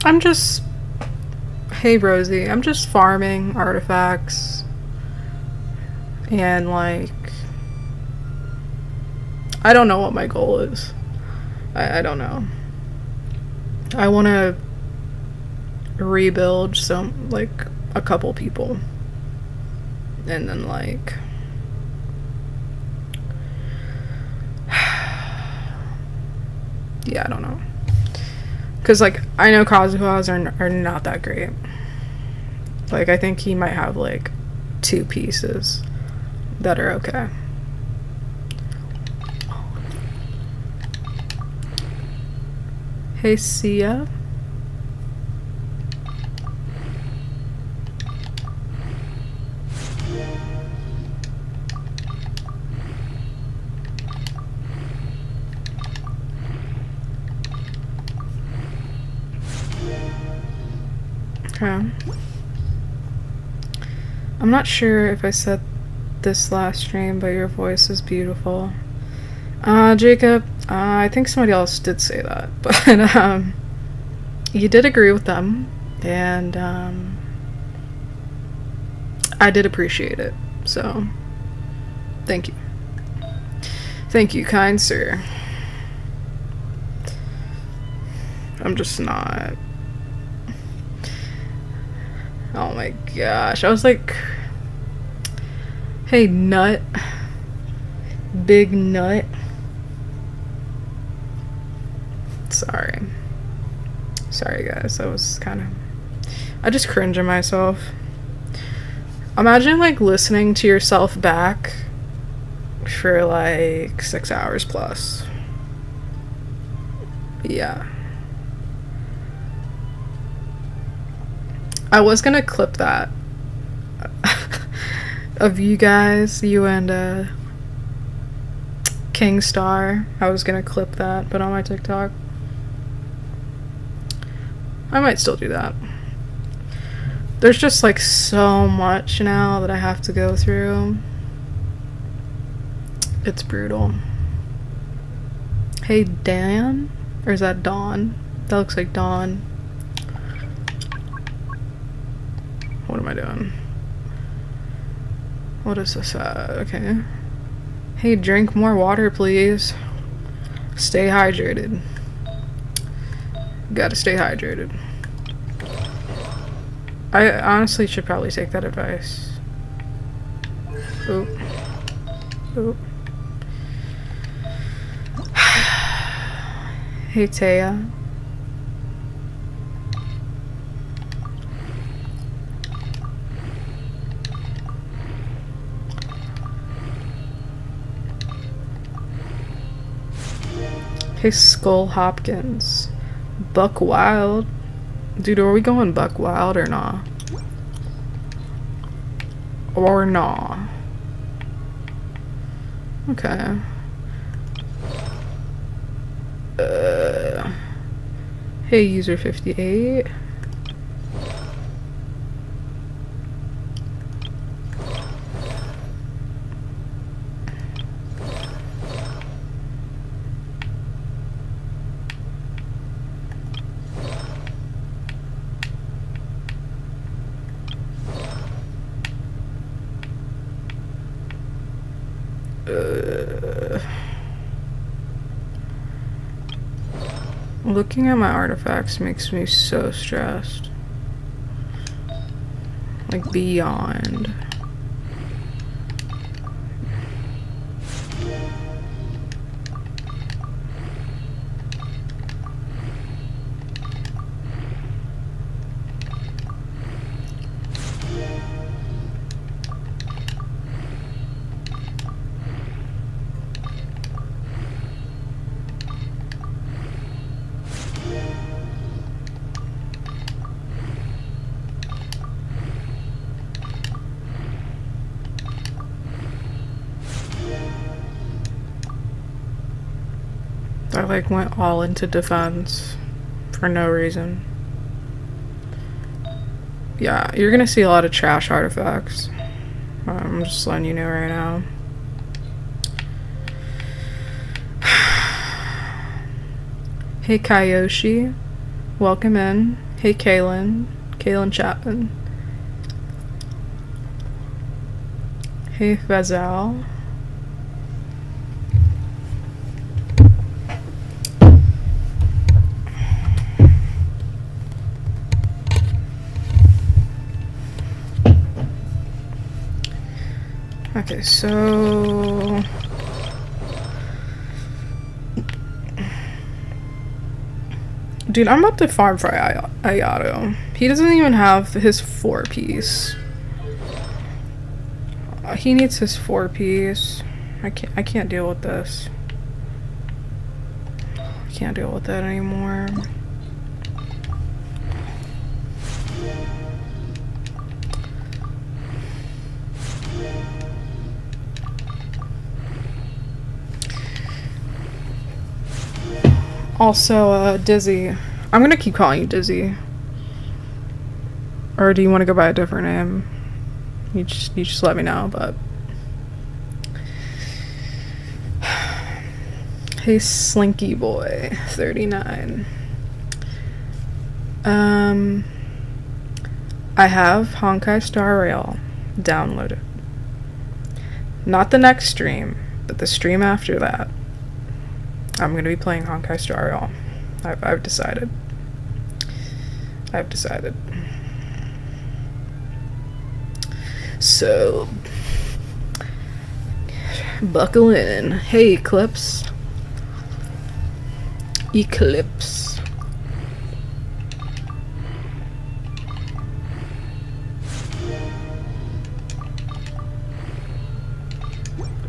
I'm just... Hey, Rosie. I'm just farming artifacts. And, like... I don't know what my goal is. I don't know. I want to rebuild some, like, a couple people. And then, like... yeah, I don't know. Because, like, I know Kazuha's are not that great. Like, I think he might have, like, 2 pieces that are okay. Hey, Sia. Okay. I'm not sure if I said this last stream, but your voice is beautiful. Jacob, I think somebody else did say that, but you did agree with them, and I did appreciate it, so thank you. Thank you, kind sir. I'm just not... oh my gosh, I was like... hey, nut. Big nut. Sorry. Sorry, guys. That was kind of... I just cringe at myself. Imagine, like, listening to yourself back for, like, 6 hours plus. Yeah. I was gonna clip that. Of you guys, you and, King Star. I was gonna clip that, but on my TikTok. I might still do that. There's just, like, so much now that I have to go through. It's brutal. Hey, Dan? Or is that Dawn? That looks like Dawn. What am I doing? What is this at? Okay. Hey, drink more water, please. Stay hydrated. Gotta stay hydrated. I honestly should probably take that advice. Oop. Oop. Hey, Taya. Hey, Skull Hopkins. Buck Wild. Dude, are we going Buck Wild or nah? Or nah? Okay. Hey, user 58. Looking at my artifacts makes me so stressed. Like, beyond. I like went all into defense for no reason. Yeah, you're gonna see a lot of trash artifacts. I'm just letting you know right now. Hey, Kayoshi. Welcome in. Hey, Kaylin. Kaylin Chapman. Hey, Fazal. Okay, so... Dude, I'm about to farm for Ayato. He doesn't even have his 4-piece. He needs his 4-piece. I can't deal with this. I can't deal with that anymore. Also, Dizzy. I'm gonna keep calling you Dizzy. Or do you want to go by a different name? You just let me know, but... Hey, Slinky Boy, 39. I have Honkai Star Rail downloaded. Not the next stream, but the stream after that. I'm gonna be playing Honkai Star Rail. I've decided. So, buckle in. Hey, Eclipse.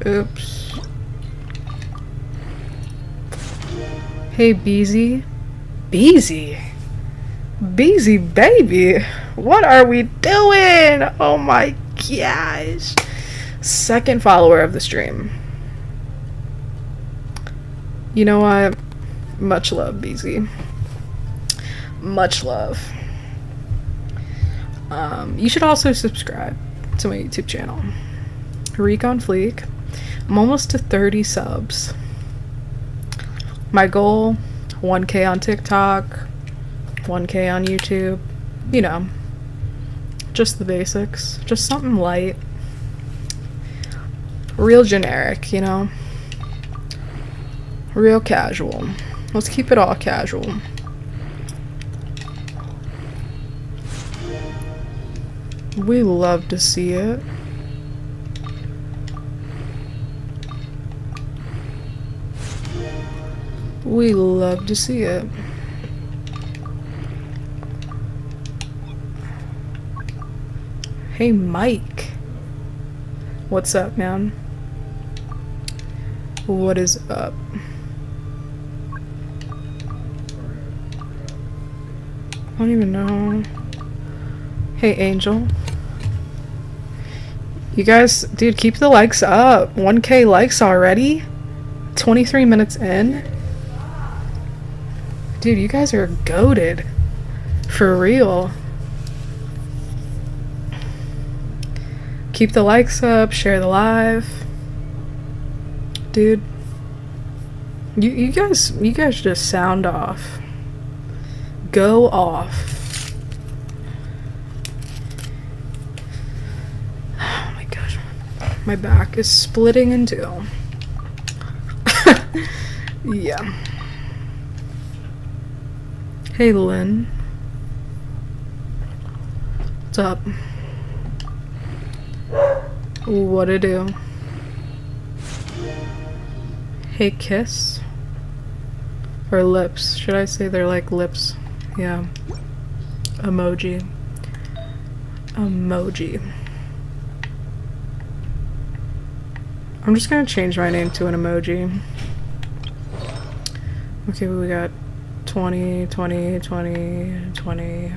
Oops. Hey, Beezy. Beezy, baby. What are we doing? Oh my gosh. Second follower of the stream. You know what? Much love, Beezy. Much love. You should also subscribe to my YouTube channel. Recon Fleek. I'm almost to 30 subs. My goal, 1K on TikTok, 1K on YouTube. You know, just the basics. Just something light. Real generic, you know? Real casual. Let's keep it all casual. We love to see it. We love to see it. Hey, Mike. What's up, man? What is up? I don't even know. Hey, Angel. You guys, dude, keep the likes up. 1K likes already? 23 minutes in? Dude, you guys are goated. For real. Keep the likes up, share the live. Dude. You guys just sound off. Go off. Oh my gosh. My back is splitting in two. Yeah. Hey, Lynn. What's up? What to do? Hey, Kiss? Or lips? Should I say they're like lips? Yeah. Emoji. I'm just gonna change my name to an emoji. Okay, we got 20, 20, 20, 20.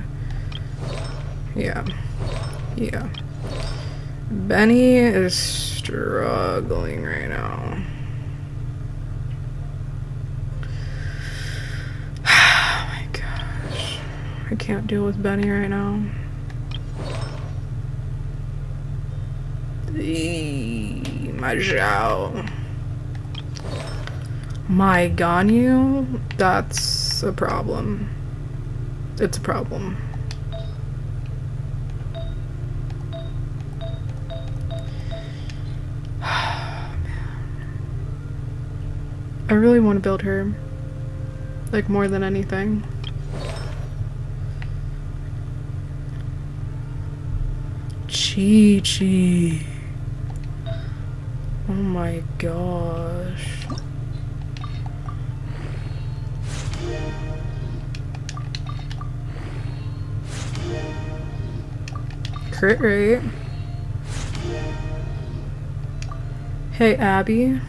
Yeah. Benny is struggling right now. Oh my gosh. I can't deal with Benny right now. My Zhao. My Ganyu? That's a problem. It's a problem. I really want to build her. Like, more than anything. Chi-Chi. Oh my gosh. Crit rate. Hey, Abby.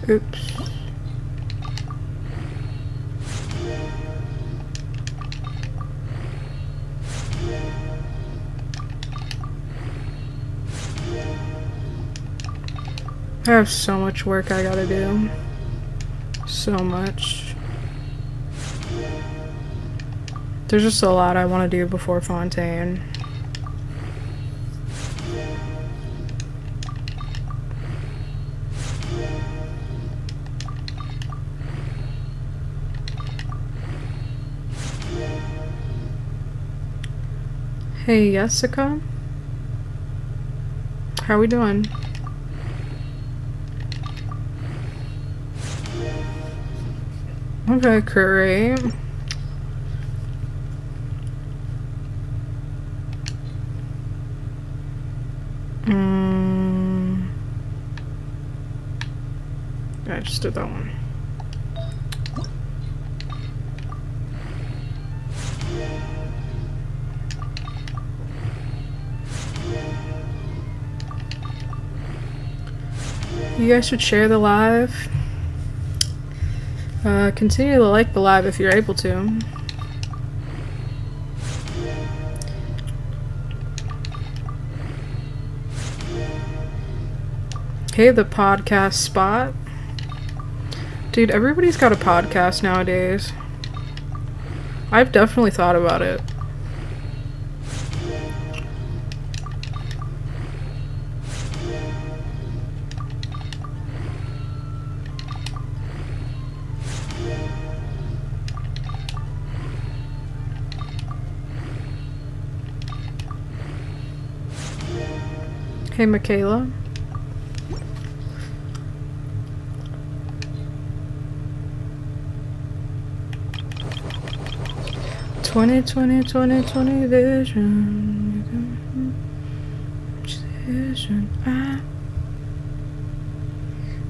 Oops. I have so much work I gotta do. So much. There's just a lot I want to do before Fontaine. Hey, Jessica. How we doing? Okay, great. I just did that one. You guys should share the live. Continue to like the live if you're able to. Hey, the podcast spot. Dude, everybody's got a podcast nowadays. I've definitely thought about it. Hey, Michaela. Twenty vision.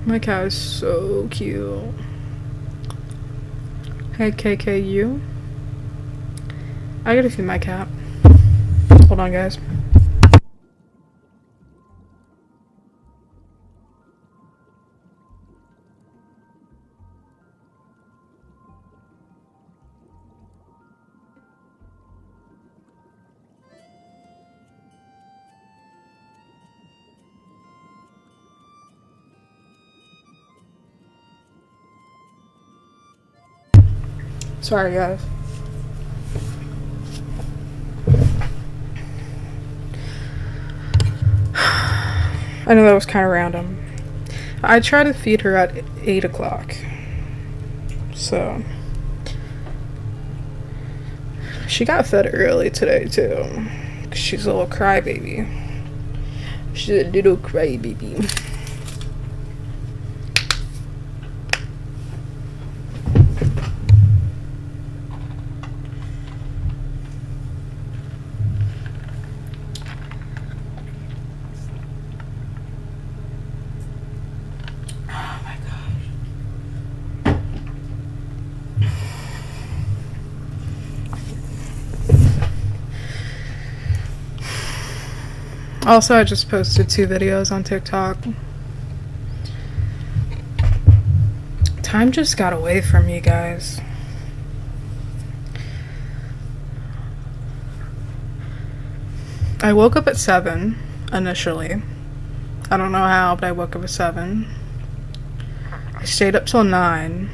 My cat is so cute. Hey, KKU. I gotta feed my cat. Hold on, guys. Sorry, guys. I know that was kind of random. I try to feed her at 8 o'clock. So. She got fed early today, too. 'Cause she's a little crybaby. She's a little crybaby. Also, I just posted 2 videos on TikTok. Time just got away from you guys. I woke up at 7 initially. I don't know how, but I woke up at 7. I stayed up till 9.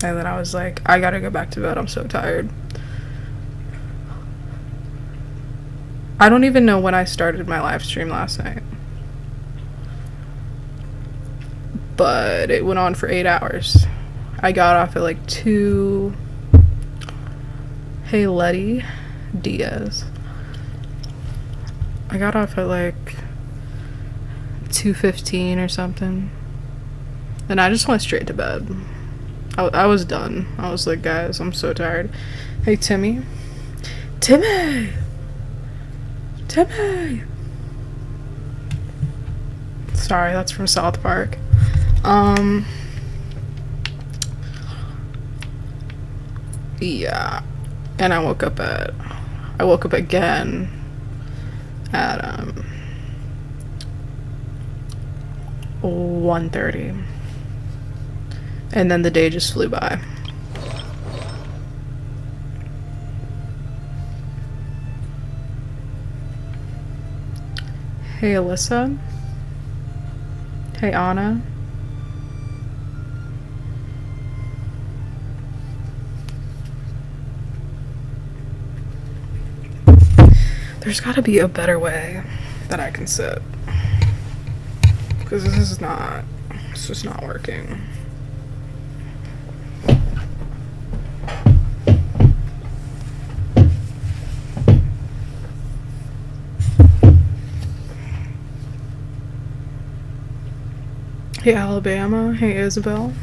And then I was like, I gotta go back to bed. I'm so tired. I don't even know when I started my live stream last night. but it went on for 8 hours. I got off at like 2. Hey, Letty Diaz. I got off at like 2:15 or something. And I just went straight to bed. I was done. I was like, guys, I'm so tired. Hey, Timmy. Timmy! Timmy! Sorry, that's from South Park. Yeah. And I woke up again at 1:30. And then the day just flew by. Hey, Alyssa. Hey, Anna. There's gotta be a better way that I can sit. Because this is just not working. Hey, Alabama. Hey, Isabel.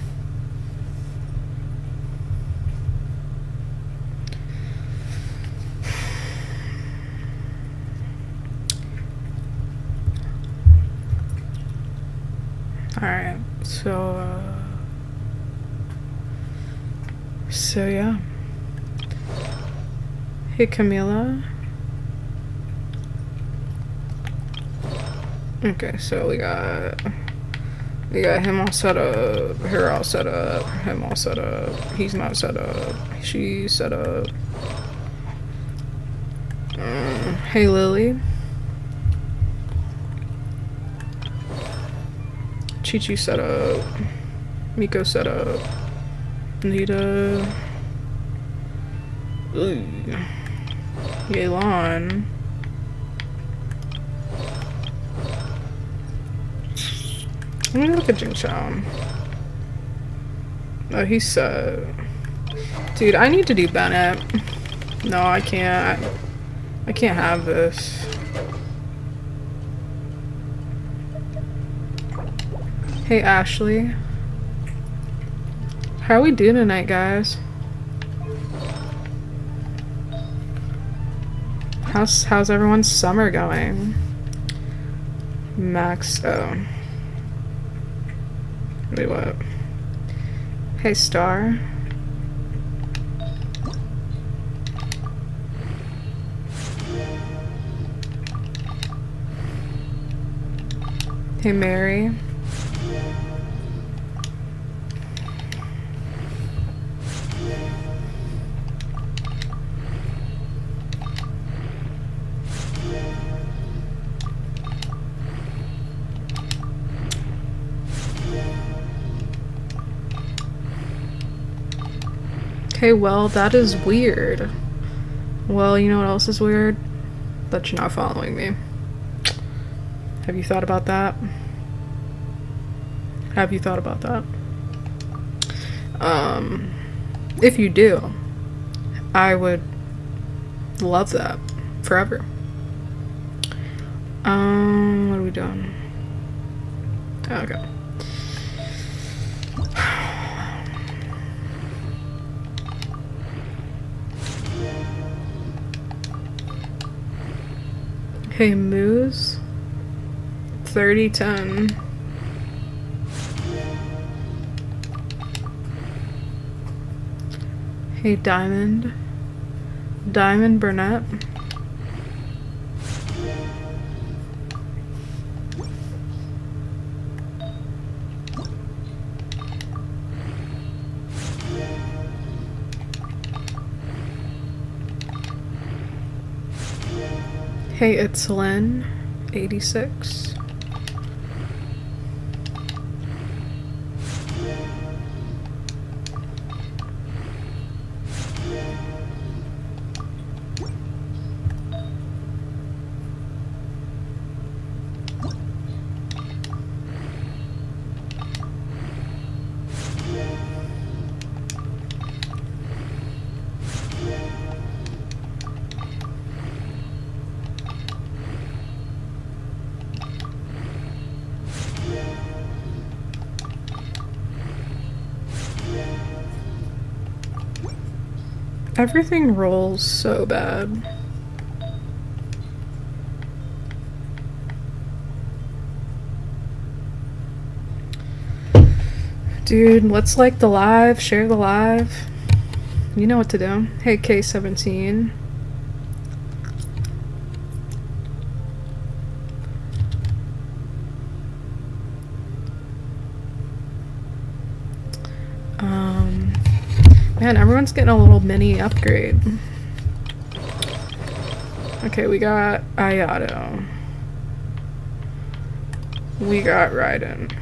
Alright, so yeah. Hey, Camila. Okay, so we got him all set up, her all set up, him all set up, he's not set up, she's set up. Hey, Lily. Chi-Chi set up, Miko set up, Nita, Yelan. Let me look at Jing Chao. Oh, he's set. Dude, I need to do Bennett. No, I can't. I can't have this. Hey, Ashley. How are we doing tonight, guys? How's everyone's summer going? Max, oh. Wait, what? Hey, Star. Hey, Mary. Okay, well, that is weird. Well, you know what else is weird? That you're not following me. Have you thought about that? Have you thought about that? If you do, I would love that forever. What are we doing? Okay. Hey, Moose. 3010. Hey, Diamond. Diamond Burnett. Hey, it's Lynn, 86. Everything rolls so bad. Dude, let's like the live, share the live. You know what to do. Hey, K17. Man, everyone's getting a little mini upgrade. Okay, we got Ayato. We got Raiden.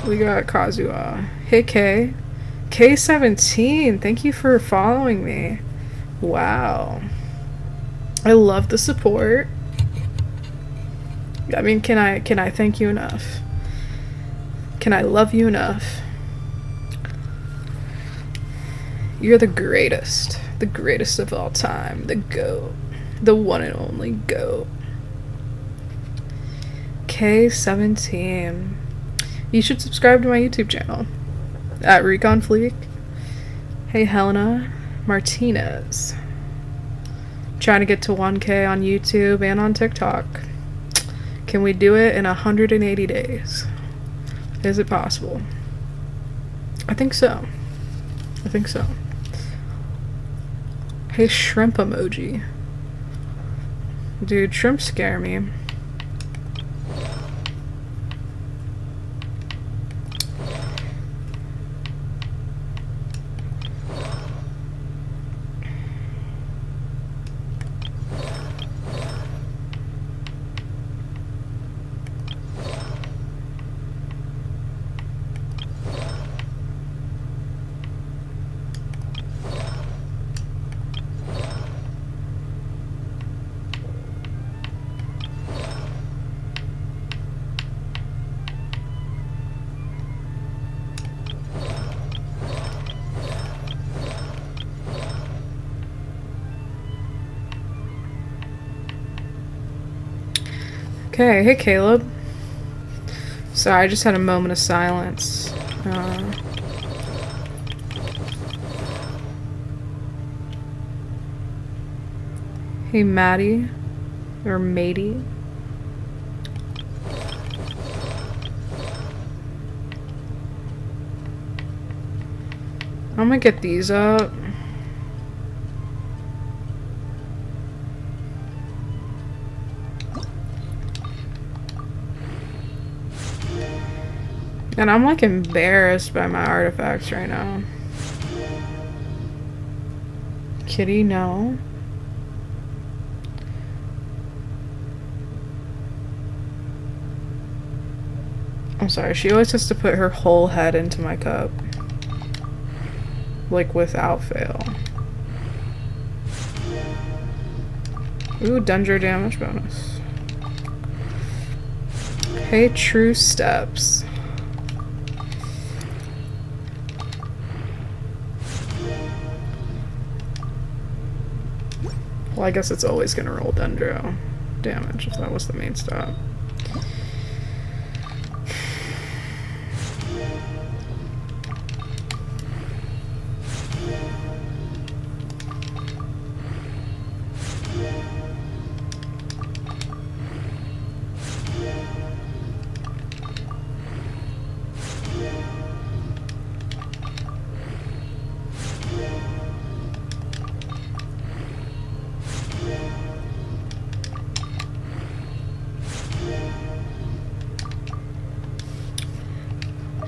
We got Kazuha. Hey, K. K17, thank you for following me. Wow. I love the support. I mean, can I thank you enough? Can I love you enough? You're the greatest of all time, the GOAT, the one and only GOAT. K17. You should subscribe to my YouTube channel at Recon Fleek. Hey, Helena Martinez. Trying to get to 1K on YouTube and on TikTok. Can we do it in 180 days? Is it possible? I think so. I think so. Hey, shrimp emoji. Dude, shrimp scare me. Okay, hey Caleb. Sorry, I just had a moment of silence. Hey Maddie. Or Matey. I'm gonna get these up. And I'm like embarrassed by my artifacts right now. Kitty, no. I'm sorry, she always has to put her whole head into my cup. Like without fail. Ooh, Dundra damage bonus. Hey, True Steps. Well, I guess it's always gonna roll Dendro damage if that was the main stop.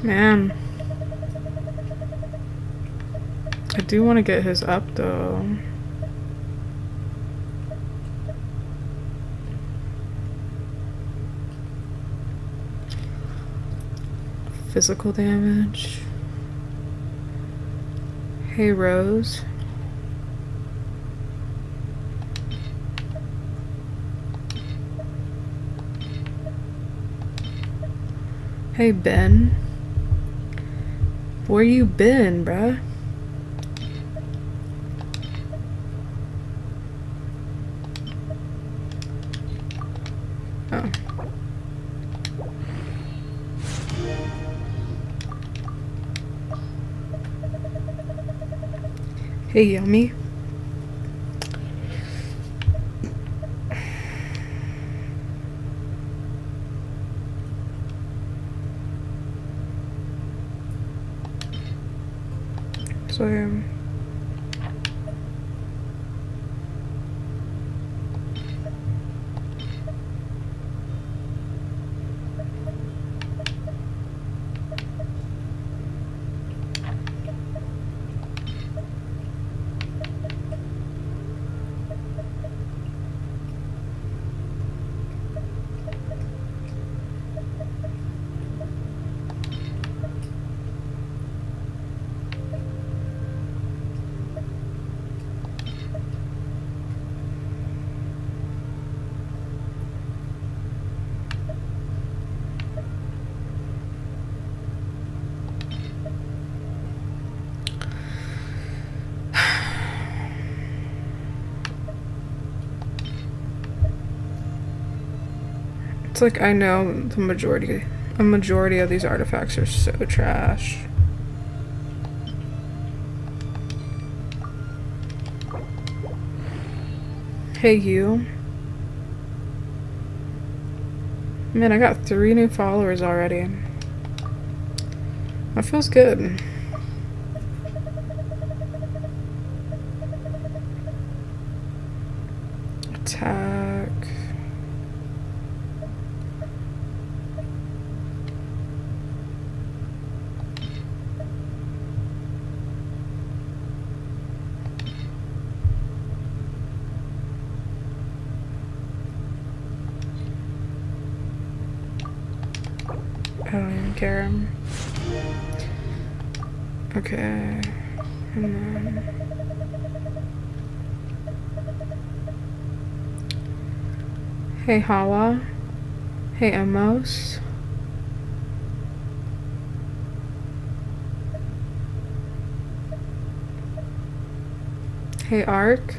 Man. I do want to get his up though. Physical damage. Hey Rose. Hey Ben. Where you been, bruh? Oh. Hey, Yummy. So, it's like I know a majority of these artifacts are so trash. Hey, you. Man, I got 3 new followers already. That feels good. Attack. I don't even care. Okay. And then... Hey, Hawa. Hey, Amos. Hey, Ark.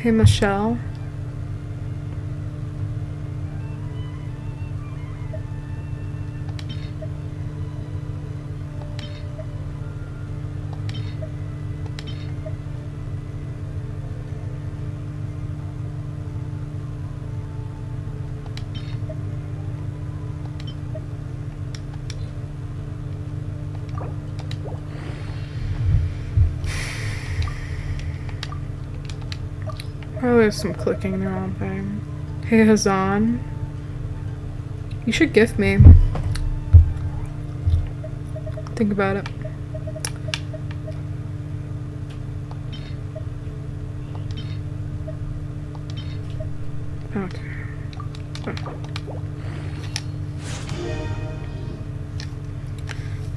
Hey, Michelle. Probably there's some clicking in the wrong thing. Hey, Hazan. You should gift me. Think about it. Okay. Oh.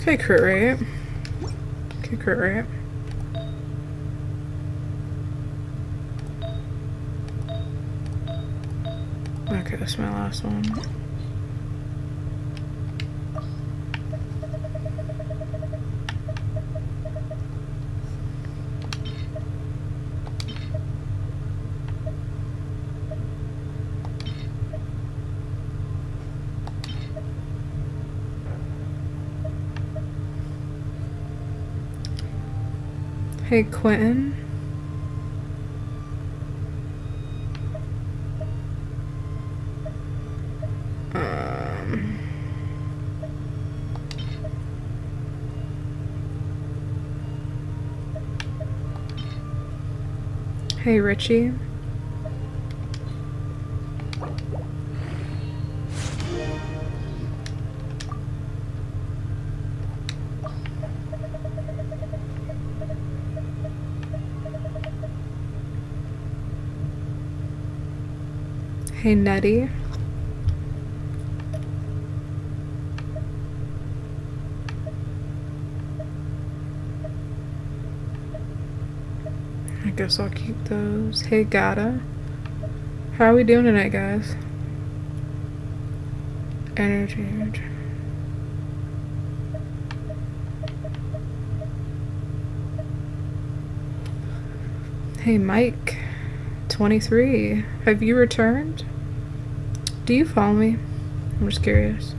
Okay, crit rate. Okay, crit rate. Okay, this is my last one. Hey, Quentin. Hey, Richie. Hey, Nettie. I guess I'll keep those. Hey, Gata. How are we doing tonight, guys? Energy. Hey Mike, 23. Have you returned? Do you follow me? I'm just curious.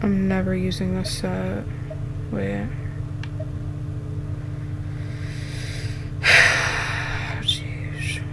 I'm never using this set. Wait. Jeez.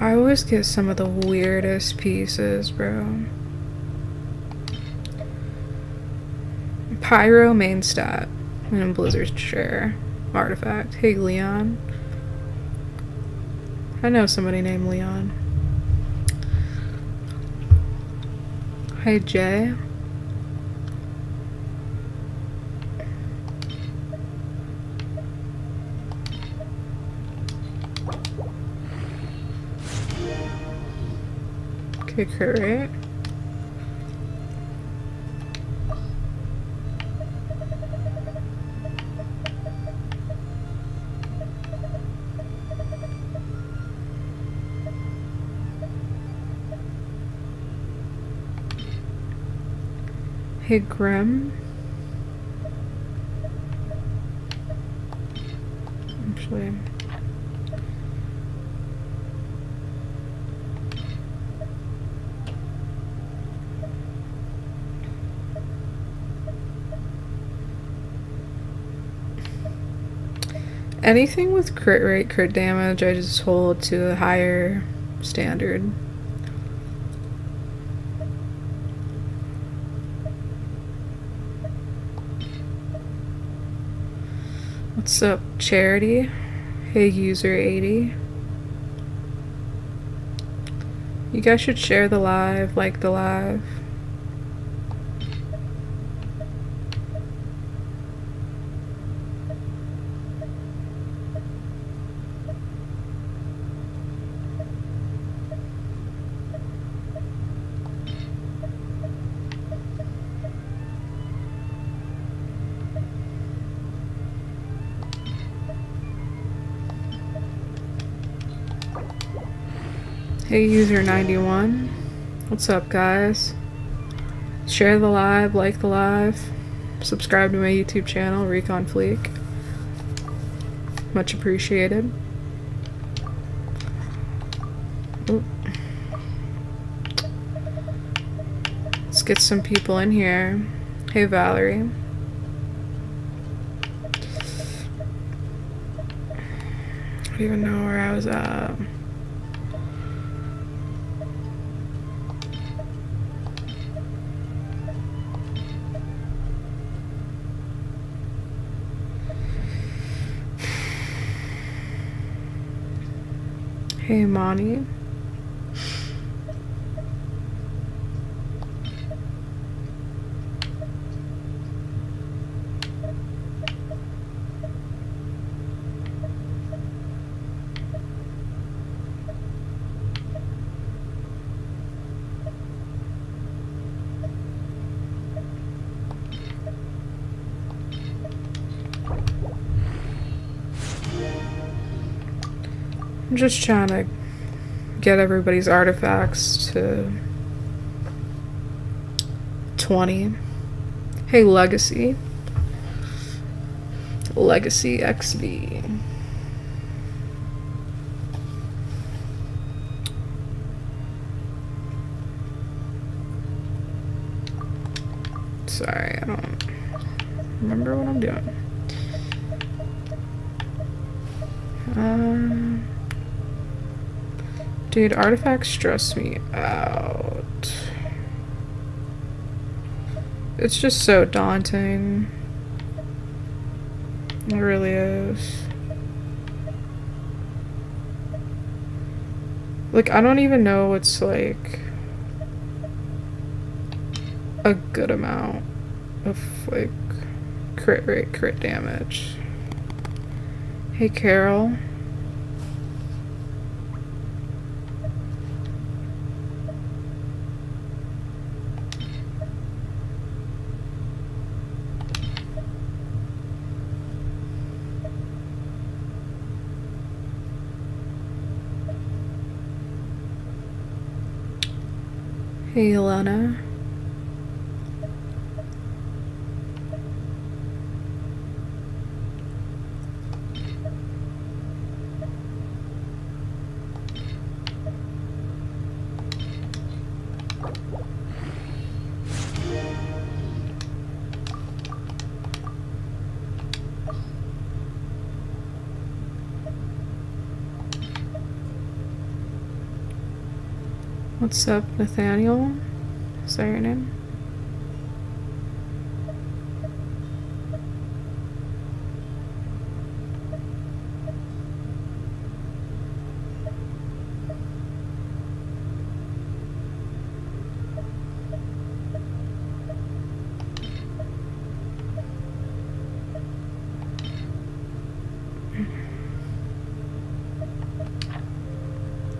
I always get some of the weirdest pieces, bro. Pyro main stat. And Blizzard share. Artifact. Hey, Leon. I know somebody named Leon. Hey, Jay. Okay, correct. Hey, Grim. Actually. Anything with crit rate, crit damage, I just hold to a higher standard. What's up, Charity? Hey, user 80. You guys should share the live, like the live. Hey, user 91. What's up, guys? Share the live, like the live, subscribe to my YouTube channel, Recon Fleek. Much appreciated. Ooh. Let's get some people in here. Hey, Valerie. I don't even know where I was at. Hey, Monty. I'm just trying to get everybody's artifacts to 20. Hey, Legacy. Legacy XV. Sorry, I don't remember what I'm doing. Dude, artifacts stress me out. It's just so daunting. It really is. Like, I don't even know what's like a good amount of like crit rate, crit damage. Hey, Carol. Hey, Elena. What's up, Nathaniel? Is that your name?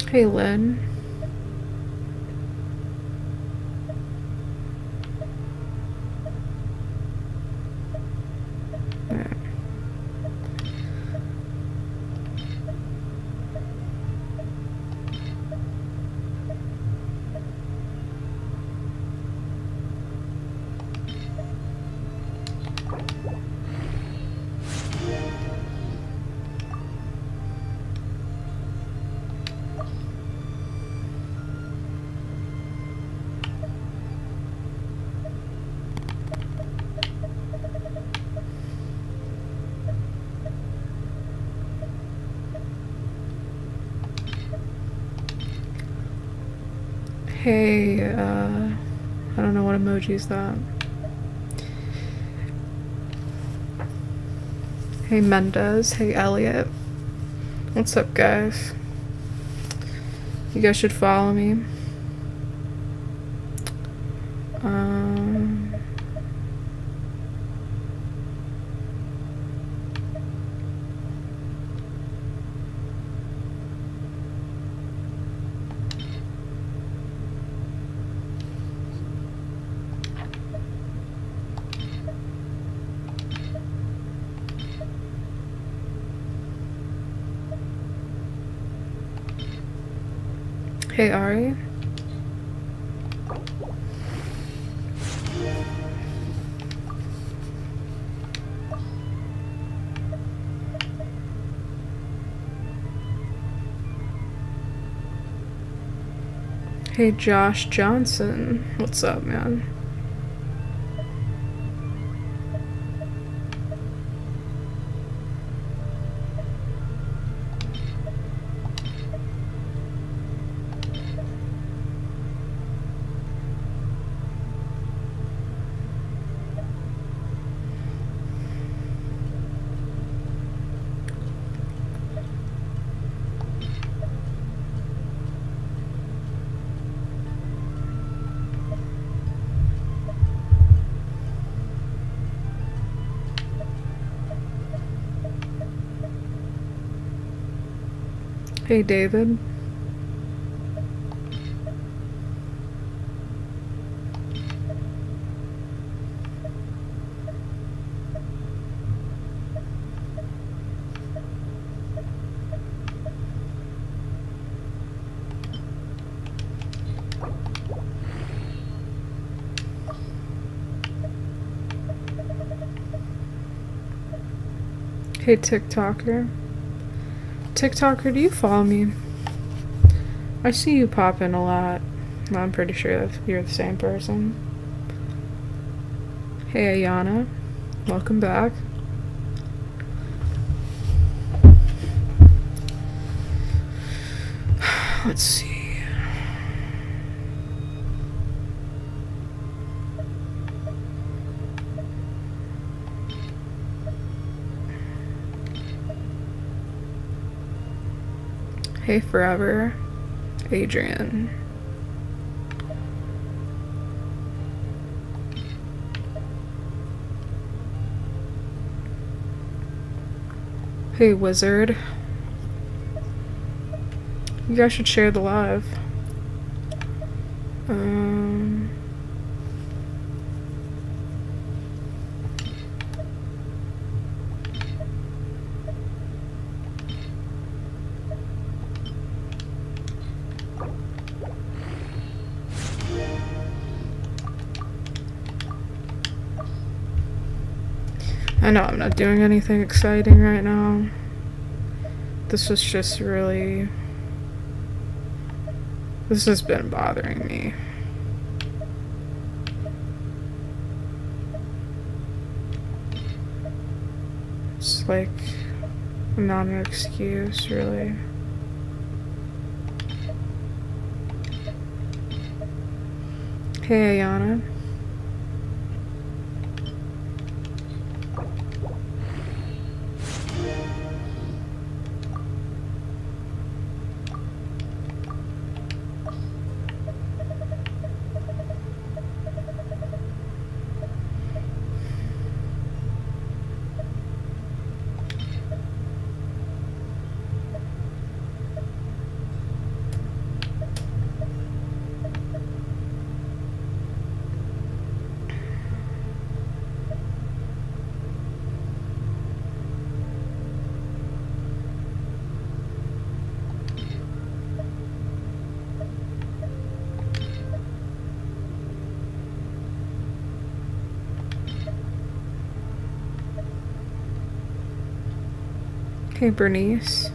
Hey, Lynn. Hey, I don't know what emoji is that. Hey, Mendez. Hey, Elliot. What's up, guys? You guys should follow me. Hey, Ari. Hey, Josh Johnson. What's up, man? Hey, David. Hey, TikToker. TikToker, do you follow me? I see you pop in a lot. I'm pretty sure that you're the same person. Hey, Ayana. Welcome back. Let's see. Hey, Forever. Adrian. Hey, wizard. You guys should share the live. I know I'm not doing anything exciting right now. This was just really... This has been bothering me. It's like not an excuse, really. Hey, Ayana. Hey, Bernice.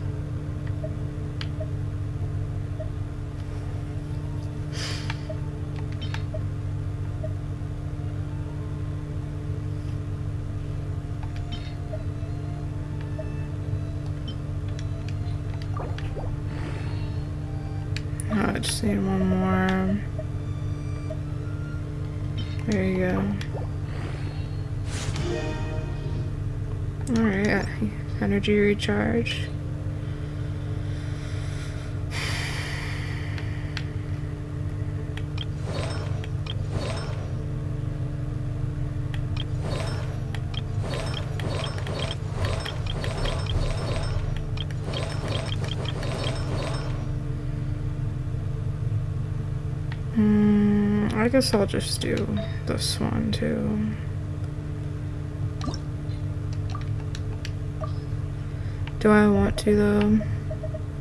Oh, I just need one more. There you go. Alright, energy recharge. I guess I'll just do this one too. Do I want to though?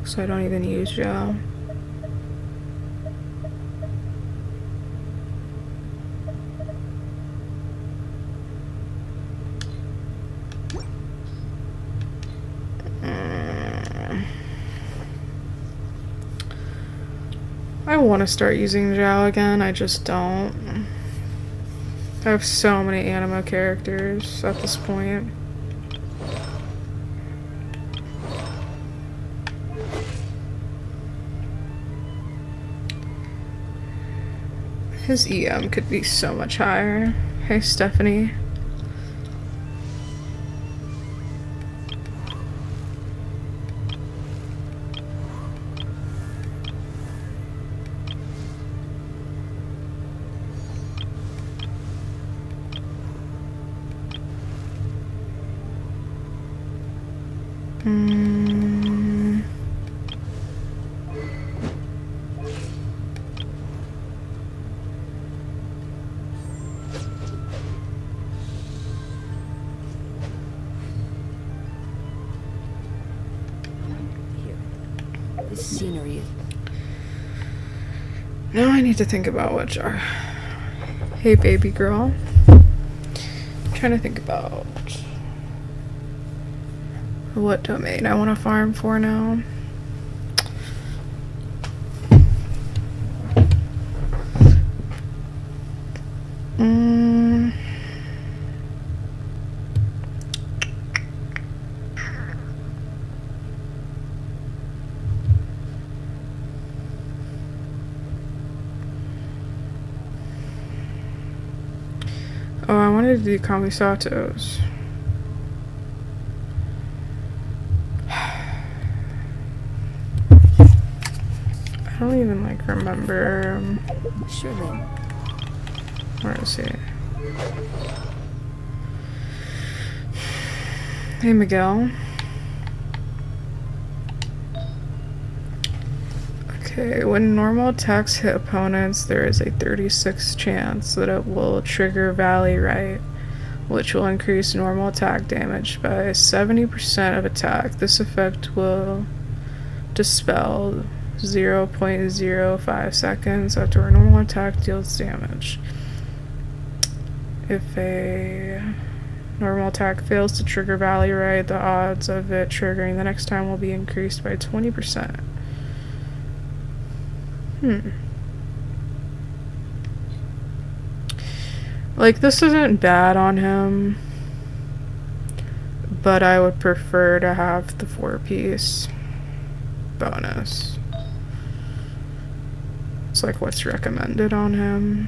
So I don't even use gel. I want to start using gel again, I just don't. I have so many animo characters at this point. His EM could be so much higher. Hey, Stephanie. This scenery is... Now I need to think about what jar. Hey, baby girl. I'm trying to think about what domain I want to farm for now. Oh, I wanted to do Kamisatos. I don't even like remember. Sure then. Where is he? Hey, Miguel. Okay, when normal attacks hit opponents, there is a 36 chance that it will trigger Valley Right, which will increase normal attack damage by 70% of attack. This effect will dispel 0.05 seconds after a normal attack deals damage. If a normal attack fails to trigger Valley Right, the odds of it triggering the next time will be increased by 20%. Like, this isn't bad on him, but I would prefer to have the 4-piece bonus. It's like what's recommended on him.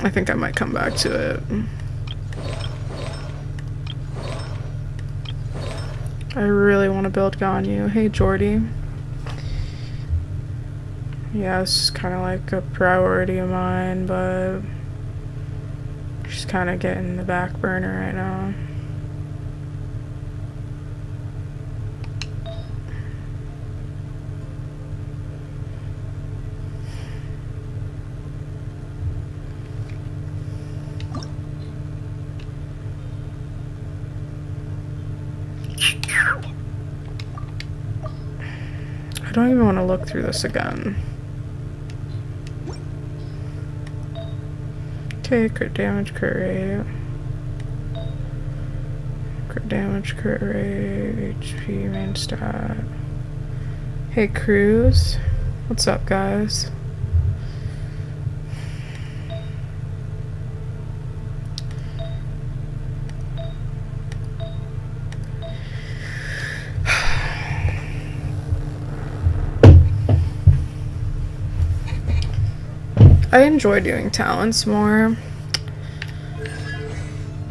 I think I might come back to it. I really want to build Ganyu. Hey, Jordy. Yeah, it's kind of like a priority of mine, but she's kind of getting the back burner right now. I don't even want to look through this again. Okay, crit damage, crit rate. Crit damage, crit rate, HP, main stat. Hey, Cruz. What's up, guys? I enjoy doing talents more.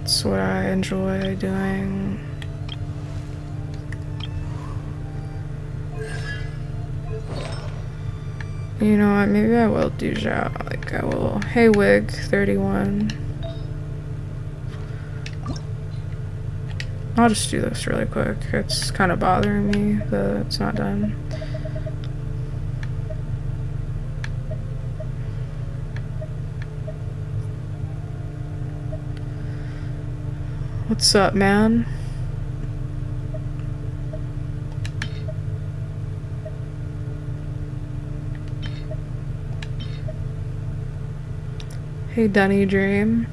It's what I enjoy doing. You know what, maybe I will do Zhao. Like, I will. Hey, Wig 31. I'll just do this really quick. It's kind of bothering me that it's not done. What's up, man? Hey, Dunny Dream.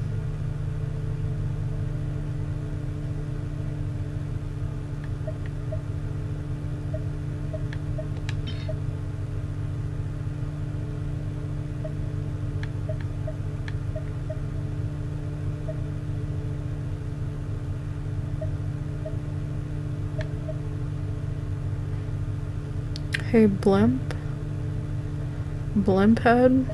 Hey, Blimp. Blimp head.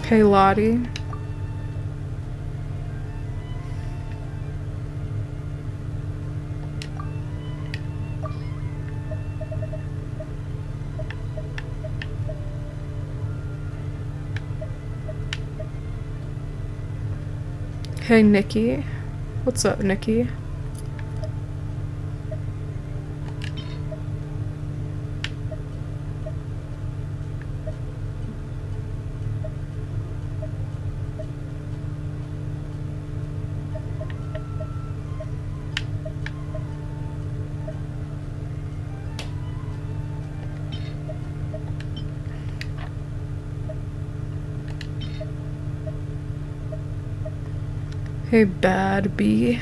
Hey, Lottie. Hey, Nikki. What's up, Nikki? Hey, Bad Bee.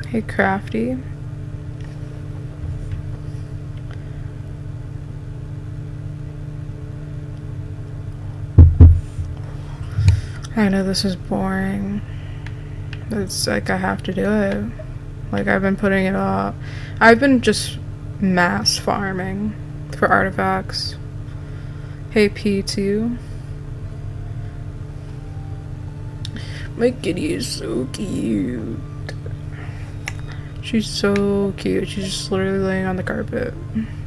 Hey, Crafty. I know this is boring. It's like I have to do it. Like, I've been putting it off. I've been just mass farming for artifacts. Hey P2. My kitty is so cute. She's so cute. She's just literally laying on the carpet,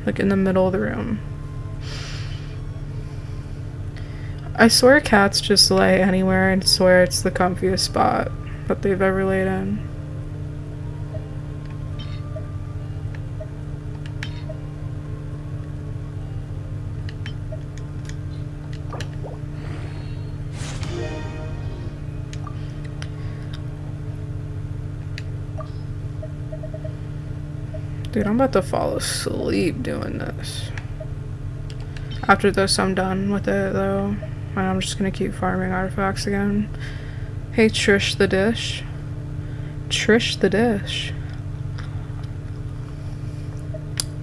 like in the middle of the room. I swear cats just lay anywhere and swear it's the comfiest spot that they've ever laid in. Dude, I'm about to fall asleep doing this. After this, I'm done with it, though. And I'm just gonna keep farming artifacts again. Hey, Trish the Dish. Trish the Dish.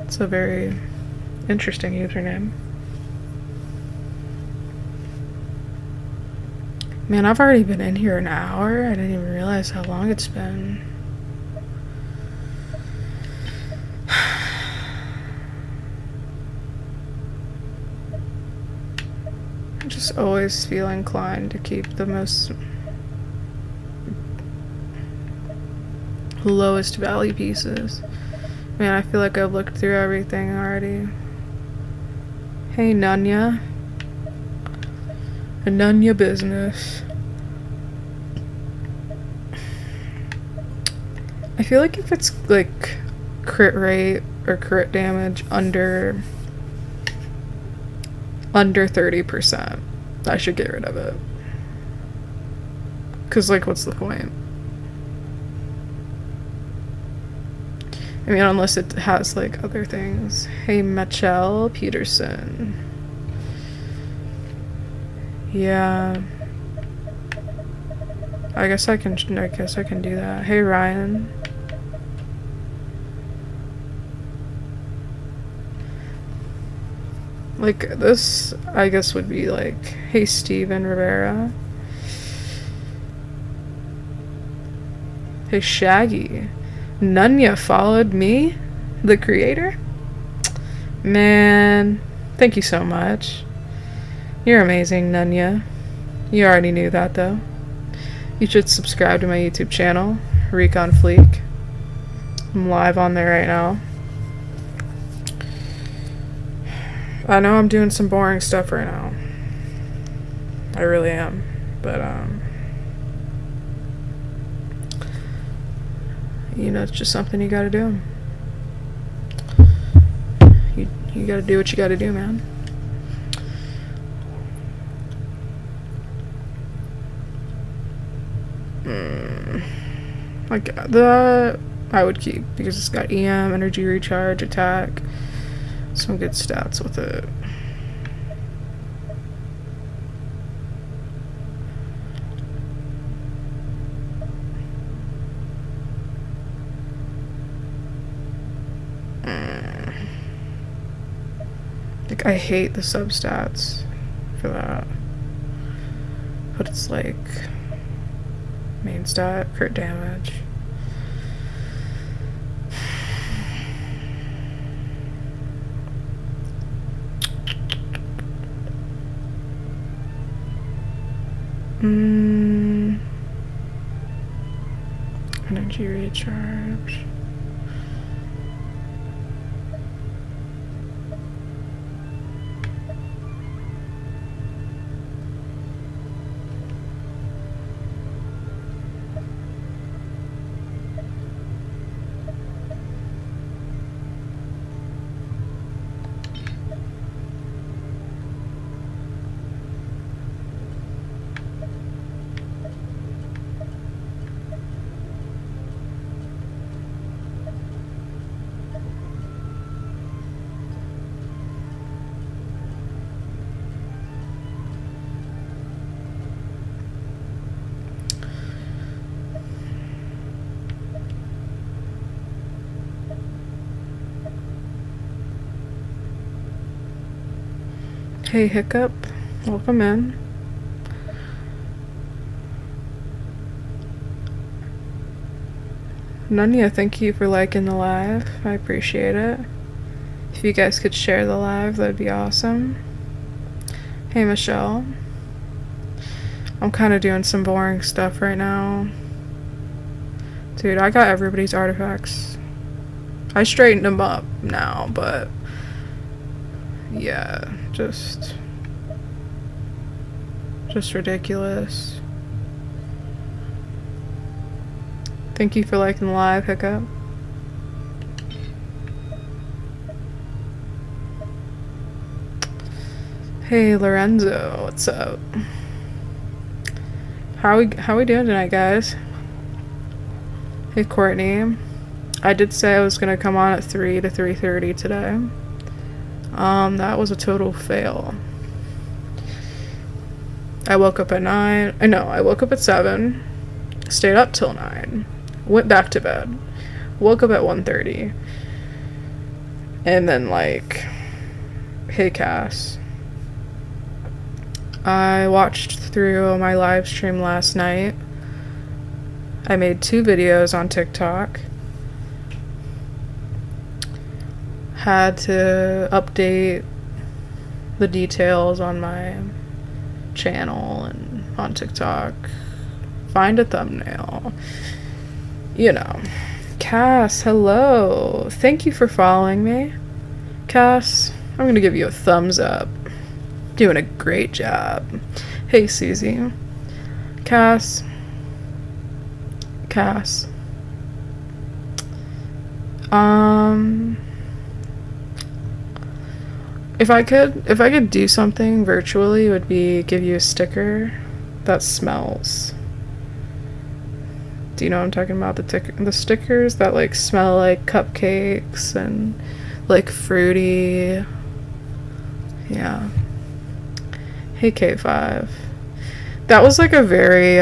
It's a very interesting username. Man, I've already been in here an hour. I didn't even realize how long it's been. I just always feel inclined to keep the most lowest value pieces. Man, I feel like I've looked through everything already. Hey, Nunya. A Nunya business. I feel like if it's like crit rate or crit damage under 30%, I should get rid of it. Cause like, what's the point? I mean, unless it has like other things. Hey, Michelle Peterson. Yeah. I guess I can do that. Hey, Ryan. Like, this, I guess, would be like, hey, Steven Rivera. Hey, Shaggy. Nunya followed me? The creator? Man, thank you so much. You're amazing, Nunya. You already knew that, though. You should subscribe to my YouTube channel, Recon Fleek. I'm live on there right now. I know I'm doing some boring stuff right now. I really am. But, you know, it's just something you gotta do. You gotta do what you gotta do, man. Like, that I would keep because it's got EM, energy recharge, attack. Some good stats with it. Like, I hate the substats for that. But it's like main stat, crit damage. Energy recharge. Hey, Hiccup. Welcome in. Nunya, thank you for liking the live. I appreciate it. If you guys could share the live, that'd be awesome. Hey, Michelle. I'm kind of doing some boring stuff right now. Dude, I got everybody's artifacts. I straightened them up now, but yeah, just ridiculous. Thank you for liking the live, Hiccup. Hey, Lorenzo, what's up? How we doing tonight, guys? Hey, Courtney. I did say I was gonna come on at 3 to 3:30 today. That was a total fail. I woke up at 9. I woke up at 7. Stayed up till 9. Went back to bed. Woke up at 1:30. And then, like, hey, Cass. I watched through my live stream last night. I made 2 videos on TikTok. Had to update the details on my channel and on TikTok. Find a thumbnail. You know. Cass, hello. Thank you for following me. Cass, I'm gonna give you a thumbs up. Doing a great job. Hey, Susie. Cass. If I could do something virtually, it would be give you a sticker that smells. Do you know what I'm talking about? The stickers that like smell like cupcakes and like fruity. Yeah. Hey, K5. That was like a very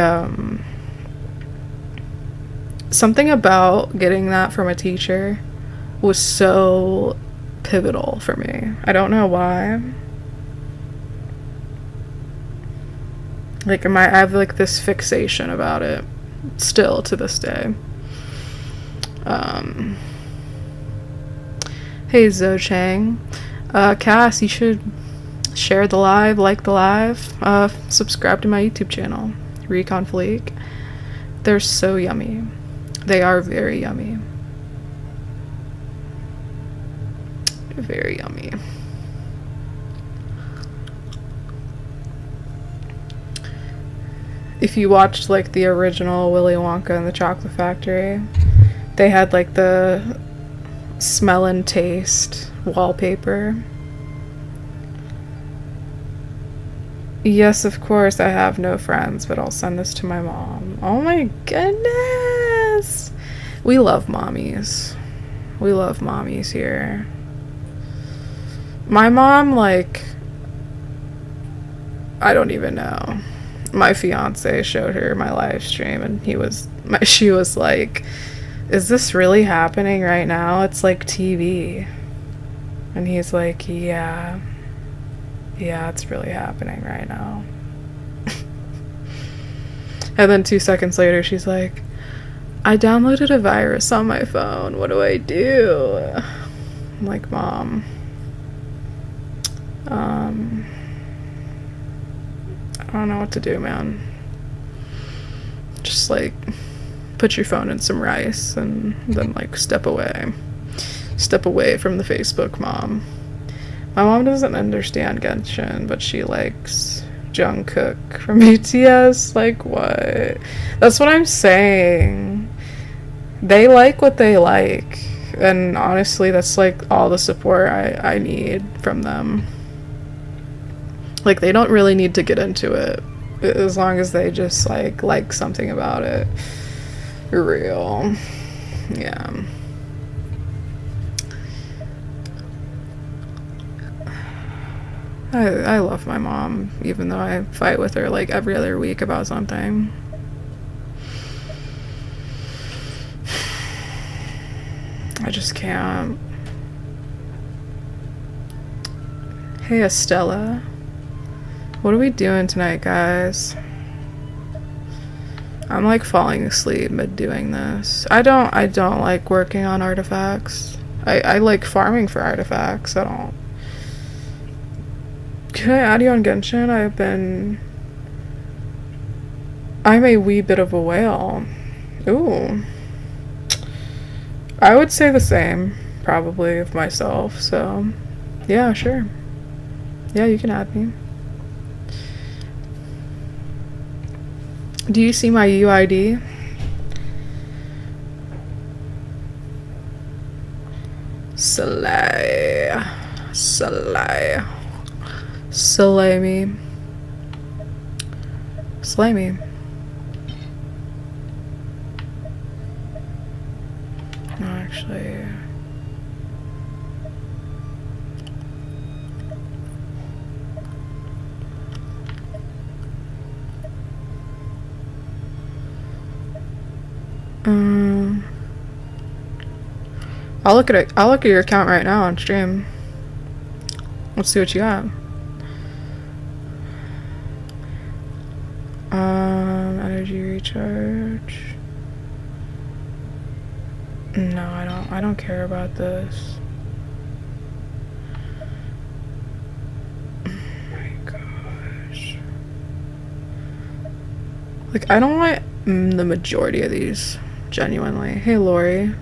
something about getting that from a teacher was so pivotal for me. I don't know why. Like, I have like this fixation about it still to this day. Hey, Zo Chang. Cass, you should share the live, like the live, subscribe to my YouTube channel, Recon Fleek. They're so yummy. They are very yummy. Very yummy. If you watched like the original Willy Wonka and the Chocolate Factory, they had like the smell and taste wallpaper. Yes, of course, I have no friends, but I'll send this to my mom. Oh my goodness! We love mommies. We love mommies here. My mom, like, I don't even know. My fiance showed her my live stream and she was like, is this really happening right now? It's like TV. And he's like, yeah, it's really happening right now. And then 2 seconds later, she's like, I downloaded a virus on my phone. What do I do? I'm like, Mom, I don't know what to do, man. Just like put your phone in some rice and then like step away from the Facebook, Mom. My mom doesn't understand Genshin, but she likes Jungkook from BTS. Like, what? That's what I'm saying. They like what they like, and honestly, that's like all the support I need from them. Like, they don't really need to get into it, as long as they just like something about it. Real. Yeah. I love my mom, even though I fight with her like every other week about something. I just can't. Hey, Estella. What are we doing tonight, guys? I'm like falling asleep mid doing this. I don't like working on artifacts. I like farming for artifacts. Can I add you on Genshin? I'm a wee bit of a whale. Ooh. I would say the same, probably, of myself, so... Yeah, sure. Yeah, you can add me. Do you see my UID? Slay. Slay. Slay me. Slay me. No, actually... I'll look at it. I'll look at your account right now on stream. Let's see what you got. Energy recharge. No, I don't care about this. Oh my gosh. Like, I don't want the majority of these, genuinely. Hey, Lori.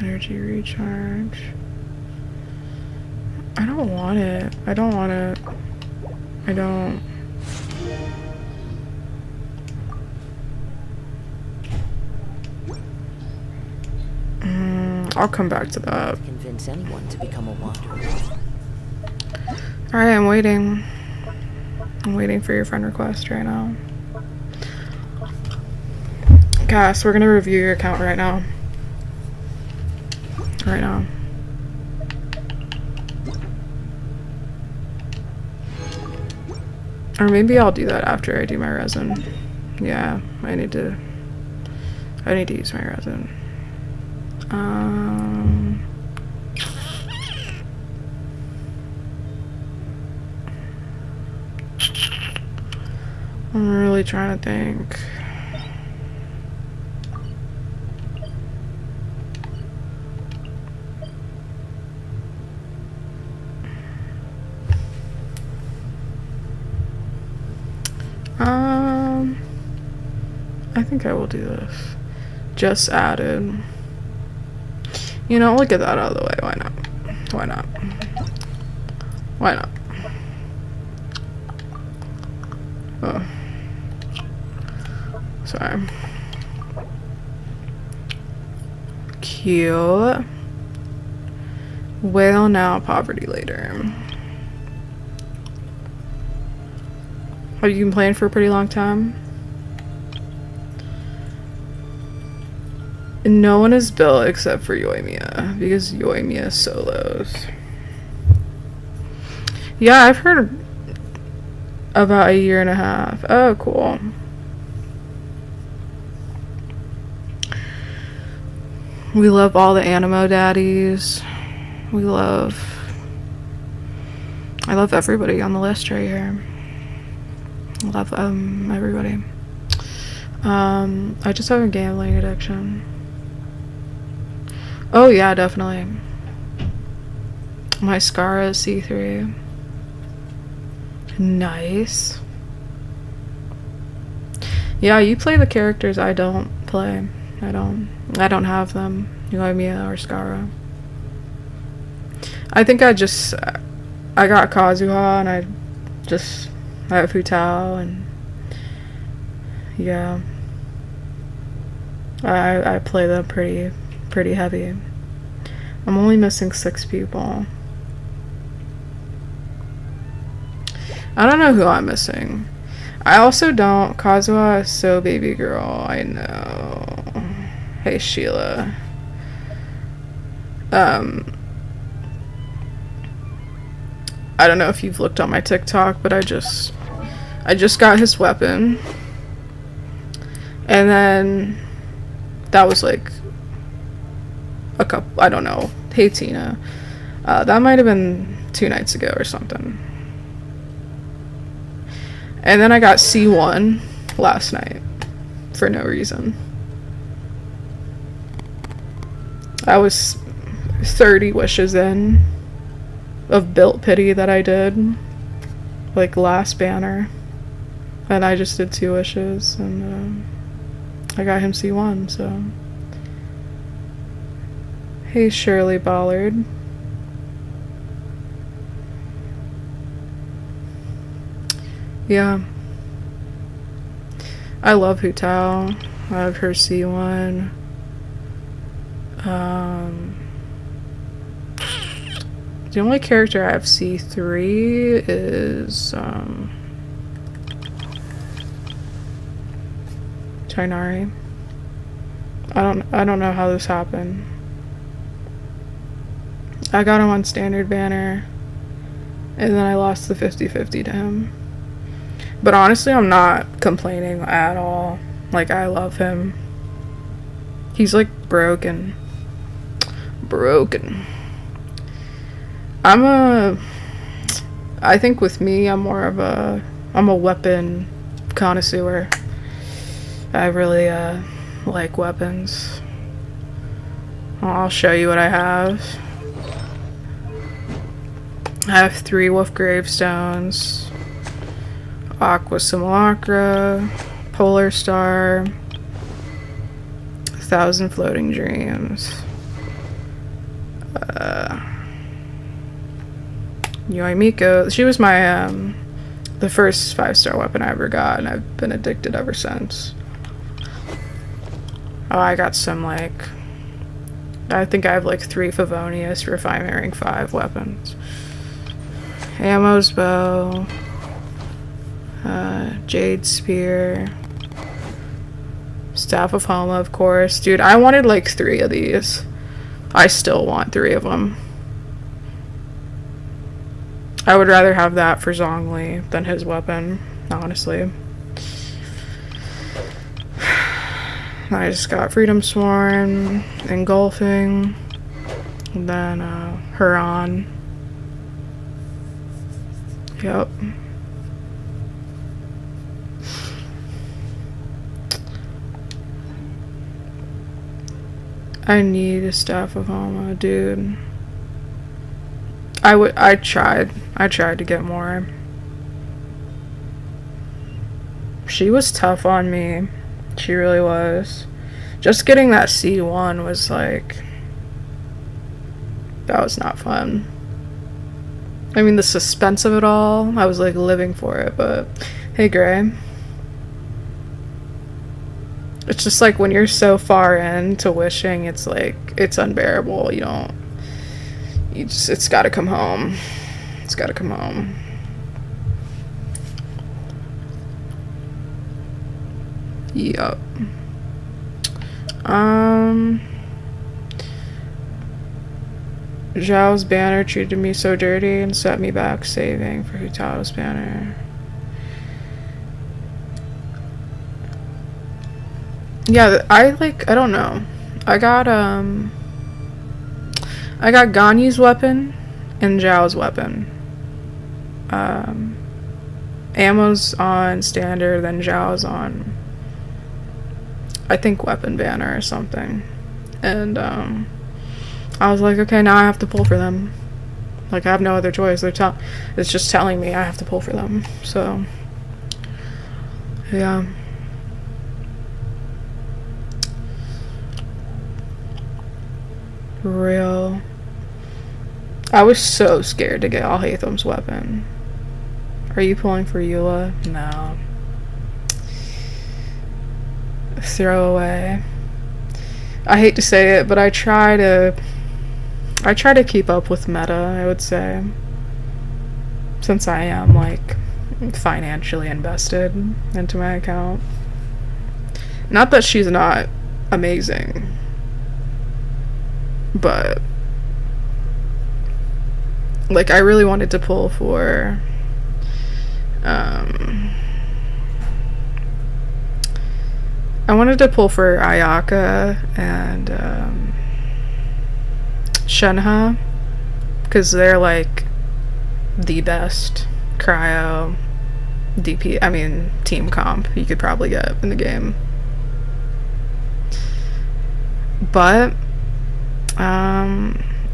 Energy recharge. I don't want it. I don't want it. I don't. I'll come back to that. Convince anyone to become a wanderer. Alright, I'm waiting. I'm waiting for your friend request right now. Cass, we're gonna review your account right now. Right now. Or maybe I'll do that after I do my resin. Yeah, I need to use my resin. I'm really trying to think. I think I will do this. Just added. You know, we'll get that out of the way. Why not? Why not? Why not? Oh. Sorry. Cute. Wail now, poverty later. Have you been playing for a pretty long time? No one is built except for Yoimiya, because Yoimiya solos. Yeah, I've heard about 1.5 years. Oh, cool. We love all the animo daddies. I love everybody on the list right here. I love everybody. I just have a gambling addiction. Oh yeah, definitely. My Scara is C3. Nice. Yeah, you play the characters I don't play. I don't have them. Yoimiya or Scara. I think I got Kazuha and I have Futao and yeah. I play them pretty heavy. I'm only missing 6 people. I don't know who I'm missing. I also don't. Kazuha is so baby girl. I know. Hey Sheila. I don't know if you've looked on my TikTok, but I just got his weapon. And then that was like a couple, I don't know. Hey Tina. That might have been 2 nights ago or something. And then I got C1 last night for no reason. I was 30 wishes in of built pity that I did, like last banner, and I just did 2 wishes, and I got him C1. So hey Shirley Ballard. Yeah, I love Hu Tao. I have her C1. The only character I have C3 is Tainari. I don't know how this happened. I got him on standard banner, and then I lost the 50-50 to him. But honestly, I'm not complaining at all. Like, I love him. He's like broken. I think with me, I'm a weapon connoisseur. I really like weapons. I'll show you what I have. I have 3 Wolf Gravestones, Aqua Simulacra, Polar Star, 1,000 Floating Dreams, Yoi Miko. She was my the first 5-star weapon I ever got, and I've been addicted ever since. Oh, I got some, like, I think I have like 3 Favonius Refinement Ring 5 weapons. Ammo's Bow, Jade Spear, Staff of Homa, of course. Dude, I wanted like 3 of these. I still want 3 of them. I would rather have that for Zhongli than his weapon, honestly. I just got Freedom Sworn, Engulfing, and then Huron. Yep. I need a Staff of Homa, dude. I tried to get more. She was tough on me. She really was. Just getting that C1 was like, that was not fun. I mean, the suspense of it all, I was like living for it, but hey, Gray. It's just like when you're so far into wishing, it's like, it's unbearable. It's gotta come home. It's gotta come home. Yup. Zhao's banner treated me so dirty and set me back saving for Hu Tao's banner. Yeah, I don't know. I got Ganyu's weapon and Zhao's weapon. Ammo's on standard, then Zhao's on, I think, weapon banner or something. And I was like, okay, now I have to pull for them. Like, I have no other choice. It's just telling me I have to pull for them. So yeah. Real. I was so scared to get Alhaitham's weapon. Are you pulling for Eula? No. Throw away. I hate to say it, but I try to keep up with meta, I would say. Since I am, like, financially invested into my account. Not that she's not amazing. But, like, I really wanted to pull for, I wanted to pull for Ayaka and, Shenhe, because they're, like, the best cryo team comp you could probably get in the game. But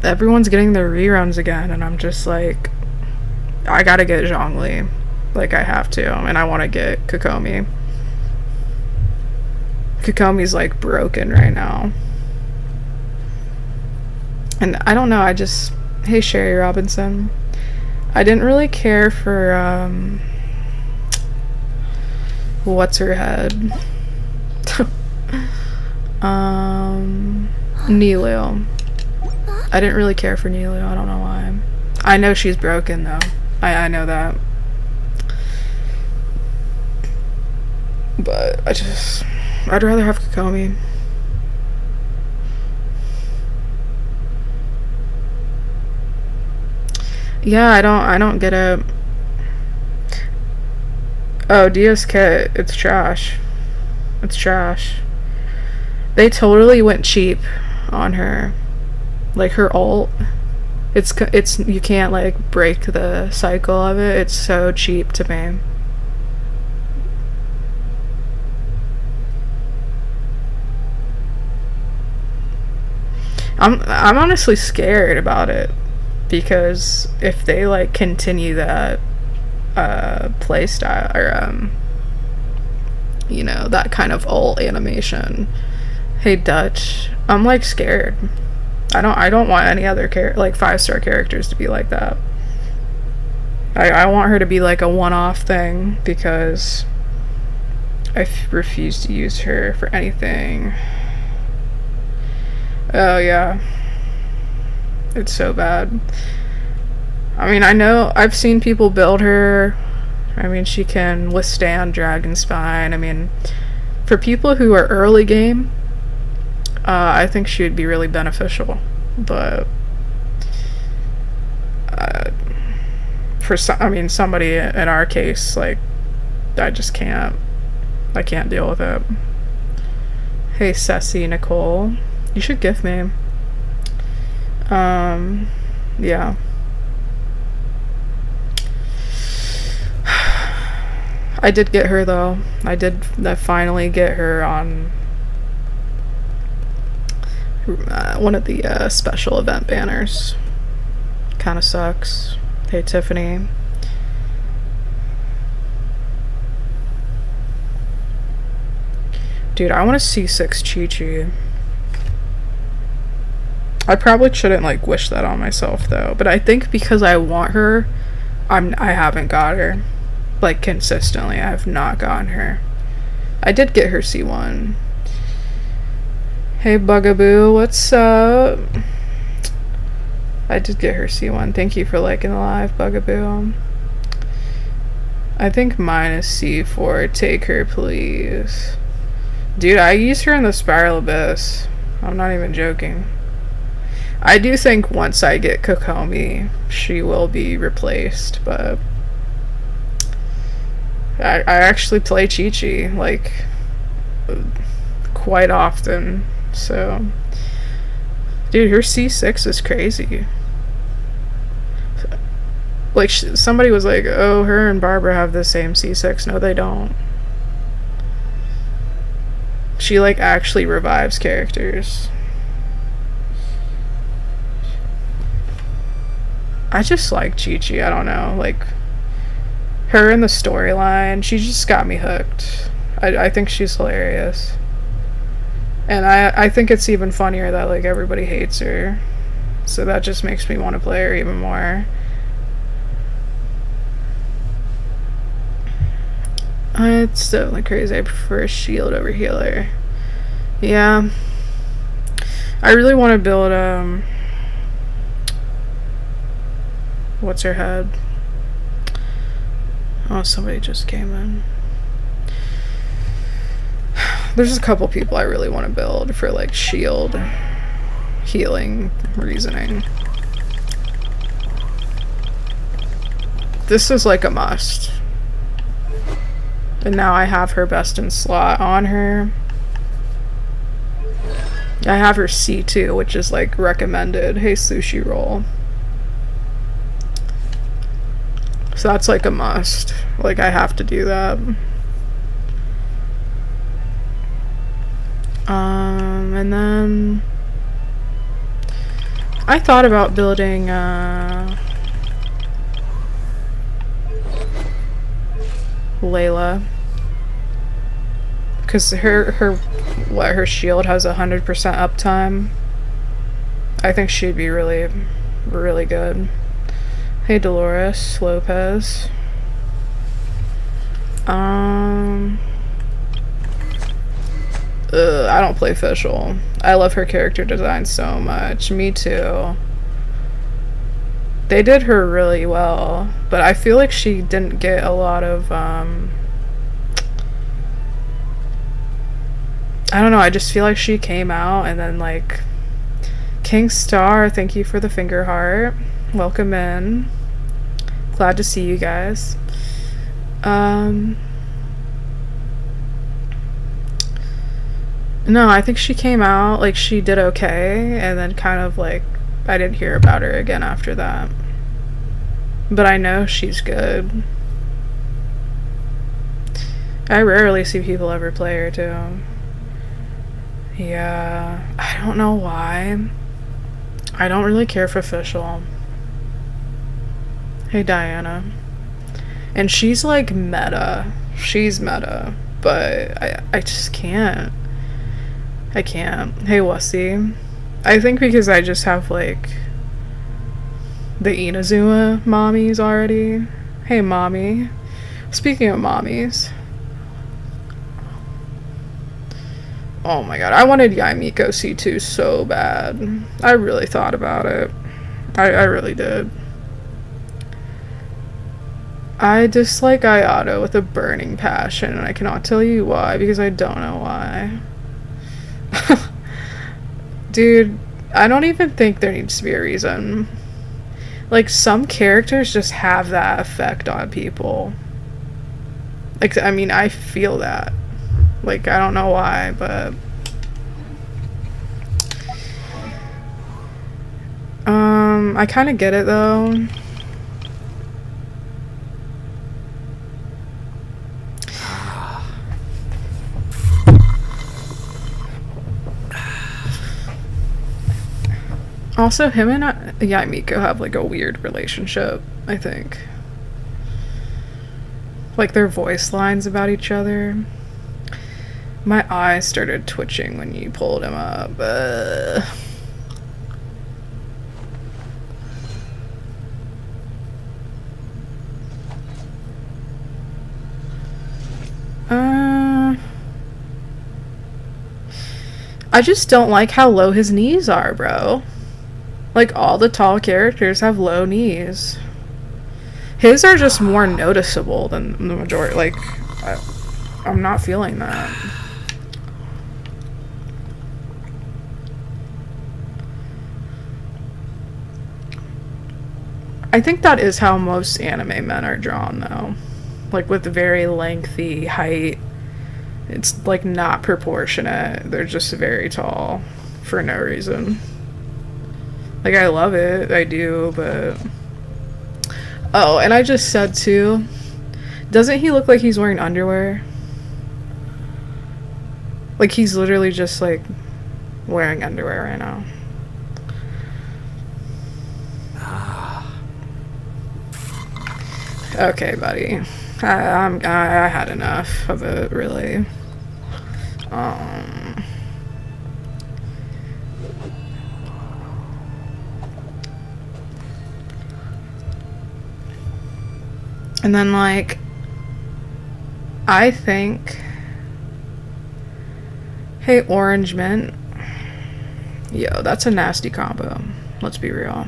Everyone's getting their reruns again, and I'm just like, I gotta get Zhongli. Like, I have to, and I want to get Kokomi. Kokomi's like broken right now. And I don't know, hey Sherry Robinson. I didn't really care for, what's her head? Nilio. I didn't really care for Nilio, I don't know why. I know she's broken though. I know that. But I'd rather have Kokomi. Yeah, I don't get it. Oh, DSK, it's trash. It's trash. They totally went cheap on her. Like, her ult. It's you can't like break the cycle of it. It's so cheap to me. I'm honestly scared about it, because if they like continue that play style, or you know, that kind of ult animation. Hey Dutch, I'm like scared. I don't want any other like 5-star characters to be like that. I want her to be like a one-off thing, because I refuse to use her for anything. Oh yeah, it's so bad. I mean, I know I've seen people build her. I mean, she can withstand Dragon Spine. I mean, for people who are early game, I think she would be really beneficial. But somebody in our case, like, I just can't. I can't deal with it. Hey, Ceci Nicole, you should gift me. Yeah. I did get her though. I finally get her on one of the special event banners. Kinda sucks. Hey Tiffany. Dude, I want to C6 Chi-Chi. I probably shouldn't like wish that on myself though, but I think because I want her, I haven't got her. Like, consistently, I have not gotten her. I did get her C1. Hey Bugaboo, what's up? I did get her C1. Thank you for liking the live, Bugaboo. I think mine is C4. Take her, please. Dude, I used her in the Spiral Abyss. I'm not even joking. I do think once I get Kokomi, she will be replaced, but I actually play Chi-Chi, like, quite often, so. Dude, her C6 is crazy. Like, somebody was like, oh, her and Barbara have the same C6. No, they don't. She, like, actually revives characters. I just like Chi-Chi, I don't know, like, her in the storyline, she just got me hooked. I think she's hilarious. And I think it's even funnier that, like, everybody hates her. So that just makes me want to play her even more. It's definitely crazy. I prefer shield over healer. Yeah. I really want to build, what's her head? Oh, somebody just came in. There's a couple people I really want to build for, like, shield healing reasoning. This is like a must. And now I have her best in slot on her. I have her C2, which is, like, recommended. Hey, Sushi Roll. So that's like a must. Like, I have to do that. And then I thought about building Layla, because her shield has 100% uptime. I think she'd be really, really good. Hey Dolores Lopez. I don't play Fischl. I love her character design so much. Me too. They did her really well, but I feel like she didn't get a lot of, I don't know, I just feel like she came out and then, like, King Star, thank you for the finger heart. Welcome in. Glad to see you guys. No, I think she came out, like, she did okay, and then kind of, like, I didn't hear about her again after that. But I know she's good. I rarely see people ever play her, too. Yeah, I don't know why. I don't really care for Fischl. Hey, Diana. And she's, like, meta. She's meta. But I just can't. I can't. Hey, Wussy. I think because I just have, like, the Inazuma mommies already. Hey, mommy. Speaking of mommies. Oh my god, I wanted Yaimiko C2 so bad. I really thought about it. I really did. I dislike Ayato with a burning passion, and I cannot tell you why, because I don't know why. Dude, I don't even think there needs to be a reason. Like, some characters just have that effect on people. Like, I mean, I feel that. Like, I don't know why, but... I kind of get it, though. Also, him and Yaimiko have, like, a weird relationship, I think. Like, their voice lines about each other. My eyes started twitching when you pulled him up. I just don't like how low his knees are, bro. Like, all the tall characters have low knees. His are just more noticeable than the majority. Like, I'm not feeling that. I think that is how most anime men are drawn, though. Like, with very lengthy height. It's, like, not proportionate. They're just very tall for no reason. Like, I love it. I do, but... Oh, and I just said, too, doesn't he look like he's wearing underwear? Like, he's literally just, like, wearing underwear right now. Okay, buddy. I had enough of it, really. And then, like, I think... Hey, Orange Mint. Yo, that's a nasty combo. Let's be real.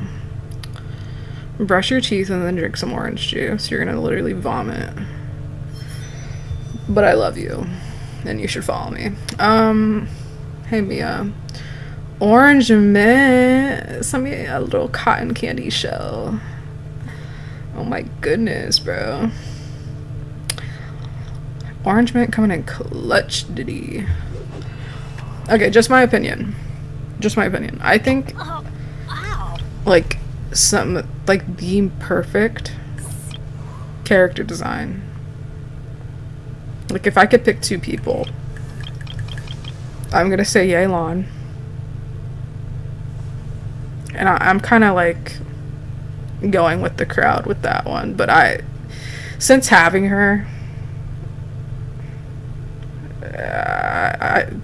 Brush your teeth and then drink some orange juice. You're gonna literally vomit. But I love you. And you should follow me. Hey, Mia. Orange Mint. Send me a little cotton candy shell. Oh my goodness, bro. Orange Mint coming in clutch, diddy. Okay, just my opinion. Just my opinion. I think, like, some, like, the perfect character design. Like, if I could pick two people, I'm gonna say Yelan. And I'm kind of like going with the crowd with that one. But since having her,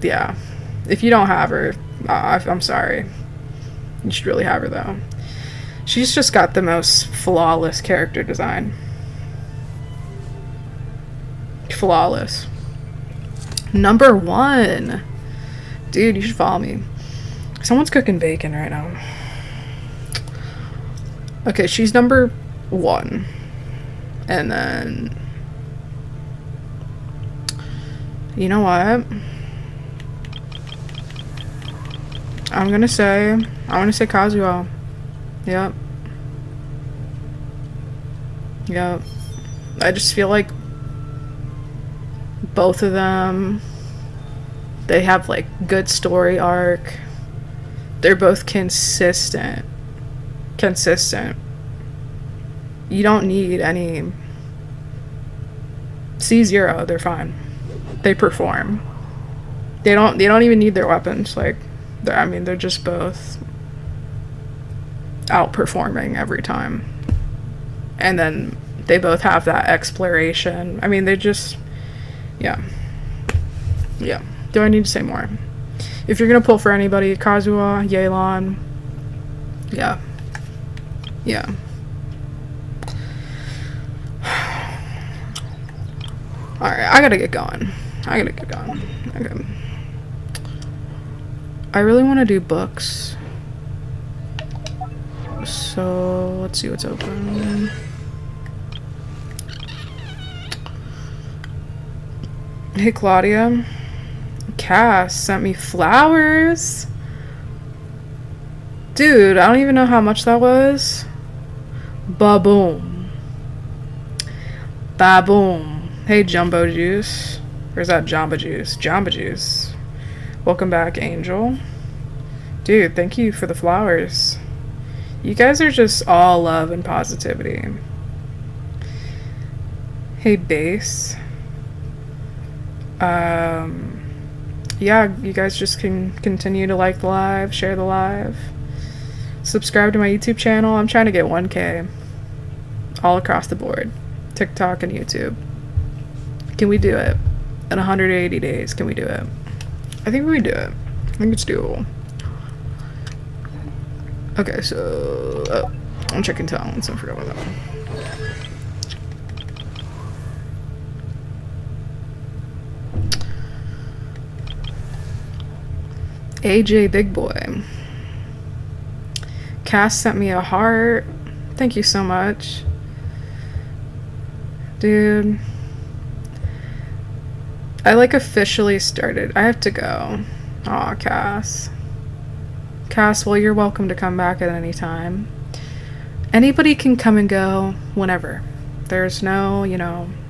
yeah. If you don't have her, I'm sorry. You should really have her, though. She's just got the most flawless character design. Flawless. Number 1. Dude, you should follow me. Someone's cooking bacon right now. Okay, she's number 1. And then... You know what? I'm gonna say Kazuo. Yep. Yep. I just feel like both of them, they have like good story arc. They're both consistent. You don't need any C0, they're fine. They perform. They don't even need their weapons. Like, they're just both outperforming every time. And then they both have that exploration. I mean, they just, yeah. Do I need to say more? If you're gonna pull for anybody, Kazuha, Yelan, yeah. Alright, I gotta get going. Okay. I really want to do books. So, let's see what's open. Hey, Claudia. Cass sent me flowers. Dude, I don't even know how much that was. Ba-boom. Ba-boom. Hey, Jumbo Juice. Or is that Jamba Juice? Jamba Juice. Welcome back, Angel. Dude, thank you for the flowers. You guys are just all love and positivity. Hey, Base. Yeah, you guys just can continue to like the live, share the live, subscribe to my YouTube channel. I'm trying to get 1K all across the board. TikTok and YouTube. Can we do it? In 180 days, can we do it? I think we can do it. I think it's doable. Okay, so... I'm checking talents. I forgot about that one. AJ Big Boy. Cass sent me a heart. Thank you so much. Dude. I like officially started. I have to go. Aw, Cass. Cass, well, you're welcome to come back at any time. Anybody can come and go whenever. There's no,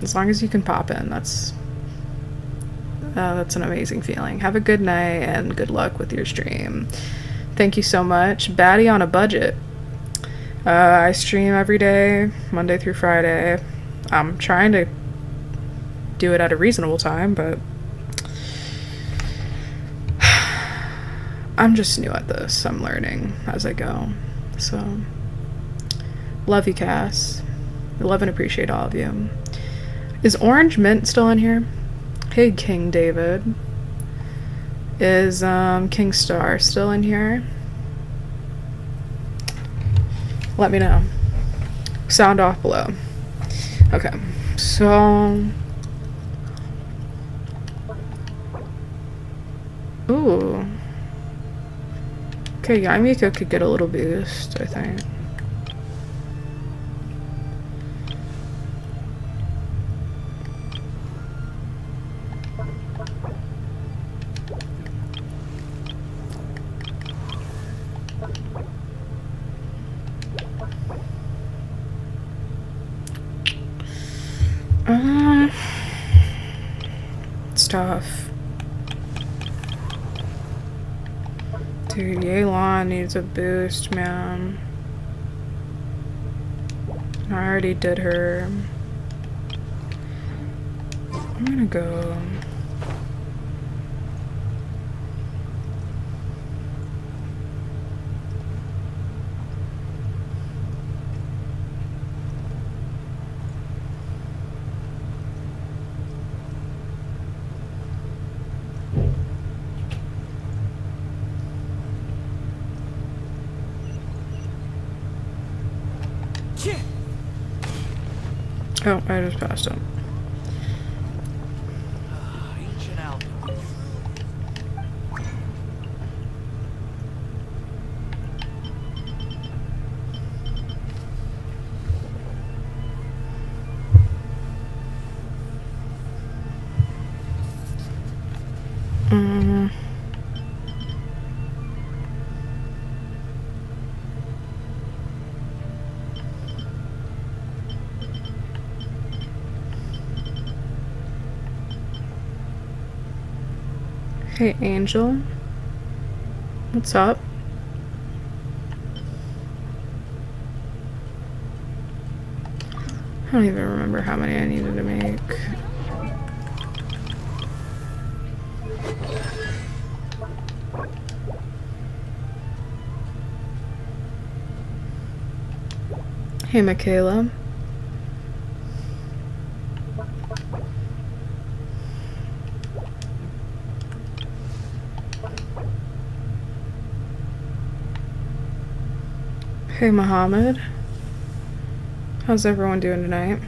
as long as you can pop in, that's an amazing feeling. Have a good night and good luck with your stream. Thank you so much. Baddie on a budget. I stream every day, Monday through Friday. I'm trying to do it at a reasonable time, but I'm just new at this. I'm learning as I go. So, love you, Cass. Love and appreciate all of you. Is Orange Mint still in here? Hey, King David. Is King Star still in here? Let me know. Sound off below. Okay, so... Ooh. Okay, Yamika could get a little boost, I think. It's tough. Dude, Yelan needs a boost, man. I already did her. I'm gonna go. Oh, I just passed him. Ancient alchemy. Hey, Angel. What's up? I don't even remember how many I needed to make. Hey, Michaela. Hey, Mohammed. How's everyone doing tonight?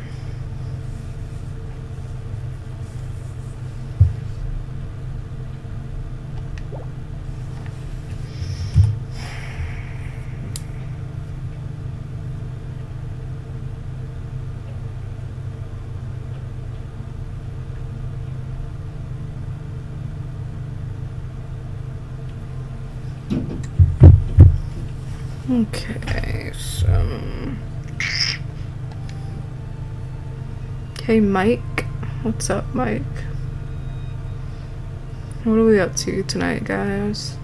Okay, so... Hey, Mike. What's up, Mike? What are we up to tonight, guys?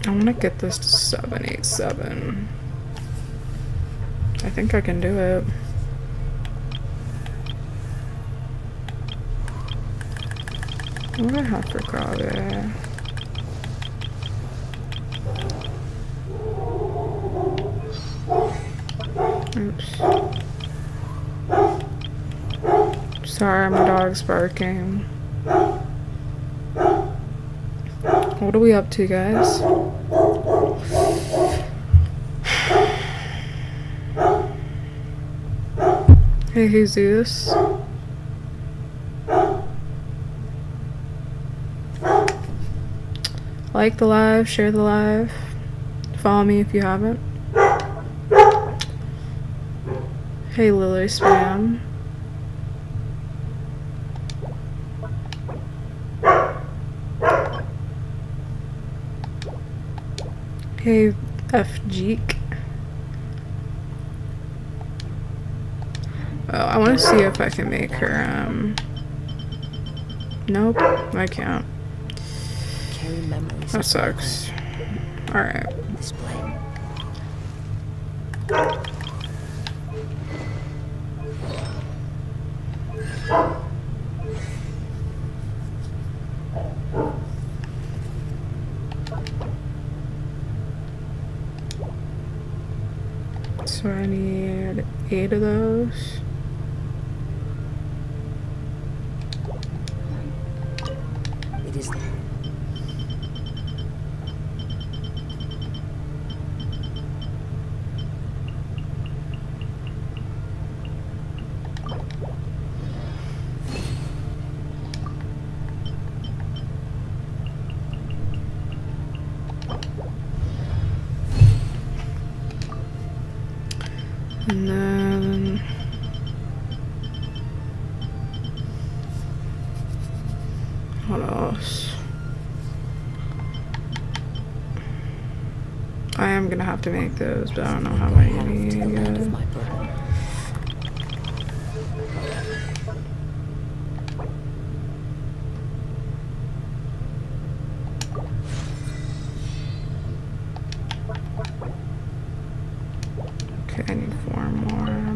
I want to get this to 787. I think I can do it. What do I have for Kaveh? Oops. Sorry, my dog's barking. What are we up to, guys? Hey, Jesus. Like the live, share the live. Follow me if you haven't. Hey, Lily Spam. Hey, F Jeek. Oh, I want to see if I can make her, Nope, I can't. Carry memories. That sucks. Alright. Display. So I need 8 of those. It is. And then what else? I am gonna have to make those, but I don't know how many I need To the land of yet. my birth. Okay, I need 4 more.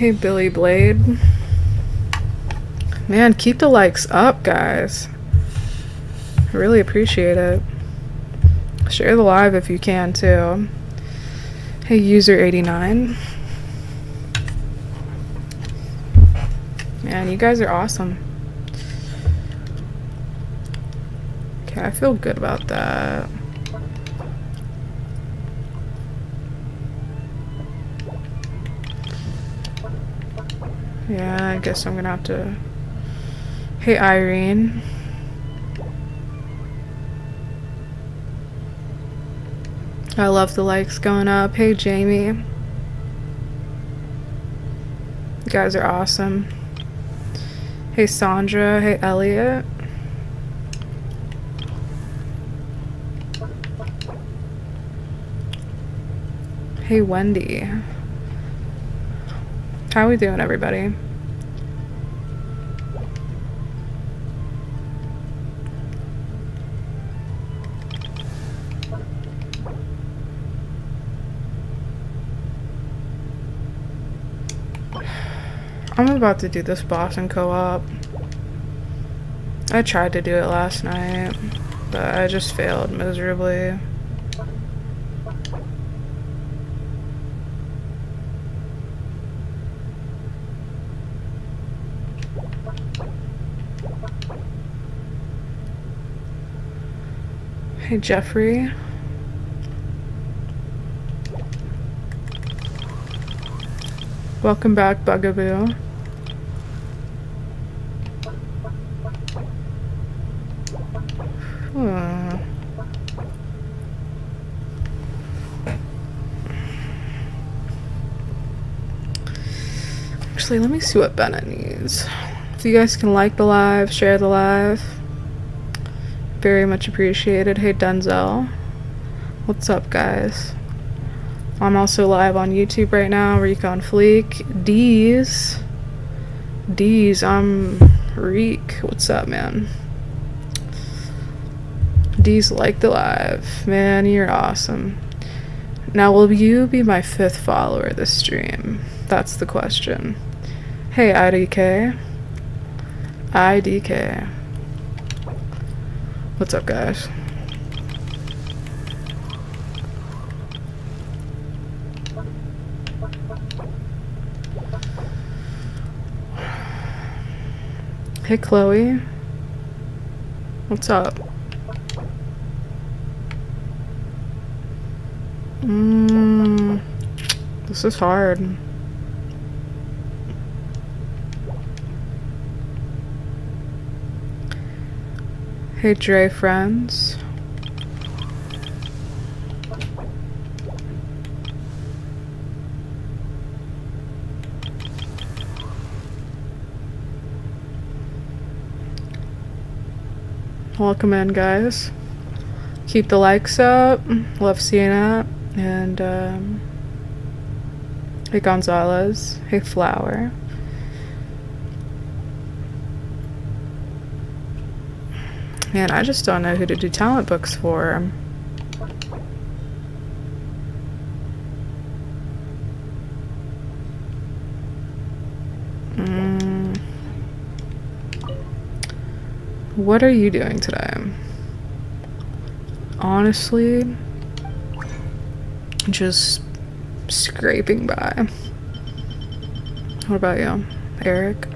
Hey, Billy Blade. Man, keep the likes up, guys. I really appreciate it. Share the live if you can, too. Hey, user89. Man, you guys are awesome. Okay, I feel good about that. Yeah, I guess I'm gonna have to... Hey, Irene. I love the likes going up. Hey, Jamie. You guys are awesome. Hey, Sandra. Hey, Elliot. Hey, Wendy. How we doing, everybody? I'm about to do this boss in co-op. I tried to do it last night, but I just failed miserably. Hey, Jeffrey. Welcome back, Bugaboo. Actually, let me see what Bennett needs. If you guys can like the live, share the live. Very much appreciated. Hey, Denzel. What's up, guys? I'm also live on YouTube right now. Recon Fleek. D's, I'm Reek. What's up, man? D's like the live. Man, you're awesome. Now, will you be my 5th follower this stream? That's the question. Hey, IDK. IDK. What's up, guys? Hey, Chloe. What's up? This is hard. Hey, Dre friends. Welcome in, guys. Keep the likes up. Love seeing that. And, hey, Gonzalez. Hey, Flower. Man, I just don't know who to do talent books for. What are you doing today? Honestly, just scraping by. What about you, Eric?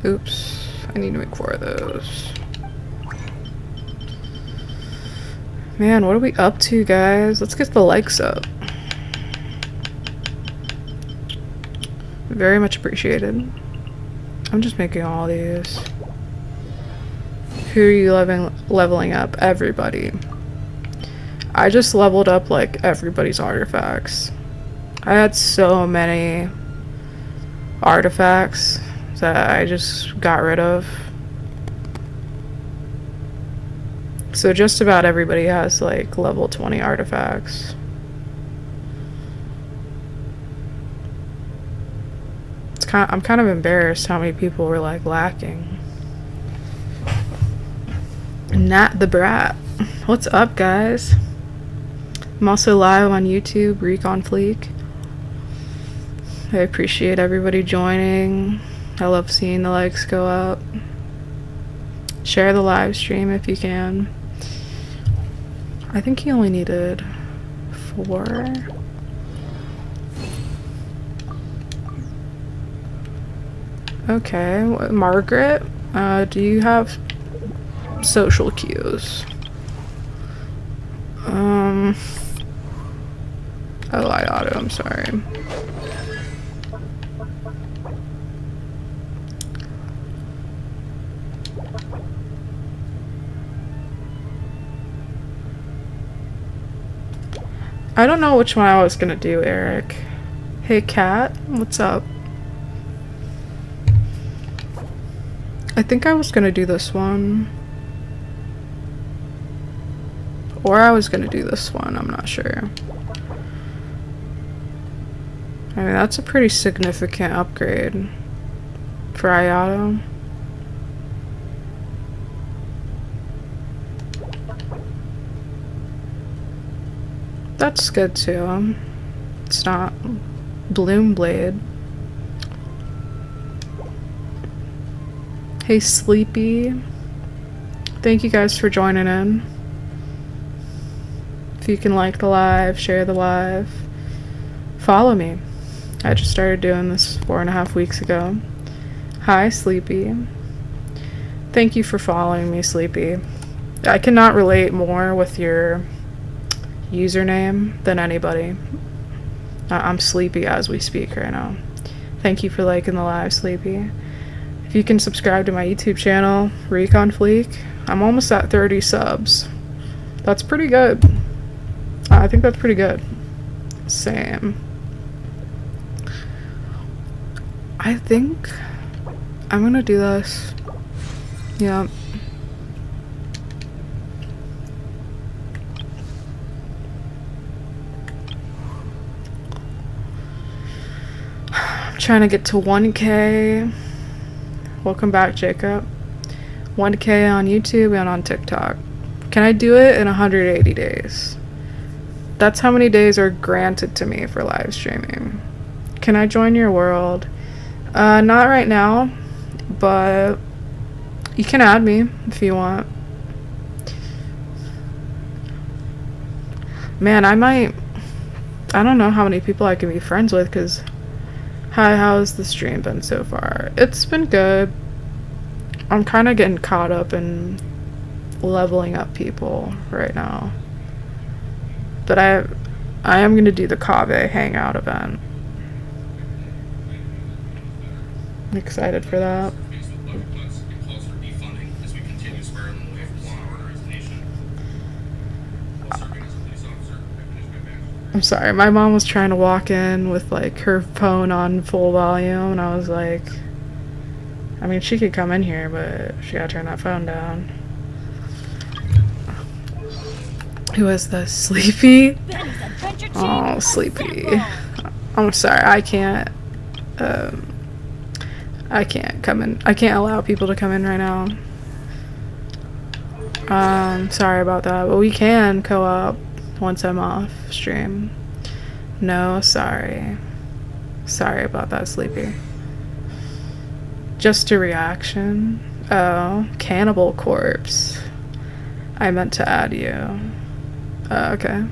Oops, I need to make 4 of those. Man, what are we up to, guys? Let's get the likes up. Very much appreciated. I'm just making all these. Who are you leveling up? Everybody. I just leveled up like everybody's artifacts. I had so many artifacts that I just got rid of. So just about everybody has like level 20 artifacts. I'm kind of embarrassed how many people were like lacking. Nat the Brat. What's up, guys? I'm also live on YouTube, Recon Fleek. I appreciate everybody joining. I love seeing the likes go up. Share the live stream if you can. I think he only needed 4. Okay, Margaret, do you have social cues? Oh, I auto, I'm sorry. I don't know which one I was gonna do, Eric. Hey, Kat, what's up? I think I was gonna do this one. Or I was gonna do this one, I'm not sure. I mean, that's a pretty significant upgrade for Ayato. That's good too. It's not Bloom Blade. Hey, Sleepy. Thank you guys for joining in. If you can like the live, share the live, follow me. I just started doing this 4.5 weeks ago. Hi, Sleepy. Thank you for following me, Sleepy. I cannot relate more with your username than anybody. I'm sleepy as we speak right now. Thank you for liking the live, Sleepy. If you can subscribe to my YouTube channel, Recon Fleek, I'm almost at 30 subs. That's pretty good. I think that's pretty good. Same. I think I'm gonna do this. Yeah. I'm trying to get to 1K. Welcome back, Jacob. 1K on YouTube and on TikTok. Can I do it in 180 days? That's how many days are granted to me for live streaming. Can I join your world? Not right now, but you can add me if you want. Man, I don't know how many people I can be friends with, because how's the stream been so far? It's been good. I'm kind of getting caught up in leveling up people right now. But I am going to do the Kaveh hangout event. I'm excited for that. I'm sorry, my mom was trying to walk in with like her phone on full volume, and I was like, I mean, she could come in here, but she gotta turn that phone down. Who is this? Sleepy? Oh, Sleepy. I'm sorry, I can't come in. I can't allow people to come in right now. Sorry about that, but we can co-op once I'm off stream. No, sorry. Sorry about that, Sleepy. Just a reaction. Oh, Cannibal Corpse. I meant to add you. Okay.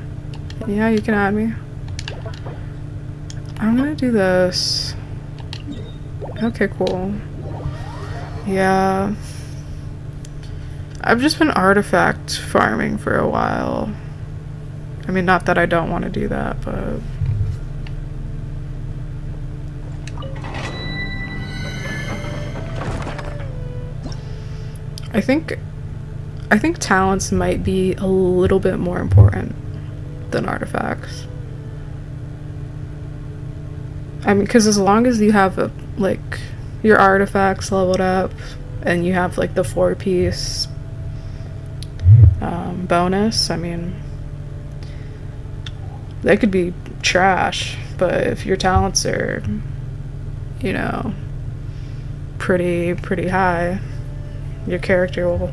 Yeah, you can add me. I'm gonna do this. Okay, cool. Yeah. I've just been artifact farming for a while. I mean, not that I don't want to do that, but... I think talents might be a little bit more important than artifacts. I mean, because as long as you have like your artifacts leveled up and you have like the 4-piece bonus, I mean, they could be trash, but if your talents are, you know, pretty high, your character will...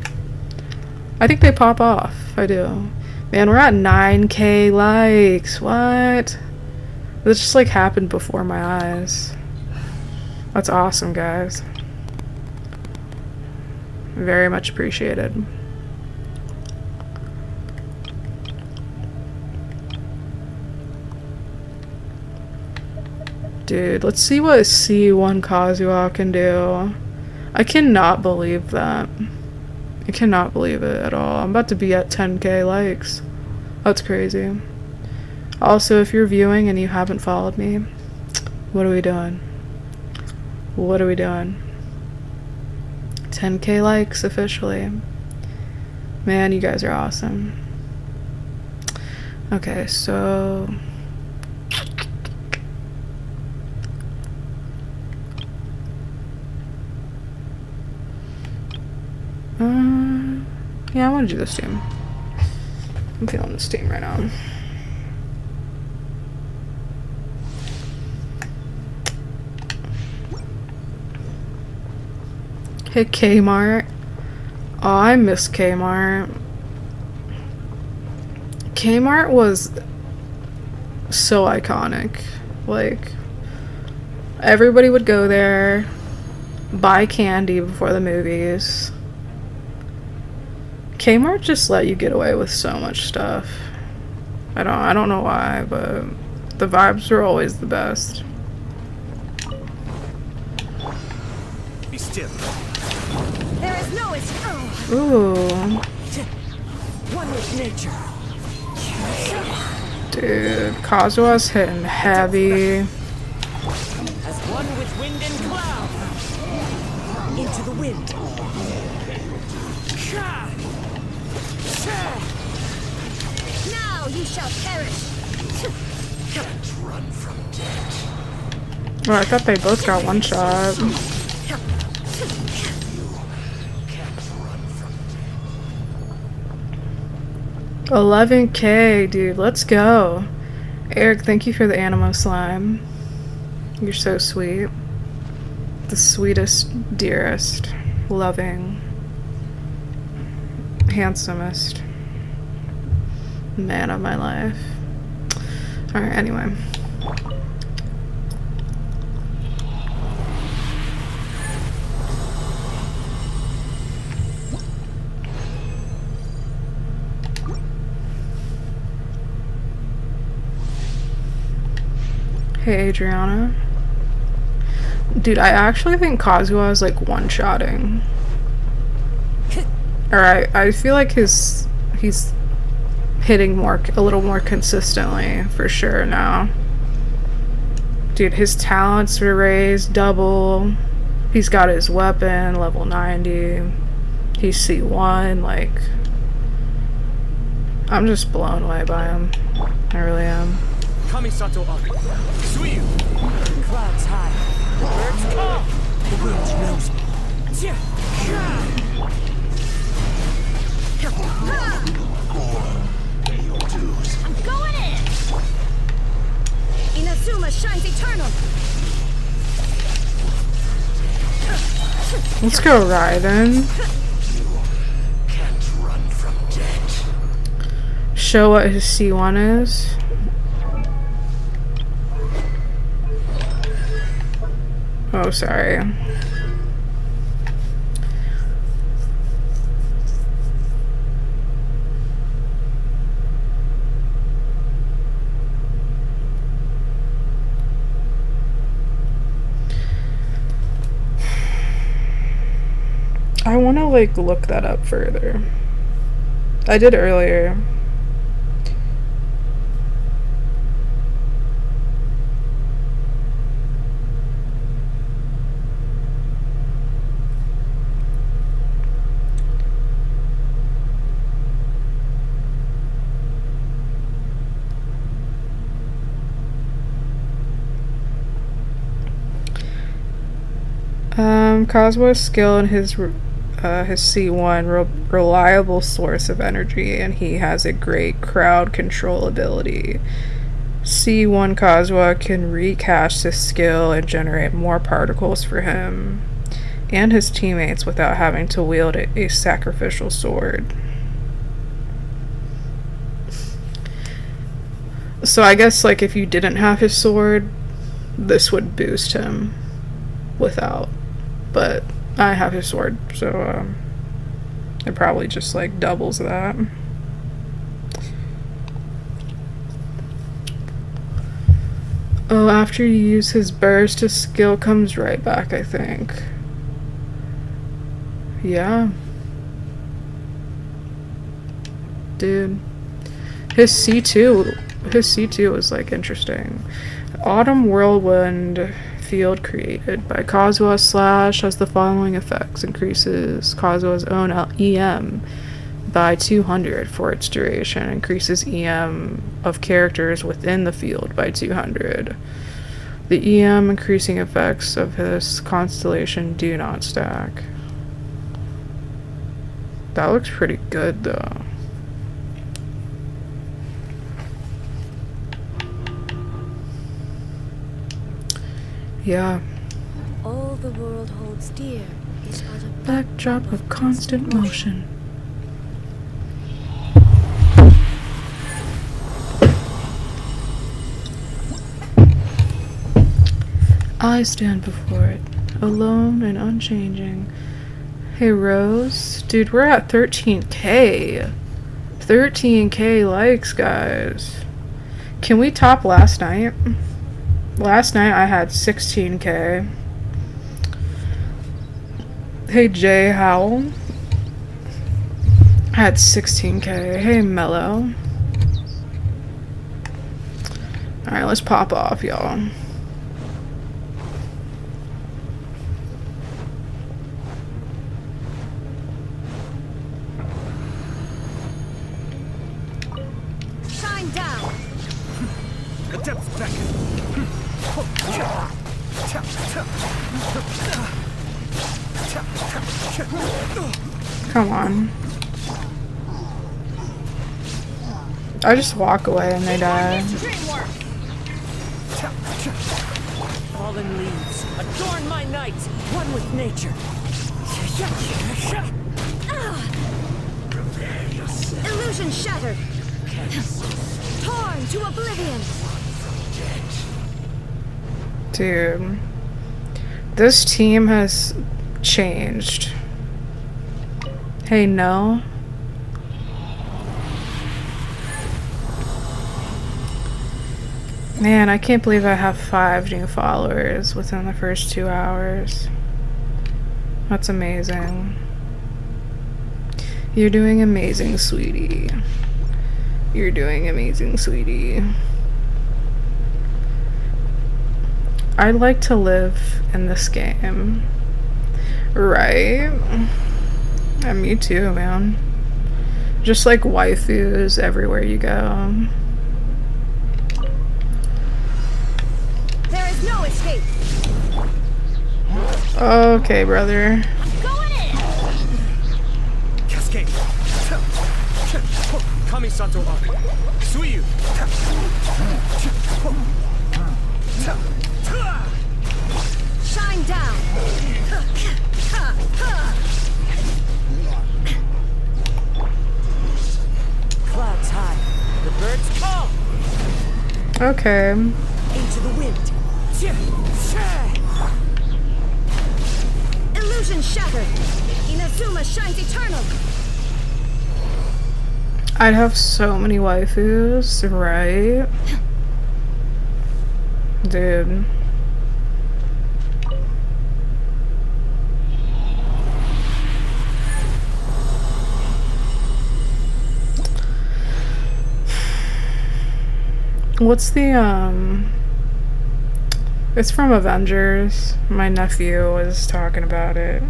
I think they pop off. I do. Man, we're at 9K likes. What? This just like happened before my eyes. That's awesome, guys. Very much appreciated. Dude, let's see what C1 Kazuha can do. I cannot believe that. I cannot believe it at all. I'm about to be at 10K likes. That's crazy. Also, if you're viewing and you haven't followed me, what are we doing? What are we doing? 10K likes officially. Man, you guys are awesome. Okay, so... yeah, I want to do this team. I'm feeling this team right now. Hey, Kmart. Oh, I miss Kmart. Kmart was so iconic. Like, everybody would go there, buy candy before the movies. Kmart just let you get away with so much stuff. I don't know why, but the vibes were always the best. Be still. There is no escape. Ooh. One with nature. Dude, Kazuha's hitting heavy. As one with wind and cloud. Into the wind. Now you shall perish. Can't run from death. Oh, I thought they both got one shot. 11K, dude, let's go. Eric, thank you for the animo slime. You're so sweet. The sweetest, dearest, loving, handsomest man of my life. Alright, anyway. Hey, Adriana. Dude, I actually think Kazuha is like one-shotting. Alright, I feel like he's hitting a little more consistently, for sure now. Dude, his talents were raised double. He's got his weapon, level 90. He's C1, like... I'm just blown away by him. I really am. Kamisato up. Weal. Clouds high. Birds come. The wind knows me. I'm going in! Inazuma shines eternal! Let's go Raiden. Can't run from death. Show what his C1 is. Oh, sorry. I want to like look that up further. I did earlier. Kazuha's skill and his C1 reliable source of energy, and he has a great crowd control ability. C1 Kazuha can recast his skill and generate more particles for him and his teammates without having to wield a sacrificial sword. So I guess, like, if you didn't have his sword, this would boost him without. But I have his sword, so it probably just, like, doubles that. Oh, after you use his burst, his skill comes right back, I think. Yeah. Dude. His C2 was, like, interesting. Autumn Whirlwind field created by Kazuha Slash has the following effects. Increases Kazuha's own EM by 200 for its duration. Increases EM of characters within the field by 200. The EM increasing effects of this constellation do not stack. That looks pretty good, though. Yeah. All the world holds dear is but a Backdrop of constant motion. I stand before it, alone and unchanging. Hey Rose, dude, we're at 13k. 13k likes, guys. Can we top last night? Last night I had 16k. Hey Jay Howell. I had 16k. Hey Mello. Alright, let's pop off, y'all. shine down. Adept back. Come on. I just walk away and they die. Fallen leaves, adorn my night, one with nature. Illusion shattered. Torn to oblivion. Dude. This team has changed. Hey, no. Man, I can't believe I have 5 new followers within the first 2 hours. That's amazing. You're doing amazing, sweetie. You're doing amazing, sweetie. I'd like to live in this game. Right? And me too, man. Just like waifus everywhere you go. There is no escape. Okay, brother. Going in. Cascade. Kamisato up. Suiyu. Shine down. Clouds high, the birds call. Okay. Into the wind. Illusion shattered. Inazuma shines eternal. I'd have so many waifus, right? Dude. What's the, it's from Avengers. My nephew was talking about it.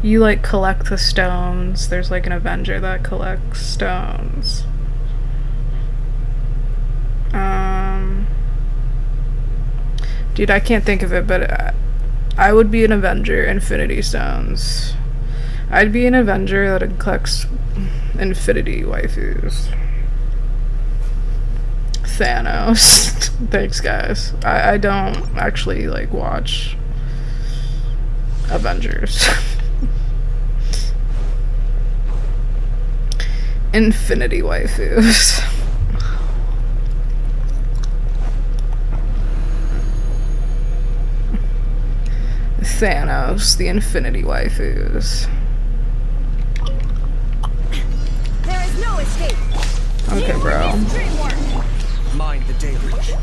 You, like, collect the stones. There's, like, an Avenger that collects stones. Dude, I can't think of it, but I would be an Avenger, Infinity Stones. I'd be an Avenger that collects Infinity waifus. Thanos. Thanks, guys. I don't actually, like, watch Avengers. Infinity waifus. Thanos, the Infinity Waifus. There is no escape. Okay, bro. Dream work. Mind the deluge.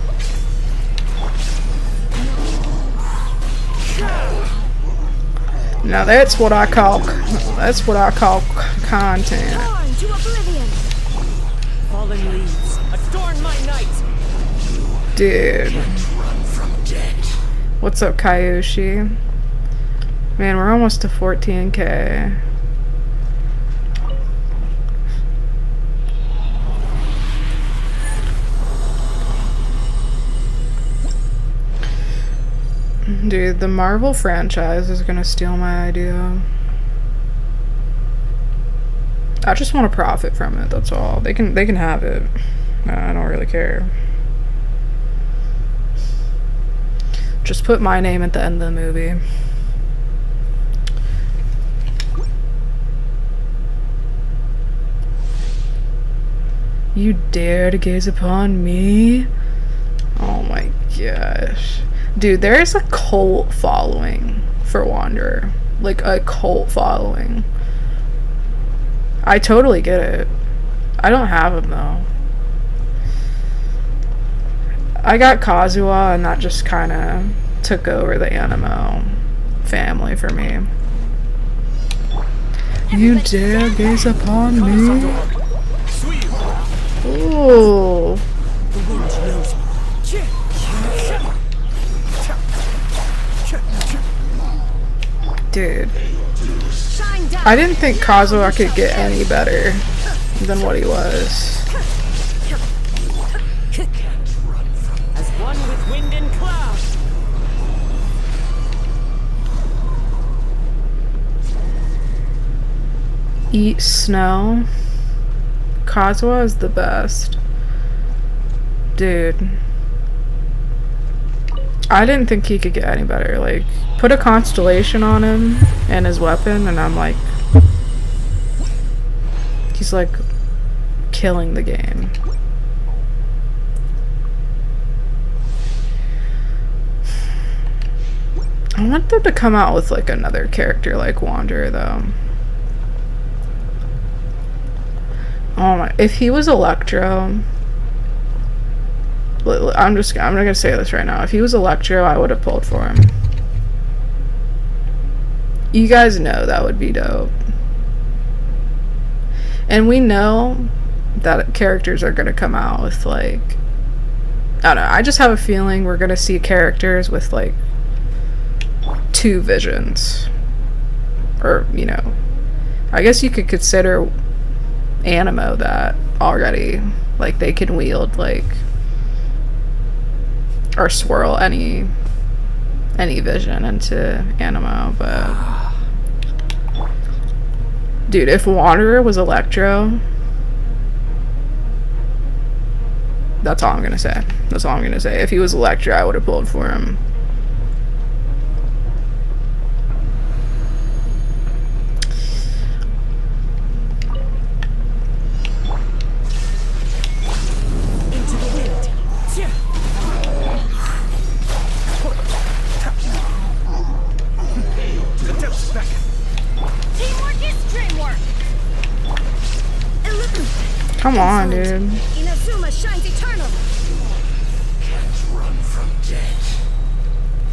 Now that's what I call content. Torn to oblivion. Fallen leaves, adorn my night. Dude. What's up, Kyoshi? Man, we're almost to 14K. Dude, the Marvel franchise is gonna steal my idea. I just want to profit from it, that's all. They can have it. I don't really care. Just put my name at the end of the movie. You dare to gaze upon me? Oh my gosh. Dude, there is a cult following for Wanderer. Like, a cult following. I totally get it. I don't have him, though. I got Kazuha, and that just kind of took over the Animo family for me. You dare gaze upon me? Ooh. The wind knows me. Dude. Shine down. I didn't think Kazuha could get any better than what he was. As one with wind and cloud. Eat snow. Kazuha is the best. Dude. I didn't think he could get any better. Like, put a constellation on him and his weapon, and I'm like... He's like killing the game. I want them to come out with like another character like Wanderer though. Oh my, if he was Electro, I'm not gonna say this right now. If he was Electro, I would have pulled for him. You guys know that would be dope. And we know that characters are gonna come out with like, I don't know, I just have a feeling we're gonna see characters with like 2 visions. Or, you know, I guess you could consider Animo that already. Like, they can wield, like, or swirl any vision into Animo, but... Dude, if Wanderer was Electro... That's all I'm gonna say. That's all I'm gonna say. If he was Electro, I would have pulled for him. Come on, dude. Inazuma shines eternal.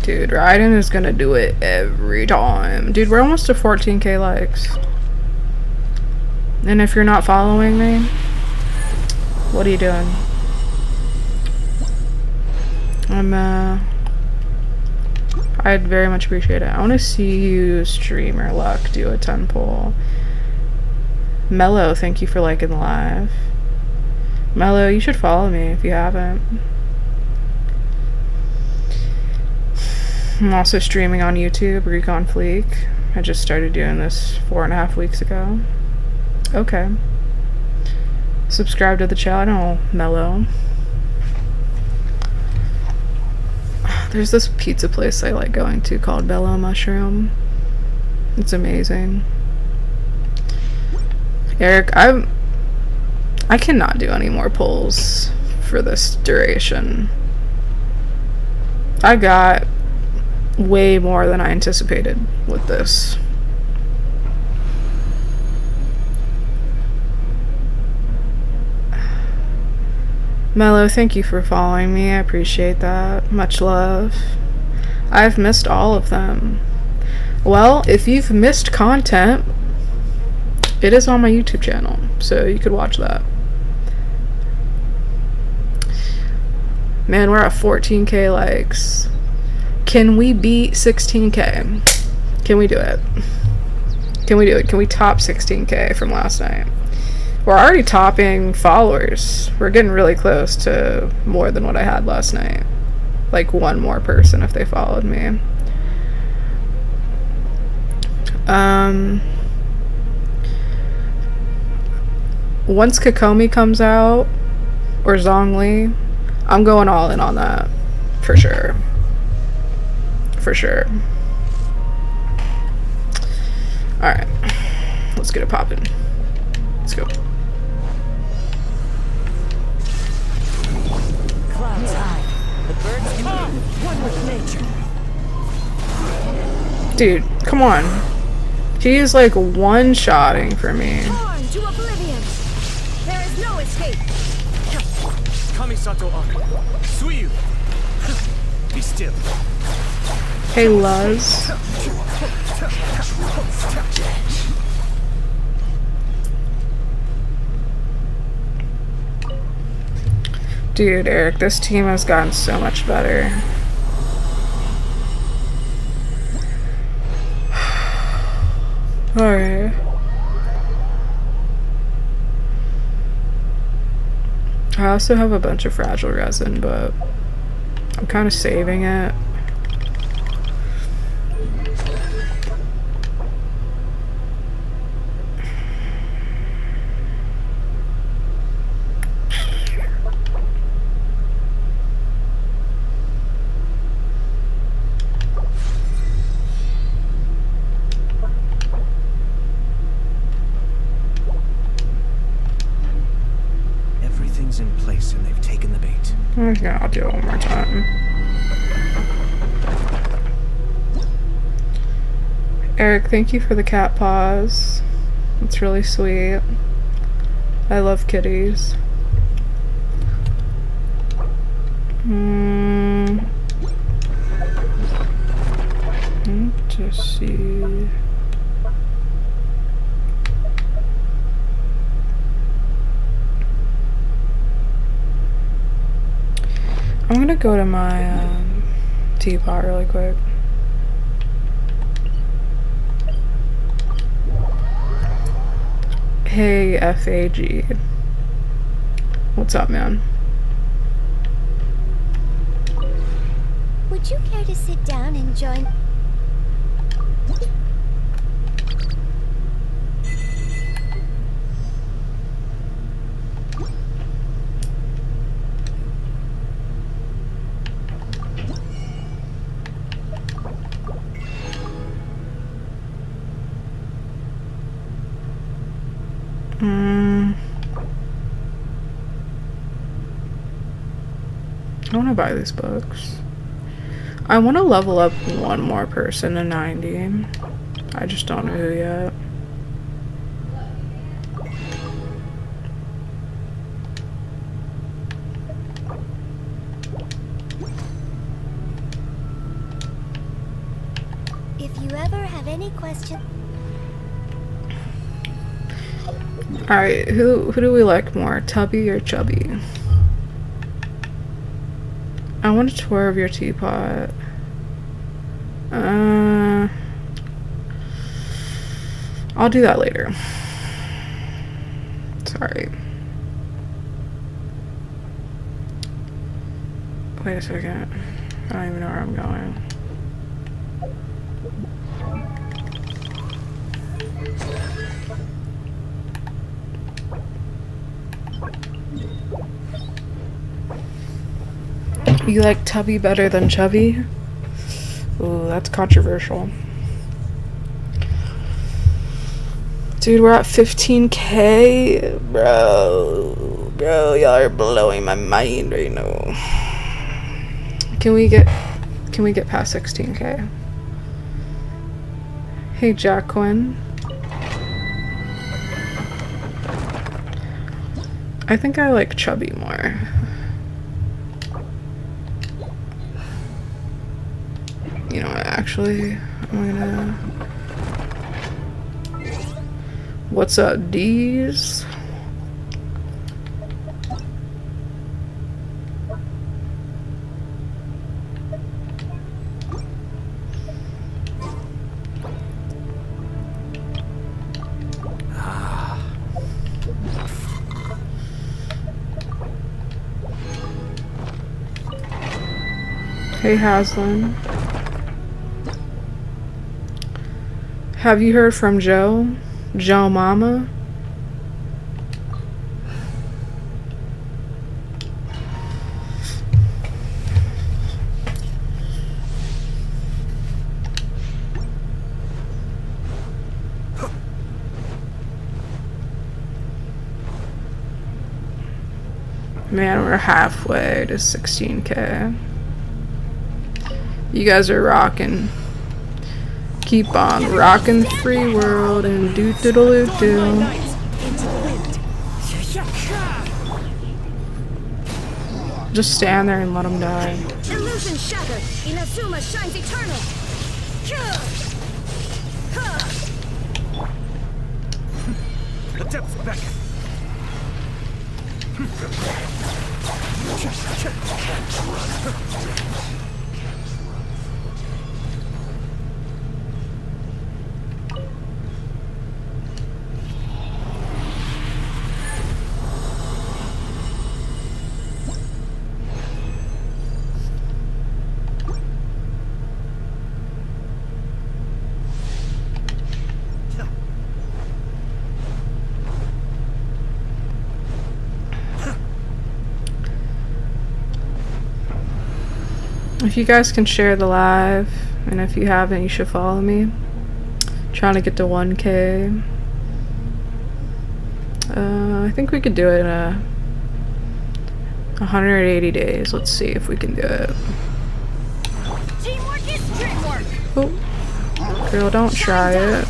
Dude, Raiden is gonna do it every time. Dude, we're almost to 14K likes. And if you're not following me, what are you doing? I'd very much appreciate it. I want to see you, Streamer Luck, do a 10 pull. Mello, thank you for liking the live. Mello, you should follow me if you haven't. I'm also streaming on YouTube, Recon Fleek. I just started doing this 4.5 weeks ago. Okay. Subscribe to the channel, Mello. There's this pizza place I like going to called Bello Mushroom. It's amazing. Eric, I cannot do any more pulls for this duration. I got way more than I anticipated with this. Mello, thank you for following me. I appreciate that. Much love. I've missed all of them. Well, if you've missed content, it is on my YouTube channel, so you could watch that. Man, we're at 14k likes. Can we beat 16k? Can we do it? Can we do it? Can we top 16k from last night? We're already topping followers. We're getting really close to more than what I had last night. Like one more person if they followed me. Once Kokomi comes out, or Zhongli, I'm going all in on that. For sure. For sure. Alright. Let's get it poppin'. Let's go. Clouds high. The birds come. One with nature. Dude, come on. He is like one-shotting for me. Torn to oblivion. There is no escape. Kamisato Aku. Suiyu. Be still. Hey, Luz. Dude, Eric, this team has gotten so much better. Alright. I also have a bunch of fragile resin, but I'm kind of saving it. Everything's in place and they've taken the bait. Okay, I'll do it one more time. Eric, thank you for the cat paws. It's really sweet. I love kitties. Let's see. I'm gonna go to my teapot really quick. Hey, FAG. What's up, man? Would you care to sit down and join? I want to buy these books. I want to level up one more person to 90. I just don't know who yet. If you ever have any questions. Alright, who do we like more? Tubby or Chubby? I want a tour of your teapot. I'll do that later. Sorry. Wait a second. I don't even know where I'm going. You like Tubby better than Chubby? Ooh, that's controversial. Dude, we're at 15k? Bro, y'all are blowing my mind right now. Can we get Can we get past 16k? Hey, Jacqueline. I think I like chubby more. You know what, actually, I'm gonna... What's up, D's? Hey, Haslin. Have you heard from Joe? Joe Mama? Man, we're halfway to 16k. You guys are rocking. Keep on rocking, free world, and do diddle do. Just stand there and let them die. Illusion shattered. Inazuma shines eternal. The depths beckon. If you guys can share the live, and if you haven't, you should follow me. Trying to get to 1k. I think we could do it in 180 days. Let's see if we can do it. Teamwork is dreamwork. Oh, girl, don't try it.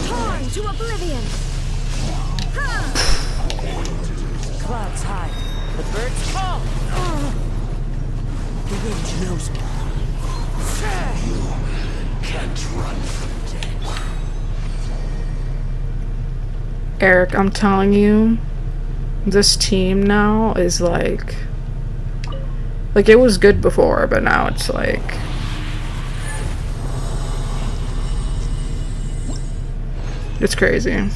Torn to oblivion. Clouds high, the birds call. The wind knows me. Can't run from death. Eric, I'm telling you, this team now is like it was good before, but now it's like it's crazy.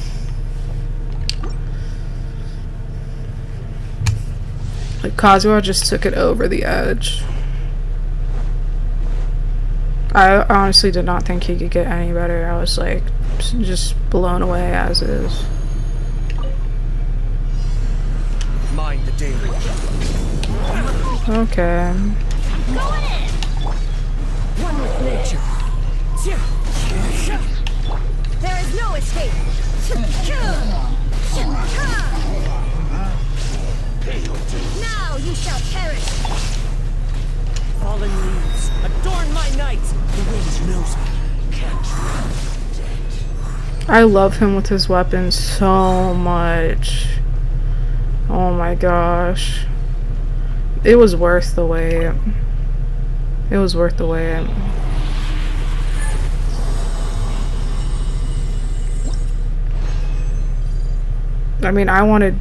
Like Kazuha just took it over the edge. I honestly did not think he could get any better. I was like just blown away as is. Mind the daily. Okay. Going in. One with nature. There is no escape. Now you shall perish. Fallen leaves, adorn my night. The wind knows me. I love him with his weapons so much. Oh my gosh. It was worth the wait. It was worth the wait. I mean, I wanted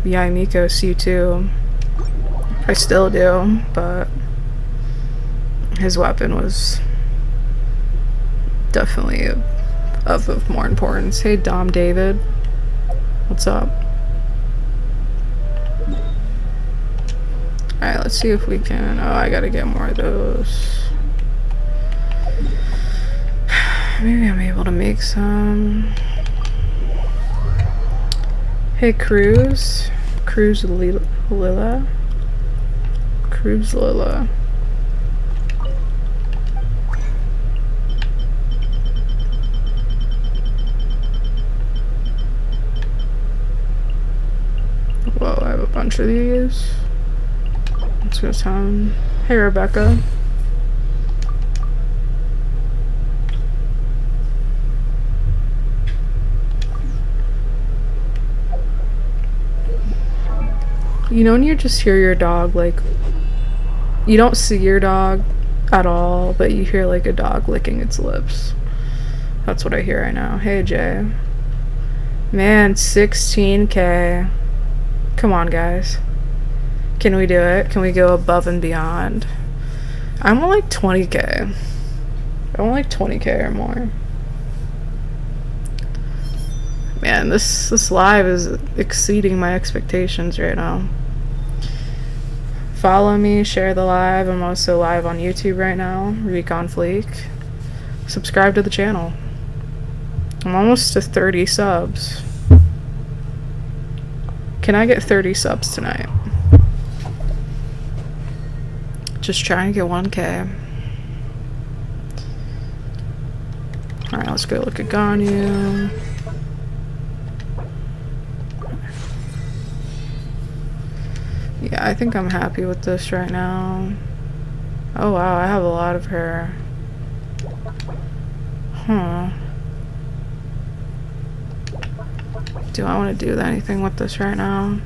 Yaimiko C2. I still do, but his weapon was definitely of more importance. Hey, Dom David. What's up? Alright, let's see if we can... Oh, I gotta get more of those. Maybe I'm able to make some... Hey, Cruz. Cruz Lila. Cruz Lila. Whoa, I have a bunch of these. Let's go town. Hey, Rebecca. You know when you just hear your dog, like, you don't see your dog at all, but you hear like a dog licking its lips. That's what I hear right now. Hey, Jay. Man, 16K. Come on, guys. Can we do it? Can we go above and beyond? I want like 20K. I want like 20K or more. Man, this live is exceeding my expectations right now. Follow me, share the live. I'm also live on YouTube right now, Recon Fleek. Subscribe to the channel. I'm almost to 30 subs. Can I get 30 subs tonight? Just trying to get 1K. Alright, let's go look at Ganyu. Yeah, I think I'm happy with this right now. Oh wow, I have a lot of her. Huh. Do I want to do anything with this right now?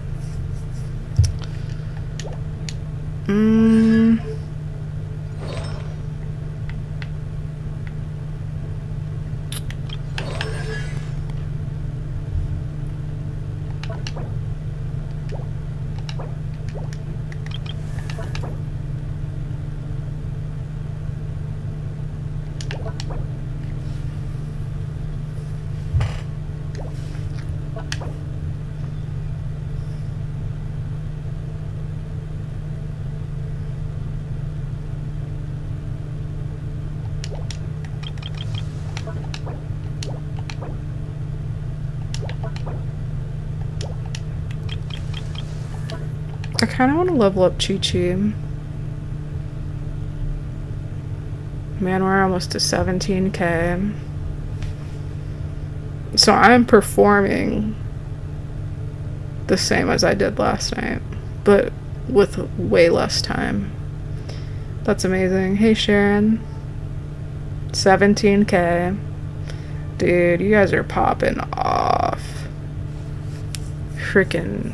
I kind of want to level up Chi-Chi. Man, we're almost to 17K. So I'm performing the same as I did last night, but with way less time. That's amazing. Hey, Sharon. 17K. Dude, you guys are popping off. Freaking...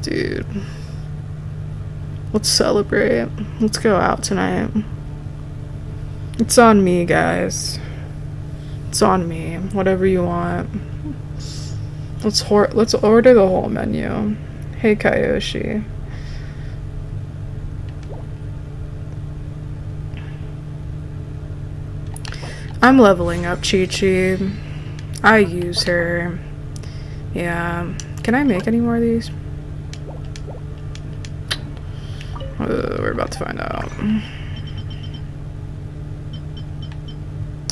Dude. Let's celebrate. Let's go out tonight. It's on me, guys. It's on me. Whatever you want. Let's order the whole menu. Hey, Kayoshi. I'm leveling up Chi-Chi. I use her. Yeah. Can I make any more of these? We're about to find out.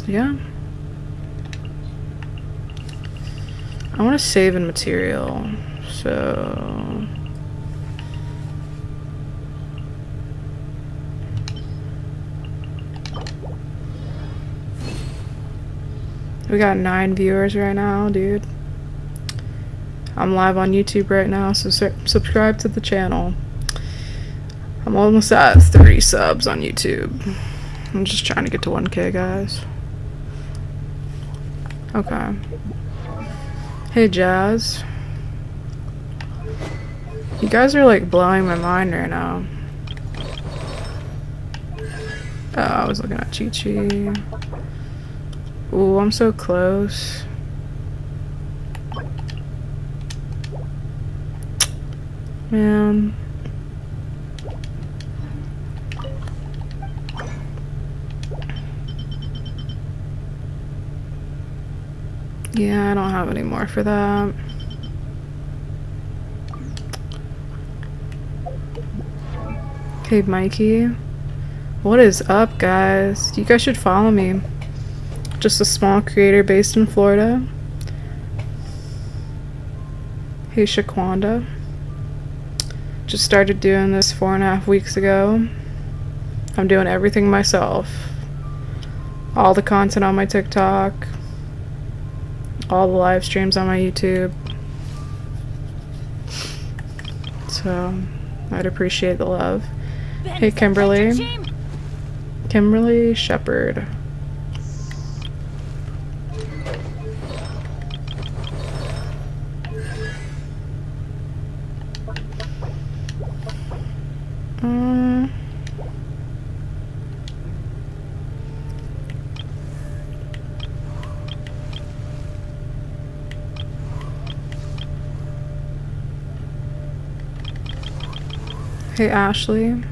Yeah. I want to save in material, so... We got 9 viewers right now, dude. I'm live on YouTube right now, so subscribe to the channel. I'm almost at 30 subs on YouTube. I'm just trying to get to 1K, guys. Okay. Hey, Jazz. You guys are like blowing my mind right now. Oh, I was looking at Chi-Chi. Ooh, I'm so close. Man. Yeah, I don't have any more for that. Hey, Mikey. What is up, guys? You guys should follow me. Just a small creator based in Florida. Hey, Shaquanda. Just started doing this 4.5 weeks ago. I'm doing everything myself. All the content on my TikTok. All the live streams on my YouTube. So, I'd appreciate the love. Hey, Kimberly. Kimberly Shepherd. Mm. Hey, Ashley.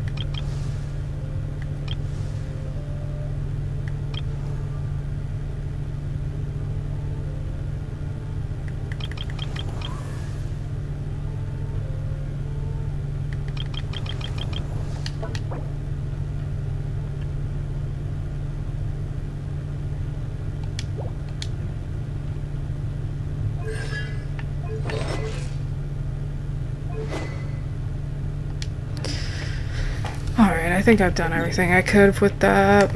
Alright, I think I've done everything I could with that.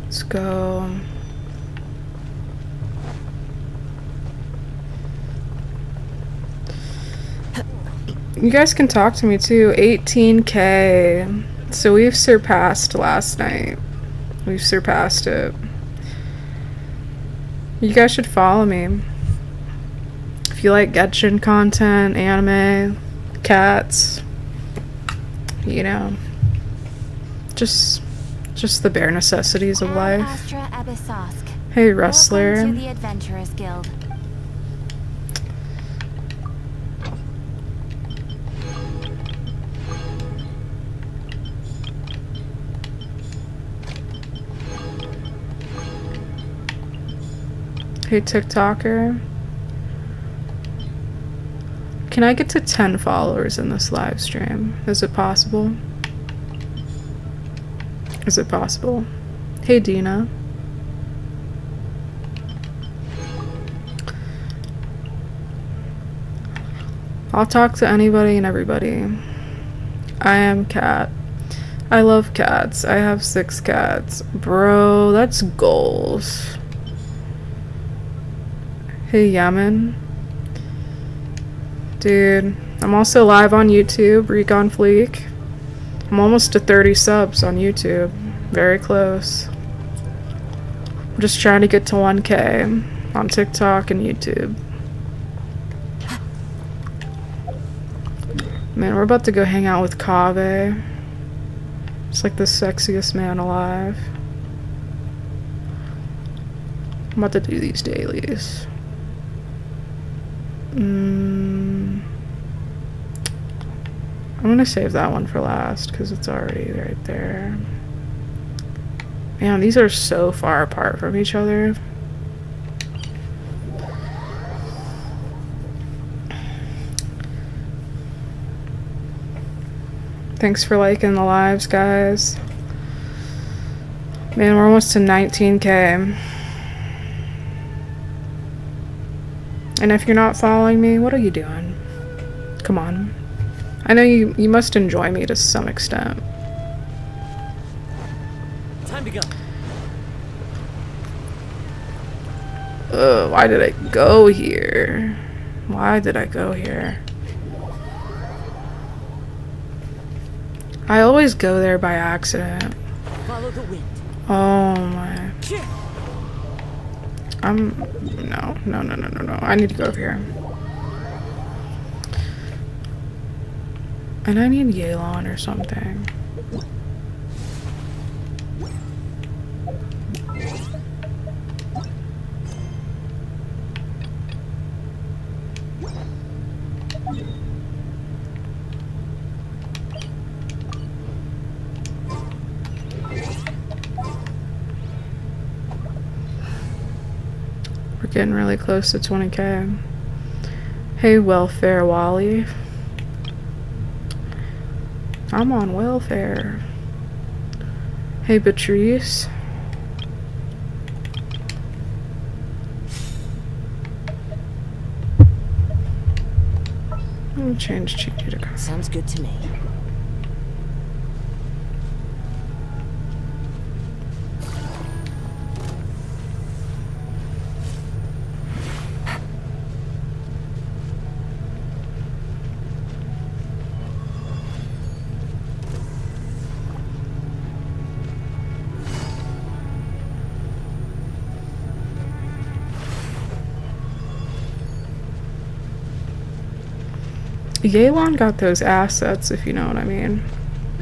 Let's go. You guys can talk to me too. 18K. So we've surpassed last night. We've surpassed it. You guys should follow me. If you like Genshin content, anime, cats, you know, just the bare necessities of life. Astra Abyssosque. Hey, Wrestler. Welcome to the Adventurers Guild. Hey, TikToker. Can I get to 10 followers in this live stream? Is it possible? Is it possible? Hey, Dina. I'll talk to anybody and everybody. I am Cat. I love cats. I have 6 cats. Bro, that's goals. Hey, Yaman. Dude, I'm also live on YouTube, Recon Fleek. I'm almost to 30 subs on YouTube. Very close. I'm just trying to get to 1K on TikTok and YouTube. Man, we're about to go hang out with Kaveh. It's like the sexiest man alive. I'm about to do these dailies. I'm gonna save that one for last because it's already right there. Man, these are so far apart from each other. Thanks for liking the lives, guys. Man, we're almost to 19K. And if you're not following me, what are you doing? Come on. I know you must enjoy me to some extent. Time to go. Ugh, why did I go here? Why did I go here? I always go there by accident. Follow the wind. Oh my. No. I need to go over here. And I need Yealon or something. We're getting really close to 20K. Hey, welfare Wally. I'm on welfare. Hey, Patrice. I'm gonna change Chichi to come. Sounds good to me. Yelan got those assets, if you know what I mean.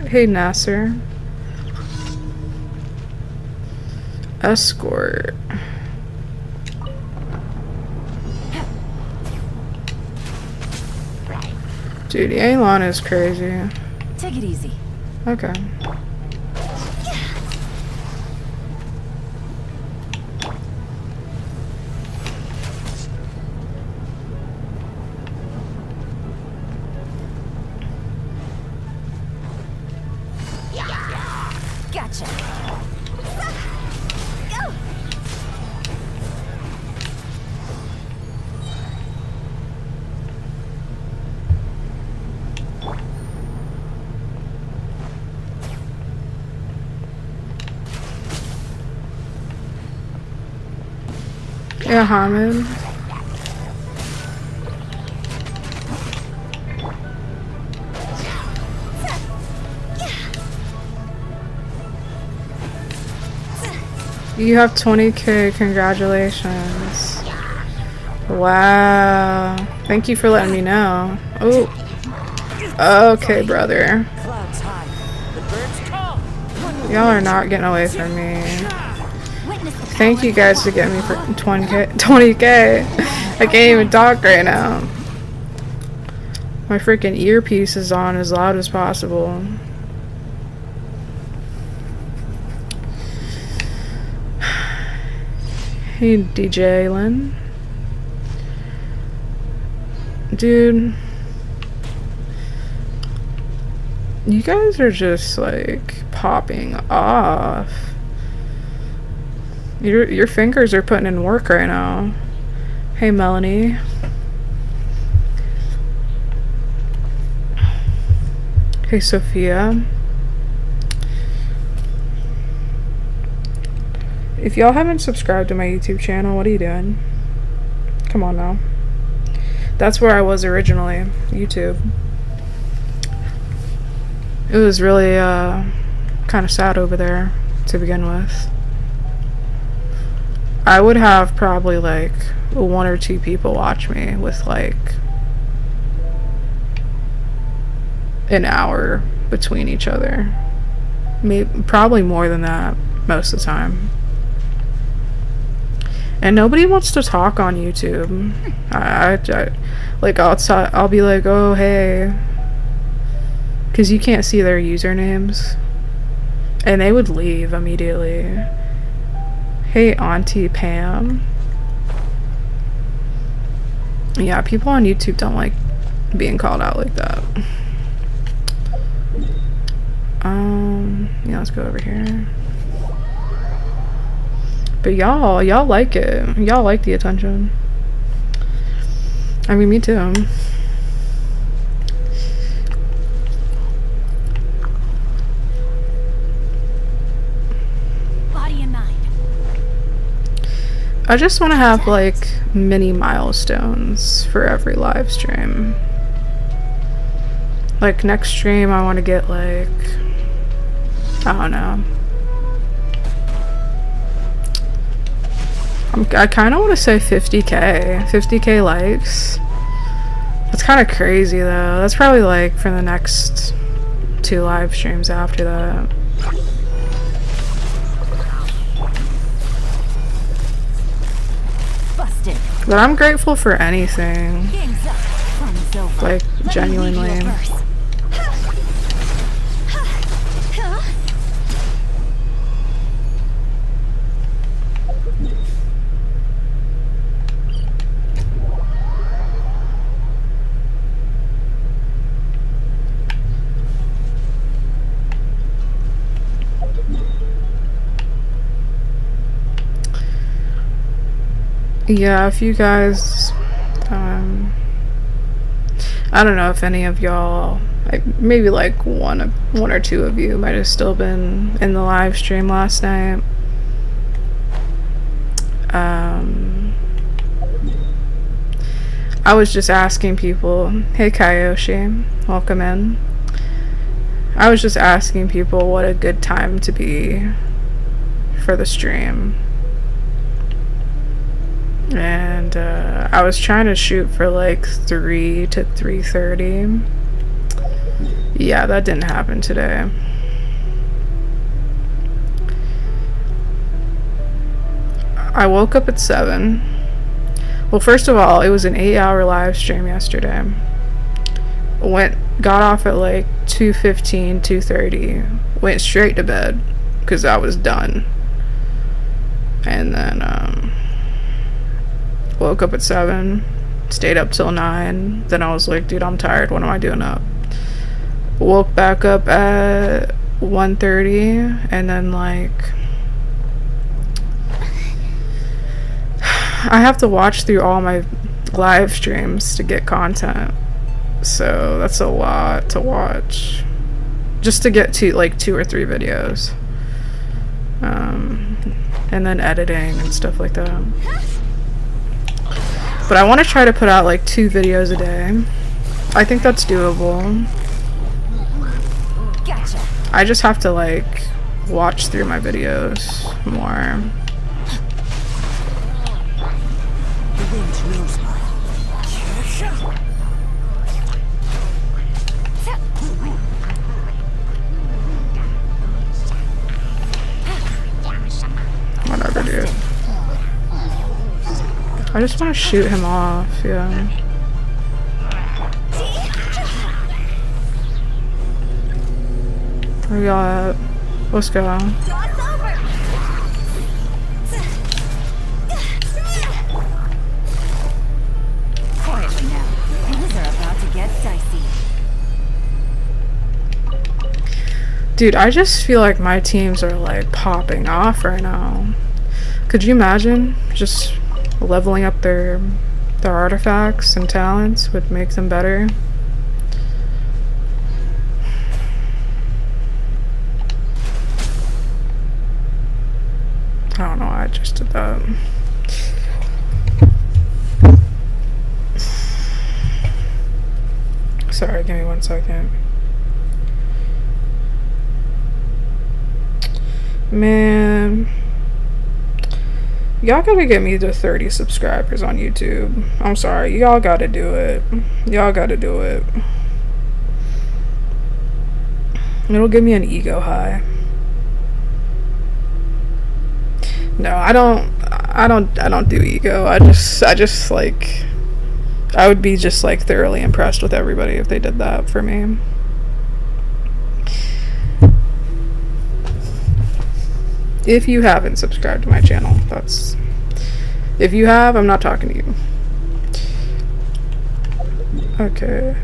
Hey, Nasser. Escort. Dude, Yelan is crazy. Take it easy. Okay. Gotcha. Yeah, Hamid. You have 20k, congratulations. Wow. Thank you for letting me know. Oh. Okay, brother. Clouds high. The birds call. Y'all are not getting away from me. Witness the Thank you guys to get me for 20k. I can't even talk right now. My freaking earpiece is on as loud as possible. Hey, DJ Lynn. Dude. You guys are just like popping off. Your fingers are putting in work right now. Hey, Melanie. Hey, Sophia. If y'all haven't subscribed to my YouTube channel, what are you doing? Come on now. That's where I was originally, YouTube. It was really kind of sad over there to begin with. I would have probably like 1 or 2 people watch me with like an hour between each other. Maybe probably more than that most of the time. And nobody wants to talk on YouTube. I'll be like, oh hey, because you can't see their usernames, and they would leave immediately. Hey, Auntie Pam. Yeah, people on YouTube don't like being called out like that. Yeah, let's go over here. But y'all like it. Y'all like the attention. I mean, me too. body and mind. I just want to have like mini milestones for every live stream. Like next stream I want to get like, I don't know. I kind of want to say 50k likes. That's kind of crazy though. That's probably like for the next 2 live streams after that. Busted. But I'm grateful for anything. Game's up. Fun is over. Like, Let me genuinely. lead you a verse. Yeah, if you guys, I don't know if any of y'all, maybe like one or 2 of you might have still been in the live stream last night. I was just asking people, hey Kayoshi, welcome in. I was just asking people what a good time to be for the stream. And I was trying to shoot for like 3 to 3:30. Yeah, that didn't happen today. I woke up at 7. Well, first of all, it was an 8-hour live stream yesterday. Got off at like 2:15, 2:30. Went straight to bed because I was done. And then woke up at 7, stayed up till 9. Then I was like, dude, I'm tired. What am I doing up? Woke back up at 1:30, and then like I have to watch through all my live streams to get content. So that's a lot to watch. Just to get to like 2 or 3 videos. And then editing and stuff like that. But I want to try to put out like 2 videos a day. I think that's doable. Gotcha. I just have to like watch through my videos more. The wind knows my Whatever, dude. I just want to shoot him off, yeah. We got... Let's go. Quietly now. Things are about to get dicey. Dude, I just feel like my teams are like popping off right now. Could you imagine just leveling up their artifacts and talents would make them better? I don't know why I just did that. Sorry, give me 1 second. Man, y'all gotta get me to 30 subscribers on YouTube. I'm sorry, y'all gotta do it. Y'all gotta do it. It'll give me an ego high. No, I don't do ego. I just like, I would be just like thoroughly impressed with everybody if they did that for me. If you haven't subscribed to my channel, if you have, I'm not talking to you. Okay.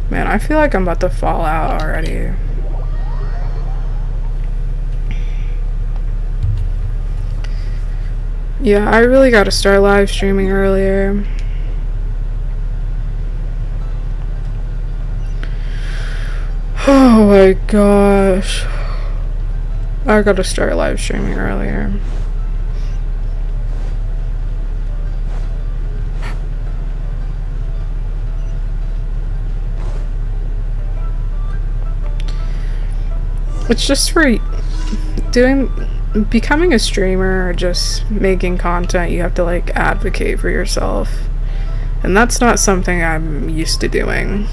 Man, I feel like I'm about to fall out already. Yeah, I really gotta start live streaming earlier. Oh my gosh. I gotta start live streaming earlier. It's just for becoming a streamer or just making content, you have to like advocate for yourself. And that's not something I'm used to doing.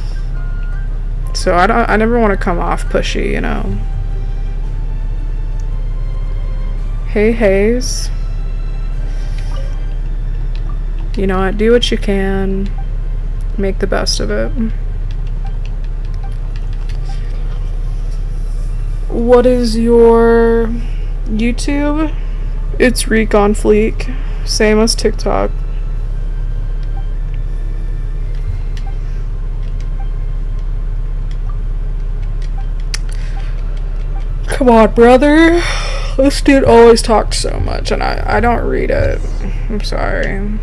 So I never want to come off pushy, you know. Hey Hayes. You know what, do what you can. Make the best of it. What is your YouTube? It's Recon Fleek. Same as TikTok. Come on, brother. This dude always talks so much and I don't read it. I'm sorry.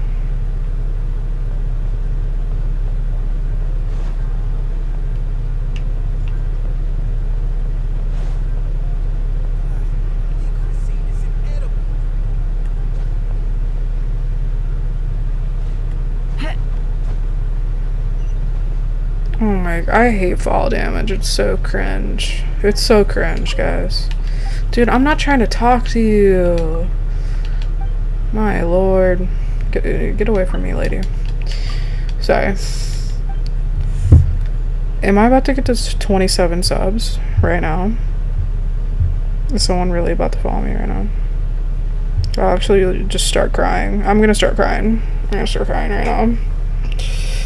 Oh my, I hate fall damage. It's so cringe. It's so cringe, guys. Dude, I'm not trying to talk to you. My lord. Get away from me, lady. Sorry. Am I about to get to 27 subs right now? Is someone really about to follow me right now? I'll actually just start crying. I'm gonna start crying. I'm gonna start crying right now.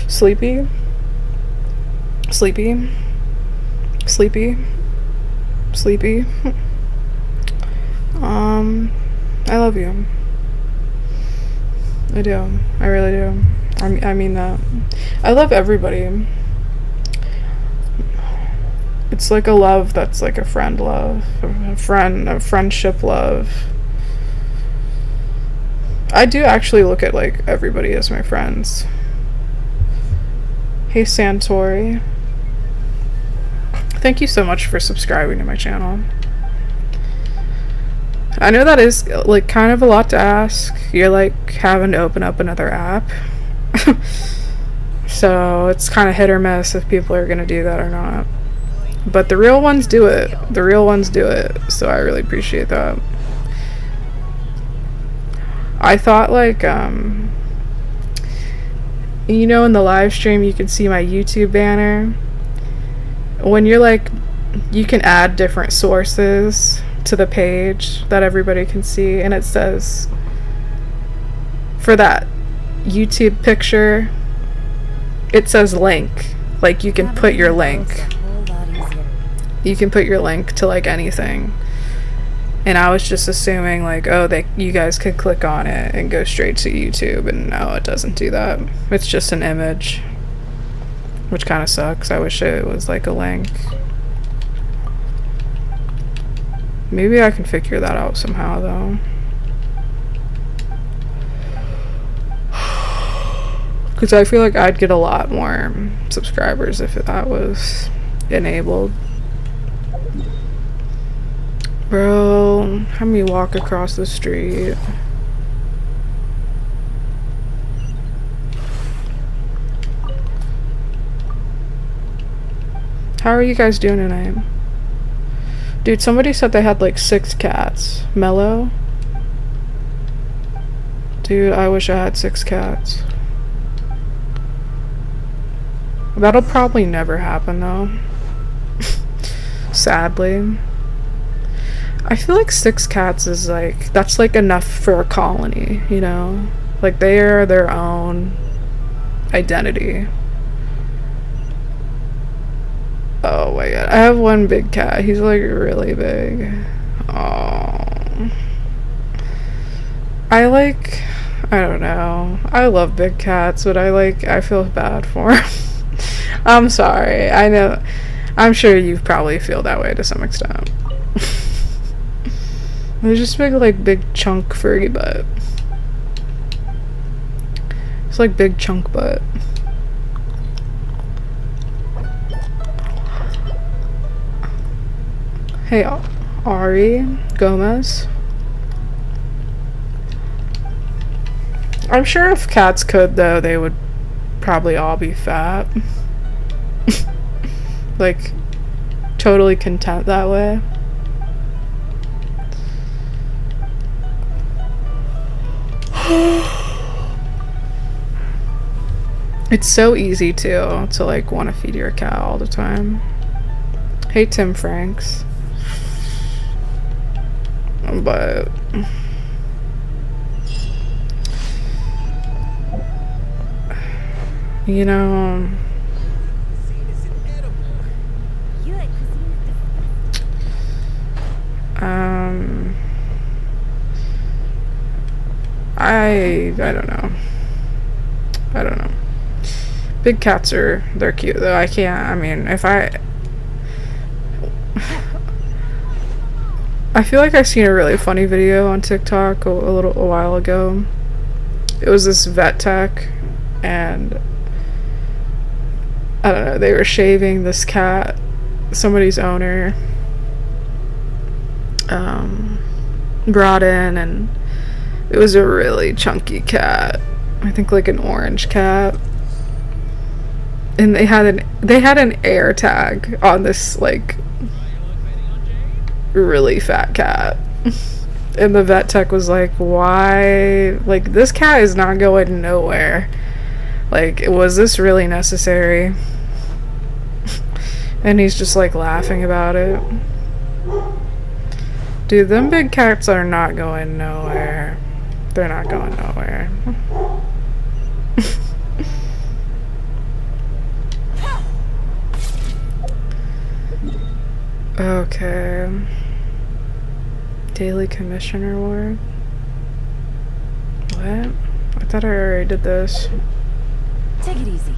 Sleepy? Sleepy? Sleepy? Sleepy? I love you. I do. I really do. I mean that. I love everybody. It's like a love that's like a friend love. A friendship love. I do actually look at like everybody as my friends. Hey Santori. Thank you so much for subscribing to my channel. I know that is like kind of a lot to ask. You're like having to open up another app. So it's kind of hit or miss if people are gonna do that or not. But the real ones do it. The real ones do it. So I really appreciate that. I thought like, you know, in the live stream you can see my YouTube banner. When you're like, you can add different sources to the page that everybody can see, and it says for that YouTube picture it says link, like you can put your link, you can put your link to like anything, and I was just assuming like, oh, you guys could click on it and go straight to YouTube, and no, it doesn't do that. It's just an image, which kind of sucks. I wish it was like a link. Maybe I can figure that out somehow, though. Because I feel like I'd get a lot more subscribers if that was enabled. Bro, have me walk across the street. How are you guys doing tonight? Dude, somebody said they had like 6 cats. Mellow? Dude, I wish I had 6 cats. That'll probably never happen though. Sadly. I feel like 6 cats is like, that's like enough for a colony, you know? Like they are their own identity. Oh my god, I have one big cat. He's like really big. Oh, I don't know. I love big cats, but I feel bad for him. I'm sorry. I know. I'm sure you probably feel that way to some extent. They just make like big chunk furry butt. It's like big chunk butt. Hey, Ari Gomez. I'm sure if cats could, though, they would probably all be fat. Like, totally content that way. It's so easy, too, to, like, want to feed your cat all the time. Hey, Tim Franks. But you know, I don't know. I don't know. Big cats they're cute though. I mean, if I feel like I've seen a really funny video on TikTok a while ago. It was this vet tech, and I don't know, they were shaving this cat. Somebody's owner brought in, and it was a really chunky cat. I think like an orange cat. And they had an air tag on this like really fat cat. And the vet tech was like, why? Like, this cat is not going nowhere. Like, was this really necessary? And he's just like laughing about it. Dude, them big cats are not going nowhere. They're not going nowhere. Okay. Daily commission reward. What? I thought I already did this. Take it easy.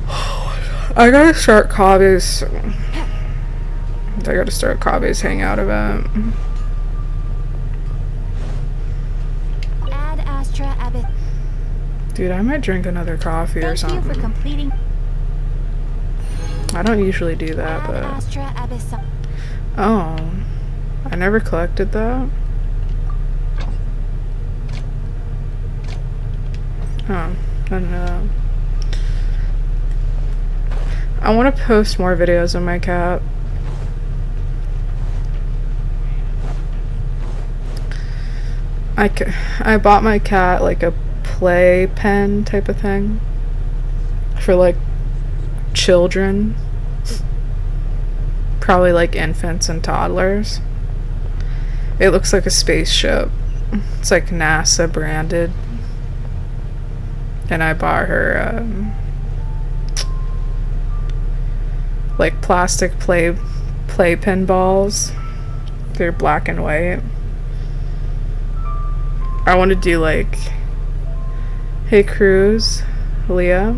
I gotta start Kave's. I gotta start Kave's hangout event. Ad Astra Abbott. Dude, I might drink another coffee or Thank you for something. completing I don't usually do that, Ad but. Astra Abyss. Oh. I never collected that. Oh, I didn't know that. I want to post more videos of my cat. I bought my cat like a play pen type of thing for like children, probably like infants and toddlers. It looks like a spaceship. It's like NASA branded, and I bought her like plastic playpen balls. They're black and white. I want to do like, hey Cruz, Leah.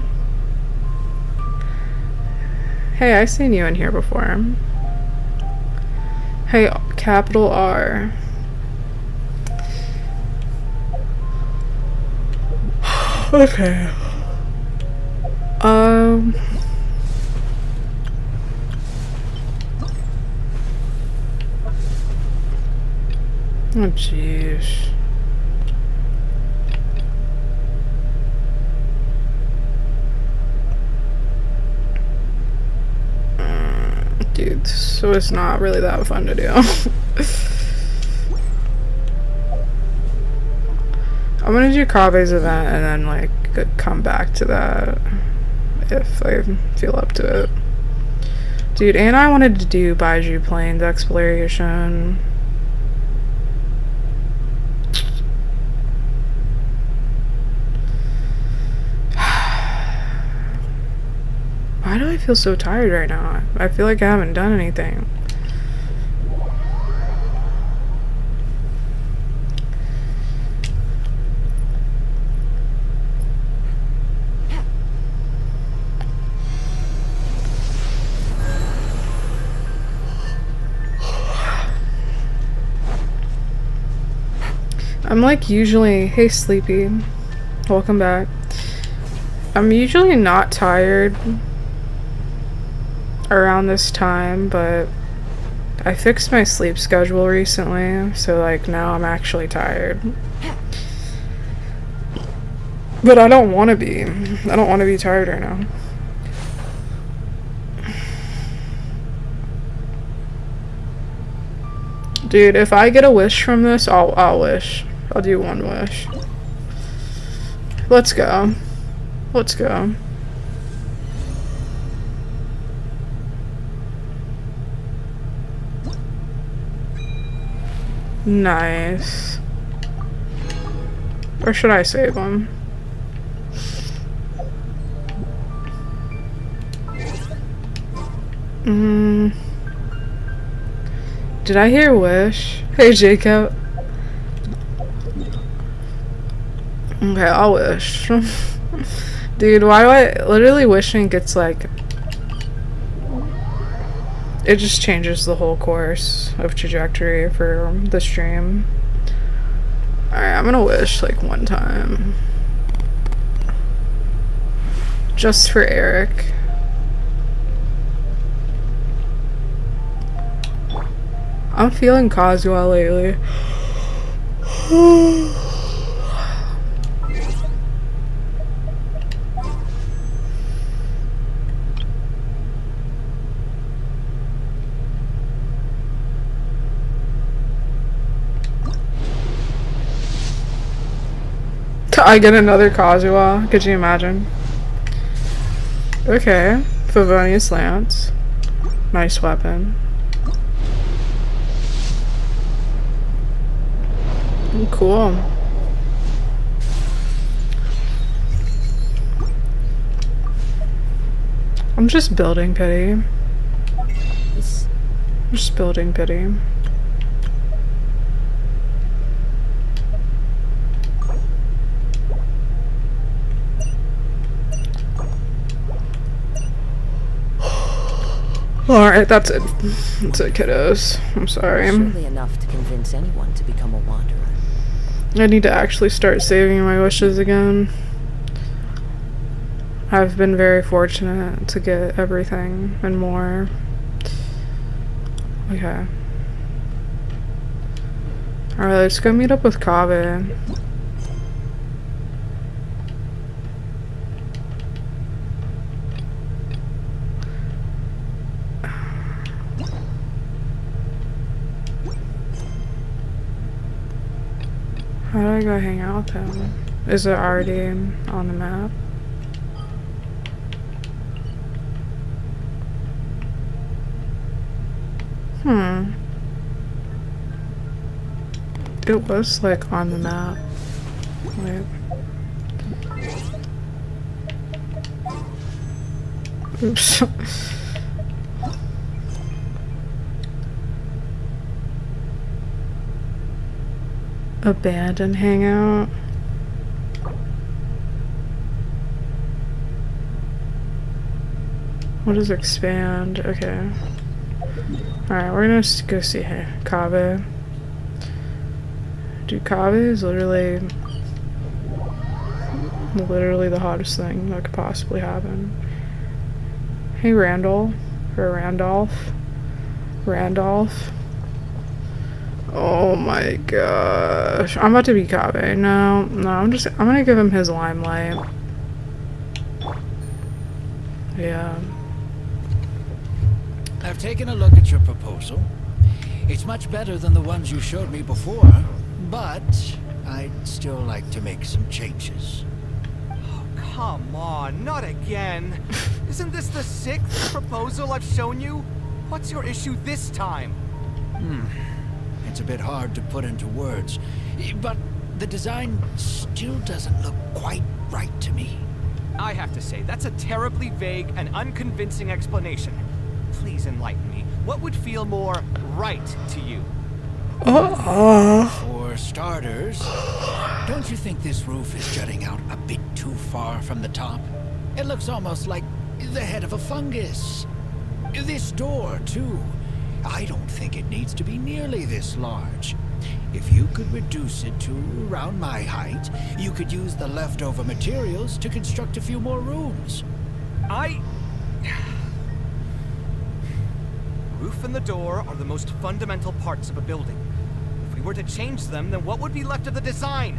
Hey, I've seen you in here before. Hey, capital R. Okay. Oh jeez. Dude, so it's not really that fun to do. I'm gonna do Kave's event and then like come back to that if I feel up to it. Dude, and I wanted to do Baiju Plains exploration. Why do I feel so tired right now? I feel like I haven't done anything. I'm like usually, hey Sleepy, welcome back. I'm usually not tired around this time, but I fixed my sleep schedule recently, so like now I'm actually tired. But I don't want to be. I don't want to be tired right now. Dude, if I get a wish from this, I'll wish. I'll do one wish. Let's go. Let's go. Nice. Or should I save them? Did I hear wish? Hey Jacob. Okay, I'll wish. Dude, why do I literally wishing gets like, it just changes the whole course of trajectory for the stream. Alright, I'm gonna wish like one time. Just for Eric. I'm feeling Coswell lately. I get another Kazuha. Could you imagine? Okay. Favonius Lance. Nice weapon. Cool. I'm just building pity. I'm just building pity. Alright, that's it. That's it, kiddos. I'm sorry. Surely enough to convince anyone to become a wanderer. I need to actually start saving my wishes again. I've been very fortunate to get everything and more. Okay. Alright, let's go meet up with Kaveh. How do I go hang out with him? Is it already on the map? It was like on the map. Wait. Oops. Abandoned hangout. What does expand? Okay. Alright, we're gonna go see Kaveh. Dude, Kaveh is literally the hottest thing that could possibly happen. Hey, Randall. Or Randolph. Randolph. Oh my gosh. I'm about to be Kaveh. No, I'm gonna give him his limelight. Yeah. I've taken a look at your proposal. It's much better than the ones you showed me before, but I'd still like to make some changes. Oh, come on, not again. Isn't this the 6th proposal I've shown you? What's your issue this time? It's a bit hard to put into words, but the design still doesn't look quite right to me. I have to say, that's a terribly vague and unconvincing explanation. Please enlighten me. What would feel more right to you? For starters, don't you think this roof is jutting out a bit too far from the top? It looks almost like the head of a fungus. This door, too. I don't think it needs to be nearly this large. If you could reduce it to around my height, you could use the leftover materials to construct a few more rooms. Roof and the door are the most fundamental parts of a building. If we were to change them, then what would be left of the design?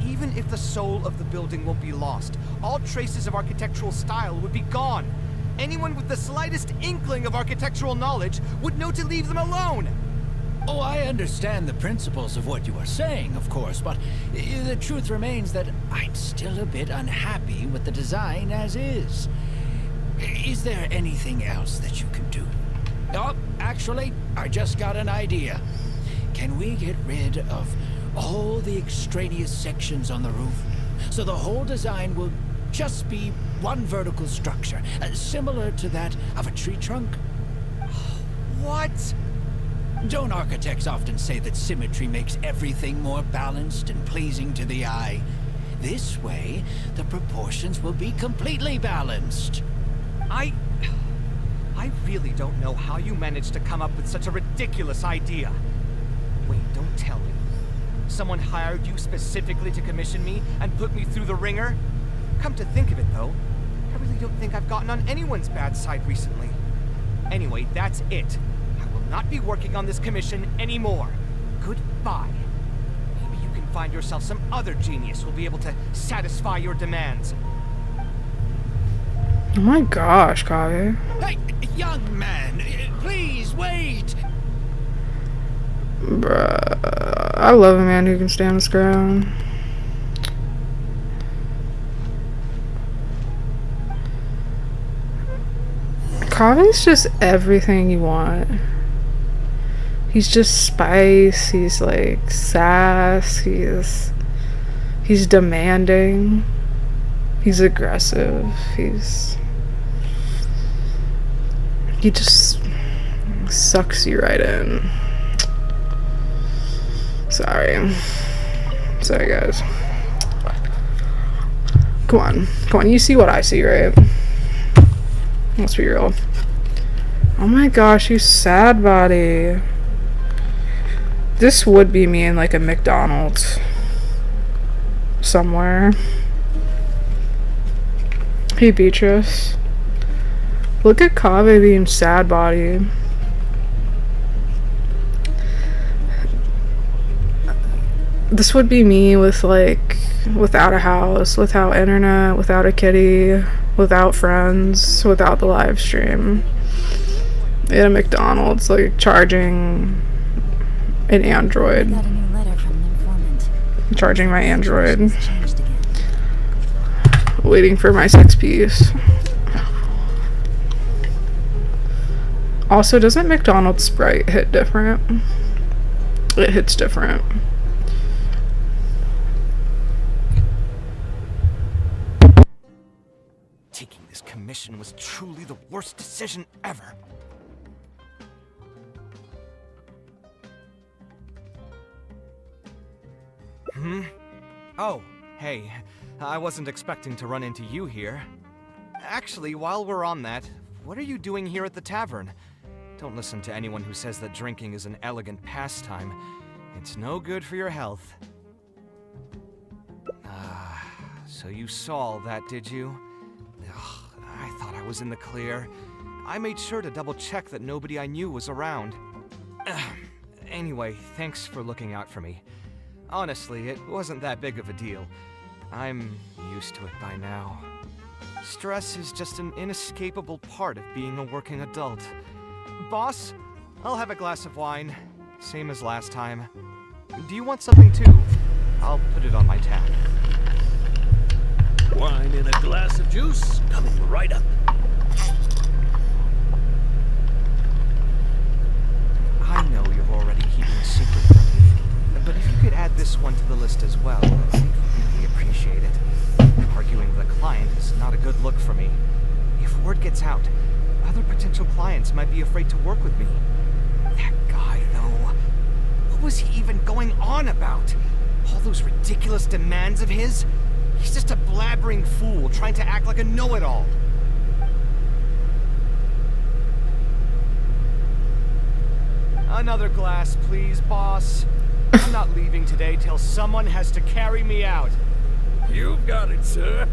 Even if the soul of the building won't be lost, all traces of architectural style would be gone. Anyone with the slightest inkling of architectural knowledge would know to leave them alone. Oh, I understand the principles of what you are saying, of course, but the truth remains that I'm still a bit unhappy with the design as is. Is there anything else that you can do? Oh, actually, I just got an idea. Can we get rid of all the extraneous sections on the roof, so the whole design will just be one vertical structure, similar to that of a tree trunk? What? Don't architects often say that symmetry makes everything more balanced and pleasing to the eye? This way, the proportions will be completely balanced. I really don't know how you managed to come up with such a ridiculous idea. Wait, don't tell me. Someone hired you specifically to commission me and put me through the ringer? Come to think of it, though, I really don't think I've gotten on anyone's bad side recently. Anyway, that's it. I will not be working on this commission anymore. Goodbye. Maybe you can find yourself some other genius who'll be able to satisfy your demands. Oh my gosh, Kaveh. Hey, young man, please wait! Bruh. I love a man who can stand his ground. Kave's just everything you want. He's just spice, he's like sass, he's demanding, he's aggressive, he just sucks you right in. Sorry guys. Come on, you see what I see, right? Let's be real. Oh my gosh, you sad body. This would be me in like a McDonald's somewhere. Hey Beatrice. Look at Kaveh being sad body. This would be me with like, without a house, without internet, without a kitty, without friends, without the live stream. In a McDonald's, like charging an Android. Got a new letter from an informant. Charging my Android. She's changed again. Waiting for my sex piece. Also, doesn't McDonald's Sprite hit different? It hits different. Taking this commission was truly the worst decision ever. Oh, hey. I wasn't expecting to run into you here. Actually, while we're on that, what are you doing here at the tavern? Don't listen to anyone who says that drinking is an elegant pastime. It's no good for your health. So you saw all that, did you? Ugh, I thought I was in the clear. I made sure to double-check that nobody I knew was around. Anyway, thanks for looking out for me. Honestly, it wasn't that big of a deal. I'm used to it by now. Stress is just an inescapable part of being a working adult. Boss, I'll have a glass of wine. Same as last time. Do you want something too? I'll put it on my tab. Wine in a glass of juice, coming right up. I know you're already keeping a secret from me, but if you could add this one to the list as well, I'd really appreciate it. Arguing with a client is not a good look for me. If word gets out, other potential clients might be afraid to work with me. That guy, though, what was he even going on about? All those ridiculous demands of his? He's just a blabbering fool trying to act like a know-it-all. Another glass, please, boss. I'm not leaving today till someone has to carry me out. You've got it, sir.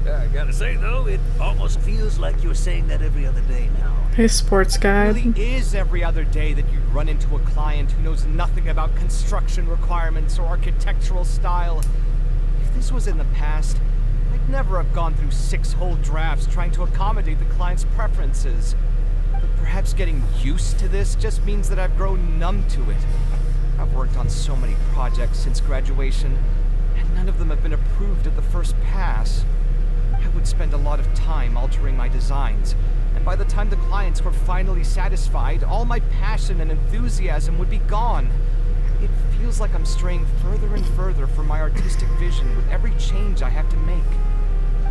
I gotta say, though, it almost feels like you're saying that every other day now. Hey, sports guy. It really is every other day that you run into a client who knows nothing about construction requirements or architectural style. If this was in the past, I'd never have gone through 6 whole drafts trying to accommodate the client's preferences. But perhaps getting used to this just means that I've grown numb to it. I've worked on so many projects since graduation, and none of them have been approved at the first pass. I would spend a lot of time altering my designs, and by the time the clients were finally satisfied, all my passion and enthusiasm would be gone. It feels like I'm straying further and further from my artistic vision with every change I have to make.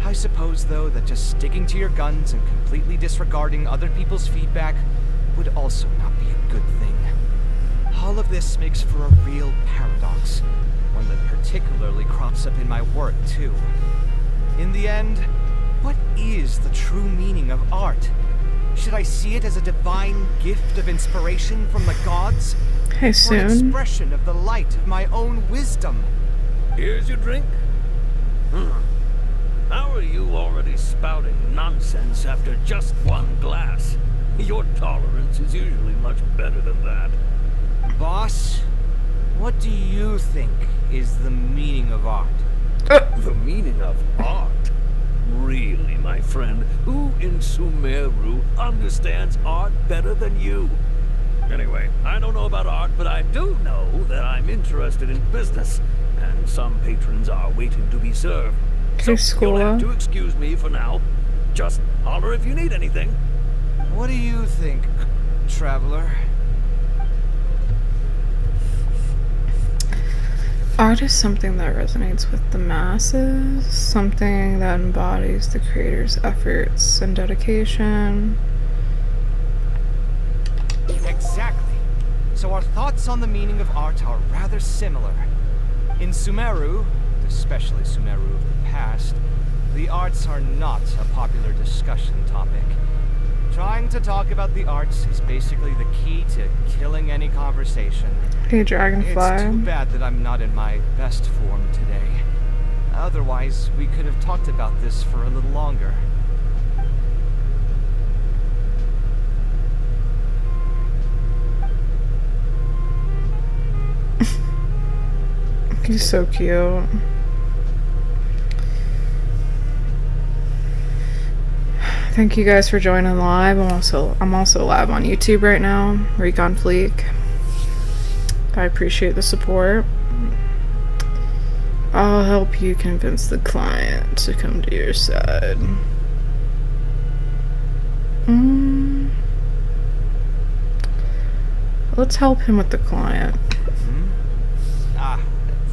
I suppose, though, that just sticking to your guns and completely disregarding other people's feedback would also not be a good thing. All of this makes for a real paradox, one that particularly crops up in my work, too. In the end, what is the true meaning of art? Should I see it as a divine gift of inspiration from the gods? Hey, Or an soon. expression of the light of my own wisdom? Here's your drink. How are you already spouting nonsense after just one glass? Your tolerance is usually much better than that. Boss, what do you think is the meaning of art? The meaning of art? Really, my friend, who in Sumeru understands art better than you? Anyway, I don't know about art, but I do know that I'm interested in business, and some patrons are waiting to be served. Okay, So you'll have Skola. to excuse me for now. Just holler if you need anything. What do you think, traveler? Art is something that resonates with the masses, something that embodies the creator's efforts and dedication. Exactly. So our thoughts on the meaning of art are rather similar. In Sumeru, especially Sumeru of the past, the arts are not a popular discussion topic. Trying to talk about the arts is basically the key to killing any conversation. Hey, Dragonfly. It's too bad that I'm not in my best form today. Otherwise, we could have talked about this for a little longer. He's so cute. Thank you guys for joining live. I'm also live on YouTube right now. Recon Fleek. I appreciate the support. I'll help you convince the client to come to your side. Let's help him with the client.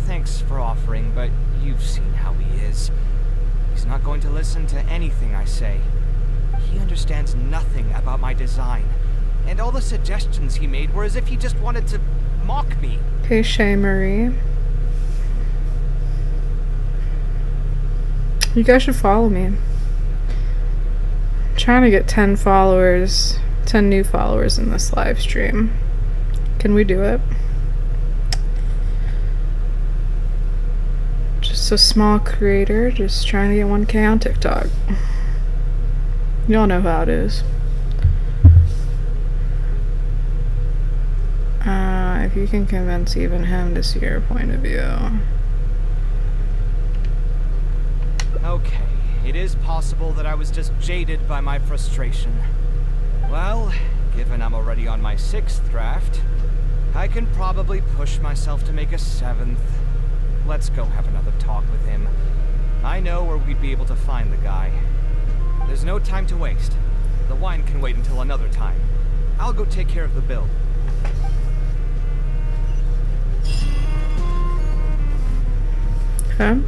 Thanks for offering, but you've seen how he is. He's not going to listen to anything I say. He understands nothing about my design, and all the suggestions he made were as if he just wanted to mock me. Hey, Shay Marie. You guys should follow me. I'm trying to get 10 followers, 10 new followers in this live stream. Can we do it? Just a small creator, just trying to get 1K on TikTok. Y'all know how it is. If you can convince even him to see your point of view. Okay, it is possible that I was just jaded by my frustration. Well, given I'm already on my 6th draft, I can probably push myself to make a 7th. Let's go have another talk with him. I know where we'd be able to find the guy. There's no time to waste. The wine can wait until another time. I'll go take care of the bill. Okay.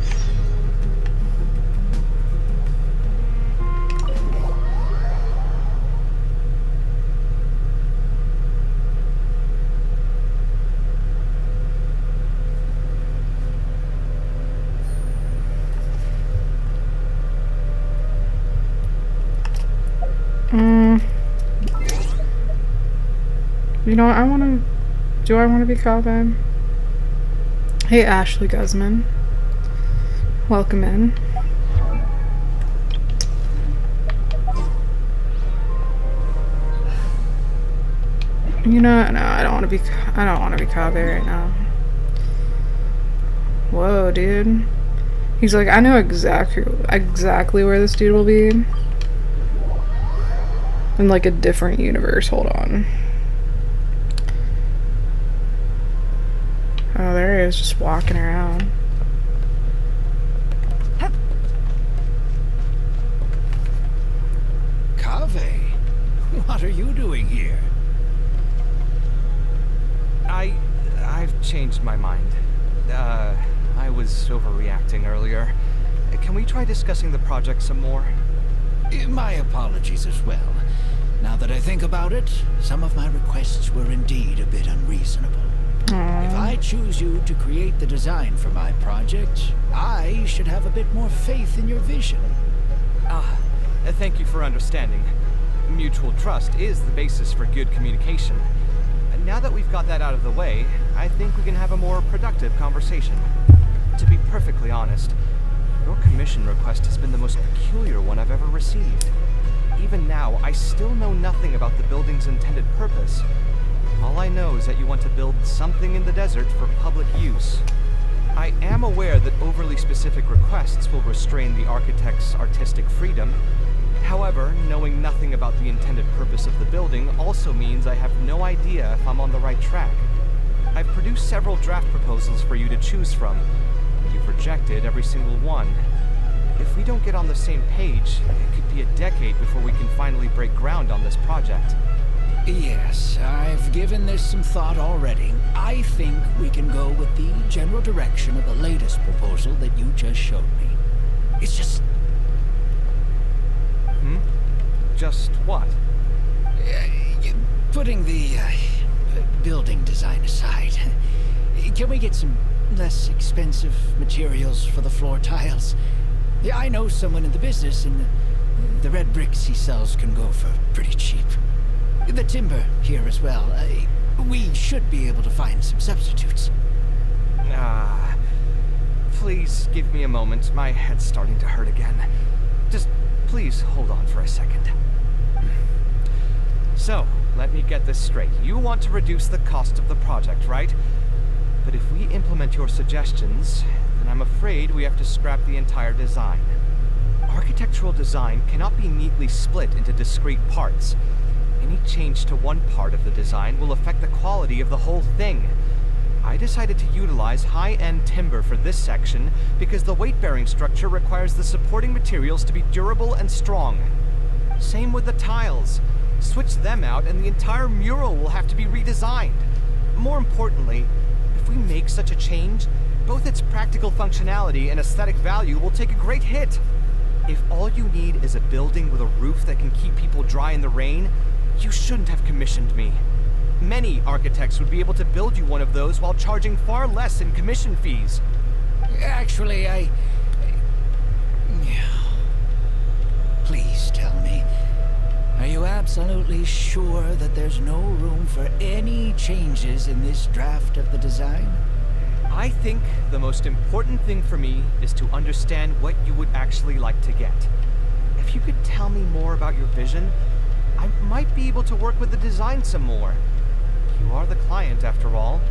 You know what, do I want to be Kaveh? Hey, Ashley Guzman. Welcome in. You know, no, I don't want to be Kaveh right now. Whoa, dude. He's like, I know exactly where this dude will be. In like a different universe. Hold on. Oh, there he is, just walking around. Kaveh, what are you doing here? I've changed my mind. I was overreacting earlier. Can we try discussing the project some more? My apologies as well. Now that I think about it, some of my requests were indeed a bit unreasonable. If I choose you to create the design for my project, I should have a bit more faith in your vision. Thank you for understanding. Mutual trust is the basis for good communication. Now that we've got that out of the way, I think we can have a more productive conversation. To be perfectly honest, your commission request has been the most peculiar one I've ever received. Even now, I still know nothing about the building's intended purpose. All I know is that you want to build something in the desert for public use. I am aware that overly specific requests will restrain the architect's artistic freedom. However, knowing nothing about the intended purpose of the building also means I have no idea if I'm on the right track. I've produced several draft proposals for you to choose from, and you've rejected every single one. If we don't get on the same page, it could be a decade before we can finally break ground on this project. Yes, I've given this some thought already. I think we can go with the general direction of the latest proposal that you just showed me. It's just... Just what? Putting the building design aside, can we get some less expensive materials for the floor tiles? Yeah, I know someone in the business, and the red bricks he sells can go for pretty cheap. The timber here as well. We should be able to find some substitutes. Please give me a moment. My head's starting to hurt again. Just please hold on for a second. So, let me get this straight. You want to reduce the cost of the project, right? But if we implement your suggestions, then I'm afraid we have to scrap the entire design. Architectural design cannot be neatly split into discrete parts. Any change to one part of the design will affect the quality of the whole thing. I decided to utilize high-end timber for this section because the weight-bearing structure requires the supporting materials to be durable and strong. Same with the tiles. Switch them out and the entire mural will have to be redesigned. More importantly, if we make such a change, both its practical functionality and aesthetic value will take a great hit. If all you need is a building with a roof that can keep people dry in the rain, you shouldn't have commissioned me. Many architects would be able to build you one of those while charging far less in commission fees. Actually, Please tell me, are you absolutely sure that there's no room for any changes in this draft of the design? I think the most important thing for me is to understand what you would actually like to get. If you could tell me more about your vision, I might be able to work with the design some more. You are the client, after all.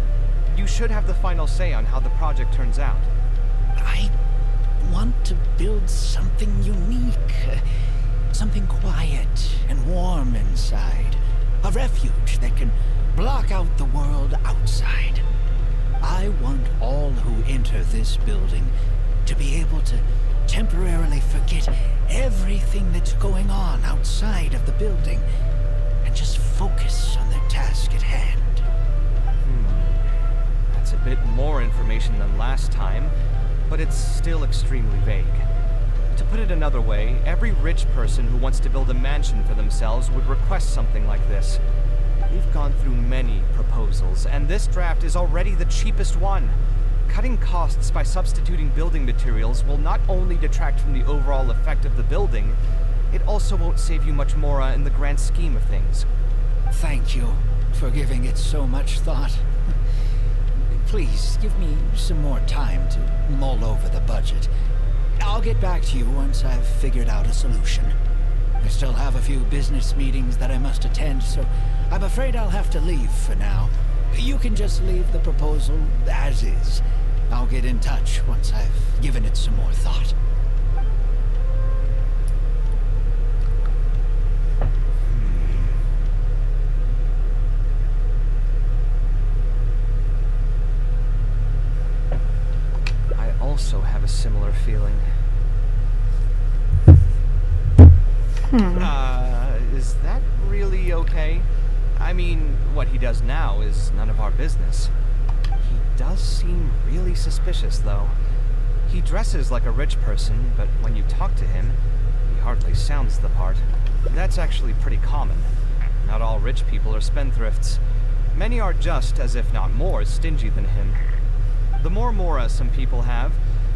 You should have the final say on how the project turns out. I want to build something unique. Something quiet and warm inside. A refuge that can block out the world outside. I want all who enter this building to be able to temporarily forget everything that's going on outside of the building and just focus on their task at hand. That's a bit more information than last time, but it's still extremely vague. To put it another way, every rich person who wants to build a mansion for themselves would request something like this. We've gone through many proposals, and this draft is already the cheapest one. Cutting costs by substituting building materials will not only detract from the overall effect of the building, it also won't save you much more in the grand scheme of things. Thank you for giving it so much thought. Please, give me some more time to mull over the budget. I'll get back to you once I've figured out a solution. I still have a few business meetings that I must attend, so I'm afraid I'll have to leave for now. You can just leave the proposal as is. I'll get in touch once I've given it some more thought. I also have a similar feeling. Is that really okay? I mean, what he does now is none of our business. He does seem really suspicious, though. He dresses like a rich person, but when you talk to him, he hardly sounds the part. That's actually pretty common. Not all rich people are spendthrifts. Many are just, as if not more, stingy than him. The more mora some people have,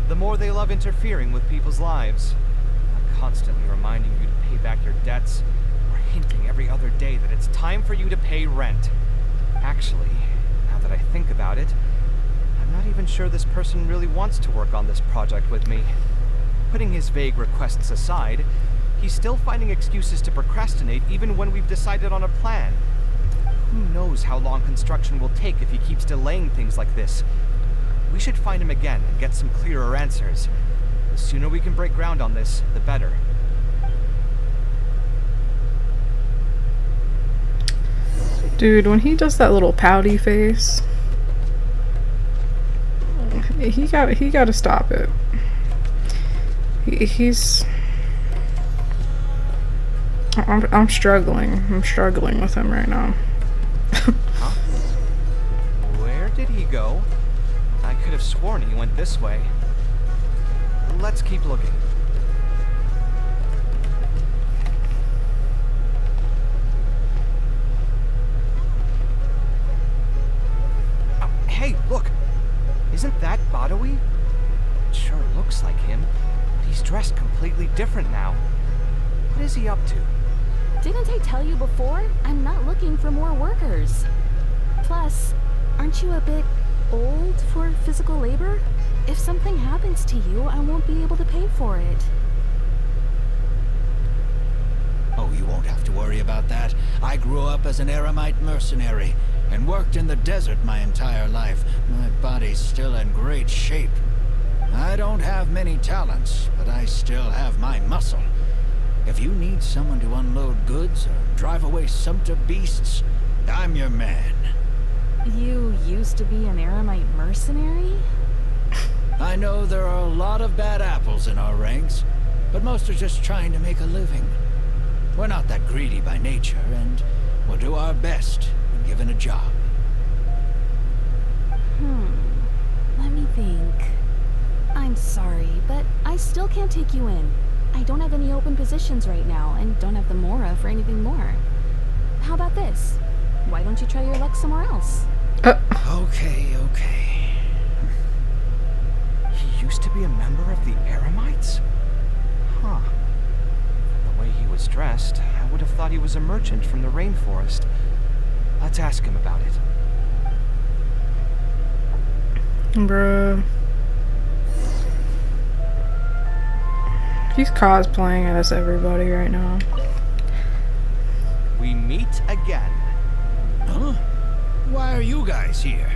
the more they love interfering with people's lives. Constantly reminding you to pay back your debts, or hinting every other day that it's time for you to pay rent. Actually, now that I think about it, I'm not even sure this person really wants to work on this project with me. Putting his vague requests aside, he's still finding excuses to procrastinate even when we've decided on a plan. Who knows how long construction will take if he keeps delaying things like this? We should find him again and get some clearer answers. The sooner we can break ground on this, the better. Dude, when he does that little pouty face, he gotta stop it. He's... I'm struggling. I'm struggling with him right now. Huh? Where did he go? I could have sworn he went this way. Let's keep looking. Oh, hey, look! Isn't that Badawi? It sure looks like him, but he's dressed completely different now. What is he up to? Didn't I tell you before? I'm not looking for more workers. Plus, aren't you a bit old for physical labor? If something happens to you, I won't be able to pay for it. Oh, you won't have to worry about that. I grew up as an Eremite mercenary and worked in the desert my entire life. My body's still in great shape. I don't have many talents, but I still have my muscle. If you need someone to unload goods or drive away sumpter beasts, I'm your man. You used to be an Eremite mercenary? I know there are a lot of bad apples in our ranks, but most are just trying to make a living. We're not that greedy by nature, and we'll do our best when given a job. Let me think. I'm sorry, but I still can't take you in. I don't have any open positions right now, and don't have the Mora for anything more. How about this? Why don't you try your luck somewhere else? Okay. He used to be a member of the Eremites? Huh. The way he was dressed, I would have thought he was a merchant from the rainforest. Let's ask him about it. Bruh. He's cosplaying as everybody right now. We meet again. Huh? Why are you guys here?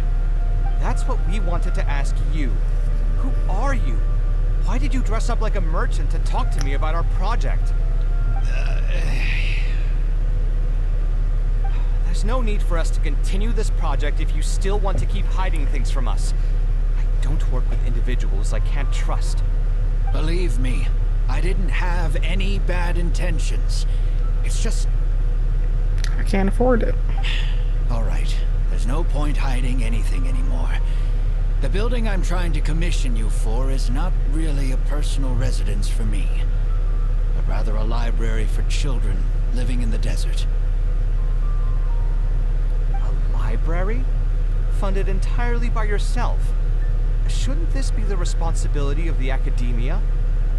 That's what we wanted to ask you. Who are you? Why did you dress up like a merchant to talk to me about our project? There's no need for us to continue this project if you still want to keep hiding things from us. I don't work with individuals I can't trust. Believe me, I didn't have any bad intentions. It's just... I can't afford it. All right, there's no point hiding anything anymore. The building I'm trying to commission you for is not really a personal residence for me, but rather a library for children living in the desert. A library? Funded entirely by yourself? Shouldn't this be the responsibility of the academia?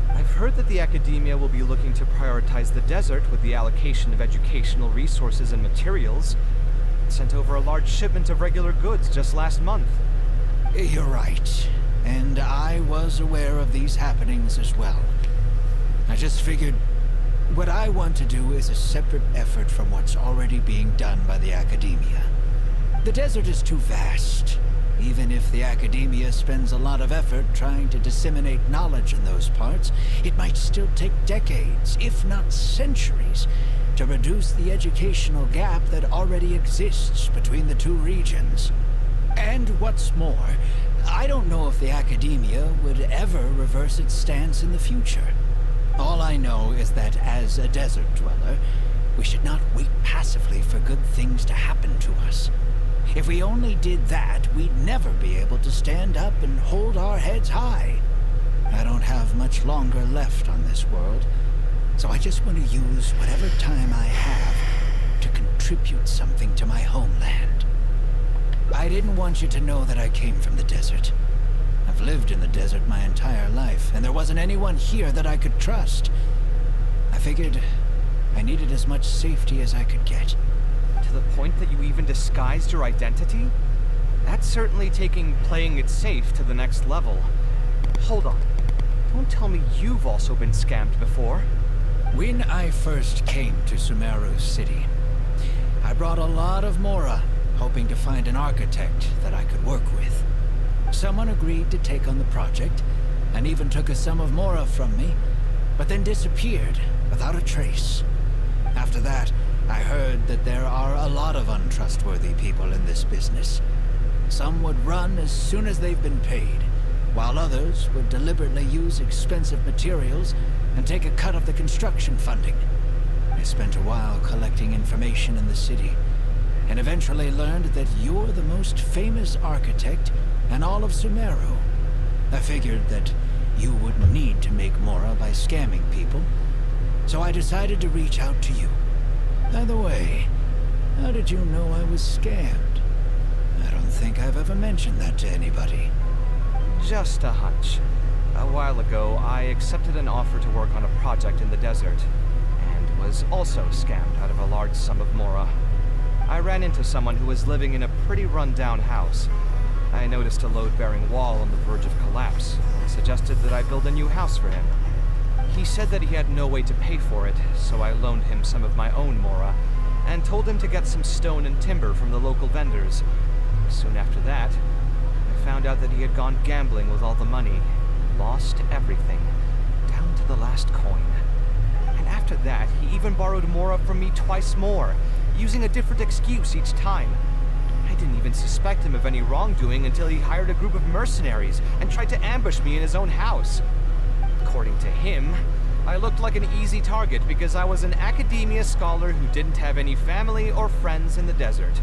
I've heard that the academia will be looking to prioritize the desert with the allocation of educational resources and materials. It sent over a large shipment of regular goods just last month. You're right, and I was aware of these happenings as well. I just figured what I want to do is a separate effort from what's already being done by the academia. The desert is too vast. Even if the academia spends a lot of effort trying to disseminate knowledge in those parts, it might still take decades, if not centuries, to reduce the educational gap that already exists between the two regions. And what's more, I don't know if the academia would ever reverse its stance in the future. All I know is that as a desert dweller, we should not wait passively for good things to happen to us. If we only did that, we'd never be able to stand up and hold our heads high. I don't have much longer left on this world, so I just want to use whatever time I have to contribute something to my homeland. I didn't want you to know that I came from the desert. I've lived in the desert my entire life, and there wasn't anyone here that I could trust. I figured I needed as much safety as I could get. To the point that you even disguised your identity? That's certainly taking playing it safe to the next level. Hold on. Don't tell me you've also been scammed before. When I first came to Sumeru City, I brought a lot of Mora, hoping to find an architect that I could work with. Someone agreed to take on the project, and even took a sum of Mora from me, but then disappeared without a trace. After that, I heard that there are a lot of untrustworthy people in this business. Some would run as soon as they've been paid, while others would deliberately use expensive materials and take a cut of the construction funding. I spent a while collecting information in the city, and eventually learned that you're the most famous architect in all of Sumeru. I figured that you wouldn't need to make Mora by scamming people, so I decided to reach out to you. By the way, how did you know I was scammed? I don't think I've ever mentioned that to anybody. Just a hunch. A while ago, I accepted an offer to work on a project in the desert, and was also scammed out of a large sum of Mora. I ran into someone who was living in a pretty run-down house. I noticed a load-bearing wall on the verge of collapse, and suggested that I build a new house for him. He said that he had no way to pay for it, so I loaned him some of my own Mora, and told him to get some stone and timber from the local vendors. Soon after that, I found out that he had gone gambling with all the money, lost everything, down to the last coin. And after that, he even borrowed Mora from me twice more, using a different excuse each time. I didn't even suspect him of any wrongdoing until he hired a group of mercenaries and tried to ambush me in his own house. According to him, I looked like an easy target because I was an academia scholar who didn't have any family or friends in the desert.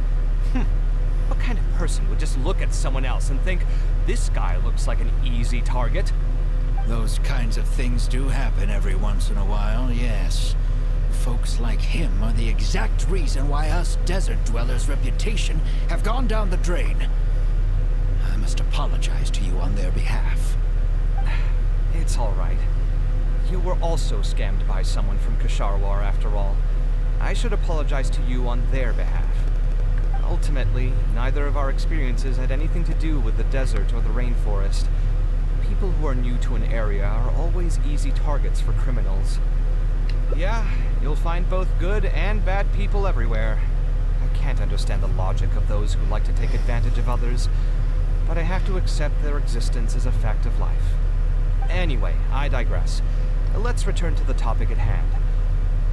What kind of person would just look at someone else and think, this guy looks like an easy target? Those kinds of things do happen every once in a while, yes. Folks like him are the exact reason why us desert dwellers' reputation have gone down the drain. I must apologize to you on their behalf. It's all right. You were also scammed by someone from Kasharwar after all. I should apologize to you on their behalf. Ultimately, neither of our experiences had anything to do with the desert or the rainforest. People who are new to an area are always easy targets for criminals. Yeah, you'll find both good and bad people everywhere. I can't understand the logic of those who like to take advantage of others, but I have to accept their existence as a fact of life. Anyway, I digress. Let's return to the topic at hand.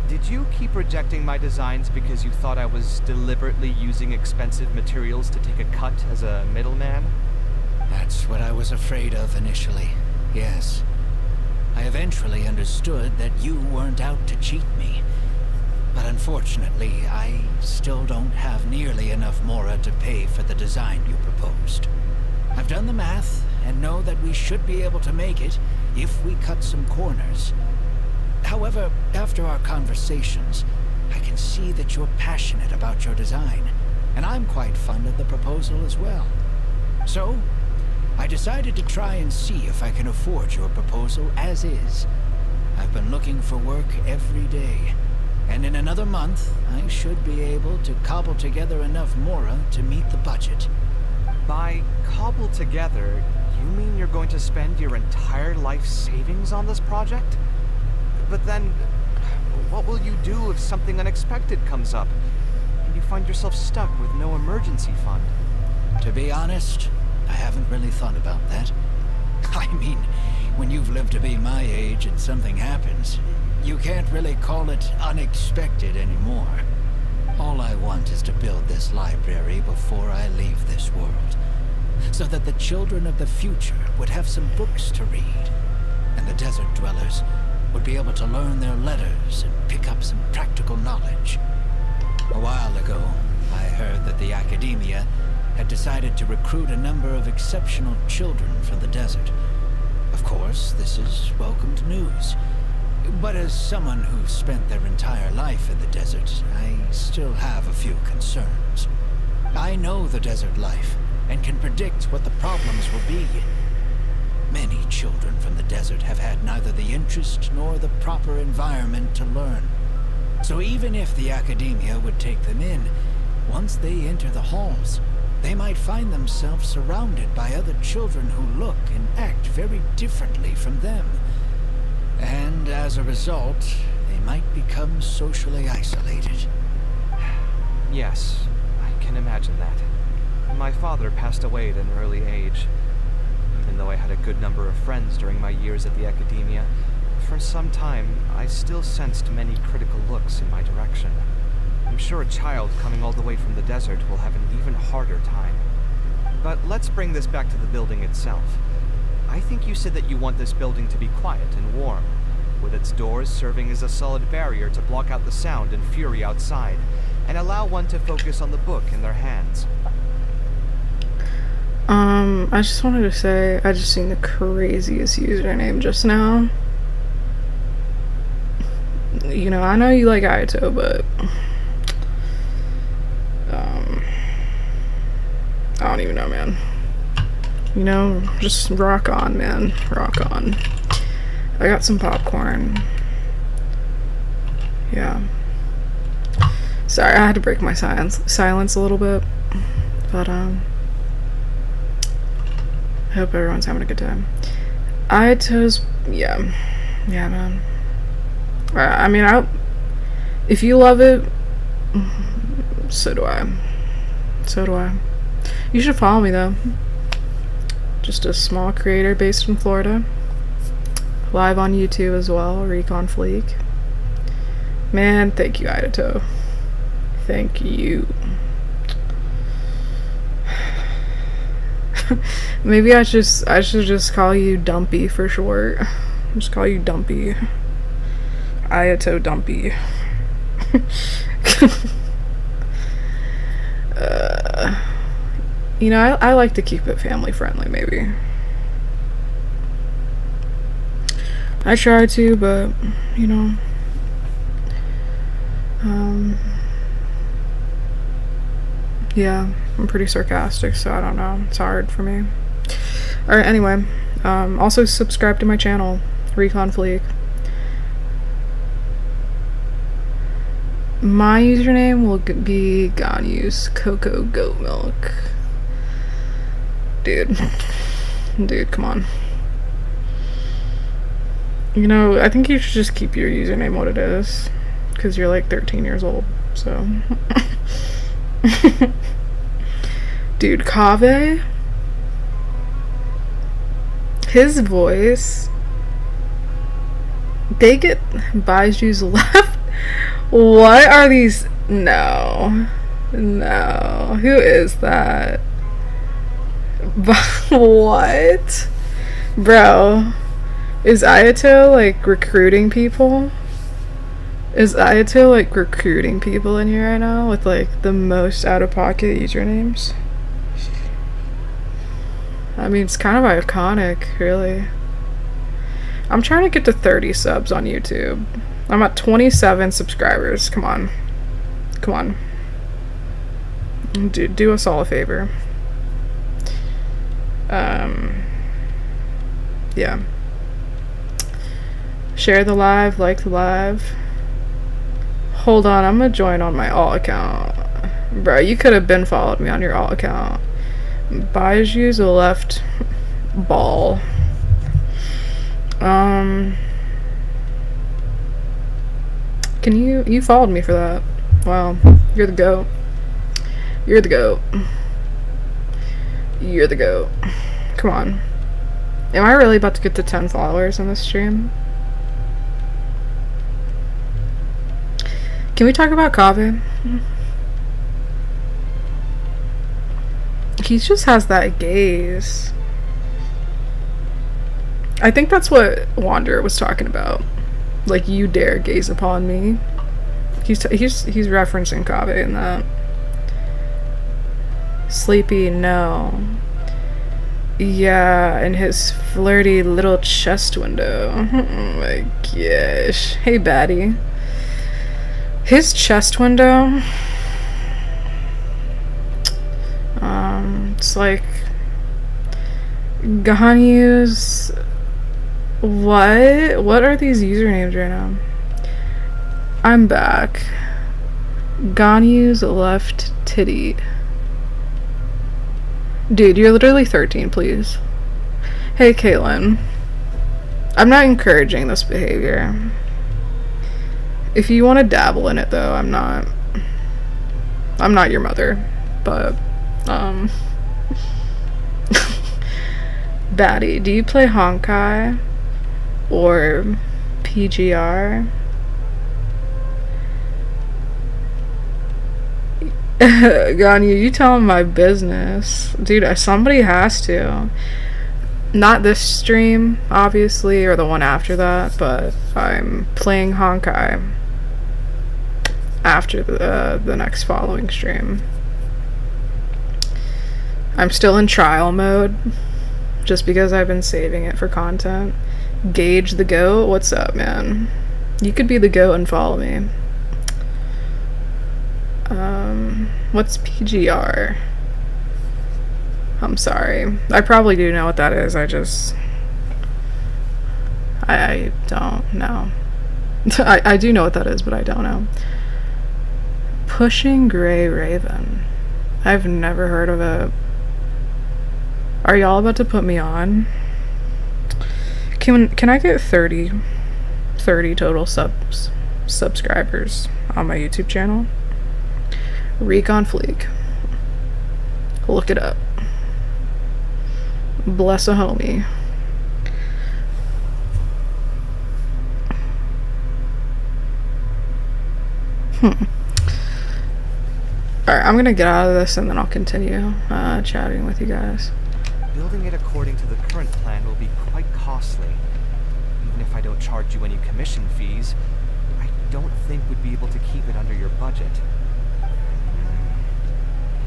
Did you keep rejecting my designs because you thought I was deliberately using expensive materials to take a cut as a middleman? That's what I was afraid of initially, yes. I eventually understood that you weren't out to cheat me. But unfortunately, I still don't have nearly enough Mora to pay for the design you proposed. I've done the math, and know that we should be able to make it if we cut some corners. However, after our conversations, I can see that you're passionate about your design, and I'm quite fond of the proposal as well. So, I decided to try and see if I can afford your proposal as is. I've been looking for work every day, and in another month, I should be able to cobble together enough Mora to meet the budget. By cobble together, you mean you're going to spend your entire life savings on this project? But then, what will you do if something unexpected comes up, and you find yourself stuck with no emergency fund? To be honest, I haven't really thought about that. I mean, when you've lived to be my age and something happens, you can't really call it unexpected anymore. All I want is to build this library before I leave this world, so that the children of the future would have some books to read, and the desert dwellers would be able to learn their letters and pick up some practical knowledge. A while ago, I heard that the academia had decided to recruit a number of exceptional children from the desert. Of course, this is welcomed news. But as someone who spent their entire life in the desert, I still have a few concerns. I know the desert life, and can predict what the problems will be. Many children from the desert have had neither the interest nor the proper environment to learn. So even if the academia would take them in, once they enter the halls, they might find themselves surrounded by other children who look and act very differently from them. And as a result, they might become socially isolated. Yes, I can imagine that. My father passed away at an early age. Even though I had a good number of friends during my years at the academia, for some time, I still sensed many critical looks in my direction. I'm sure a child coming all the way from the desert will have an even harder time. But let's bring this back to the building itself. I think you said that you want this building to be quiet and warm, with its doors serving as a solid barrier to block out the sound and fury outside, and allow one to focus on the book in their hands. I just wanted to say, I just seen the craziest username just now. You know, I know you like Ayato, but I don't even know, man. You know, just rock on, man. Rock on. I got some popcorn. Yeah. Sorry, I had to break my silence a little bit. But, I hope everyone's having a good time. Ayato's, yeah. Yeah, man. I mean, if you love it, so do I. So do I. You should follow me, though. Just a small creator based in Florida. Live on YouTube as well, Recon Fleek. Man, thank you, Idato. Thank you. Maybe I should just call you Dumpy for short. Just call you Dumpy. Ayato Dumpy. You know, I like to keep it family friendly, maybe. I try to, but, you know, yeah, I'm pretty sarcastic, so I don't know. It's hard for me. Alright, anyway, also subscribe to my channel, Recon Fleek. My username will be Ganyu's Cocoa Goat Milk. Dude, come on. You know, I think you should just keep your username what it is, because you're like 13 years old, so. Dude, Kaveh, his voice, they get Baiju's left. What are these? No, who is that? What? Bro, is Ayato like recruiting people? Is Ayato like recruiting people in here right now with like the most out of pocket usernames? I mean, it's kind of iconic, really. I'm trying to get to 30 subs on YouTube. I'm at 27 subscribers. Come on. Do us all a favor. Yeah. Share the live, like the live. Hold on, I'm gonna join on my alt account. Bro, you could have been followed me on your alt account. Baiju's a left ball. Can you followed me for that? Wow, you're the goat. You're the goat. You're the goat. Come on. Am I really about to get to 10 followers on this stream? Can we talk about Kaveh? He just has that gaze. I think that's what Wanderer was talking about. Like, you dare gaze upon me. He's referencing Kaveh in that. Sleepy, no. Yeah, and his flirty little chest window. Oh my gosh. Hey, baddie. His chest window. It's like Ganyu's. What are these usernames right now? I'm back. Ganyu's left titty. Dude, you're literally 13, please. Hey, Caitlin. I'm not encouraging this behavior. If you want to dabble in it, though, I'm not your mother, but, Baddie, do you play Honkai or PGR? Ganyu, you tell him my business. Dude, somebody has to. Not this stream, obviously, or the one after that, but I'm playing Honkai after the next following stream. I'm still in trial mode, just because I've been saving it for content. Gauge the goat, what's up, man? You could be the goat and follow me. What's PGR? I'm sorry. I probably do know what that is. I don't know. I do know what that is, but I don't know. Pushing Gray Raven. I've never heard of it. Are y'all about to put me on? Can I get 30 total subscribers on my YouTube channel? Recon Fleek. Look it up. Bless a homie. Alright, I'm gonna get out of this and then I'll continue chatting with you guys. Building it according to the current plan will be quite costly. Even if I don't charge you any commission fees, I don't think we'd be able to keep it under your budget.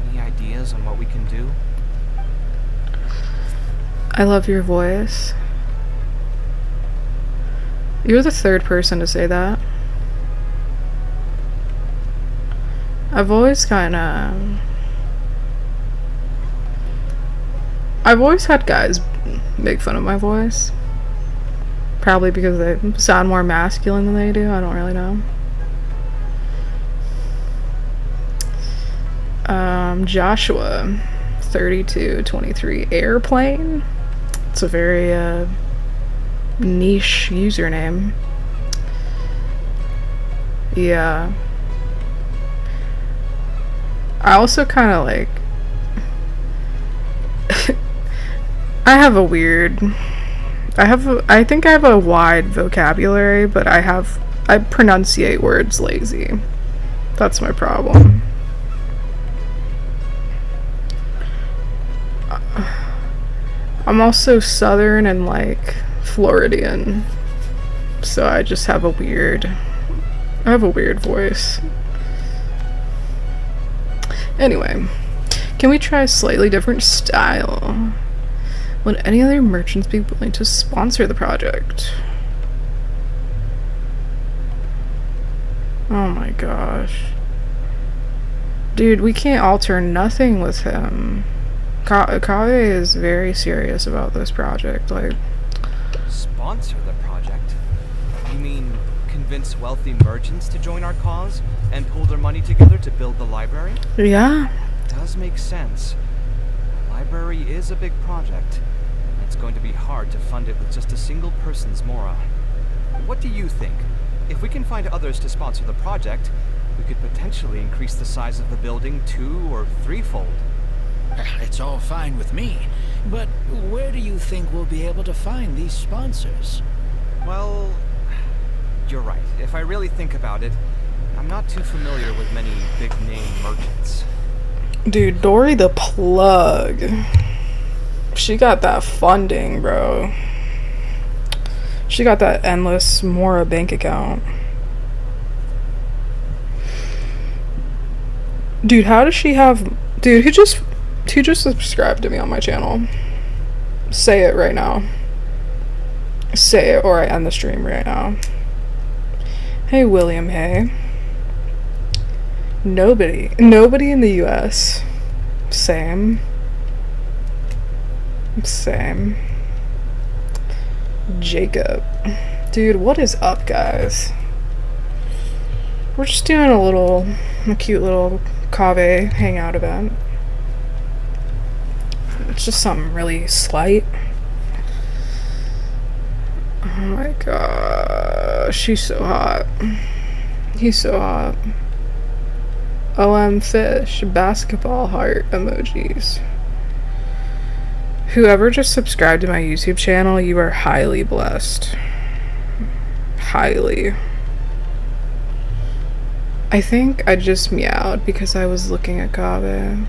Any ideas on what we can do? I love your voice. You're the third person to say that. I've always had guys make fun of my voice. Probably because they sound more masculine than they do, I don't really know. Joshua 3223 Airplane. It's a very niche username. Yeah. I also kind of like I think I have a wide vocabulary, but I pronunciate words lazy. That's my problem. I'm also Southern and like Floridian, so I just have a weird voice. Anyway, can we try a slightly different style? Would any other merchants be willing to sponsor the project? Oh my gosh. Dude, we can't alter nothing with him. Kaveh is very serious about this project, like... Sponsor the project? You mean convince wealthy merchants to join our cause and pool their money together to build the library? Yeah. Does make sense. The library is a big project. It's going to be hard to fund it with just a single person's mora. What do you think? If we can find others to sponsor the project, we could potentially increase the size of the building 2- or 3-fold. It's all fine with me, but where do you think we'll be able to find these sponsors? Well, you're right. If I really think about it, I'm not too familiar with many big-name merchants. Dude, Dory the plug. She got that funding, bro. She got that endless Mora bank account. Dude, how does she have... Dude, who just subscribed to me on my channel? Say it right now. Say it or I end the stream right now. Hey, William, hey. Nobody in the US. Same. Jacob. Dude, what is up, guys? We're just doing a cute little Kaveh hangout event. It's just something really slight. Oh my gosh, she's so hot. He's so hot. OM fish, basketball heart emojis. Whoever just subscribed to my YouTube channel, you are highly blessed. Highly. I think I just meowed because I was looking at Kaveh.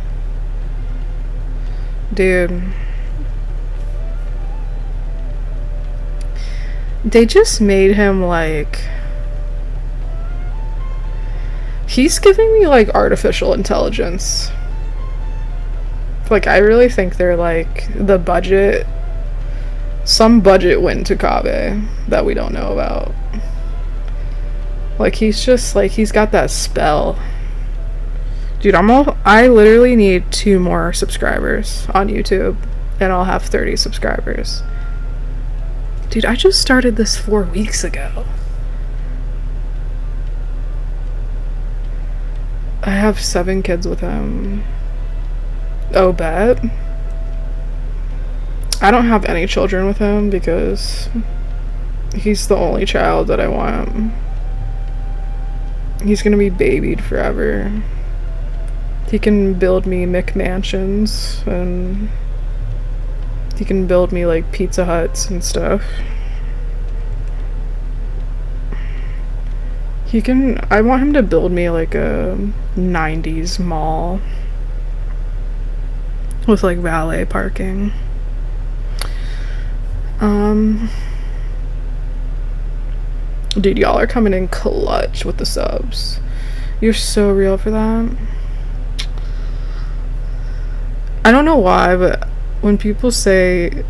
Dude. They just made him like... He's giving me like artificial intelligence. Like, I really think they're like the budget... Some budget went to Kaveh that we don't know about. Like, he's just like, he's got that spell. Dude, I literally need 2 more subscribers on YouTube, and I'll have 30 subscribers. Dude, I just started this 4 weeks ago. I have 7 kids with him. Oh, bet. I don't have any children with him because he's the only child that I want. He's gonna be babied forever. He can build me McMansions, and he can build me like Pizza Huts and stuff. I want him to build me like a 90s mall with like valet parking. Dude, y'all are coming in clutch with the subs. You're so real for that. I don't know why, but when people say,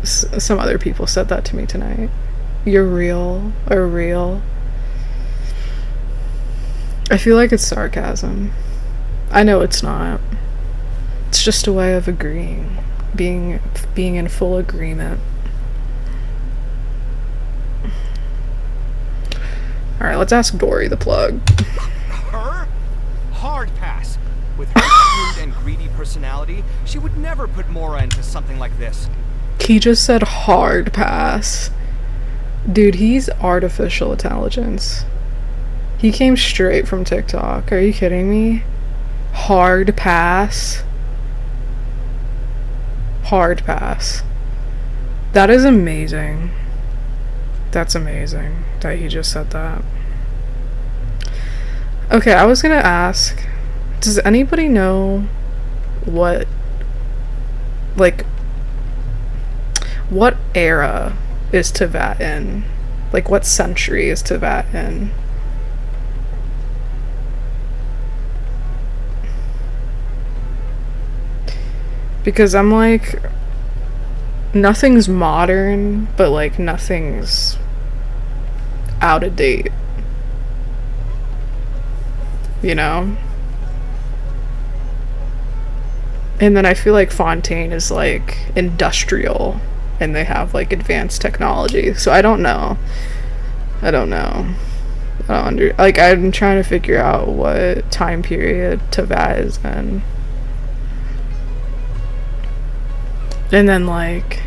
some other people said that to me tonight, you're real, or real, I feel like it's sarcasm. I know it's not. It's just a way of agreeing, being in full agreement. Alright, let's ask Dory the plug. Her? Hard pass. With her crude and greedy personality, she would never put Mora into something like this. He just said hard pass. Dude, he's artificial intelligence. He came straight from TikTok. Are you kidding me? Hard pass. Hard pass. That is amazing. That's amazing that he just said that. Okay, I was gonna ask, does anybody know what era is Tevat in? Like, what century is Tevat in? Because I'm like, nothing's modern, but like nothing's out of date. You know? And then I feel like Fontaine is like industrial and they have like advanced technology. So I don't know. I'm trying to figure out what time period Tevat is in. And then like,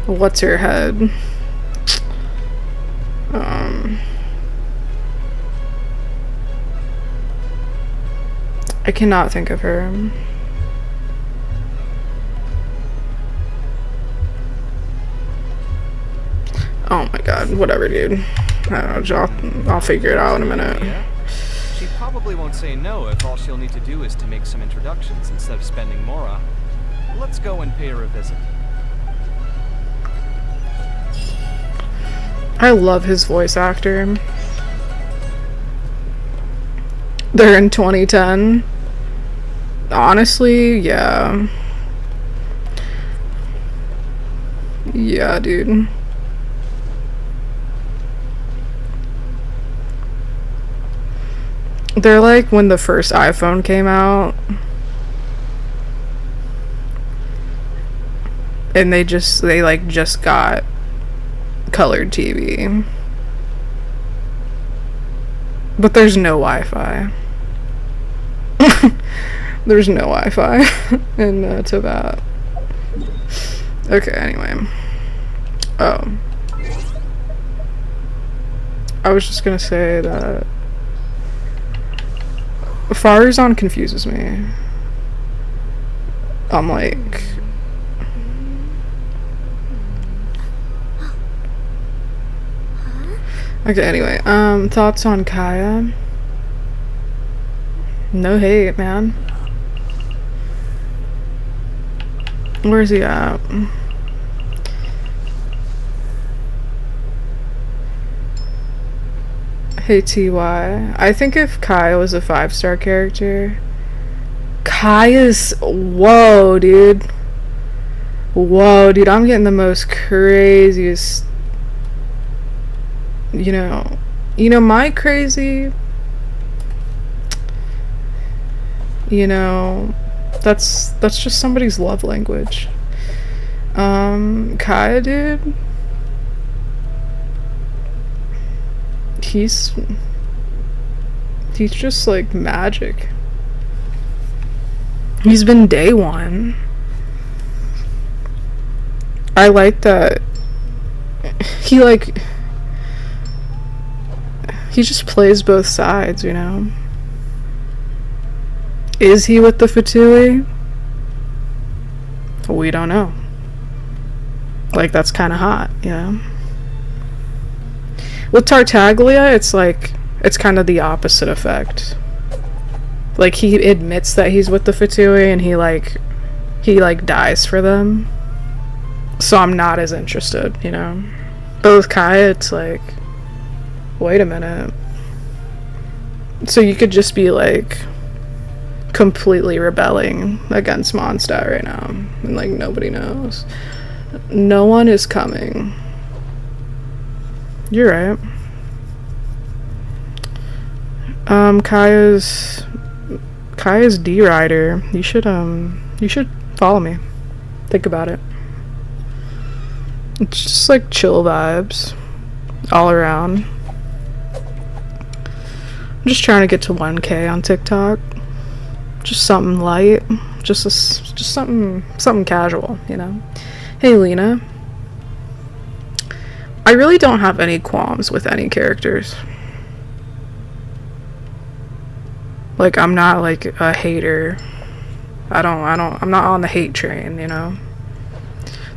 what's her head? I cannot think of her. Oh my god, whatever, dude. I don't know, I'll figure it out in a minute. Yeah. She probably won't say no if all she'll need to do is to make some introductions instead of spending Mora. Let's go and pay her a visit. I love his voice actor. They're in 2010. Honestly, yeah. Yeah, dude. They're like when the first iPhone came out. And they just got colored TV. But there's no Wi-Fi. There's no Wi-Fi in Tevat. Okay, anyway. Oh. I was just gonna say that Farazan confuses me. I'm like... Okay, anyway, thoughts on Kaya? No hate, man. Where's he at? Hey TY. I think if Kai was a 5-star character, Kai is. Whoa, dude. Whoa, dude. I'm getting the most craziest. You know, my crazy. You know, that's just somebody's love language. Kai, dude. He's just like magic. He's been day one. I like that he just plays both sides, you know. Is he with the Fatui? We don't know. Like, that's kind of hot, you know. With Tartaglia, it's kind of the opposite effect. Like, he admits that he's with the Fatui and he dies for them. So I'm not as interested, you know. But with Kai, it's like, wait a minute. So you could just be like completely rebelling against Mondstadt right now, and like nobody knows. No one is coming. You're right. Kaya's D-Rider. You should follow me. Think about it. It's just like chill vibes all around. I'm just trying to get to 1K on TikTok. Just something light. Just something casual, you know. Hey Lena. I really don't have any qualms with any characters. Like, I'm not like a hater. I'm not on the hate train, you know.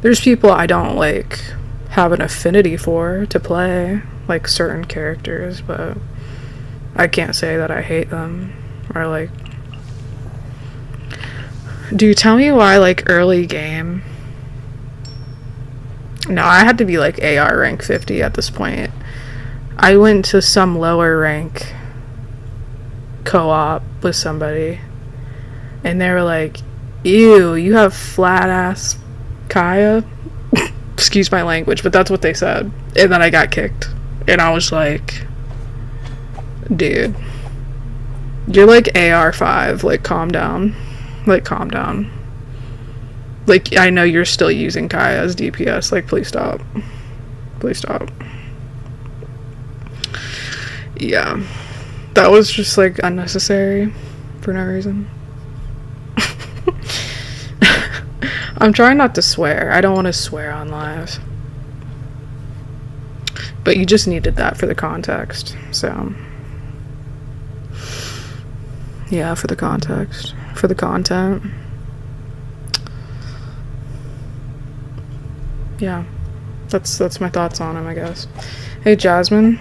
There's people I don't like have an affinity for to play, like certain characters, but I can't say that I hate them or like. Dude, tell me why like early game. No, I had to be like AR rank 50 at this point. I went to some lower rank co-op with somebody and they were like, ew, you have flat ass Kaya. Excuse my language, but that's what they said. And then I got kicked. And I was like, dude, you're like AR5, like calm down. Like calm down. Like, I know you're still using Kaya as DPS, like please stop. Please stop. Yeah. That was just like unnecessary for no reason. I'm trying not to swear. I don't want to swear on live. But you just needed that for the context. So, yeah, for the context. For the content. Yeah. That's my thoughts on him, I guess. Hey, Jasmine.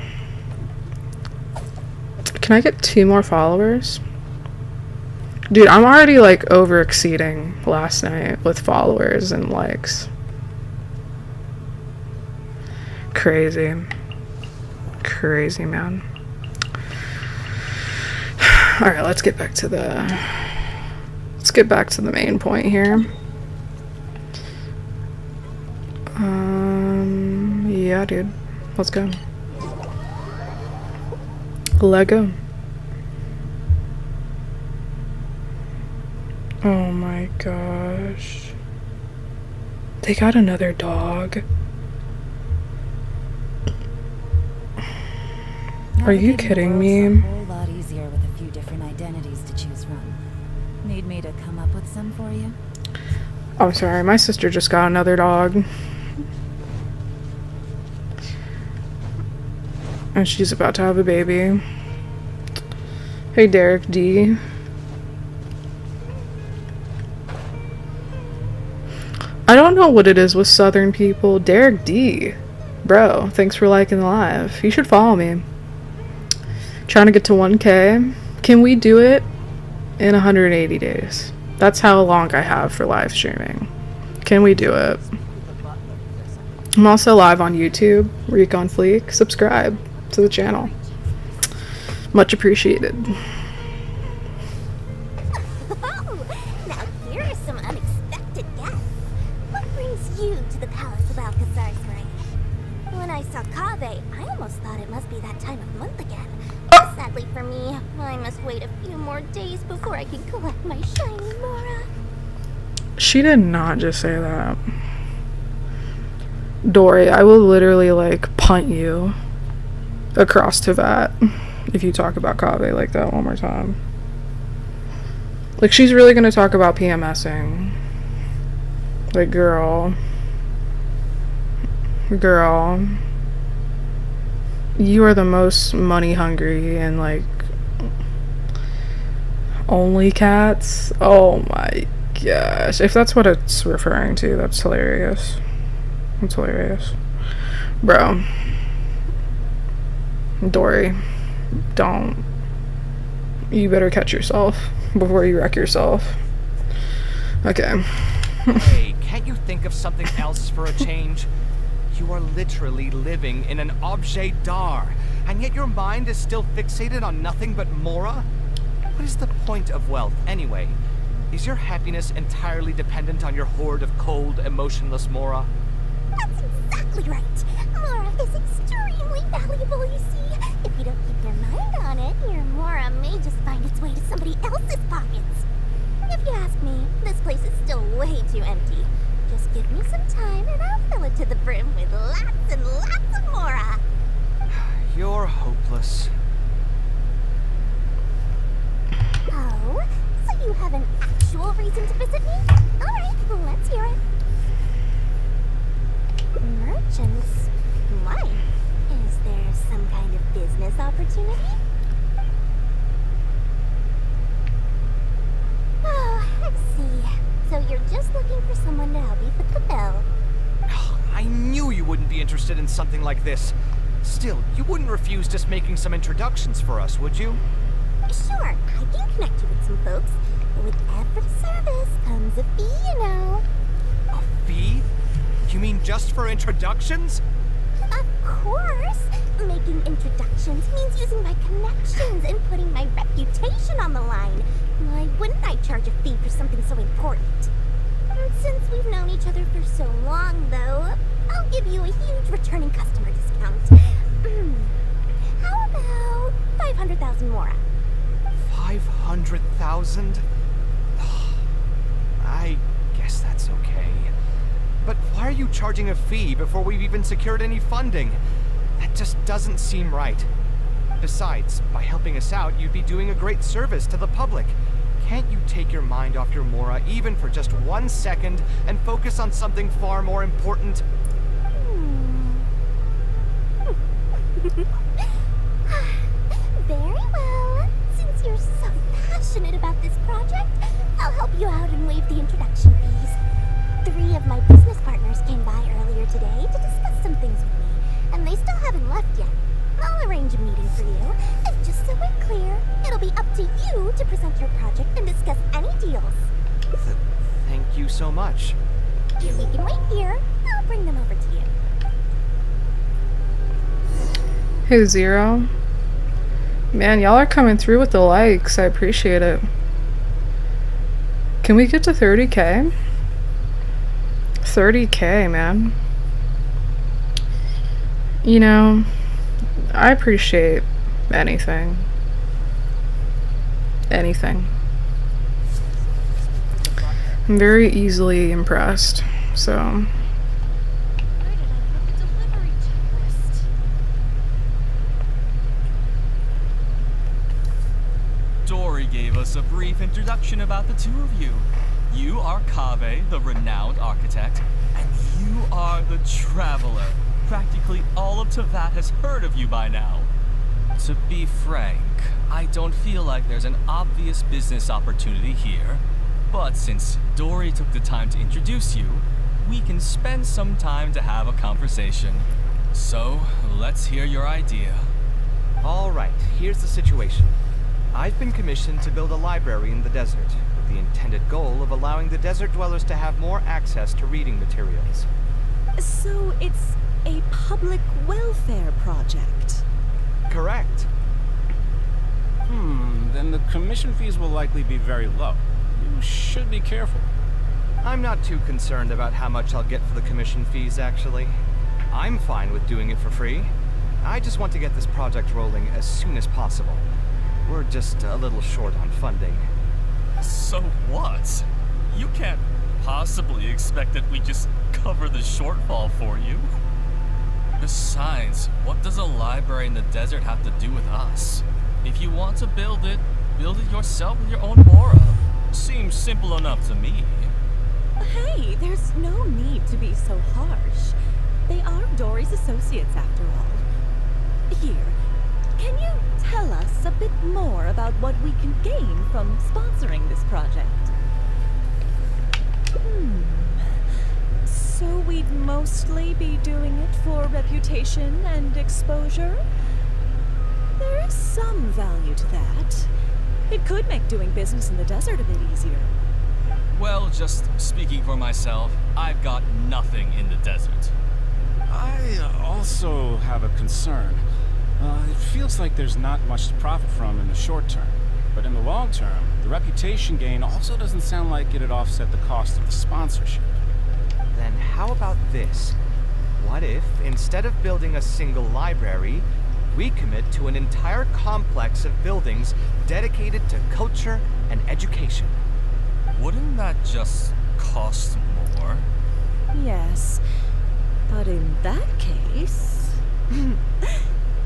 Can I get 2 more followers? Dude, I'm already like over exceeding last night with followers and likes. Crazy. Crazy, man. Alright, let's get back to the main point here. Yeah, dude. Let's go. Lego. Oh my gosh. They got another dog. Are you kidding me? A whole lot easier with a few different identities to choose from. Need me to come up with some for you? I'm sorry, my sister just got another dog. And she's about to have a baby. Hey, Derek D. I don't know what it is with Southern people. Derek D. Bro, thanks for liking the live. You should follow me. Trying to get to 1K. Can we do it in 180 days? That's how long I have for live streaming. Can we do it? I'm also live on YouTube. Recon Fleek. Subscribe to the channel. Much appreciated. Oh, now here are some unexpected guests. What brings you to the Palace of Alcazar's Ring? When I saw Kaveh, I almost thought it must be that time of month again. Sadly for me, I must wait a few more days before I can collect my shiny Mora. She did not just say that. Dory, I will literally, like, punt you across to that if you talk about Kaveh like that one more time. Like, she's really gonna talk about PMSing. Like, girl, you are the most money hungry and, like, only cats. Oh my gosh. If that's what it's referring to, that's hilarious. That's hilarious. Bro. Dory, don't. You better catch yourself before you wreck yourself. Okay. Hey, can't you think of something else for a change? You are literally living in an objet d'art, and yet your mind is still fixated on nothing but Mora? What is the point of wealth, anyway? Is your happiness entirely dependent on your hoard of cold, emotionless Mora? That's exactly right. Mora is extremely valuable, you see. If you don't keep your mind on it, your Mora may just find its way to somebody else's pockets. If you ask me, this place is still way too empty. Just give me some time and I'll fill it to the brim with lots and lots of Mora. You're hopeless. Oh, so you have an actual reason to visit me? Alright, let's hear it. Merchants? Why? Is there some kind of business opportunity? Oh, I see. So you're just looking for someone to help you fit the bill. I knew you wouldn't be interested in something like this. Still, you wouldn't refuse just making some introductions for us, would you? Sure, I can connect you with some folks. But with every service comes a fee, you know. A fee? You mean just for introductions? Of course! Making introductions means using my connections and putting my reputation on the line. Why wouldn't I charge a fee for something so important? Since we've known each other for so long, though, I'll give you a huge returning customer discount. How about 500,000 Mora? 500,000? I guess that's okay. But why are you charging a fee before we've even secured any funding? That just doesn't seem right. Besides, by helping us out, you'd be doing a great service to the public. Can't you take your mind off your Mora even for just 1 second and focus on something far more important? Very well. Since you're so passionate about this project, I'll help you out and waive the introduction fees. 3 of my business partners came by earlier today to discuss some things with me, and they still haven't left yet. I'll arrange a meeting for you, and just so we're clear, it'll be up to you to present your project and discuss any deals. Thank you so much. If we can wait here, I'll bring them over to you. Hey, Zero. Man, y'all are coming through with the likes. I appreciate it. Can we get to 30K? 30K, man. You know, I appreciate anything. Anything. I'm very easily impressed, so. Where did I put the delivery checklist? Dory gave us a brief introduction about the two of you. You are Kaveh, the renowned architect, and you are the traveler. Practically all of Teyvat has heard of you by now. To be frank, I don't feel like there's an obvious business opportunity here. But since Dory took the time to introduce you, we can spend some time to have a conversation. So, let's hear your idea. All right, here's the situation. I've been commissioned to build a library in the desert, with the intended goal of allowing the desert dwellers to have more access to reading materials. So it's a public welfare project? Correct. Then the commission fees will likely be very low. You should be careful. I'm not too concerned about how much I'll get for the commission fees, actually. I'm fine with doing it for free. I just want to get this project rolling as soon as possible. We're just a little short on funding. So what? You can't possibly expect that we just cover the shortfall for you. Besides, what does a library in the desert have to do with us? If you want to build it yourself with your own Mora. Seems simple enough to me. Hey, there's no need to be so harsh. They are Dory's associates after all. Here, can you tell us a bit more about what we can gain from sponsoring this project? So we'd mostly be doing it for reputation and exposure? There is some value to that. It could make doing business in the desert a bit easier. Well, just speaking for myself, I've got nothing in the desert. I also have a concern. It feels like there's not much to profit from in the short term. But in the long term, the reputation gain also doesn't sound like it'd offset the cost of the sponsorship. Then how about this? What if, instead of building a single library, we commit to an entire complex of buildings dedicated to culture and education? Wouldn't that just cost more? Yes, but in that case...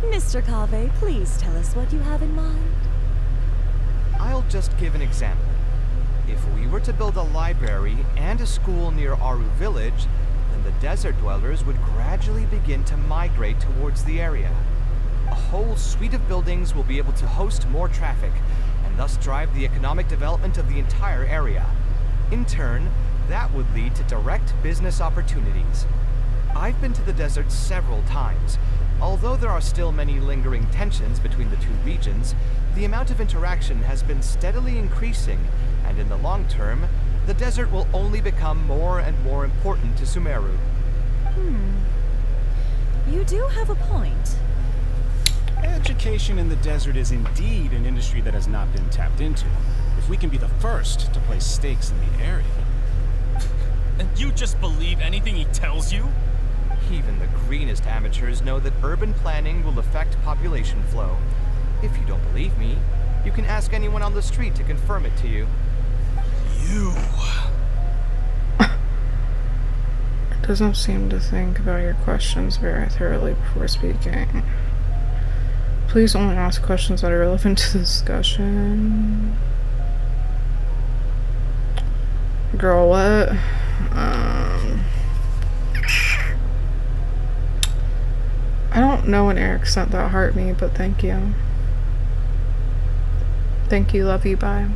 Mr. Kaveh, please tell us what you have in mind. I'll just give an example. If we were to build a library and a school near Aru Village, then the desert dwellers would gradually begin to migrate towards the area. A whole suite of buildings will be able to host more traffic, and thus drive the economic development of the entire area. In turn, that would lead to direct business opportunities. I've been to the desert several times. Although there are still many lingering tensions between the two regions, the amount of interaction has been steadily increasing, and in the long term, the desert will only become more and more important to Sumeru. You do have a point. Education in the desert is indeed an industry that has not been tapped into. If we can be the first to place stakes in the area... And you just believe anything he tells you? Even the greenest amateurs know that urban planning will affect population flow. If you don't believe me, you can ask anyone on the street to confirm it to you. You... It doesn't seem to think about your questions very thoroughly before speaking. Please only ask questions that are relevant to the discussion. Girl, what? I don't know when Eric sent that heart me, but thank you. Thank you, love you, bye.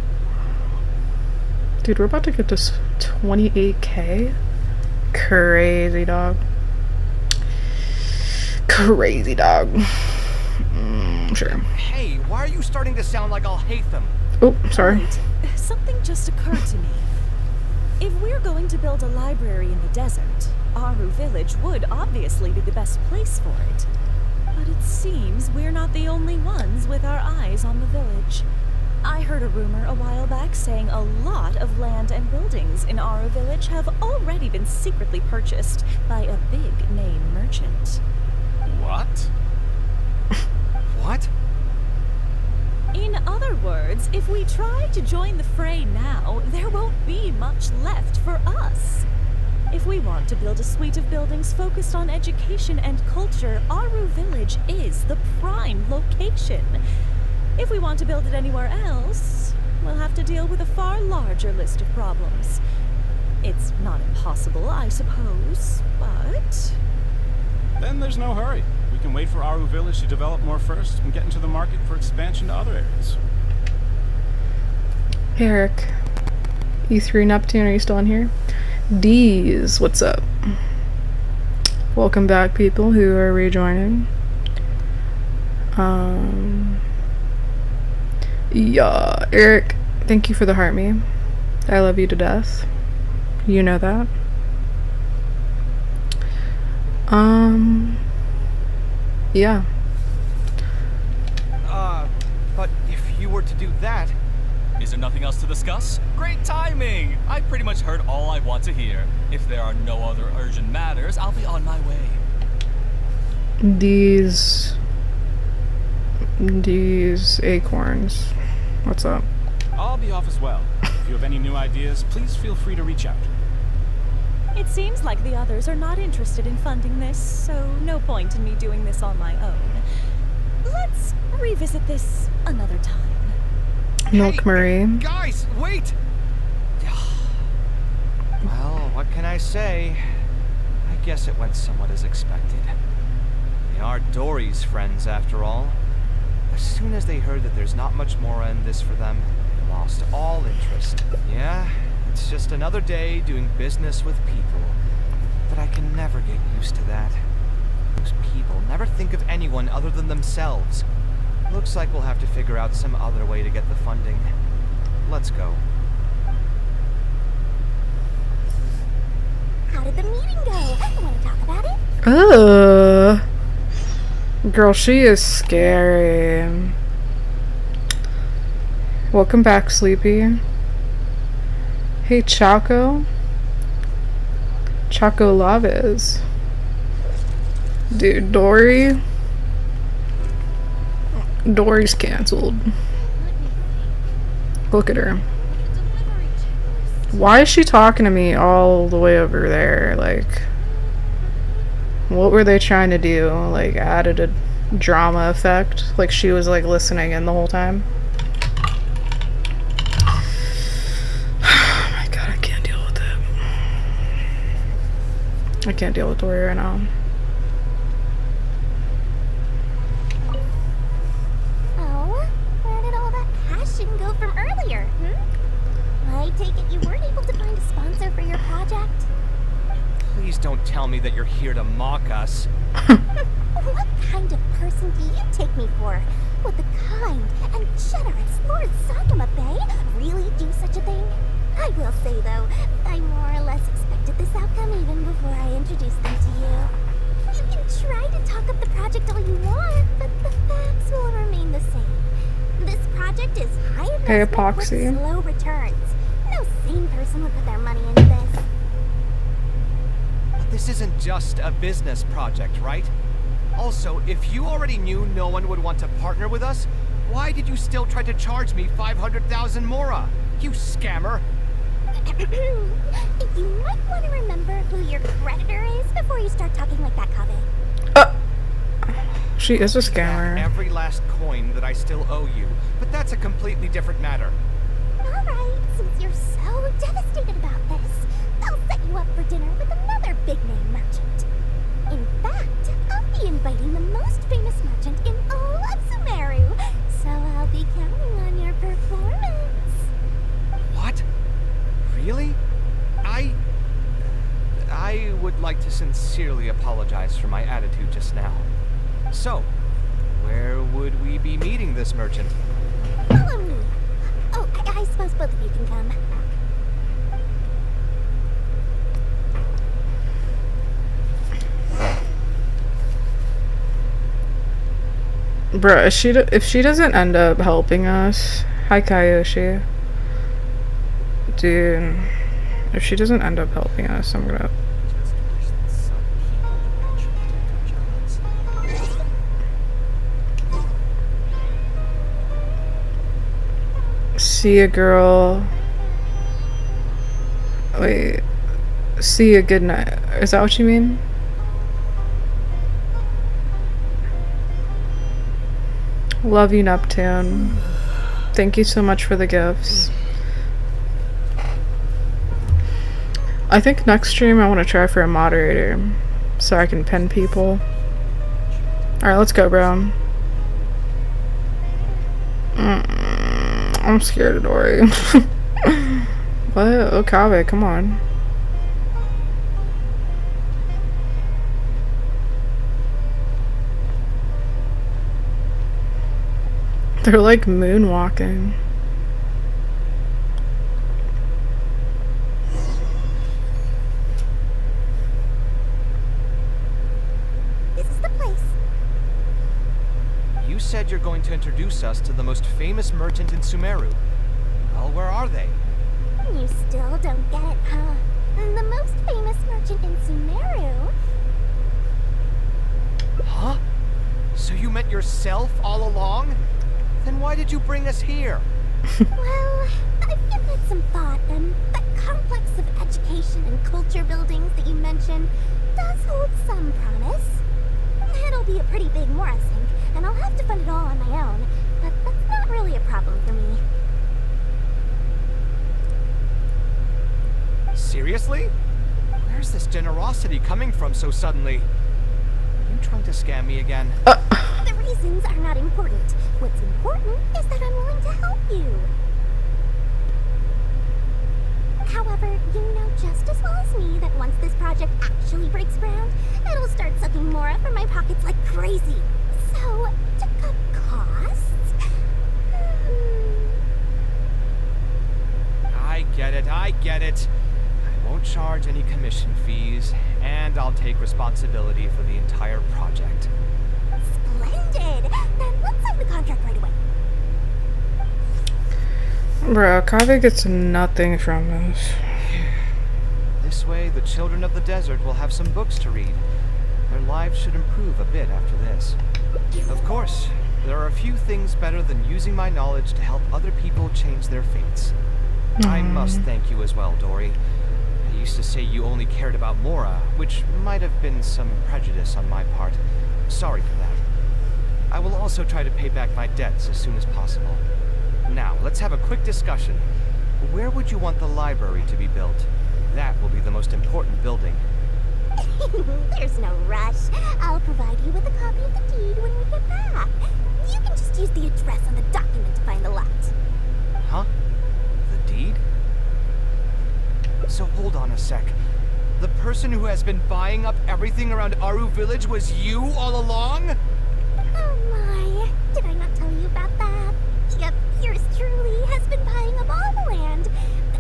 Dude, we're about to get to 28K. Crazy, dog. Crazy, dog. Sure. Hey, why are you starting to sound like I'll hate them? Oh, sorry. Wait, something just occurred to me. If we're going to build a library in the desert, Aru Village would obviously be the best place for it. But it seems we're not the only ones with our eyes on the village. I heard a rumor a while back saying a lot of land and buildings in Aru Village have already been secretly purchased by a big-name merchant. What? What? In other words, if we try to join the fray now, there won't be much left for us. If we want to build a suite of buildings focused on education and culture, Aru Village is the prime location. If we want to build it anywhere else, we'll have to deal with a far larger list of problems. It's not impossible, I suppose, but... Then there's no hurry. We can wait for Aru Village to develop more first and get into the market for expansion to other areas. Hey, Eric. E3 Neptune, are you still in here? D's, what's up? Welcome back, people who are rejoining. Yeah, Eric, thank you for the heart me. I love you to death. You know that. Yeah. But if you were to do that... Is there nothing else to discuss? Great timing! I pretty much heard all I want to hear. If there are no other urgent matters, I'll be on my way. These acorns. What's up? I'll be off as well. If you have any new ideas, please feel free to reach out. It seems like the others are not interested in funding this, so no point in me doing this on my own. Let's revisit this another time. Milk Hey, Marie. Guys, wait! Well, what can I say? I guess it went somewhat as expected. They are Dory's friends, after all. As soon as they heard that there's not much more in this for them, they lost all interest. Yeah, it's just another day doing business with people. But I can never get used to that. Those people never think of anyone other than themselves. Looks like we'll have to figure out some other way to get the funding. Let's go. How did the meeting go? I want to talk about it. Girl, she is scary. Welcome back, Sleepy. Hey, Choco. Choco Laves. Dude, Dory's canceled. Look at her. Why is she talking to me all the way over there? Like, what were they trying to do? Like, added a drama effect? Like, she was, like, listening in the whole time? Oh my god, I can't deal with it. I can't deal with Dory right now. Go from earlier, I take it you weren't able to find a sponsor for your project? Please don't tell me that you're here to mock us. What kind of person do you take me for? Would the kind and generous Lord Sakuma Bay really do such a thing? I will say, though, I more or less expected this outcome even before I introduced them to you. You can try to talk up the project all you want, but the facts will remain the same. This project is high investment epoxy. with slow returns. No sane person would put their money into this. But this isn't just a business project, right? Also, if you already knew no one would want to partner with us, why did you still try to charge me 500,000 mora? You scammer! You might want to remember who your creditor is before you start talking like that, Kaveh. She is a scammer. Every last coin that I still owe you, but that's a completely different matter. Alright, since you're so devastated about this, I'll set you up for dinner with another big-name merchant. In fact, I'll be inviting the most famous merchant in all of Sumeru, so I'll be counting on your performance. What? Really? I would like to sincerely apologize for my attitude just now. So, where would we be meeting this merchant? Follow me. Oh, I suppose both of you can come. Bruh, if she doesn't end up helping us... Hi, Kayoshi. Dude, if she doesn't end up helping us, I'm gonna... See a girl. Wait. See a good night. Is that what you mean? Love you, Neptune. Thank you so much for the gifts. I think next stream I want to try for a moderator so I can pin people. Alright, let's go, bro. I'm scared of Dory. What? Oh, Kaveh, come on. They're like moonwalking. This is the place. You said you're going to introduce us to the most famous merchant in Sumeru. Well, where are they? You still don't get it, huh? The most famous merchant in Sumeru? Huh? So you met yourself all along? Then why did you bring us here? Well, I've given it some thought, and that complex of education and culture buildings that you mentioned does hold some promise. It'll be a pretty big Mora sink, and I'll have to fund it all on my own, but that's not really a problem for me. Seriously? Where's this generosity coming from so suddenly? Are you trying to scam me again? The reasons are not important. What's important is that I'm willing to help you. However, you know just as well as me that once this project actually breaks ground, it'll start sucking Mora from my pockets like crazy. So, to cut costs... I get it, I get it. I won't charge any commission fees, and I'll take responsibility for the entire project. Splendid! Then let's sign the contract right away. Bro, Kaveh gets nothing from this. This way, the children of the desert will have some books to read. Their lives should improve a bit after this. Of course, there are a few things better than using my knowledge to help other people change their fates. I must thank you as well, Dory. I used to say you only cared about Mora, which might have been some prejudice on my part. Sorry for that. I will also try to pay back my debts as soon as possible. Now, let's have a quick discussion. Where would you want the library to be built? That will be the most important building. There's no rush. I'll provide you with a copy of the deed when we get back. You can just use the address on the document to find the lot. Huh? The deed? So hold on a sec. The person who has been buying up everything around Aru Village was you all along? Oh my, did I not tell you about that? Yep, yours truly has been buying up all the land.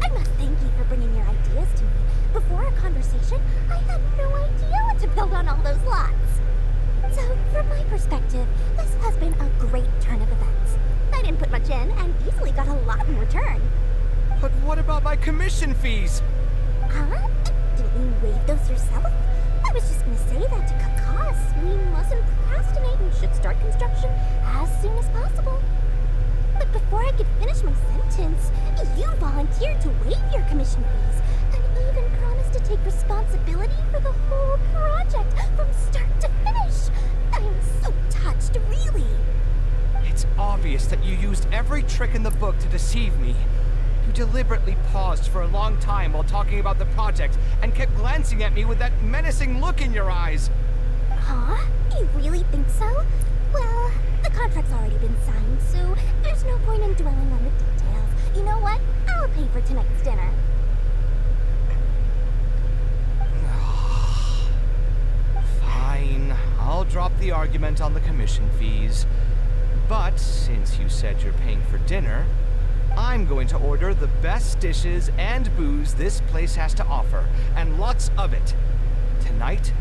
I must thank you for bringing your ideas to me. Before our conversation, I had no idea what to build on all those lots. So, from my perspective, this has been a great turn of events. I didn't put much in and easily got a lot in return. But what about my commission fees? Huh? Didn't you waive those yourself? I was just gonna say that to cut costs. We mustn't procrastinate and should start construction as soon as possible. But before I could finish my sentence, you volunteered to waive your commission fees and even promised to take responsibility for the whole project from start to finish. I am so touched, really. It's obvious that you used every trick in the book to deceive me. You deliberately paused for a long time while talking about the project and kept glancing at me with that menacing look in your eyes. Huh? You really think so? Well, the contract's already been signed, so there's no point in dwelling on the details. You know what? I'll pay for tonight's dinner. Fine. I'll drop the argument on the commission fees. But since you said you're paying for dinner, I'm going to order the best dishes and booze this place has to offer, and lots of it. Tonight,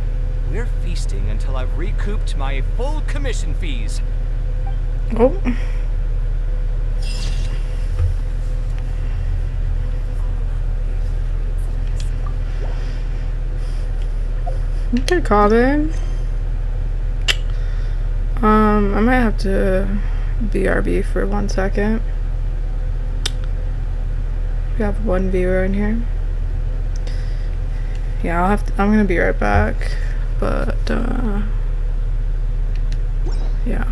we're feasting until I've recouped my full commission fees. Oh. Okay, Kaveh. I might have to BRB for 1 second. We have one viewer in here. Yeah, I'm gonna be right back. But yeah.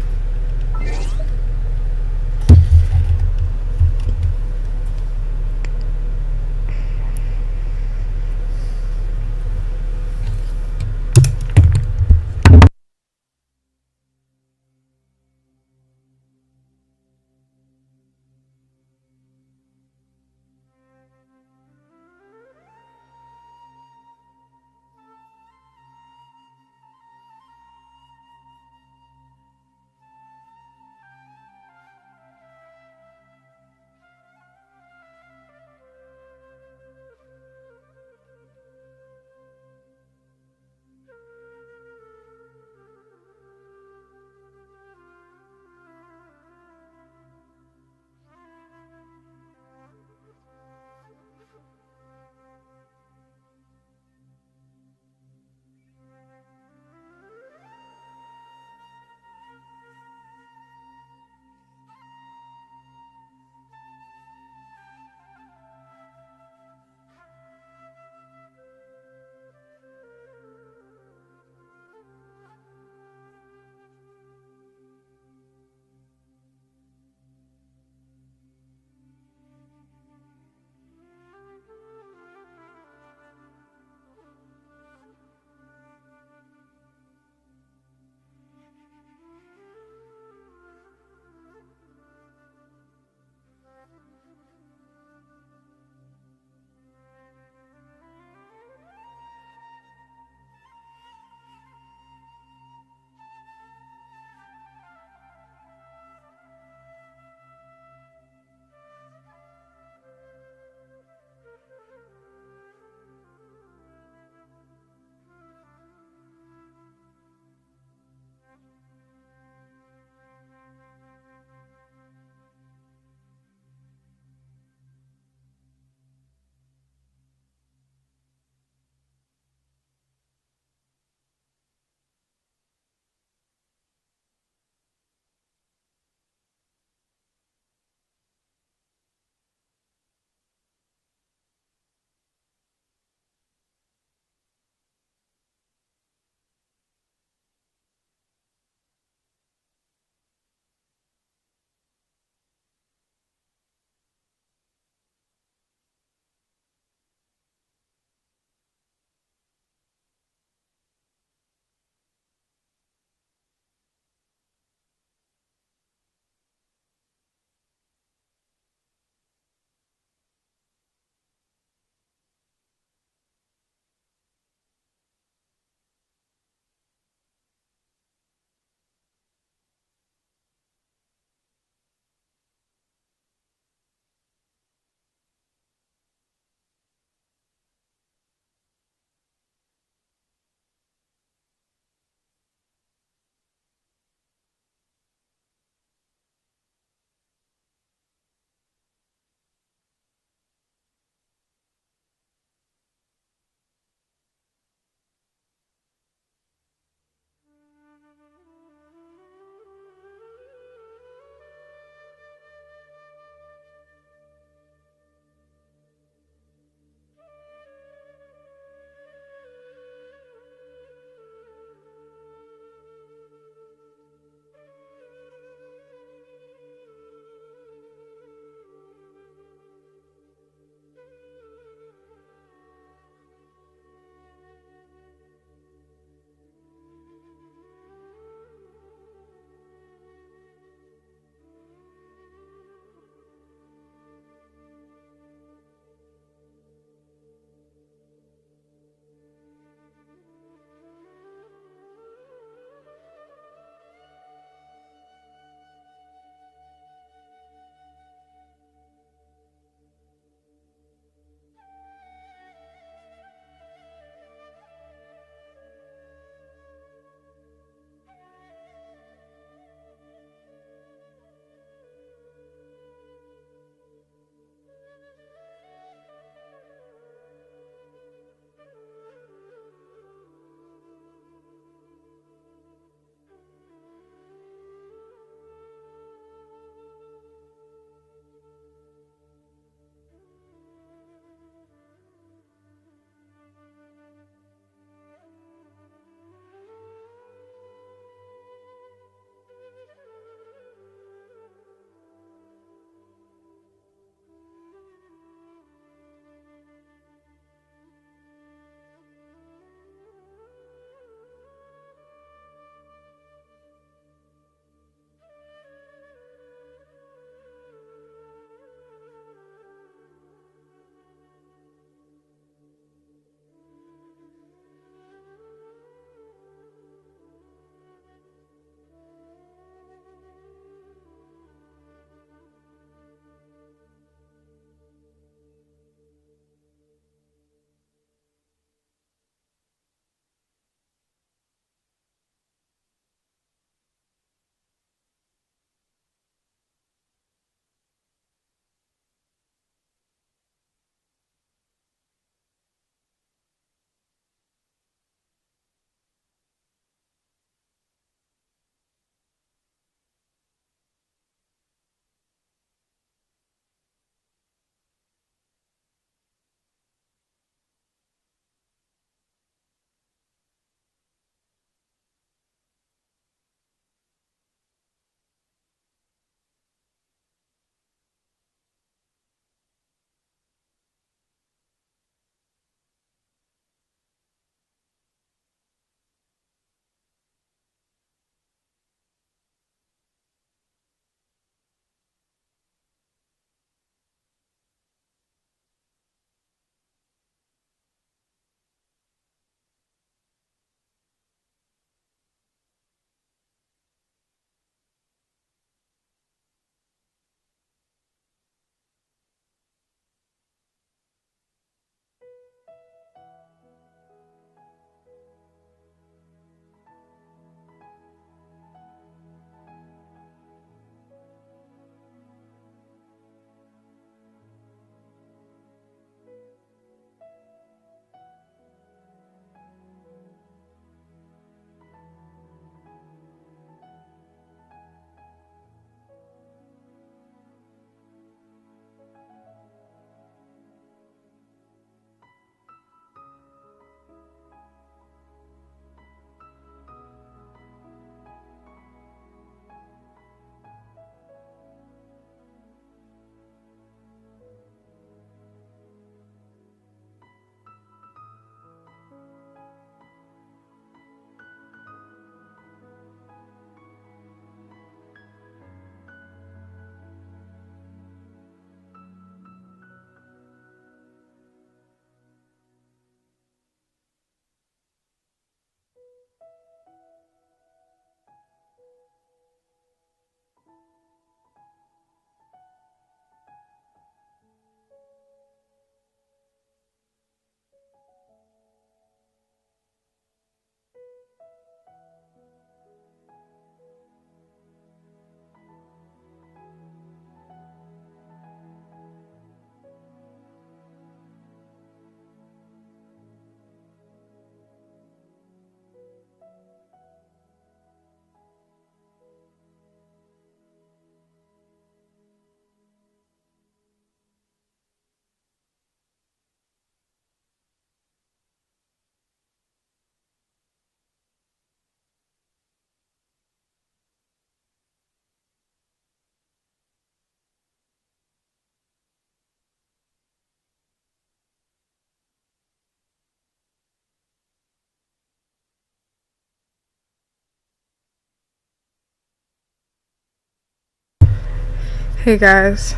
Hey guys.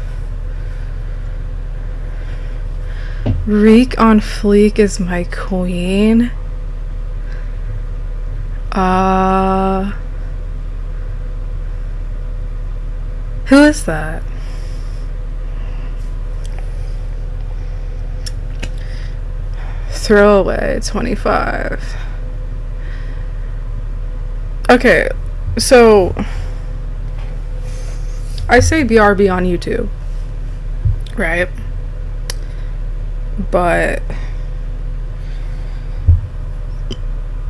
Reek on fleek is my queen. Who is that? Throwaway 25. Okay, so I say BRB on YouTube, right? But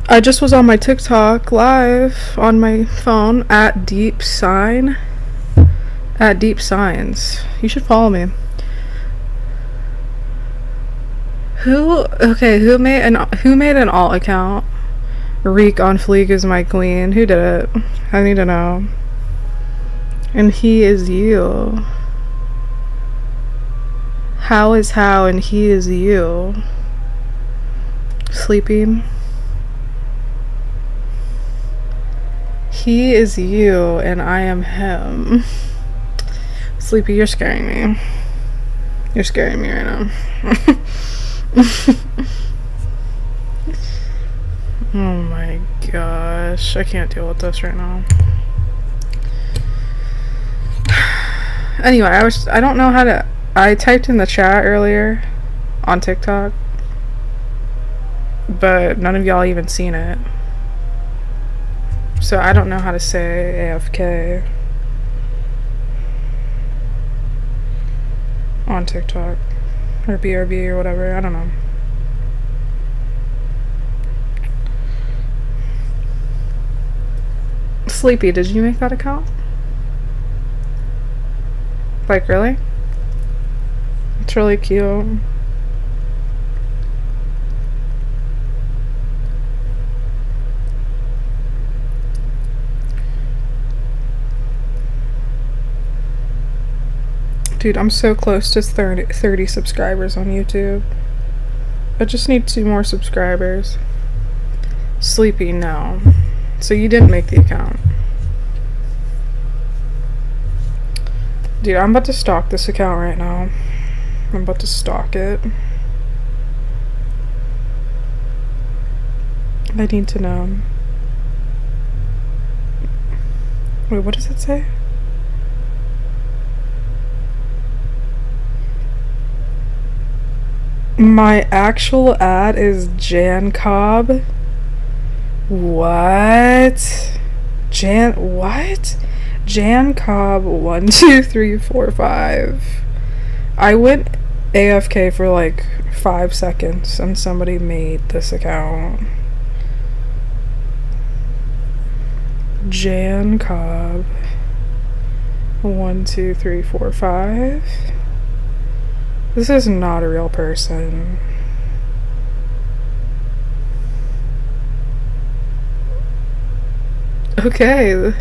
I just was on my TikTok live on my phone at Deep Signs. You should follow me. Who made an alt account? Reek on fleek is my queen. Who did it? I need to know. And he is you. How is how and he is you. Sleepy. He is you and I am him. Sleepy, you're scaring me. You're scaring me right now. Oh my gosh. I can't deal with this right now. Anyway, I don't know how to. I typed in the chat earlier on TikTok, but none of y'all even seen it. So I don't know how to say AFK on TikTok or BRB or whatever. I don't know. Sleepy, did you make that account? Like, really? It's really cute. Dude, I'm so close to 30 subscribers on YouTube. I just need 2 more subscribers. Sleepy, no. So you didn't make the account. Dude, I'm about to stalk this account right now. I'm about to stalk it. I need to know. Wait, what does it say? My actual ad is Jan Cobb. What? What? Jan Cobb 1, 2, 3, 4, 5. I went AFK for like 5 seconds and somebody made this account. Jan Cobb 1, 2, 3, 4, 5. This is not a real person. Okay.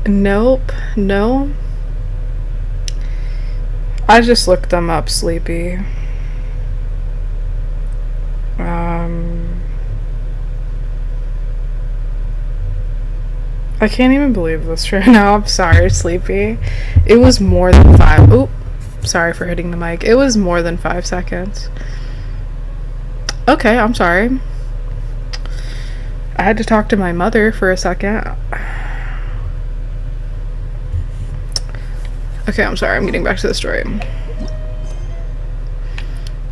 Nope. No. I just looked them up, Sleepy. I can't even believe this right now. I'm sorry, Sleepy. It was more than 5. Oop. Sorry for hitting the mic. It was more than 5 seconds. Okay, I'm sorry. I had to talk to my mother for a second. Okay, I'm sorry. I'm getting back to the story.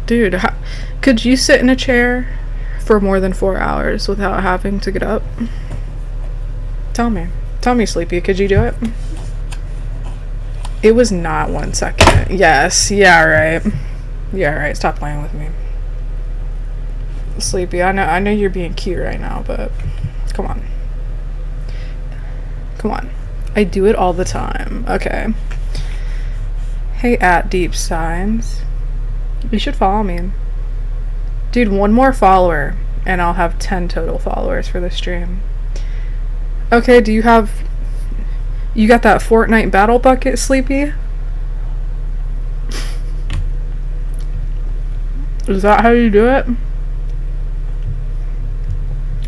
Dude, could you sit in a chair for more than 4 hours without having to get up? Tell me. Tell me, Sleepy. Could you do it? It was not 1 second. Yes. Yeah, right. Yeah, right. Stop playing with me. Sleepy, I know you're being cute right now, but come on. Come on. I do it all the time. Okay. Hey, at Deep Signs. You should follow me. Dude, 1 more follower and I'll have 10 total followers for the stream. Okay, you got that Fortnite battle bucket, Sleepy? Is that how you do it?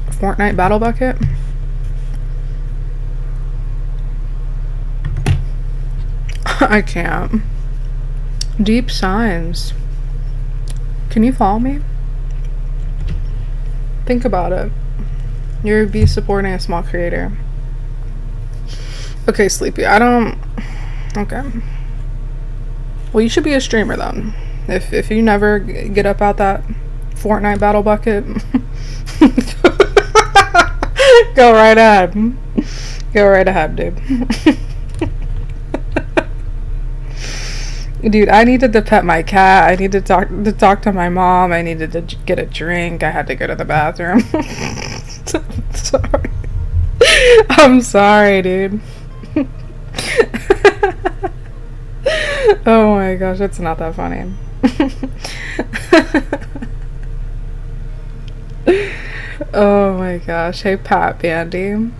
Fortnite battle bucket? I can't. Deep signs. Can you follow me? Think about it. You're be supporting a small creator. Okay, Sleepy. I don't... Okay. Well, you should be a streamer then. If you never get up out that Fortnite battle bucket, go right ahead. Go right ahead, dude. Dude, I needed to pet my cat. I needed to talk to my mom. I needed to get a drink. I had to go to the bathroom. Sorry. I'm sorry, dude. Oh my gosh, it's not that funny. Oh my gosh. Hey, Pat Bandy.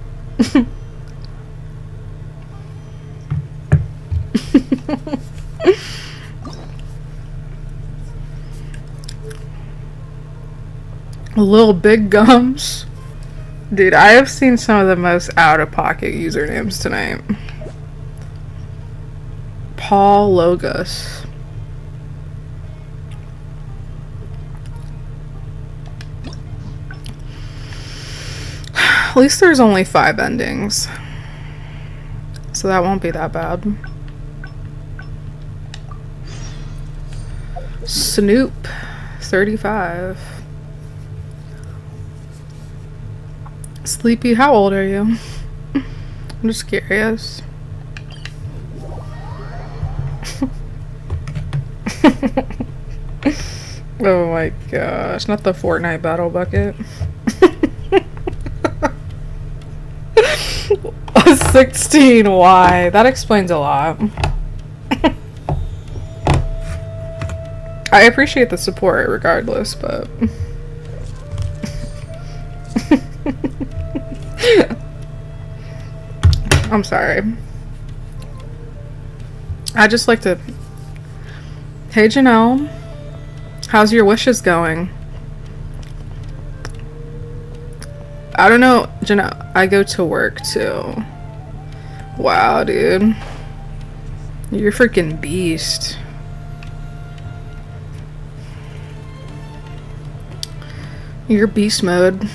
Little Big Gums. Dude, I have seen some of the most out-of-pocket usernames tonight. Paul Logos. At least there's only 5 endings, so that won't be that bad. Snoop 35. Sleepy, how old are you? I'm just curious. Oh my gosh, not the Fortnite battle bucket. 16, why? That explains a lot. I appreciate the support regardless, but... I'm sorry. I just like to... Hey Janelle, how's your wishes going? I don't know, Janelle, I go to work too. Wow, dude. You're a freaking beast. You're beast mode.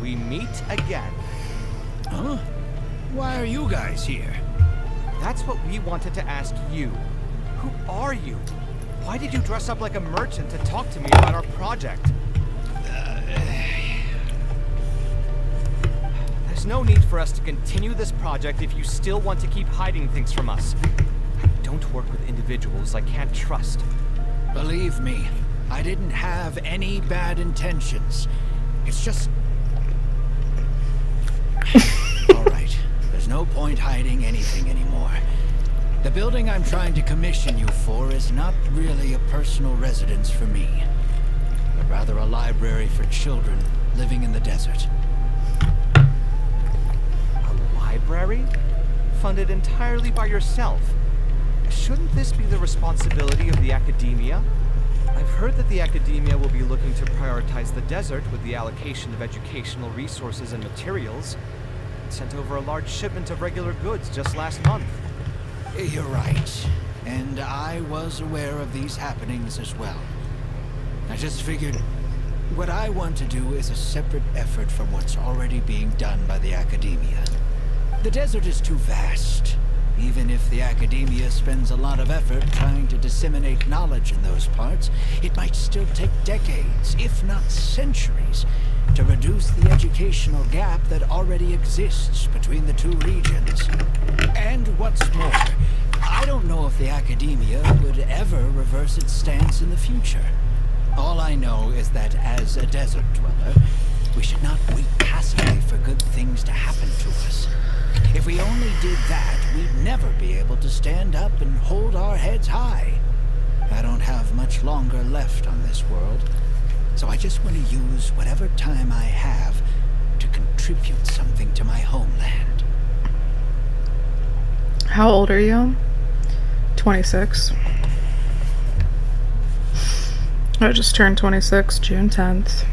We meet again. Huh? Why are you guys here? That's what we wanted to ask you. Who are you? Why did you dress up like a merchant to talk to me about our project? There's no need for us to continue this project if you still want to keep hiding things from us. I don't work with individuals I can't trust. Believe me, I didn't have any bad intentions. It's just... Alright, there's no point hiding anything anymore. The building I'm trying to commission you for is not really a personal residence for me, but rather a library for children living in the desert. A library? Funded entirely by yourself? Shouldn't this be the responsibility of the academia? I've heard that the academia will be looking to prioritize the desert with the allocation of educational resources and materials. It sent over a large shipment of regular goods just last month. You're right, and I was aware of these happenings as well. I just figured what I want to do is a separate effort from what's already being done by the academia. The desert is too vast. Even if the academia spends a lot of effort trying to disseminate knowledge in those parts, it might still take decades, if not centuries, to reduce the educational gap that already exists between the two regions. And what's more, I don't know if the academia would ever reverse its stance in the future. All I know is that as a desert dweller, we should not wait passively for good things to happen to us. If we only did that, we'd never be able to stand up and hold our heads high. I don't have much longer left on this world, so I just want to use whatever time I have to contribute something to my homeland. How old are you? 26. I just turned 26, June 10th.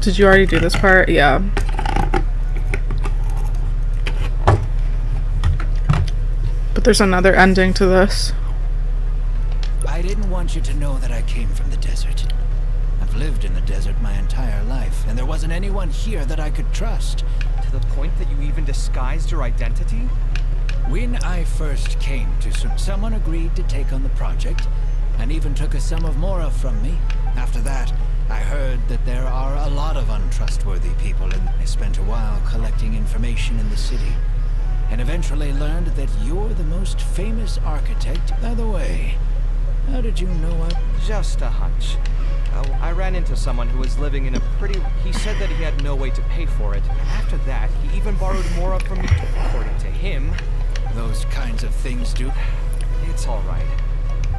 Did you already do this part? Yeah. But there's another ending to this. I didn't want you to know that I came from the desert. I've lived in the desert my entire life, and there wasn't anyone here that I could trust. To the point that you even disguised your identity? When I first came to someone agreed to take on the project, and even took a sum of mora from me. After that, I heard that there are a lot of untrustworthy people, and I spent a while collecting information in the city, and eventually learned that you're the most famous architect. By the way, how did you know I... Just a hunch. I ran into someone who was living in a pretty... He said that he had no way to pay for it. After that, he even borrowed mora from me. According to him... Those kinds of things do... It's all right.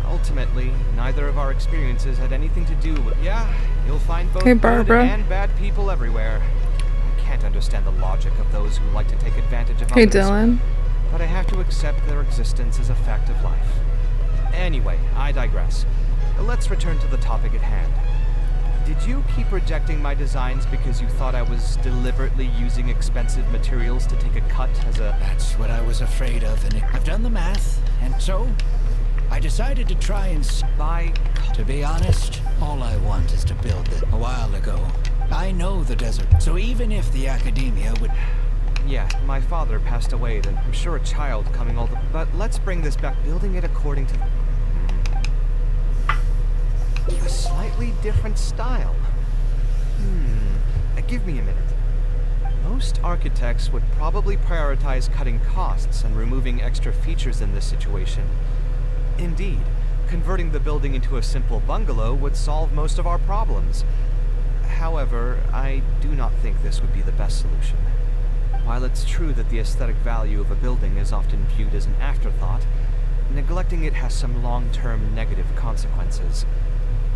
Ultimately, neither of our experiences had anything to do with... Yeah, you'll find both good and bad people everywhere. I can't understand the logic of those who like to take advantage of others. Hey, Dylan. But I have to accept their existence as a fact of life. Anyway, I digress. Let's return to the topic at hand. Did you keep rejecting my designs because you thought I was deliberately using expensive materials to take a cut as a... That's what I was afraid of, and I've done the math, and so... I decided to try and buy... To be honest, all I want is to build it. A while ago, I know the desert, so even if the academia would... Yeah, my father passed away, then I'm sure a child coming all the... But let's bring this back, building it according to... A slightly different style. Give me a minute. Most architects would probably prioritize cutting costs and removing extra features in this situation. Indeed, converting the building into a simple bungalow would solve most of our problems. However, I do not think this would be the best solution. While it's true that the aesthetic value of a building is often viewed as an afterthought, neglecting it has some long-term negative consequences.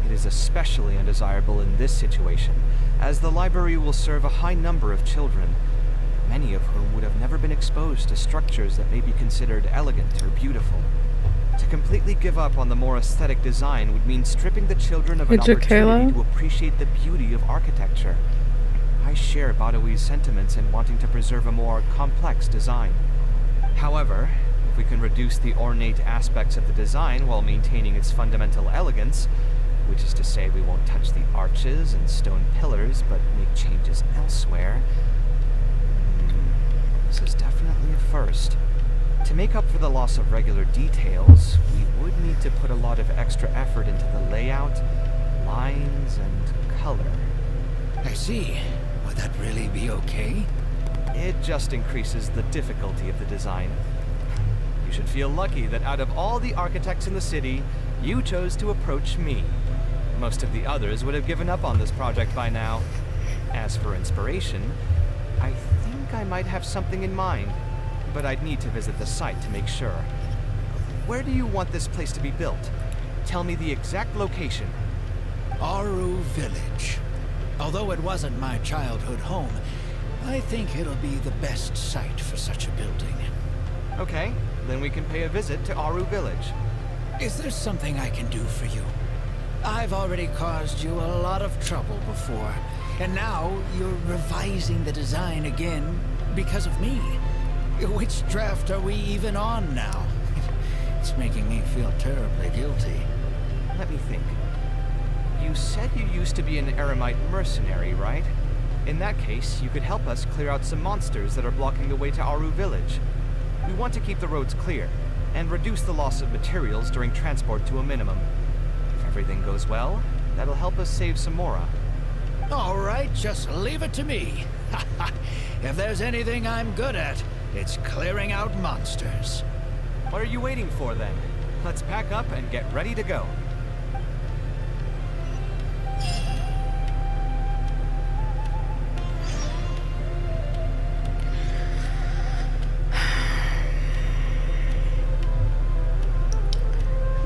It is especially undesirable in this situation, as the library will serve a high number of children, many of whom would have never been exposed to structures that may be considered elegant or beautiful. To completely give up on the more aesthetic design would mean stripping the children of an opportunity to appreciate the beauty of architecture. I share Badawi's sentiments in wanting to preserve a more complex design. However, if we can reduce the ornate aspects of the design while maintaining its fundamental elegance, which is to say we won't touch the arches and stone pillars, but make changes elsewhere, this is definitely a first. To make up for the loss of regular details, we would need to put a lot of extra effort into the layout, lines, and color. I see. Would that really be okay? It just increases the difficulty of the design. You should feel lucky that out of all the architects in the city, you chose to approach me. Most of the others would have given up on this project by now. As for inspiration, I think I might have something in mind, but I'd need to visit the site to make sure. Where do you want this place to be built? Tell me the exact location. Aru Village. Although it wasn't my childhood home, I think it'll be the best site for such a building. Okay, then we can pay a visit to Aru Village. Is there something I can do for you? I've already caused you a lot of trouble before, and now you're revising the design again because of me. Which draft are we even on now? It's making me feel terribly guilty. Let me think. You said you used to be an Eremite mercenary, right? In that case, you could help us clear out some monsters that are blocking the way to Aru Village. We want to keep the roads clear, and reduce the loss of materials during transport to a minimum. If everything goes well, that'll help us save some mora. All right, just leave it to me. If there's anything I'm good at, it's clearing out monsters. What are you waiting for, then? Let's pack up and get ready to go.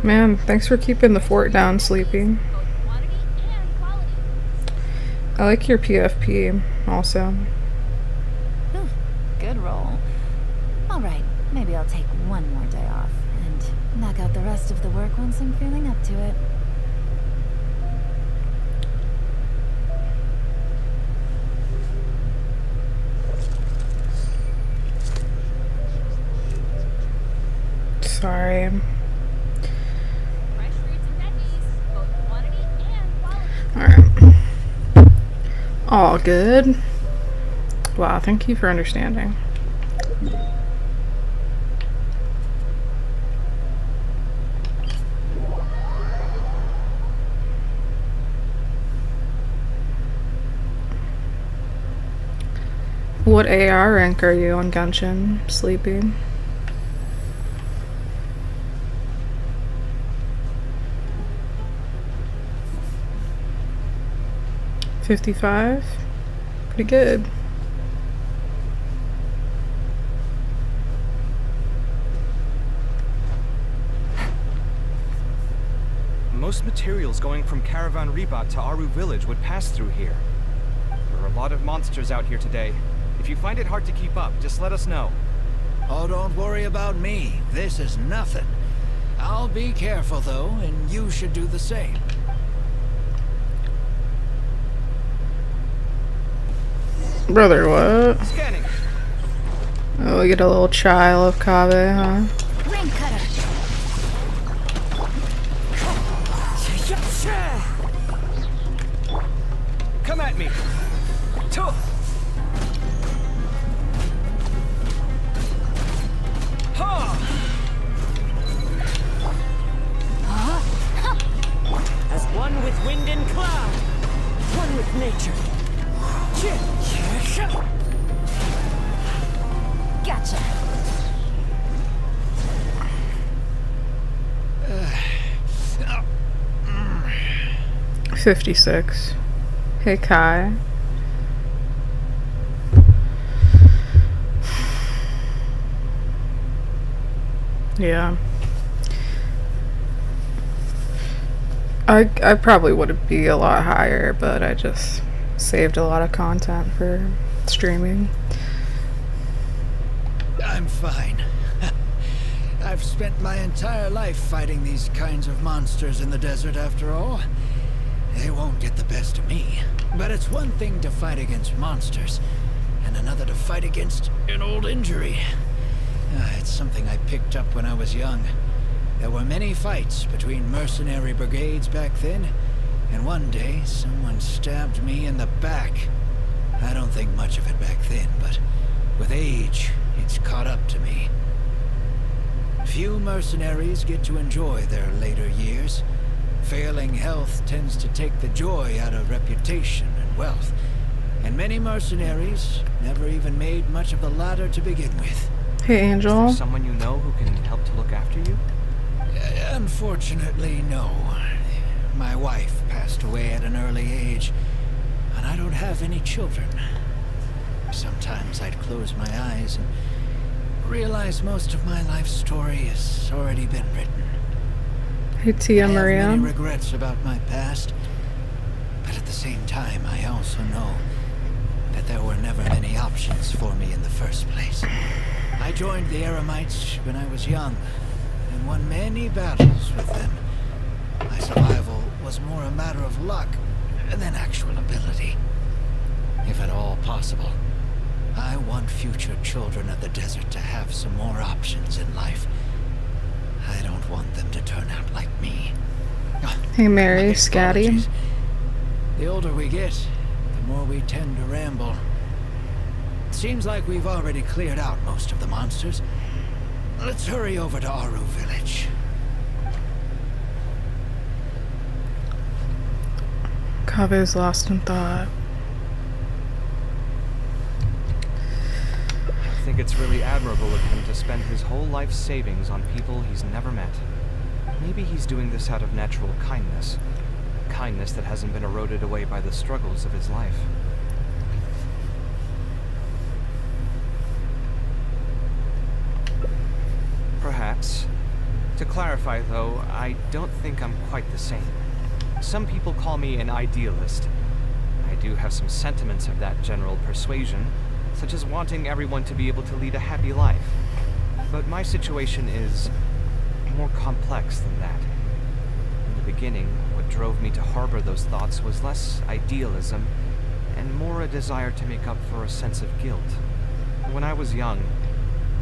Man, thanks for keeping the fort down, Sleepy. I like your PFP also. Good roll. Alright, maybe I'll take one more day off and knock out the rest of the work once I'm feeling up to it. Sorry. Fresh fruits and veggies, both quantity and Alright. quality. All good. Wow, thank you for understanding. What AR rank are you on Genshin, Sleepy? $55? Pretty good. Most materials going from Caravan Ribat to Aru Village would pass through here. There are a lot of monsters out here today. If you find it hard to keep up, just let us know. Oh, don't worry about me. This is nothing. I'll be careful, though, and you should do the same. Brother, what? Scanning. Oh, we get a little child of Kaveh, huh? Ring cutter! Come at me. As one with wind and cloud, one with nature. Gotcha! 56. Hey, Kai. Yeah. I probably would be a lot higher, but I just saved a lot of content for streaming. I'm fine. I've spent my entire life fighting these kinds of monsters in the desert, after all. They won't get the best of me. But it's one thing to fight against monsters, and another to fight against an old injury. It's something I picked up when I was young. There were many fights between mercenary brigades back then, and one day someone stabbed me in the back. I don't think much of it back then, but with age, it's caught up to me. Few mercenaries get to enjoy their later years. Failing health tends to take the joy out of reputation and wealth, and many mercenaries never even made much of the latter to begin with. Hey, Angel. Is there someone you know who can help to look after you? Unfortunately, no. My wife passed away at an early age, and I don't have any children. Sometimes I'd close my eyes and realize most of my life story has already been written. Hey, Tia Maria. I have many regrets about my past, but at the same time, I also know that there were never many options for me in the first place. I joined the Eremites when I was young, and won many battles with them. My survival was more a matter of luck than actual ability. If at all possible, I want future children of the desert to have some more options in life. I don't want them to turn out like me. Hey, Mary, My Scatty. apologies. The older we get, the more we tend to ramble. Seems like we've already cleared out most of the monsters. Let's hurry over to Aru Village. Kaveh's lost in thought. I think it's really admirable of him to spend his whole life savings on people he's never met. Maybe he's doing this out of natural kindness. Kindness that hasn't been eroded away by the struggles of his life. Perhaps. To clarify, though, I don't think I'm quite the same. Some people call me an idealist. I do have some sentiments of that general persuasion, such as wanting everyone to be able to lead a happy life. But my situation is more complex than that. In the beginning, what drove me to harbor those thoughts was less idealism and more a desire to make up for a sense of guilt. When I was young,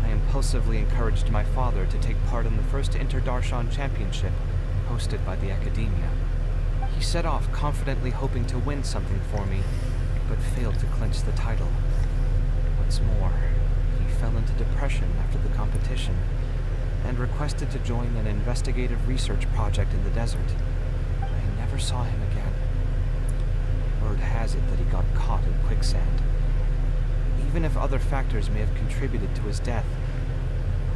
I impulsively encouraged my father to take part in the first Inter-Darshan Championship, hosted by the Academia. He set off confidently hoping to win something for me, but failed to clinch the title. What's more, he fell into depression after the competition, and requested to join an investigative research project in the desert. I never saw him again. Word has it that he got caught in quicksand. Even if other factors may have contributed to his death,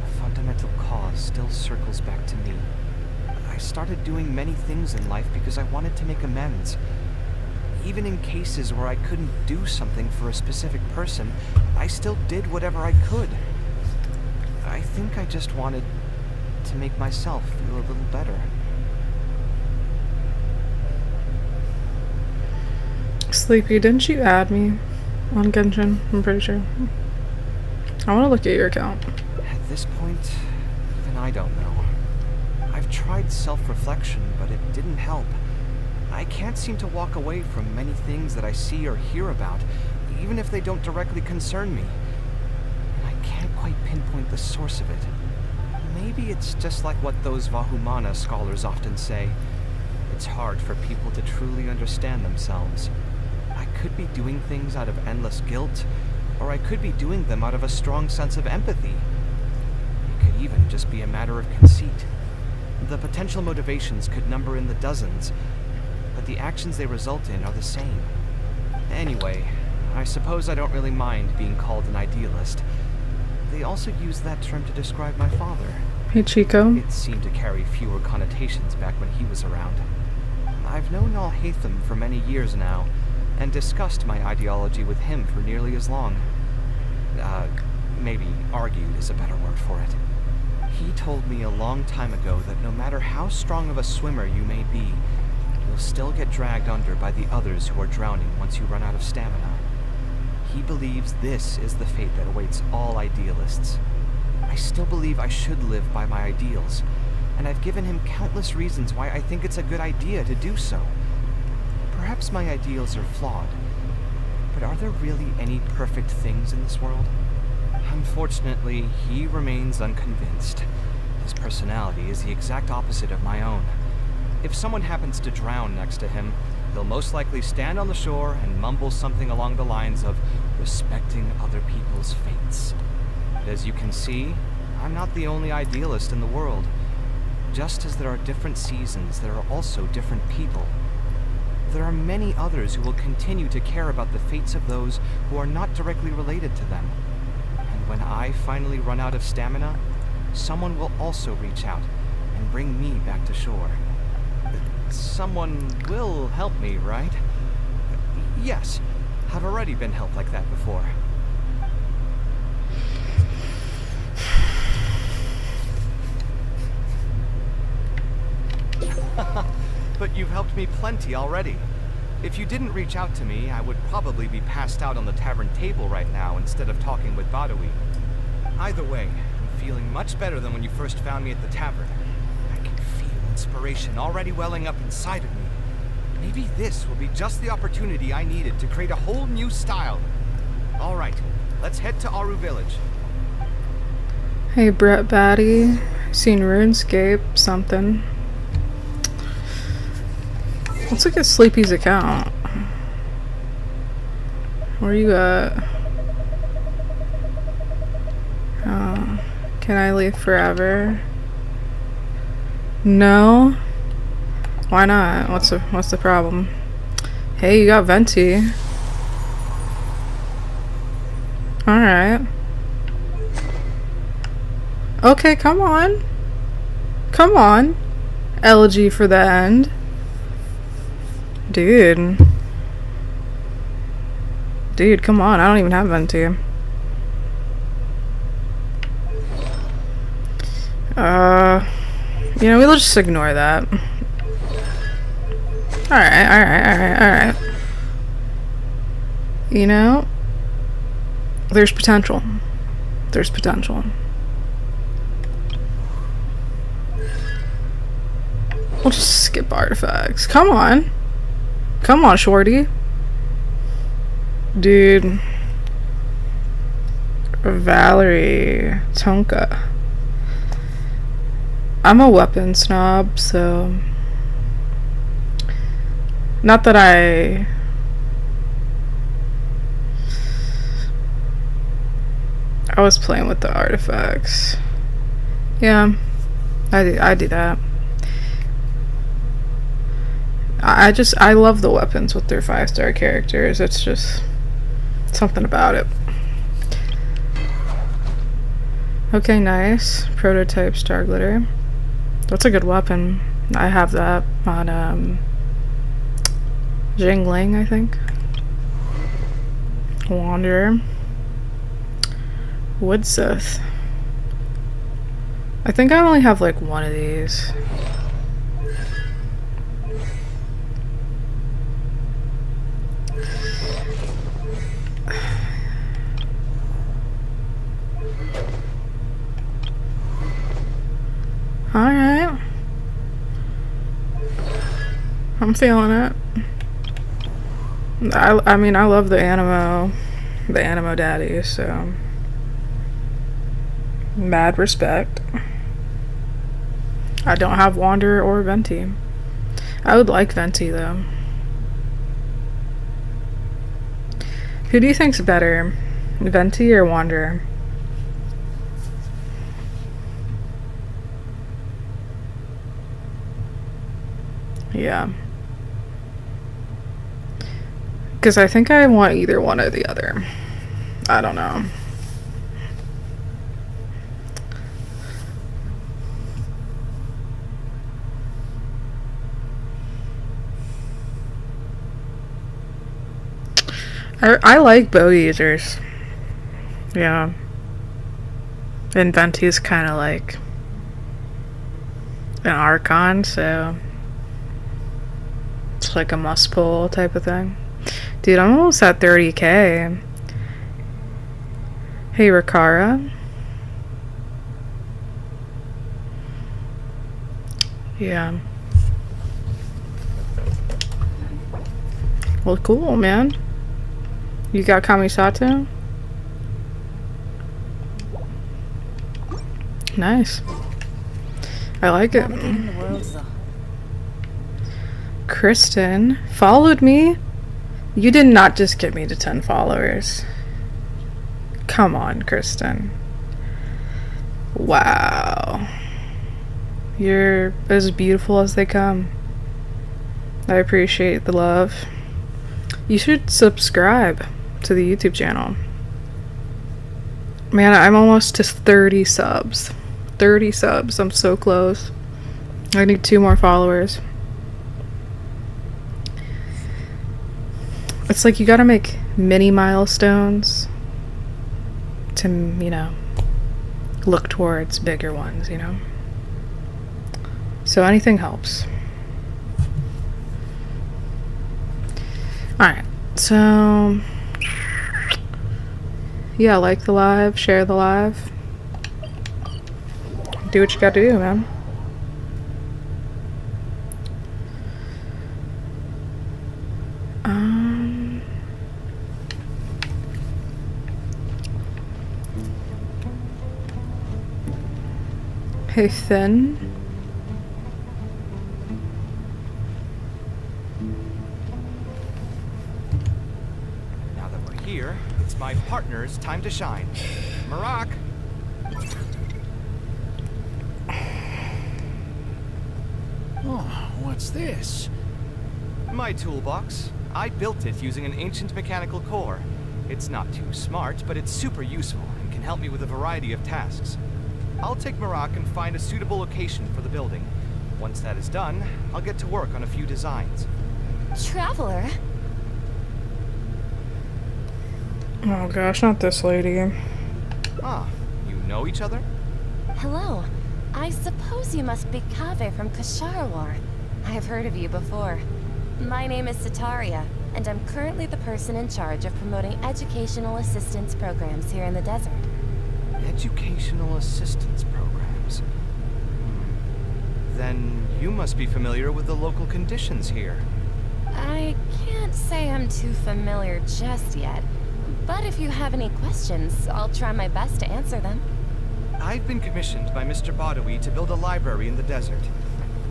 the fundamental cause still circles back to me. I started doing many things in life because I wanted to make amends. Even in cases where I couldn't do something for a specific person, I still did whatever I could. I think I just wanted to make myself feel a little better. Sleepy, didn't you add me on Genshin? I'm pretty sure. I want to look at your account. At this point, even I don't know. I've tried self-reflection, but it didn't help. I can't seem to walk away from many things that I see or hear about, even if they don't directly concern me. And I can't quite pinpoint the source of it. Maybe it's just like what those Vahumana scholars often say. It's hard for people to truly understand themselves. I could be doing things out of endless guilt, or I could be doing them out of a strong sense of empathy. It could even just be a matter of conceit. The potential motivations could number in the dozens, but the actions they result in are the same. Anyway, I suppose I don't really mind being called an idealist. They also use that term to describe my father. Hey, Chico. It seemed to carry fewer connotations back when he was around. I've known Al-Haytham for many years now, and discussed my ideology with him for nearly as long. Maybe argued is a better word for it. He told me a long time ago that no matter how strong of a swimmer you may be, you'll still get dragged under by the others who are drowning once you run out of stamina. He believes this is the fate that awaits all idealists. I still believe I should live by my ideals, and I've given him countless reasons why I think it's a good idea to do so. Perhaps my ideals are flawed, but are there really any perfect things in this world? Unfortunately, he remains unconvinced. His personality is the exact opposite of my own. If someone happens to drown next to him, he'll most likely stand on the shore and mumble something along the lines of respecting other people's fates. But as you can see, I'm not the only idealist in the world. Just as there are different seasons, there are also different people. There are many others who will continue to care about the fates of those who are not directly related to them. And when I finally run out of stamina, someone will also reach out and bring me back to shore. Someone will help me, right? Yes, I've already been helped like that before. But you've helped me plenty already. If you didn't reach out to me, I would probably be passed out on the tavern table right now instead of talking with Badawi. Either way, I'm feeling much better than when you first found me at the tavern. I can feel inspiration already welling up inside of me. Maybe this will be just the opportunity I needed to create a whole new style. All right, let's head to Aru Village. Hey, Brett Batty. Seen RuneScape something. Let's look at Sleepy's account. Where you at? Can I leave forever? No. Why not? What's the problem? Hey, you got Venti. Alright. Okay, come on. Come on. Elegy for the end. Dude, come on. I don't even have Venti. We'll just ignore that. Alright. You know, there's potential. There's potential. We'll just skip artifacts. Come on. Come on, shorty. Dude. Valerie. Tonka. I'm a weapon snob, so... Not that I was playing with the artifacts. Yeah, I do that. I love the weapons with their 5-star characters. It's just something about it. Okay, nice. Prototype Star Glitter. That's a good weapon. I have that on Jingling, I think. Wanderer. Woodsith. I think I only have like one of these. Alright. I'm feeling it. I mean, I love the Animo daddy, so mad respect. I don't have Wanderer or Venti. I would like Venti though. Who do you think's better, Venti or Wanderer? Yeah. Because I think I want either one or the other. I don't know. I like bow users. Yeah. And Venti's kind of like an Archon, so it's like a must pull type of thing. Dude, I'm almost at 30k. Hey, Rikara. Yeah. Well, cool, man. You got Kamisato? Nice. I like it. Kristen followed me. You did not just get me to 10 followers. Come on, Kristen. Wow. You're as beautiful as they come. I appreciate the love. You should subscribe to the YouTube channel. Man, I'm almost to 30 subs. 30 subs. I'm so close. I need 2 more followers. It's like you gotta make mini milestones to, you know, look towards bigger ones, you know? So anything helps. Alright, so yeah, like the live, share the live. Do what you gotta do, man. Hey, Finn. Now that we're here, it's my partner's time to shine. Marak! Oh, what's this? My toolbox. I built it using an ancient mechanical core. It's not too smart, but it's super useful and can help me with a variety of tasks. I'll take Marak and find a suitable location for the building. Once that is done, I'll get to work on a few designs. Traveler? Oh gosh, not this lady. Ah, you know each other? Hello. I suppose you must be Kaveh from Kasharawar. I have heard of you before. My name is Sataria, and I'm currently the person in charge of promoting educational assistance programs here in the desert. Educational assistance programs. Then you must be familiar with the local conditions here. I can't say I'm too familiar just yet, but if you have any questions, I'll try my best to answer them. I've been commissioned by Mr. Badawi to build a library in the desert.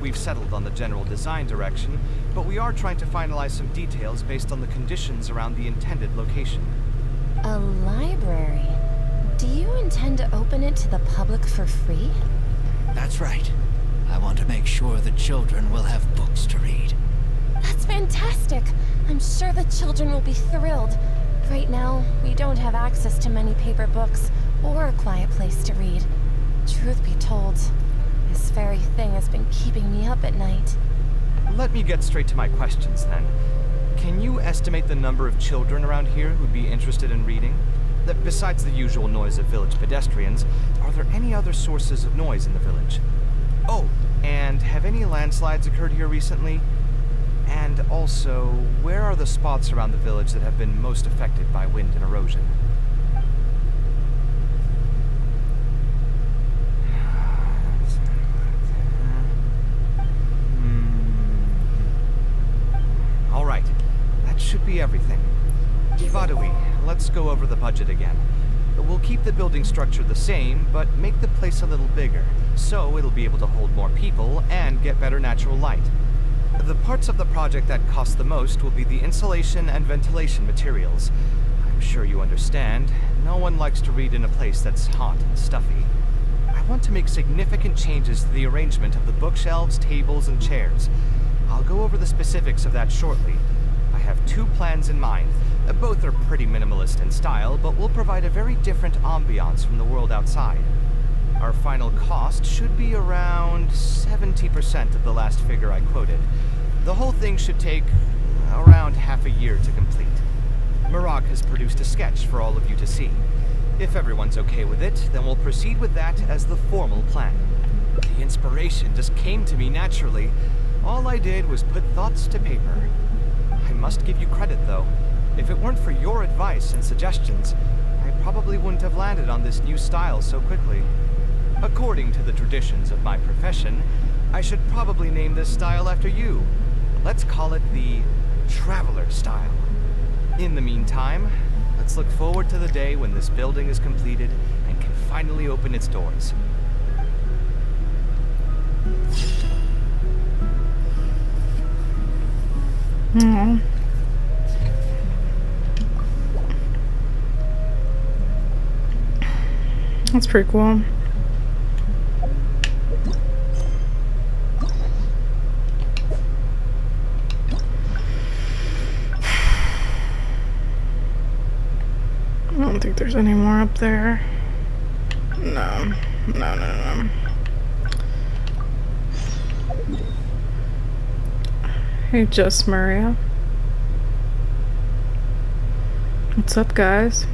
We've settled on the general design direction, but we are trying to finalize some details based on the conditions around the intended location. A library? Do you intend to open it to the public for free? That's right. I want to make sure the children will have books to read. That's fantastic! I'm sure the children will be thrilled. Right now, we don't have access to many paper books or a quiet place to read. Truth be told, this very thing has been keeping me up at night. Let me get straight to my questions then. Can you estimate the number of children around here who'd be interested in reading? Besides the usual noise of village pedestrians, are there any other sources of noise in the village? Oh, and have any landslides occurred here recently? And also, where are the spots around the village that have been most affected by wind and erosion? All right, that should be everything. Badawi, let's go over the budget again. We'll keep the building structure the same, but make the place a little bigger, so it'll be able to hold more people and get better natural light. The parts of the project that cost the most will be the insulation and ventilation materials. I'm sure you understand, no one likes to read in a place that's hot and stuffy. I want to make significant changes to the arrangement of the bookshelves, tables, and chairs. I'll go over the specifics of that shortly. I have 2 plans in mind. Both are pretty minimalist in style, but will provide a very different ambiance from the world outside. Our final cost should be around 70% of the last figure I quoted. The whole thing should take around half a year to complete. Marak has produced a sketch for all of you to see. If everyone's okay with it, then we'll proceed with that as the formal plan. The inspiration just came to me naturally. All I did was put thoughts to paper. I must give you credit, though. If it weren't for your advice and suggestions, I probably wouldn't have landed on this new style so quickly. According to the traditions of my profession, I should probably name this style after you. Let's call it the Traveler style. In the meantime, let's look forward to the day when this building is completed and can finally open its doors. That's pretty cool. I don't think there's any more up there. No. Hey, Just Maria. What's up, guys?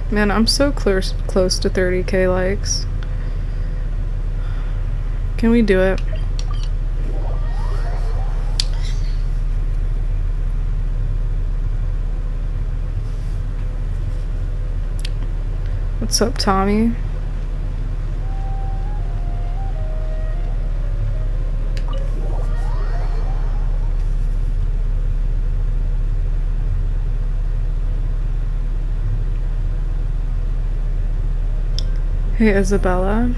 Man, I'm so close to 30k likes. Can we do it? What's up, Tommy? Hey, Isabella.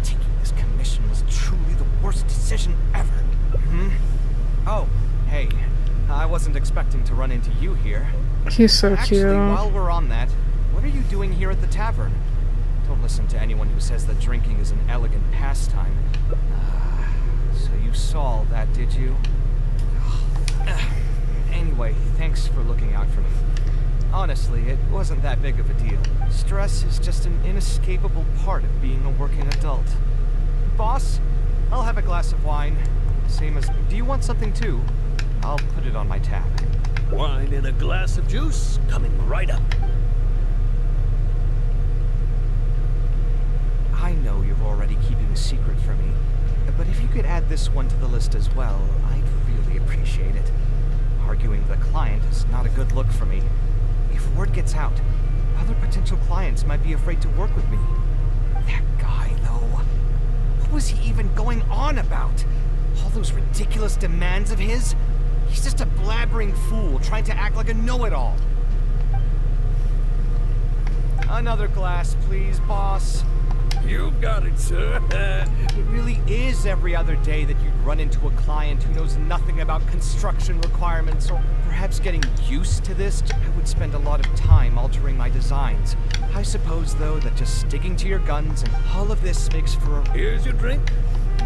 Taking this commission was truly the worst decision ever. Oh, hey. I wasn't expecting to run into you here. He's so Actually, cute. while we're on that, what are you doing here at the tavern? Don't listen to anyone who says that drinking is an elegant pastime. So you saw all that, did you? Anyway, thanks for looking out for me. Honestly, it wasn't that big of a deal. Stress is just an inescapable part of being a working adult. Boss, I'll have a glass of wine. Same as... Do you want something too? I'll put it on my tab. Wine and a glass of juice coming right up. secret for me. But if you could add this one to the list as well, I'd really appreciate it. Arguing with a client is not a good look for me. If word gets out, other potential clients might be afraid to work with me. That guy, though. What was he even going on about? All those ridiculous demands of his? He's just a blabbering fool trying to act like a know-it-all. Another glass, please, boss. You've got it, sir. It really is every other day that you'd run into a client who knows nothing about construction requirements, or perhaps getting used to this. I would spend a lot of time altering my designs. I suppose, though, that just sticking to your guns and all of this makes for a... Here's your drink.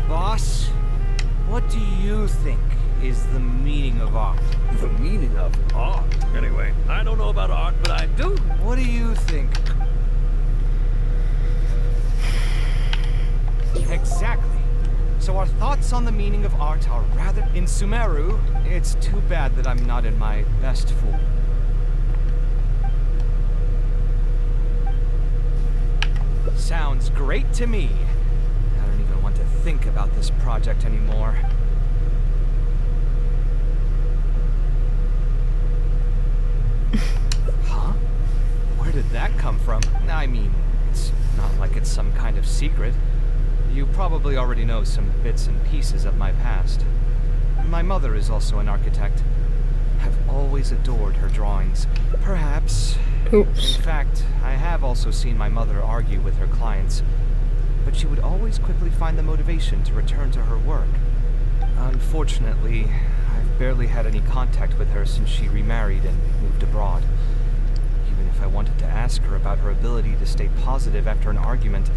Boss, what do you think is the meaning of art? The meaning of art? Anyway, I don't know about art, but I do. What do you think? Exactly. So our thoughts on the meaning of art are rather... In Sumeru, it's too bad that I'm not in my best form. Sounds great to me. I don't even want to think about this project anymore. Huh? Where did that come from? I mean, it's not like it's some kind of secret. You probably already know some bits and pieces of my past. My mother is also an architect. I've always adored her drawings. Perhaps... Oops. In fact, I have also seen my mother argue with her clients. But she would always quickly find the motivation to return to her work. Unfortunately, I've barely had any contact with her since she remarried and moved abroad. Even if I wanted to ask her about her ability to stay positive after an argument,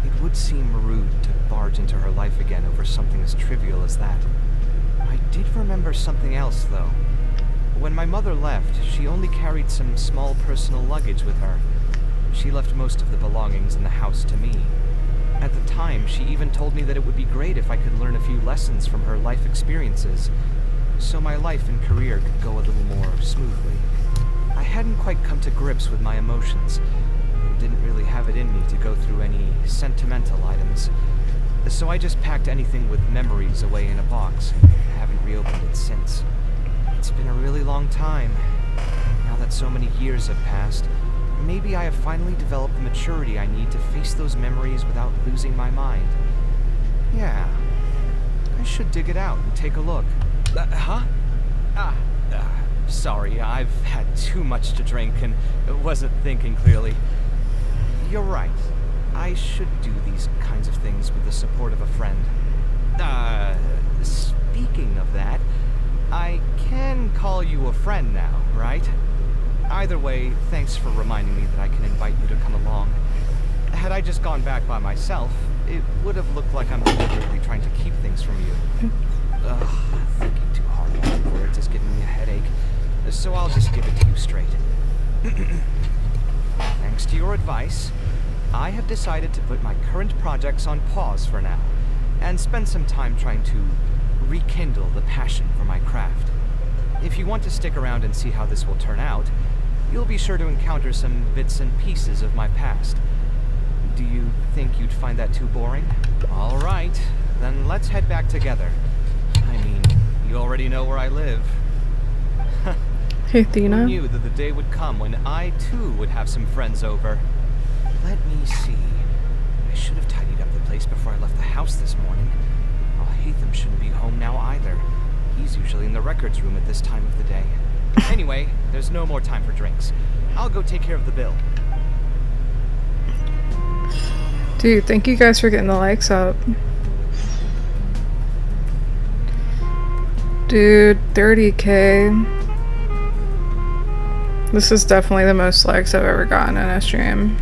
it would seem rude to barge into her life again over something as trivial as that. I did remember something else, though. When my mother left, she only carried some small personal luggage with her. She left most of the belongings in the house to me. At the time, she even told me that it would be great if I could learn a few lessons from her life experiences, so my life and career could go a little more smoothly. I hadn't quite come to grips with my emotions, and didn't really have it in me to go through any sentimental items. So I just packed anything with memories away in a box, and haven't reopened it since. It's been a really long time. Now that so many years have passed, maybe I have finally developed the maturity I need to face those memories without losing my mind. Yeah, I should dig it out and take a look. Huh? Sorry, I've had too much to drink and wasn't thinking clearly. You're right. I should do these kinds of things with the support of a friend. Speaking of that, I can call you a friend now, right? Either way, thanks for reminding me that I can invite you to come along. Had I just gone back by myself, it would have looked like I'm deliberately trying to keep things from you. Thinking too hard about words is giving me a headache, so I'll just give it to you straight. Thanks to your advice, I have decided to put my current projects on pause for now, and spend some time trying to rekindle the passion for my craft. If you want to stick around and see how this will turn out, you'll be sure to encounter some bits and pieces of my past. Do you think you'd find that too boring? All right, then let's head back together. I mean, you already know where I live. Hey, Who Athena. knew that the day would come when I, too, would have some friends over? Let me see. I should have tidied up the place before I left the house this morning. Hatham shouldn't be home now either. He's usually in the records room at this time of the day. Anyway, there's no more time for drinks. I'll go take care of the bill. Dude, thank you guys for getting the likes up. Dude, 30K. This is definitely the most likes I've ever gotten in a stream.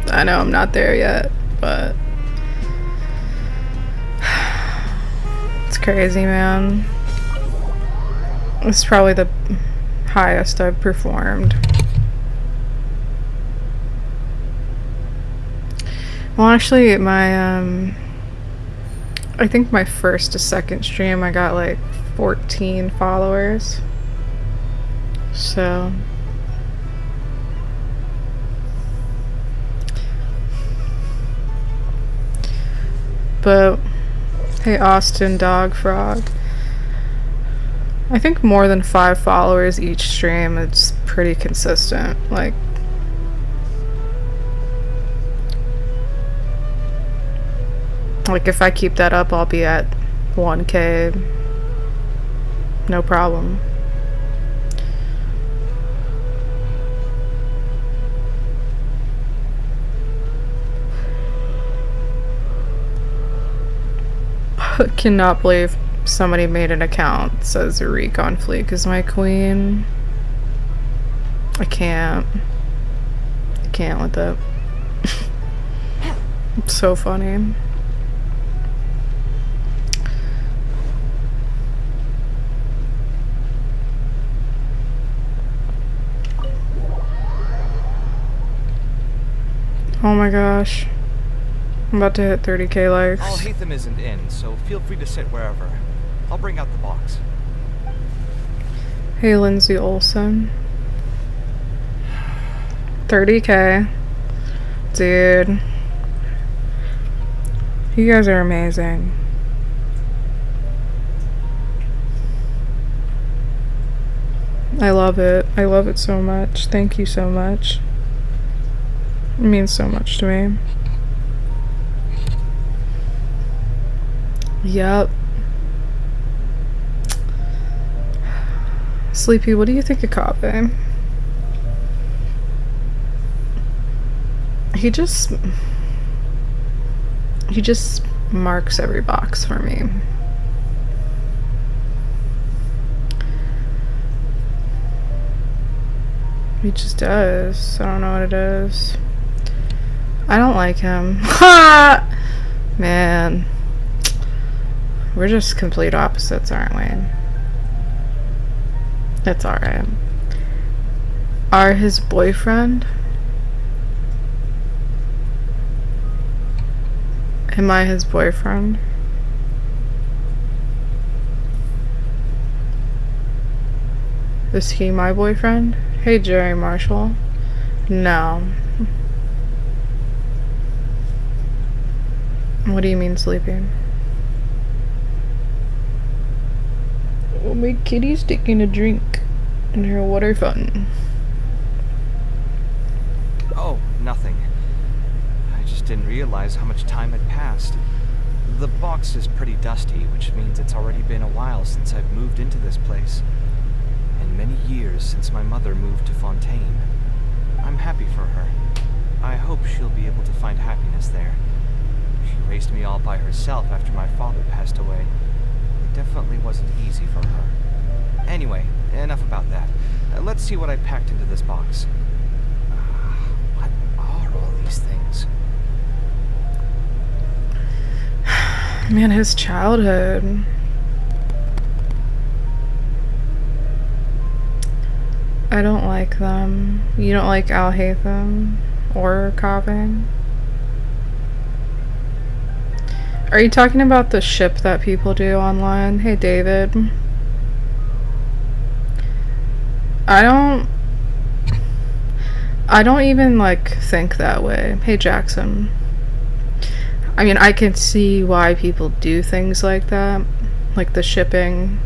I know I'm not there yet, but it's crazy, man. This is probably the highest I've performed. Well, actually, my I think my first to second stream I got like 14 followers. So But hey, Austin Dog Frog. I think more than 5 followers each stream, it's pretty consistent. Like, if I keep that up, I'll be at 1K. No problem. Cannot believe somebody made an account that says Recon Fleek is my queen. I can't with it. It's so funny. Oh my gosh. I'm about to hit 30K likes. Alhaitham isn't in, so feel free to sit wherever. I'll bring out the box. Hey, Lindsay Olsen. 30K. Dude. You guys are amazing. I love it. I love it so much. Thank you so much. It means so much to me. Yup. Sleepy, what do you think of Kaveh? He just marks every box for me. He just does. I don't know what it is. I don't like him. Ha! Man. We're just complete opposites, aren't we? That's alright. Are his boyfriend? Am I his boyfriend? Is he my boyfriend? Hey, Jerry Marshall. No. What do you mean sleeping? Oh, my kitty's taking a drink in her water fountain. Oh, nothing. I just didn't realize how much time had passed. The box is pretty dusty, which means it's already been a while since I've moved into this place. And many years since my mother moved to Fontaine. I'm happy for her. I hope she'll be able to find happiness there. She raised me all by herself after my father passed away. It definitely wasn't easy for her. Anyway, enough about that. Let's see what I packed into this box. What are all these things? Man, his childhood. I don't like them. You don't like Alhaitham or Kaveh? Are you talking about the ship that people do online? Hey, David. I don't even, like, think that way. Hey, Jackson. I mean, I can see why people do things like that. Like the shipping.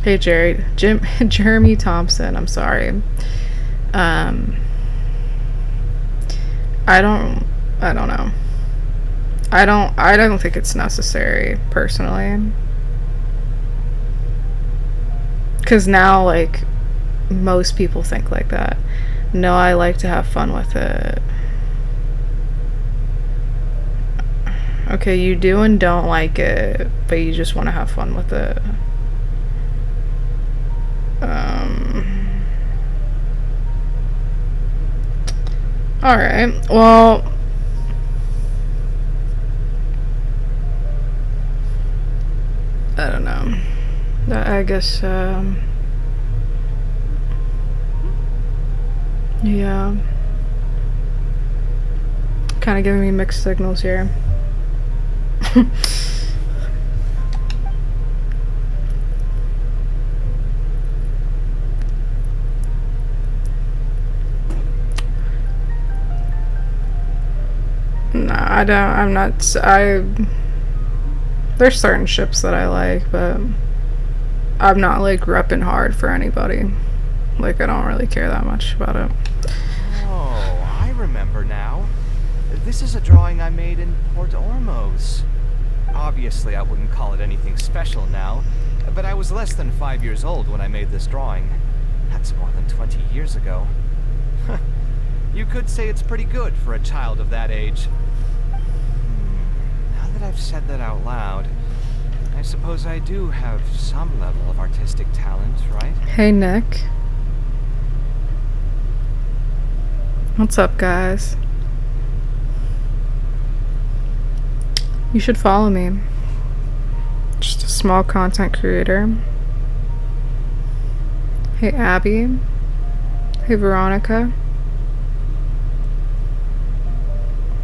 Hey, Jeremy Thompson, I'm sorry. I don't know. I don't think it's necessary, personally. Because now, like, most people think like that. No, I like to have fun with it. Okay, you do and don't like it, but you just want to have fun with it. Alright, well... I don't know. I guess, yeah. Kind of giving me mixed signals here. No, I don't. I'm not. There's certain ships that I like, but I'm not like repping hard for anybody. Like, I don't really care that much about it. Oh, I remember now. This is a drawing I made in Port Ormos. Obviously, I wouldn't call it anything special now, but I was less than 5 years old when I made this drawing. That's more than 20 years ago. You could say it's pretty good for a child of that age. Now that I've said that out loud, I suppose I do have some level of artistic talent, right? Hey, Nick. What's up, guys? You should follow me. Just a small content creator. Hey, Abby. Hey, Veronica.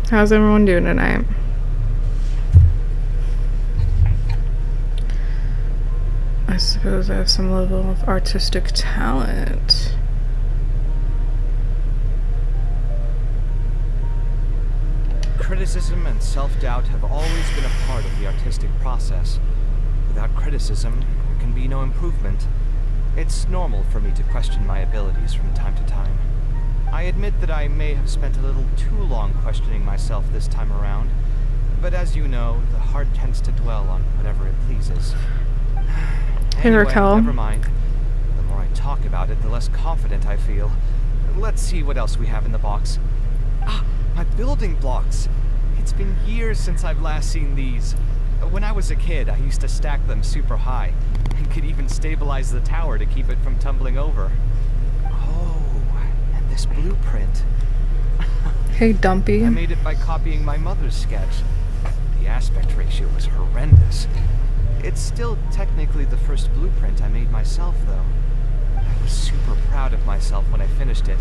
How's everyone doing tonight? I suppose I have some level of artistic talent. Criticism and self-doubt have always been a part of the artistic process. Without criticism, there can be no improvement. It's normal for me to question my abilities from time to time. I admit that I may have spent a little too long questioning myself this time around, but as you know, the heart tends to dwell on whatever it pleases. Hey, Anyway, Raquel. never mind. The more I talk about it, the less confident I feel. Let's see what else we have in the box. Ah, my building blocks! It's been years since I've last seen these. When I was a kid, I used to stack them super high, and could even stabilize the tower to keep it from tumbling over. Oh, and this blueprint. Hey, Dumpy. I made it by copying my mother's sketch. The aspect ratio was horrendous. It's still technically the first blueprint I made myself, though. I was super proud of myself when I finished it,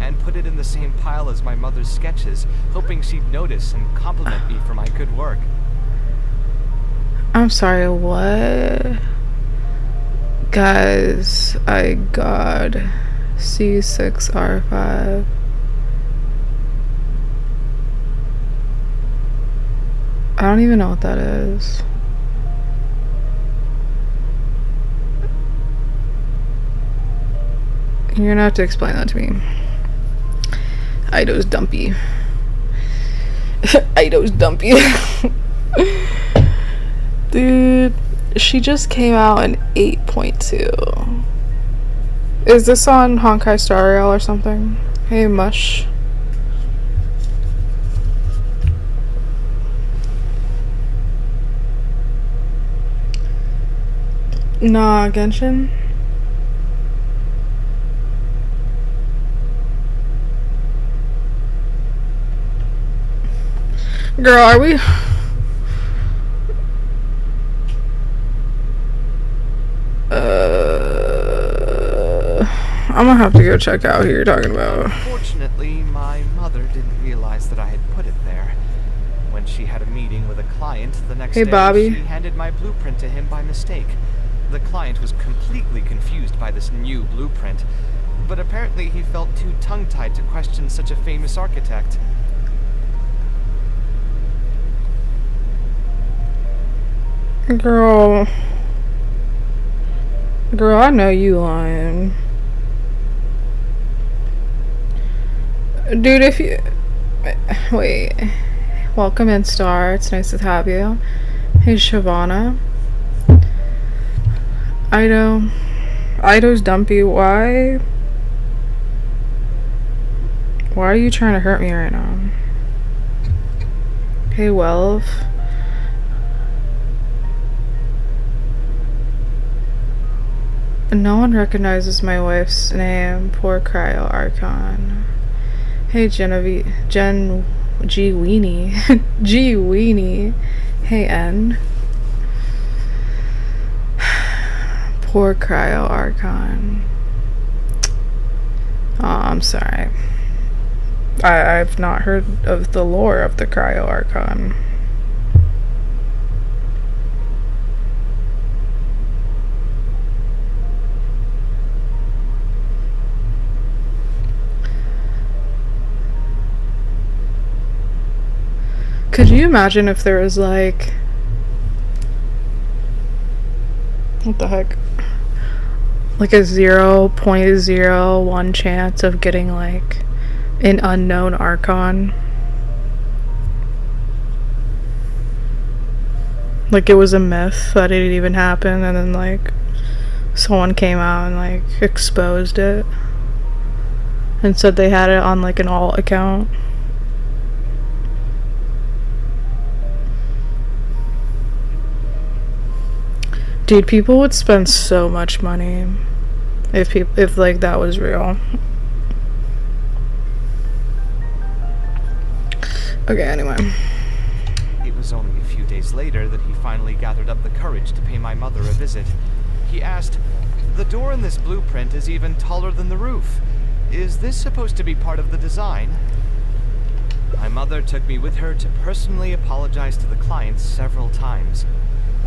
and put it in the same pile as my mother's sketches, hoping she'd notice and compliment me for my good work. I'm sorry, what? Guys, I got C6R5. I don't even know what that is. You're gonna have to explain that to me. Ido's Dumpy. Ido's Dumpy. Dude, she just came out in 8.2. Is this on Honkai Star Rail or something? Hey, Mush. Nah, Genshin. Girl, are we? I'm gonna have to go check out who you're talking about. Unfortunately, my mother didn't realize that I had put it there. When she had a meeting with a client the next Hey, day, Bobby. she handed my blueprint to him by mistake. The client was completely confused by this new blueprint, but apparently he felt too tongue-tied to question such a famous architect. Girl, I know you lying. Dude, if you... Wait. Welcome in, Star. It's nice to have you. Hey, Shavana. Ido's Dumpy. Why are you trying to hurt me right now? Hey, Welf. No one recognizes my wife's name. Poor Cryo Archon. Hey, G Weenie. G Weenie. Hey, N. Poor Cryo Archon. Oh, I'm sorry. I've not heard of the lore of the Cryo Archon. Could you imagine if there was like, what the heck, like a 0.01 chance of getting like an unknown Archon? Like it was a myth that it didn't even happen, and then like someone came out and like exposed it and said they had it on like an alt account. Dude, people would spend so much money if like that was real. Okay, anyway. It was only a few days later that he finally gathered up the courage to pay my mother a visit. He asked, "The door in this blueprint is even taller than the roof. Is this supposed to be part of the design?" My mother took me with her to personally apologize to the clients several times.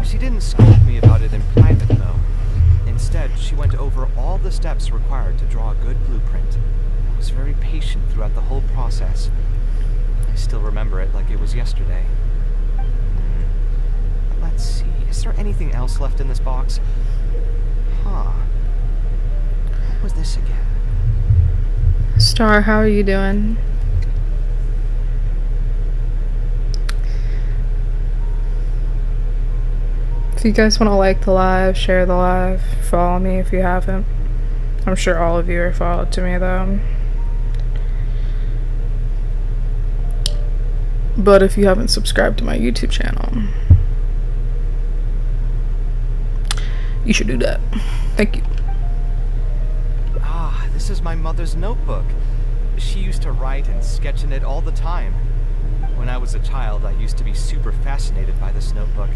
She didn't scold me about it in private, though. Instead, she went over all the steps required to draw a good blueprint. I was very patient throughout the whole process. I still remember it like it was yesterday. Let's see, is there anything else left in this box? Huh. What was this again? Star, how are you doing? If you guys want to like the live, share the live, follow me if you haven't. I'm sure all of you are followed to me though. But if you haven't subscribed to my YouTube channel, you should do that. Thank you. Ah, this is my mother's notebook. She used to write and sketch in it all the time. When I was a child, I used to be super fascinated by this notebook,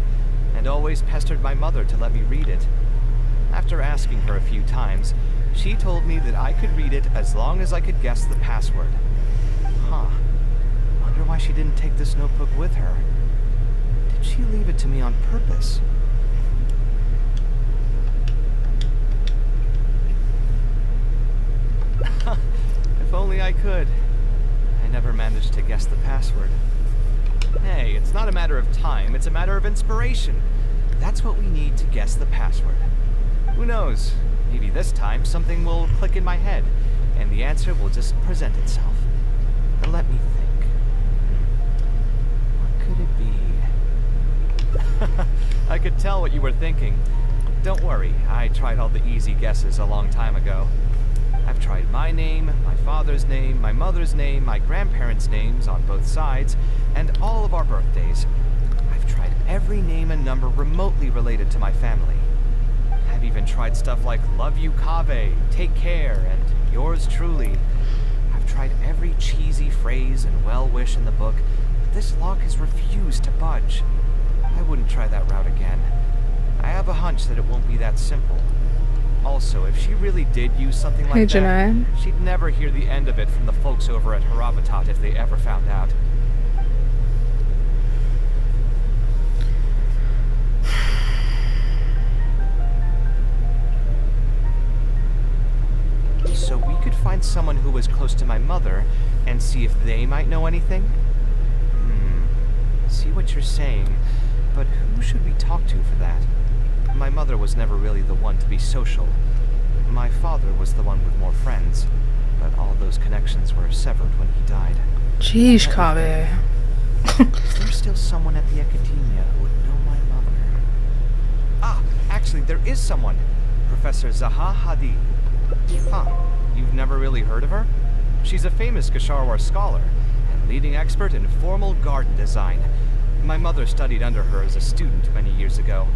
and always pestered my mother to let me read it. After asking her a few times, she told me that I could read it as long as I could guess the password. Huh. Wonder why she didn't take this notebook with her. Did she leave it to me on purpose? If only I could. I never managed to guess the password. Hey, it's not a matter of time, it's a matter of inspiration. That's what we need to guess the password. Who knows? Maybe this time something will click in my head, and the answer will just present itself. But let me think. What could it be? I could tell what you were thinking. Don't worry, I tried all the easy guesses a long time ago. I've tried my name, my father's name, my mother's name, my grandparents' names on both sides, and all of our birthdays. I've tried every name and number remotely related to my family. I've even tried stuff like love you Kaveh, take care, and yours truly. I've tried every cheesy phrase and well-wish in the book, but this lock has refused to budge. I wouldn't try that route again. I have a hunch that it won't be that simple. Also, if she really did use something like that, she'd never hear the end of it from the folks over at Haravatat if they ever found out. So we could find someone who was close to my mother and see if they might know anything? See what you're saying, but who should we talk to for that? My mother was never really the one to be social. My father was the one with more friends, but all those connections were severed when he died. Jeez, Kaveh. Is there still someone at the academia who would know my mother? Ah, actually, there is someone. Professor Zaha Hadid. Huh, you've never really heard of her? She's a famous Gasharwar scholar and leading expert in formal garden design. My mother studied under her as a student many years ago.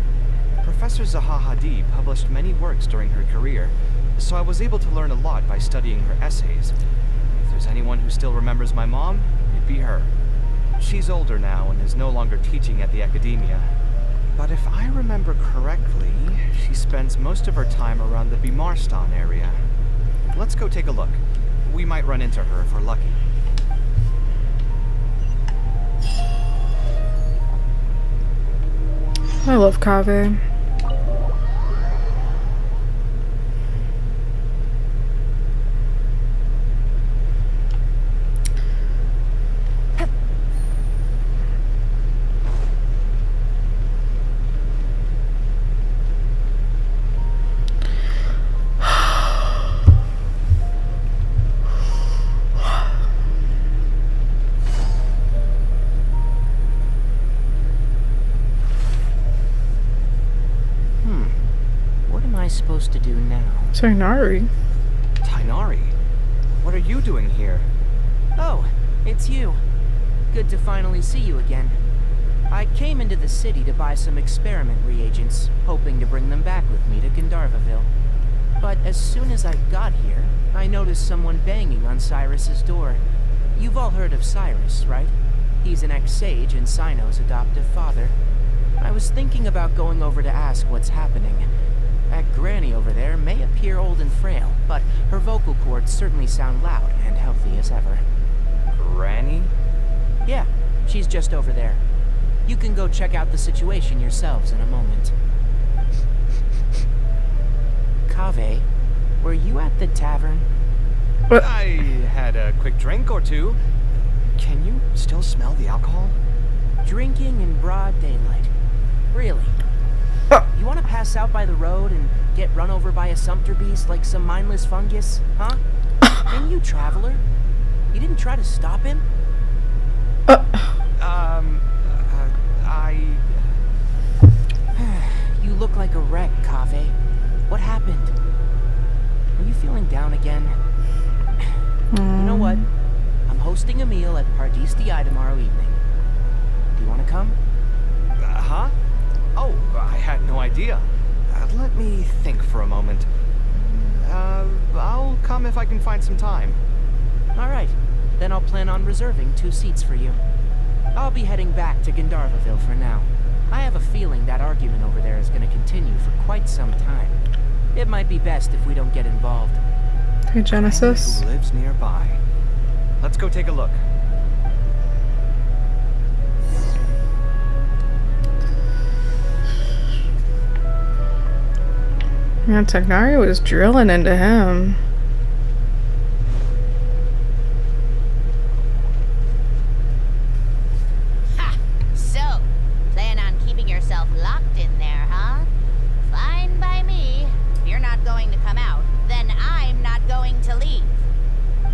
Professor Zaha Hadid published many works during her career, so I was able to learn a lot by studying her essays. If there's anyone who still remembers my mom, it'd be her. She's older now and is no longer teaching at the academia. But if I remember correctly, she spends most of her time around the Bimarstan area. Let's go take a look. We might run into her if we're lucky. I love Kaveh. supposed to do now? Tainari. Tainari, what are you doing here? Oh, it's you. Good to finally see you again. I came into the city to buy some experiment reagents, hoping to bring them back with me to Gandharvaville. But as soon as I got here, I noticed someone banging on Cyrus's door. You've all heard of Cyrus, right? He's an ex-sage and Cyno's adoptive father. I was thinking about going over to ask what's happening. That granny over there may appear old and frail, but her vocal cords certainly sound loud and healthy as ever. Granny? Yeah, she's just over there. You can go check out the situation yourselves in a moment. Kaveh, were you at the tavern? What? I had a quick drink or two. Can you still smell the alcohol? Drinking in broad daylight. Really? You want to pass out by the road and get run over by a sumpter beast like some mindless fungus, huh? And you, traveler? You didn't try to stop him? You look like a wreck, Kaveh. What happened? Are you feeling down again? You know what? I'm hosting a meal at Pardistii tomorrow evening. Do you want to come? Huh? Oh, I had no idea. Let me think for a moment. I'll come if I can find some time. All right. Then I'll plan on reserving 2 seats for you. I'll be heading back to Gandharvaville for now. I have a feeling that argument over there is going to continue for quite some time. It might be best if we don't get involved. Hey, Genesis. Who lives nearby? Let's go take a look. Yeah, Tainari was drilling into him. Ha! So, plan on keeping yourself locked in there, huh? Fine by me. If you're not going to come out, then I'm not going to leave.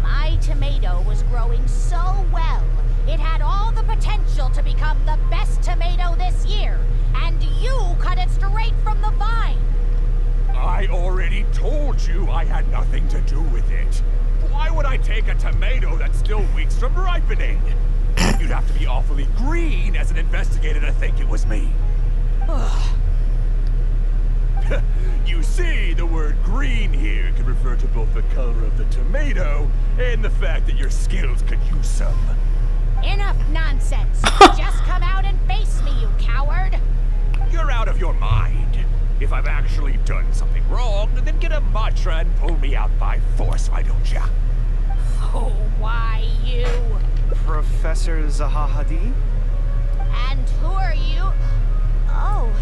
My tomato was growing so well, it had all the potential to become the best tomato this year, and you cut it straight from the vine. I already told you I had nothing to do with it. Why would I take a tomato that's still weeks from ripening? You'd have to be awfully green as an investigator to think it was me. You see, the word green here can refer to both the color of the tomato and the fact that your skills could use some. Enough nonsense. Just come out and face me, you coward. You're out of your mind. If I've actually done something wrong, then get a mantra and pull me out by force, why don't ya? Oh, why you? Professor Zahahadi? And who are you? Oh,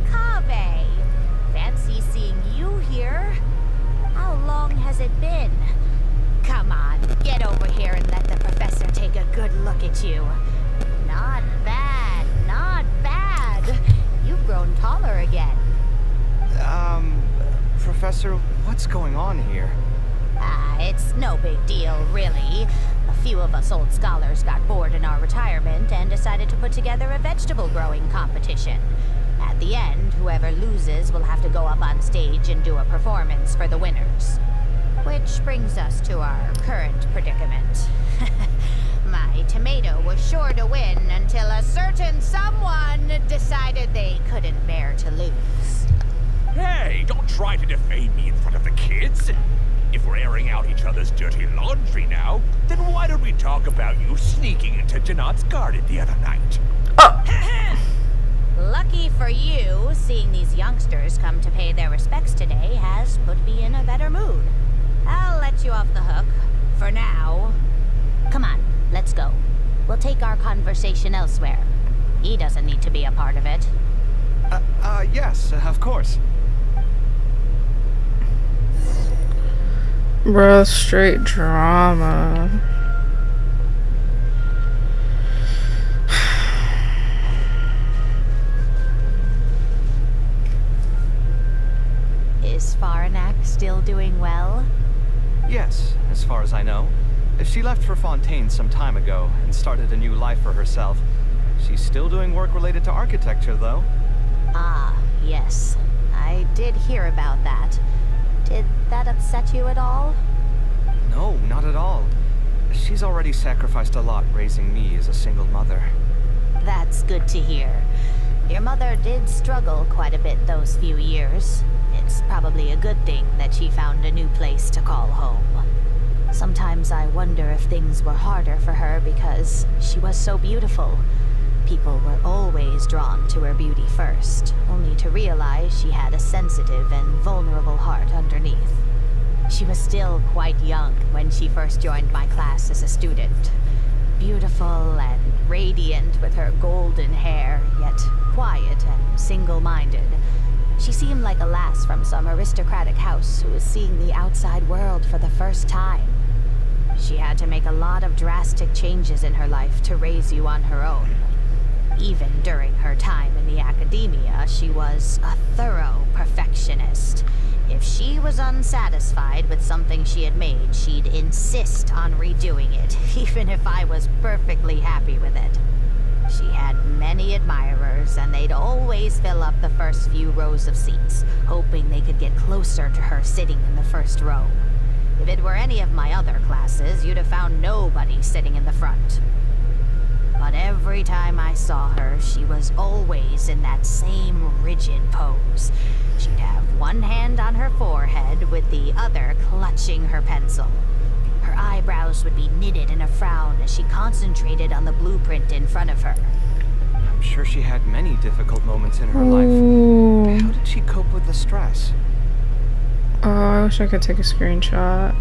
Kaveh. Fancy seeing you here. How long has it been? Come on, get over here and let the professor take a good look at you. Not bad, not bad. You've grown taller again. Professor, what's going on here? It's no big deal, really. A few of us old scholars got bored in our retirement and decided to put together a vegetable growing competition. At the end, whoever loses will have to go up on stage and do a performance for the winners. Which brings us to our current predicament. My tomato was sure to win until a certain someone decided they couldn't bear to lose. Hey, don't try to defame me in front of the kids. If we're airing out each other's dirty laundry now, then why don't we talk about you sneaking into Janat's garden the other night? Lucky for you, seeing these youngsters come to pay their respects today has put me in a better mood. I'll let you off the hook, for now. Come on, let's go. We'll take our conversation elsewhere. He doesn't need to be a part of it. Yes, of course. Bruh, straight drama. Is Faranak still doing well? Yes, as far as I know. She left for Fontaine some time ago and started a new life for herself. She's still doing work related to architecture, though. Ah, yes. I I did hear about that. Did that upset you at all? No, not at all. She's already sacrificed a lot raising me as a single mother. That's good to hear. Your mother did struggle quite a bit those few years. It's probably a good thing that she found a new place to call home. Sometimes I wonder if things were harder for her because she was so beautiful. People were always drawn to her beauty first, only to realize she had a sensitive and vulnerable heart underneath. She was still quite young when she first joined my class as a student. Beautiful and radiant with her golden hair, yet quiet and single-minded. She seemed like a lass from some aristocratic house who was seeing the outside world for the first time. She had to make a lot of drastic changes in her life to raise you on her own. Even during her time in the academia, she was a thorough perfectionist. If she was unsatisfied with something she had made, she'd insist on redoing it, even if I was perfectly happy with it. She had many admirers, and they'd always fill up the first few rows of seats, hoping they could get closer to her sitting in the first row. If it were any of my other classes, you'd have found nobody sitting in the front. But every time I saw her, she was always in that same rigid pose. She'd have one hand on her forehead with the other clutching her pencil. Her eyebrows would be knitted in a frown as she concentrated on the blueprint in front of her. I'm sure she had many difficult moments in her Ooh. life. How did she cope with the stress? Oh, I wish I could take a screenshot.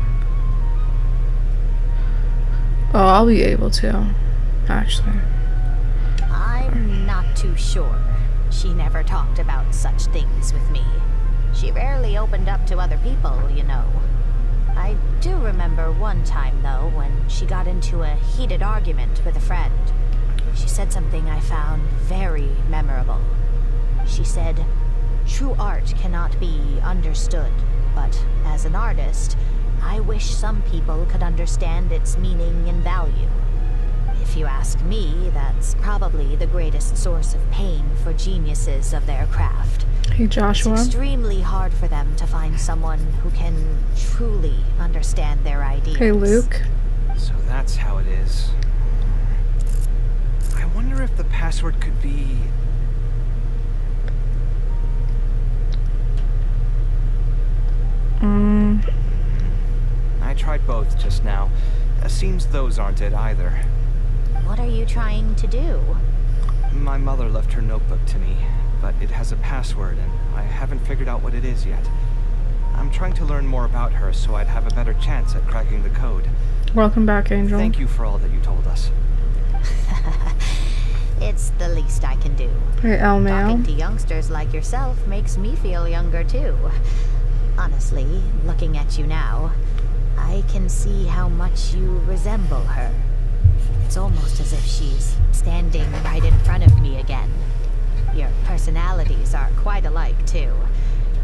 Oh, I'll be able to, actually. I'm not too sure. She never talked about such things with me. She rarely opened up to other people, you know. I do remember one time, though, when she got into a heated argument with a friend. She said something I found very memorable. She said, "True art cannot be understood, but as an artist, I wish some people could understand its meaning and value. If you ask me, that's probably the greatest source of pain for geniuses of their craft. Hey, Joshua. It's extremely hard for them to find someone who can truly understand their ideas." Hey, Luke. So that's how it is. I wonder if the password could be... I tried both just now. Seems those aren't it either. What are you trying to do? My mother left her notebook to me, but it has a password and I haven't figured out what it is yet. I'm trying to learn more about her so I'd have a better chance at cracking the code. Welcome back, Angel. Thank you for all that you told us. It's the least I can do. Hey, Elmail. Talking to youngsters like yourself makes me feel younger too. Honestly, looking at you now, I can see how much you resemble her. It's almost as if she's standing right in front of me again. Your personalities are quite alike too.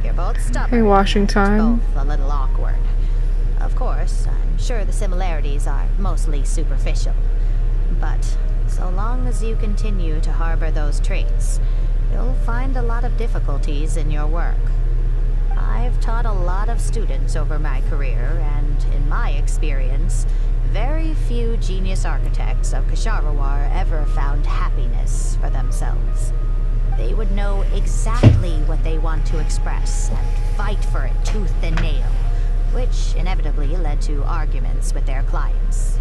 You're both stubborn. Hey, Washington. Both a little awkward. Of course, I'm sure the similarities are mostly superficial. But so long as you continue to harbor those traits, you'll find a lot of difficulties in your work. I've taught a lot of students over my career, and in my experience, very few genius architects of Ksharawar ever found happiness for themselves. They would know exactly what they want to express and fight for it tooth and nail, which inevitably led to arguments with their clients.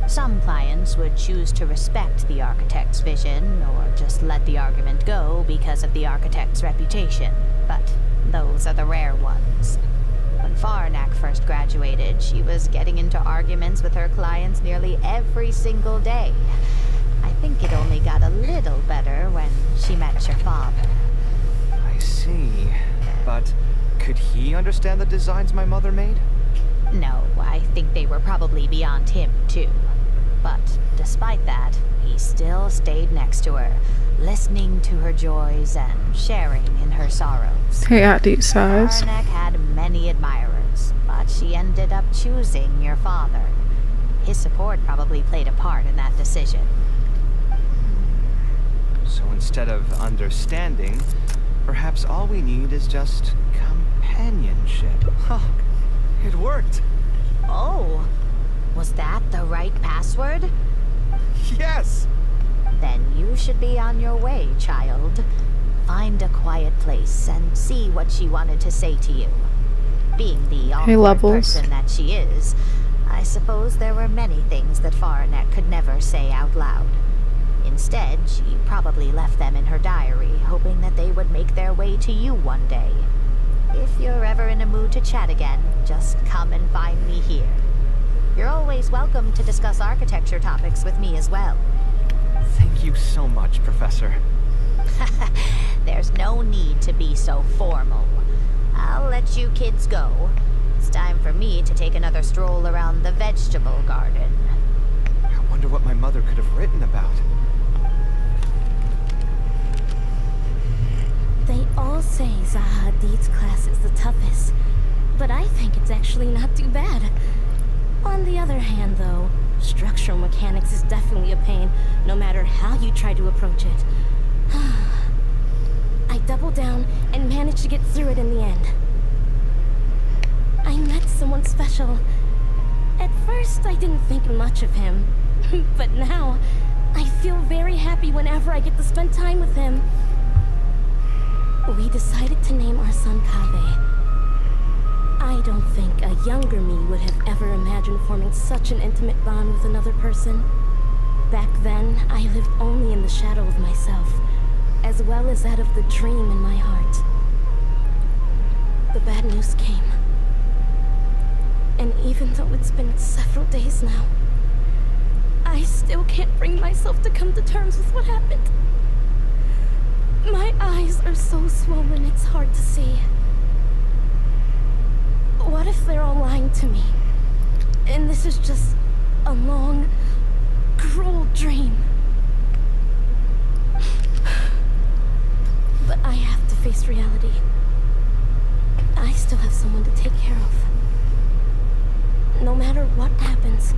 Some clients would choose to respect the architect's vision or just let the argument go because of the architect's reputation, but those are the rare ones. When Farnak first graduated, she was getting into arguments with her clients nearly every single day. I think it only got a little better when she met your father. I see. But could he understand the designs my mother made? No, I think they were probably beyond him, too. But despite that, he still stayed next to her, listening to her joys and sharing in her sorrows. Hey, at deep size. Farnak had many admirers, but she ended up choosing your father. His support probably played a part in that decision. So instead of understanding, Perhaps all we need is just companionship. Huh. It worked. Oh, was that the right password? Yes! Then you should be on your way, child. Find a quiet place and see what she wanted to say to you. Being the awkward person that she is, I suppose there were many things that Faranet could never say out loud. Instead, she probably left them in her diary, hoping that they would make their way to you one day. If you're ever in a mood to chat again, just come and find me here. You're always welcome to discuss architecture topics with me as well. Thank you so much, Professor. There's no need to be so formal. I'll let you kids go. It's time for me to take another stroll around the vegetable garden. I wonder what my mother could have written about. They all say Zaha Hadid's class is the toughest, but I think it's actually not too bad. On the other hand, though, structural mechanics is definitely a pain, no matter how you try to approach it. I doubled down and managed to get through it in the end. I met someone special. At first, I didn't think much of him, but now, I feel very happy whenever I get to spend time with him. We decided to name our son Kaveh. I don't think a younger me would have ever imagined forming such an intimate bond with another person. Back then, I lived only in the shadow of myself, as well as that of the dream in my heart. The bad news came. And even though it's been several days now, I still can't bring myself to come to terms with what happened. My eyes are so swollen it's hard to see. What if they're all lying to me? And this is just a long, cruel dream. But I have to face reality. I still have someone to take care of. No matter what happens,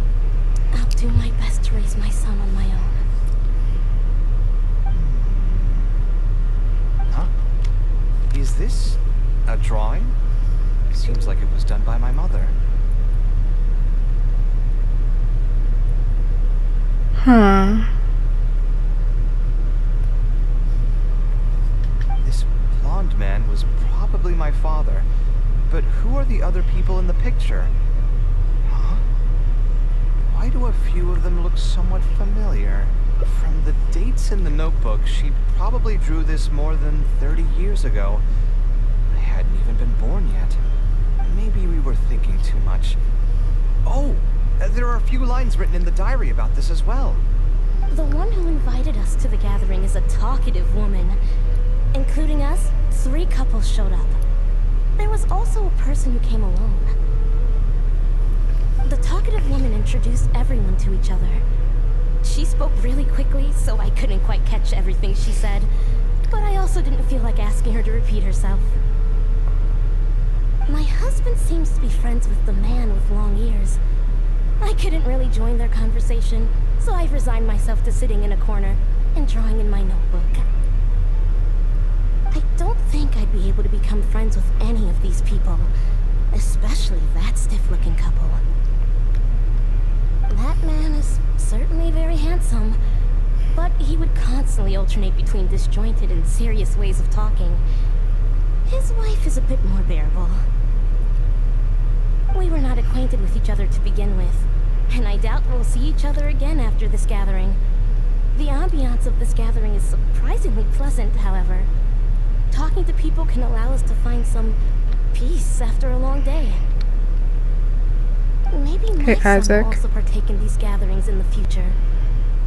I'll do my best to raise my son on my own. Huh? Is this a drawing? Seems like it was done by my mother. Huh. This blonde man was probably my father. But who are the other people in the picture? Huh? Why do a few of them look somewhat familiar? From the dates in the notebook, she probably drew this more than 30 years ago. I hadn't even been born yet. Maybe we were thinking too much. Oh, there are a few lines written in the diary about this as well. The one who invited us to the gathering is a talkative woman. Including us, 3 couples showed up. There was also a person who came alone. The talkative woman introduced everyone to each other. She spoke really quickly, so I couldn't quite catch everything she said. But I also didn't feel like asking her to repeat herself. My husband seems to be friends with the man with long ears. I couldn't really join their conversation, so I resigned myself to sitting in a corner and drawing in my notebook. I don't think I'd be able to become friends with any of these people, especially that stiff-looking couple. That man is certainly very handsome, but he would constantly alternate between disjointed and serious ways of talking. His wife is a bit more bearable. We were not acquainted with each other to begin with, and I doubt we'll see each other again after this gathering. The ambiance of this gathering is surprisingly pleasant, however. Talking to people can allow us to find some peace after a long day. Maybe my son will also partake in these gatherings in the future.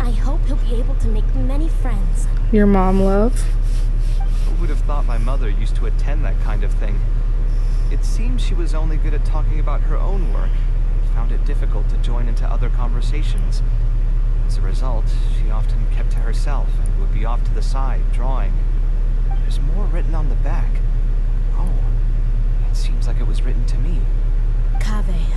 I hope he'll be able to make many friends. Your mom, love? Who would have thought my mother used to attend that kind of thing? It seems she was only good at talking about her own work, and found it difficult to join into other conversations. As a result, she often kept to herself and would be off to the side, drawing. There's more written on the back. Oh, it seems like it was written to me. Kaveh.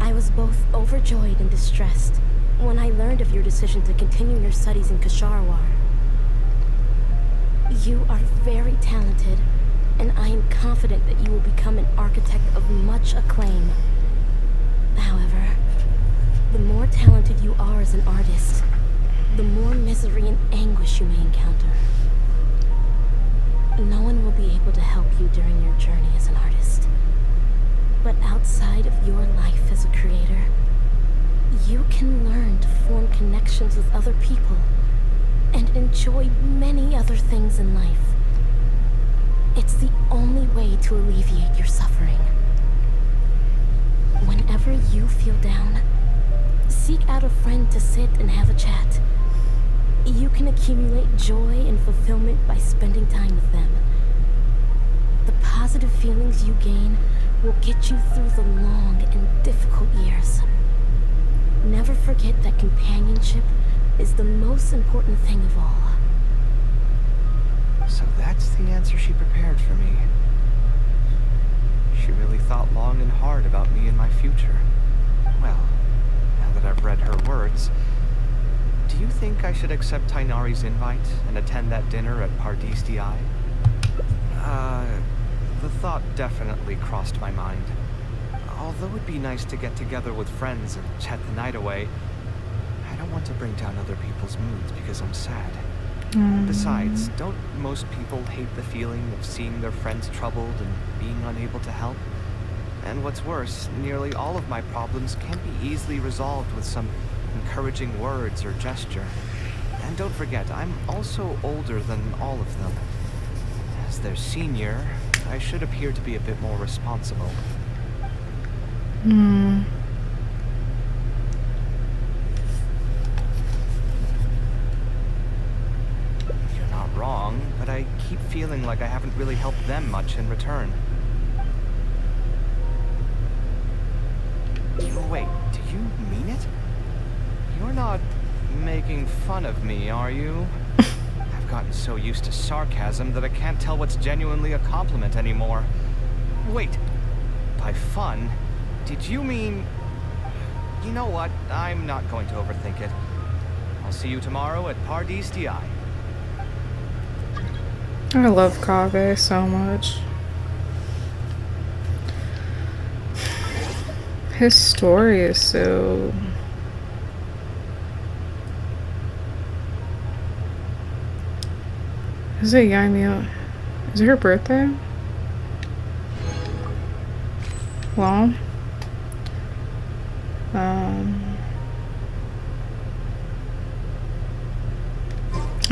I was both overjoyed and distressed when I learned of your decision to continue your studies in Kasharwar. You are very talented, and I am confident that you will become an architect of much acclaim. However, the more talented you are as an artist, the more misery and anguish you may encounter. No one will be able to help you during your journey as an artist. But outside of your life as a creator, you can learn to form connections with other people and enjoy many other things in life. It's the only way to alleviate your suffering. Whenever you feel down, seek out a friend to sit and have a chat. You can accumulate joy and fulfillment by spending time with them. The positive feelings you gain will get you through the long and difficult years. Never forget that companionship is the most important thing of all. So that's the answer she prepared for me. She really thought long and hard about me and my future. Well, now that I've read her words, do you think I should accept Tainari's invite and attend that dinner at Pardis Di? The thought definitely crossed my mind. Although it'd be nice to get together with friends and chat the night away, I don't want to bring down other people's moods because I'm sad. Besides, don't most people hate the feeling of seeing their friends troubled and being unable to help? And what's worse, nearly all of my problems can be easily resolved with some encouraging words or gesture. And don't forget, I'm also older than all of them. As their senior, I should appear to be a bit more responsible. Hmm. You're not wrong, but I keep feeling like I haven't really helped them much in return. Wait, do you mean it? You're not making fun of me, are you? I've gotten so used to sarcasm that I can't tell what's genuinely a compliment anymore. Wait, by fun, did you mean... You know what? I'm not going to overthink it. I'll see you tomorrow at Pardis Di. I love Kaveh so much. His story is so... Is it Yaimia? Is it her birthday? Well... I'm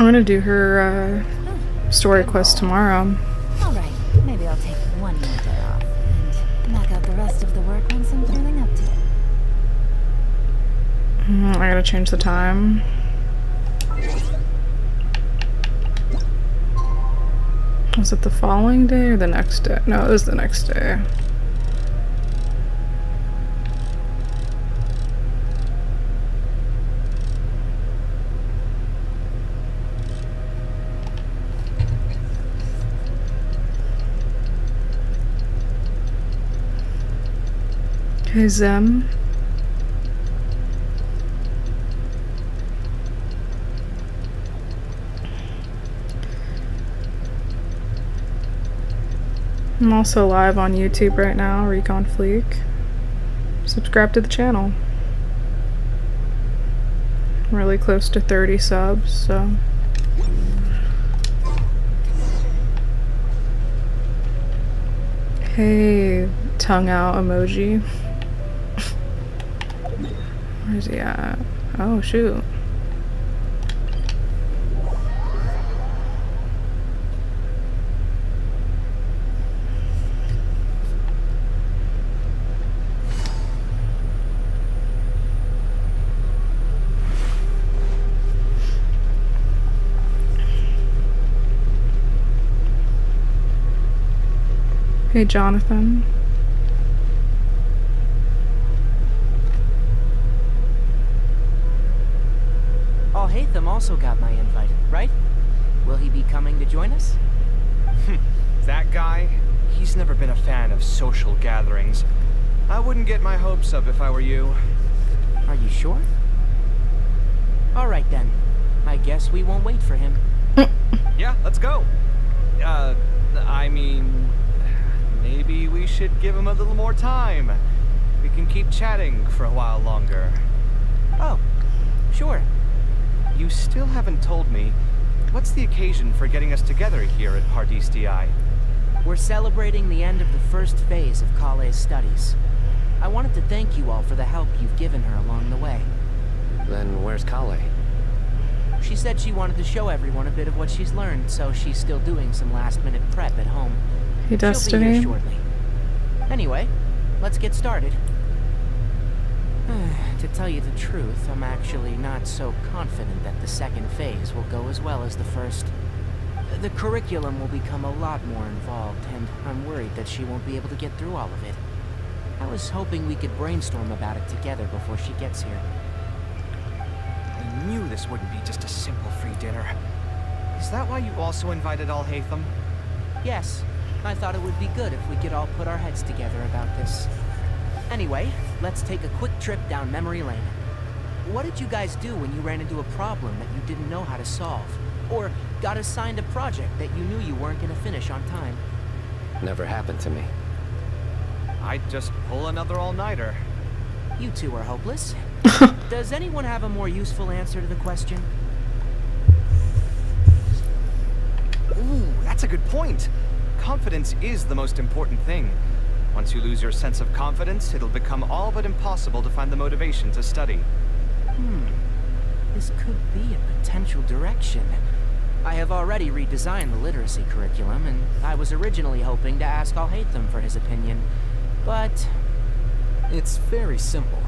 gonna do her story quest tomorrow. Alright, maybe I'll take one more day off and knock out the rest of the work once I'm feeling up to it. I gotta change the time. Was it the following day or the next day? No, it was the next day. Hey, Zem. I'm also live on YouTube right now, Recon Fleek. Subscribe to the channel. I'm really close to 30 subs, so... Hey, tongue out emoji. Where's he at? Oh, shoot. Hey, Jonathan. Oh, Hatham also got my invite, right? Will he be coming to join us? That guy? He's never been a fan of social gatherings. I wouldn't get my hopes up if I were you. Are you sure? Alright then. I guess we won't wait for him. Yeah, let's go. I mean, maybe we should give him a little more time. We can keep chatting for a while longer. Oh, sure. You still haven't told me, what's the occasion for getting us together here at Hardesti? We're celebrating the end of the first phase of Kaveh's studies. I wanted to thank you all for the help you've given her along the way. Then where's Kaveh? She said she wanted to show everyone a bit of what she's learned, so she's still doing some last-minute prep at home. Hey, She'll be here Destiny. shortly. Anyway, let's get started. To tell you the truth, I'm actually not so confident that the second phase will go as well as the first. The curriculum will become a lot more involved, and I'm worried that she won't be able to get through all of it. I was hoping we could brainstorm about it together before she gets here. I knew this wouldn't be just a simple free dinner. Is that why you also invited Al-Haytham? Yes, I thought it would be good if we could all put our heads together about this. Anyway, let's take a quick trip down memory lane. What did you guys do when you ran into a problem that you didn't know how to solve? Or got assigned a project that you knew you weren't going to finish on time? Never happened to me. I'd just pull another all-nighter. You two are hopeless. Does anyone have a more useful answer to the question? Ooh, that's a good point. Confidence is the most important thing. Once you lose your sense of confidence, it'll become all but impossible to find the motivation to study. This could be a potential direction. I have already redesigned the literacy curriculum, and I was originally hoping to ask Al-Haytham for his opinion, but... It's very simple.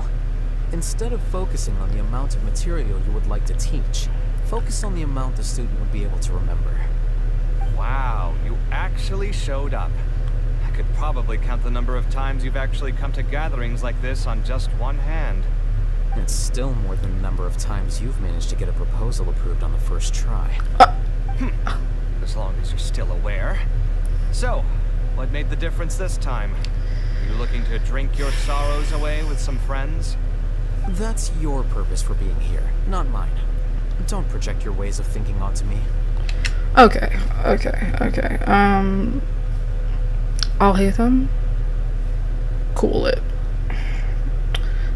Instead of focusing on the amount of material you would like to teach, focus on the amount the student would be able to remember. Wow, you actually showed up. I could probably count the number of times you've actually come to gatherings like this on just one hand. It's still more than the number of times you've managed to get a proposal approved on the first try. As long as you're still aware. So, what made the difference this time? Are you looking to drink your sorrows away with some friends? That's your purpose for being here, not mine. Don't project your ways of thinking onto me. Okay. Al-Haytham, cool it.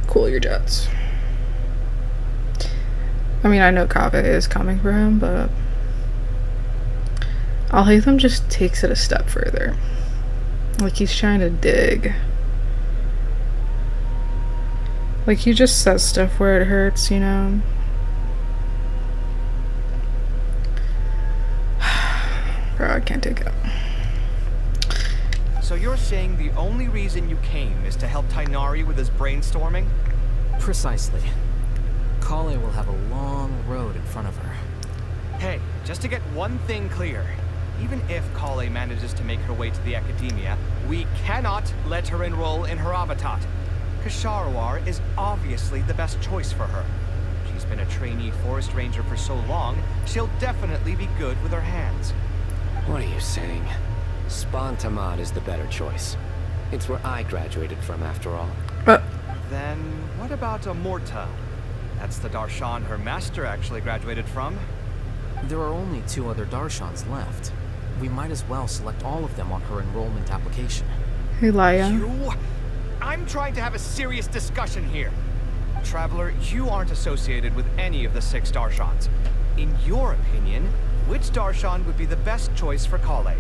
Cool your jets. I mean, I know Kaveh is coming for him, but Al-Haytham just takes it a step further. Like he's trying to dig. Like he just says stuff where it hurts, you know? Bro, I can't take it. So you're saying the only reason you came is to help Tainari with his brainstorming? Precisely. Kaveh will have a long road in front of her. Hey, just to get one thing clear. Even if Kaveh manages to make her way to the academia, we cannot let her enroll in her Habitat. Kasharawar is obviously the best choice for her. She's been a trainee forest ranger for so long, she'll definitely be good with her hands. What are you saying? Spontamad is the better choice. It's where I graduated from, after all. Then what about Amorta? That's the Darshan her master actually graduated from. There are only 2 other Darshans left. We might as well select all of them on her enrollment application. Hey, Laia. I'm trying to have a serious discussion here. Traveler, you aren't associated with any of the 6 Darshans. In your opinion, which Darshan would be the best choice for Kaveh?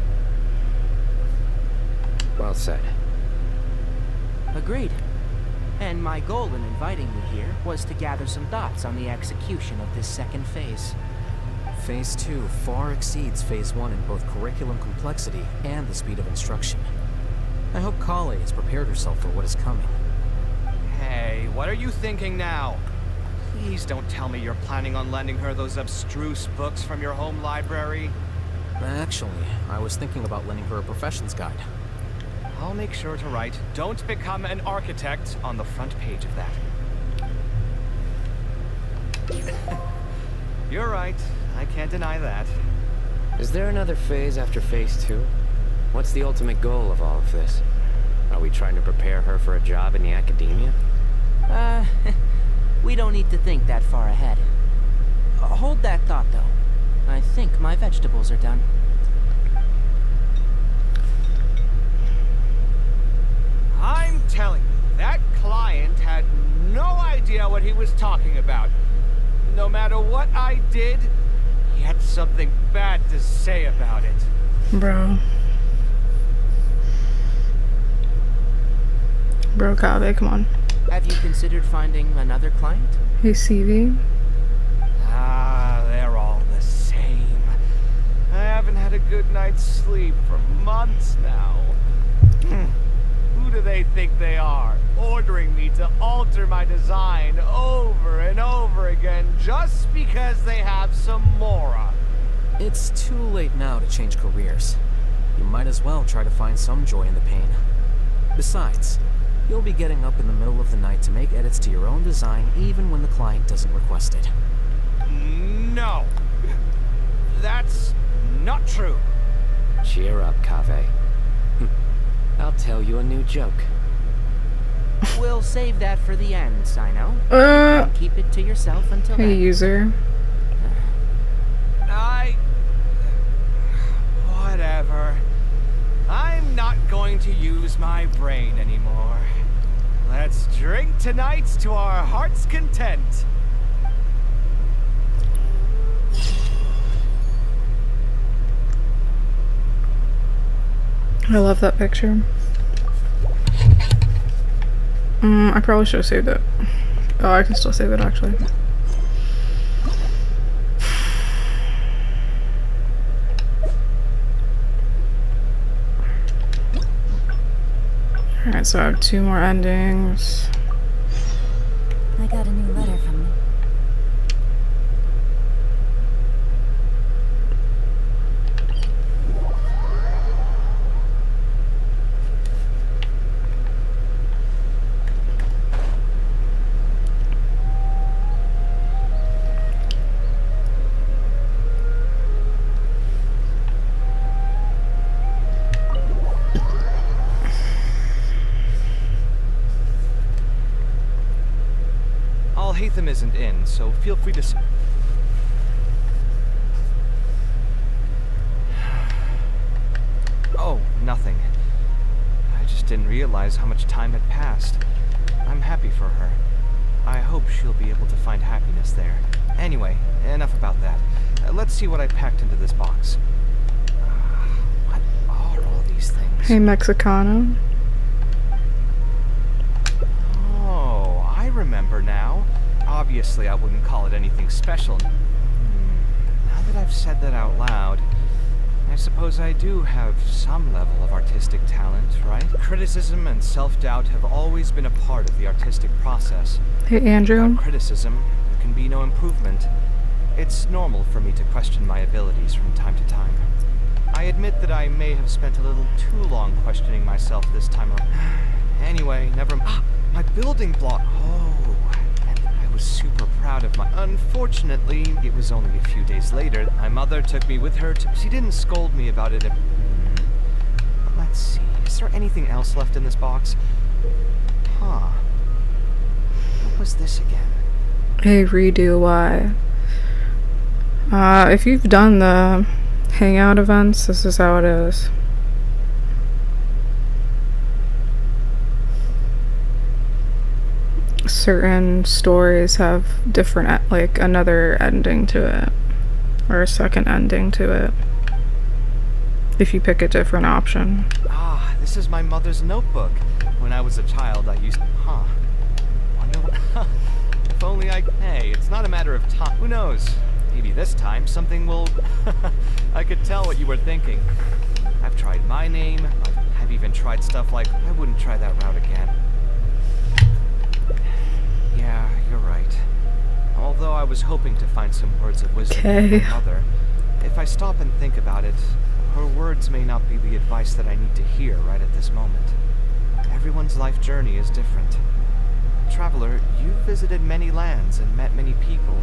Well said. Agreed. And my goal in inviting you here was to gather some thoughts on the execution of this second phase. Phase 2 far exceeds Phase 1 in both curriculum complexity and the speed of instruction. I hope Kaveh has prepared herself for what is coming. Hey, what are you thinking now? Please don't tell me you're planning on lending her those abstruse books from your home library. Actually, I was thinking about lending her a professions guide. I'll make sure to write, "Don't become an architect," on the front page of that. You're right. I can't deny that. Is there another phase after Phase 2? What's the ultimate goal of all of this? Are we trying to prepare her for a job in the academia? We don't need to think that far ahead. Hold that thought, though. I think my vegetables are done. I'm telling you, that client had no idea what he was talking about. No matter what I did, he had something bad to say about it. Bro, Kaveh, come on. Have you considered finding another client? Hey, CV. They're all the same. I haven't had a good night's sleep for months now. Who do they think they are, ordering me to alter my design over and over again just because they have some mora? It's too late now to change careers. You might as well try to find some joy in the pain. Besides, you'll be getting up in the middle of the night to make edits to your own design even when the client doesn't request it. No. That's not true. Cheer up, Kaveh. I'll tell you a new joke. We'll save that for the end, Sino. You can keep it to yourself until Hey, then. user. Whatever. I'm not going to use my brain anymore. Let's drink tonight to our heart's content. I love that picture. I probably should have saved it. Oh, I can still save it actually. Alright, so I have 2 more endings. I got a new letter from them. Hatham isn't in, so feel free to... Oh, nothing. I just didn't realize how much time had passed. I'm happy for her. I hope she'll be able to find happiness there. Anyway, enough about that. Let's see what I packed into this box. What are all these things? Hey, Mexicano. Oh, I remember now. Obviously, I wouldn't call it anything special. Now that I've said that out loud, I suppose I do have some level of artistic talent, right? Criticism and self-doubt have always been a part of the artistic process. Hey, Andrew. Without criticism, there can be no improvement. It's normal for me to question my abilities from time to time. I admit that I may have spent a little too long questioning myself this time around. Anyway, never mind. My building block. Oh. I was super proud of my... Unfortunately, it was only a few days later. My mother took me with her to... She didn't scold me about it. But let's see. Is there anything else left in this box? Huh. What was this again? Hey, redo why? If you've done the hangout events, this is how it is. Certain stories have different, like, another ending to it, or a second ending to it, if you pick a different option. Ah, this is my mother's notebook. When I was a child, I used... Wonder what... If only I... Hey, it's not a matter of time. Who knows? Maybe this time something will... I could tell what you were thinking. I've tried my name. I've even tried stuff like... I wouldn't try that route again. Yeah, you're right. Although I was hoping to find some words of wisdom from my mother, if I stop and think about it, her words may not be the advice that I need to hear right at this moment. Everyone's life journey is different. Traveler, you've visited many lands and met many people,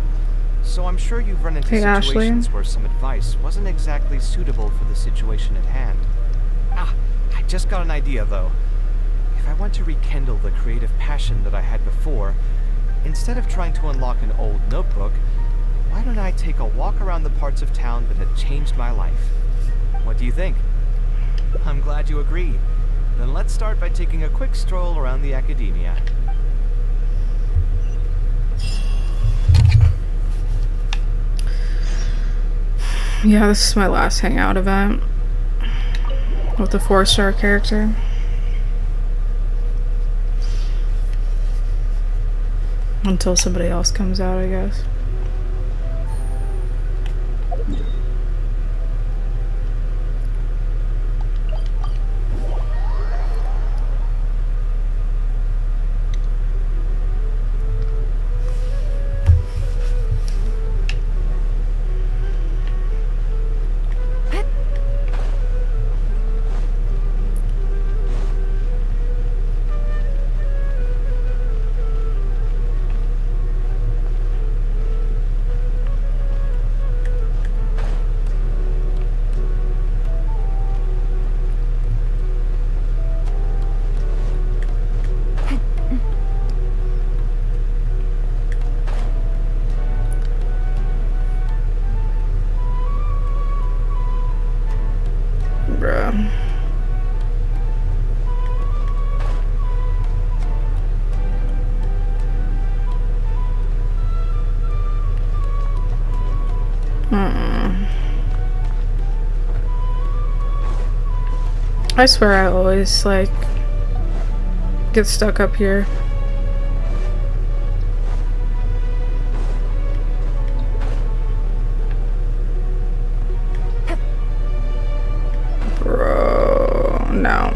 so I'm sure you've run into situations where some advice wasn't exactly suitable for the situation at hand. I just got an idea though. If I want to rekindle the creative passion that I had before, instead of trying to unlock an old notebook, why don't I take a walk around the parts of town that have changed my life? What do you think? I'm glad you agree. Then let's start by taking a quick stroll around the academia. Yeah, this is my last hangout event with the 4-star character. Until somebody else comes out, I guess. Bruh. I swear I always, like, get stuck up here. Bro, no.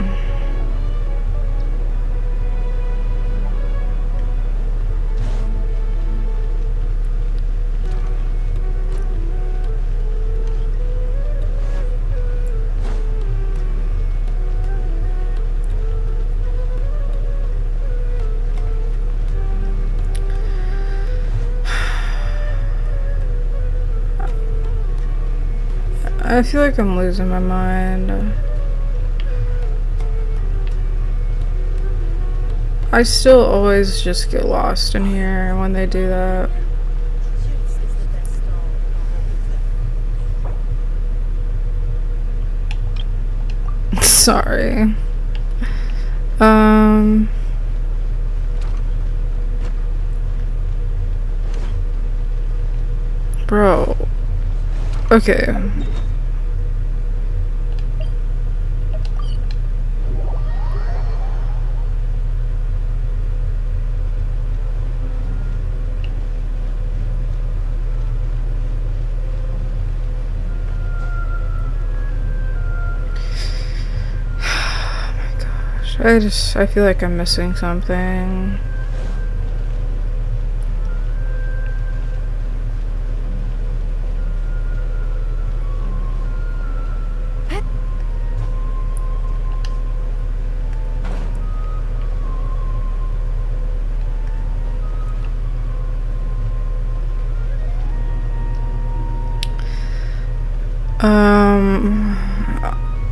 I feel like I'm losing my mind. I still always just get lost in here when they do that. Sorry. Bro. Okay. I feel like I'm missing something.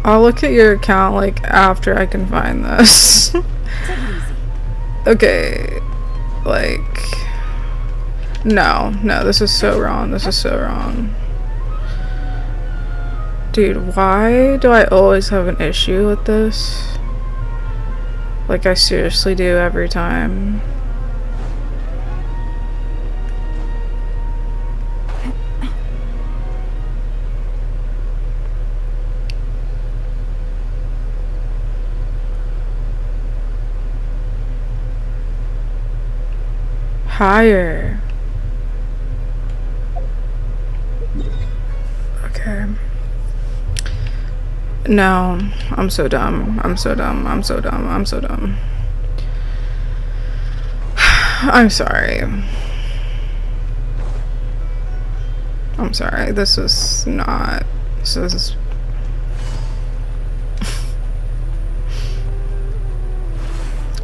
I'll look at your account like after I can find this. Okay, like, no, this is so wrong. This is so wrong. Dude, why do I always have an issue with this? Like, I seriously do every time. Higher. Okay. No, I'm so dumb. I'm so dumb. I'm so dumb. I'm so dumb. I'm sorry. I'm sorry. This is not. This is.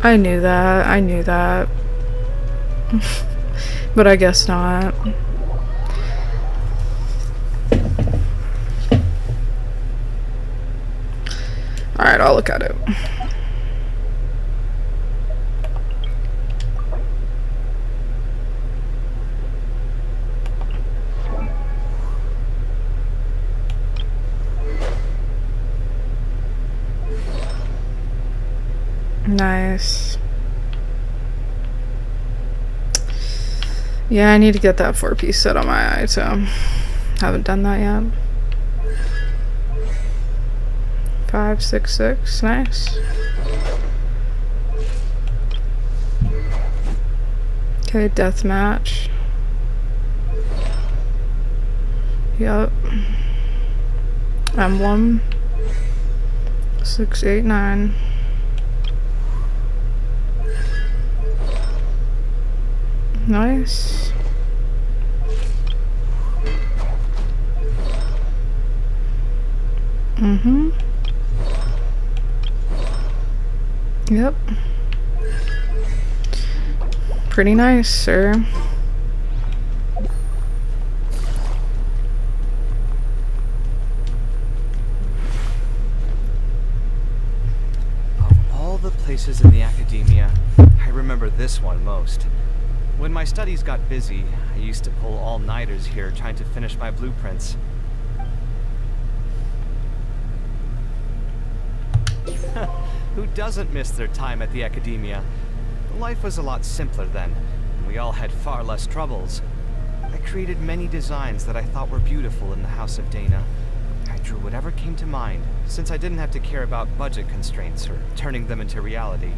I knew that. I knew that. But I guess not. Alright, I'll look at it. Nice. Yeah, I need to get that 4-piece set on my eye, so haven't done that yet. 566, nice. Okay, deathmatch. Yep. Emblem. 689. Nice. Yep. Pretty nice, sir. Of all the places in the academia, I remember this one most. When my studies got busy, I used to pull all-nighters here trying to finish my blueprints. Who doesn't miss their time at the academia? Life was a lot simpler then, and we all had far less troubles. I created many designs that I thought were beautiful in the House of Dana. I drew whatever came to mind, since I didn't have to care about budget constraints or turning them into reality.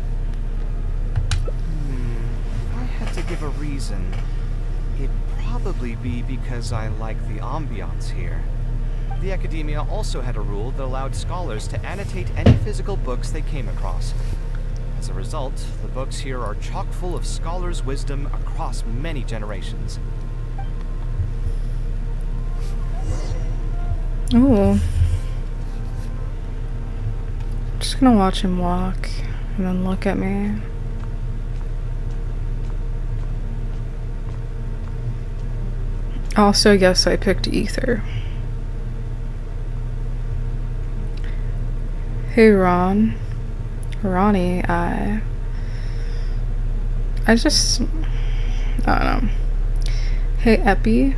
If I had to give a reason, it'd probably be because I like the ambiance here. The academia also had a rule that allowed scholars to annotate any physical books they came across. As a result, the books here are chock full of scholars' wisdom across many generations. Ooh. Just gonna watch him walk and then look at me. Also, yes, I picked Ether. Hey Ronnie, I don't know. Hey Epi.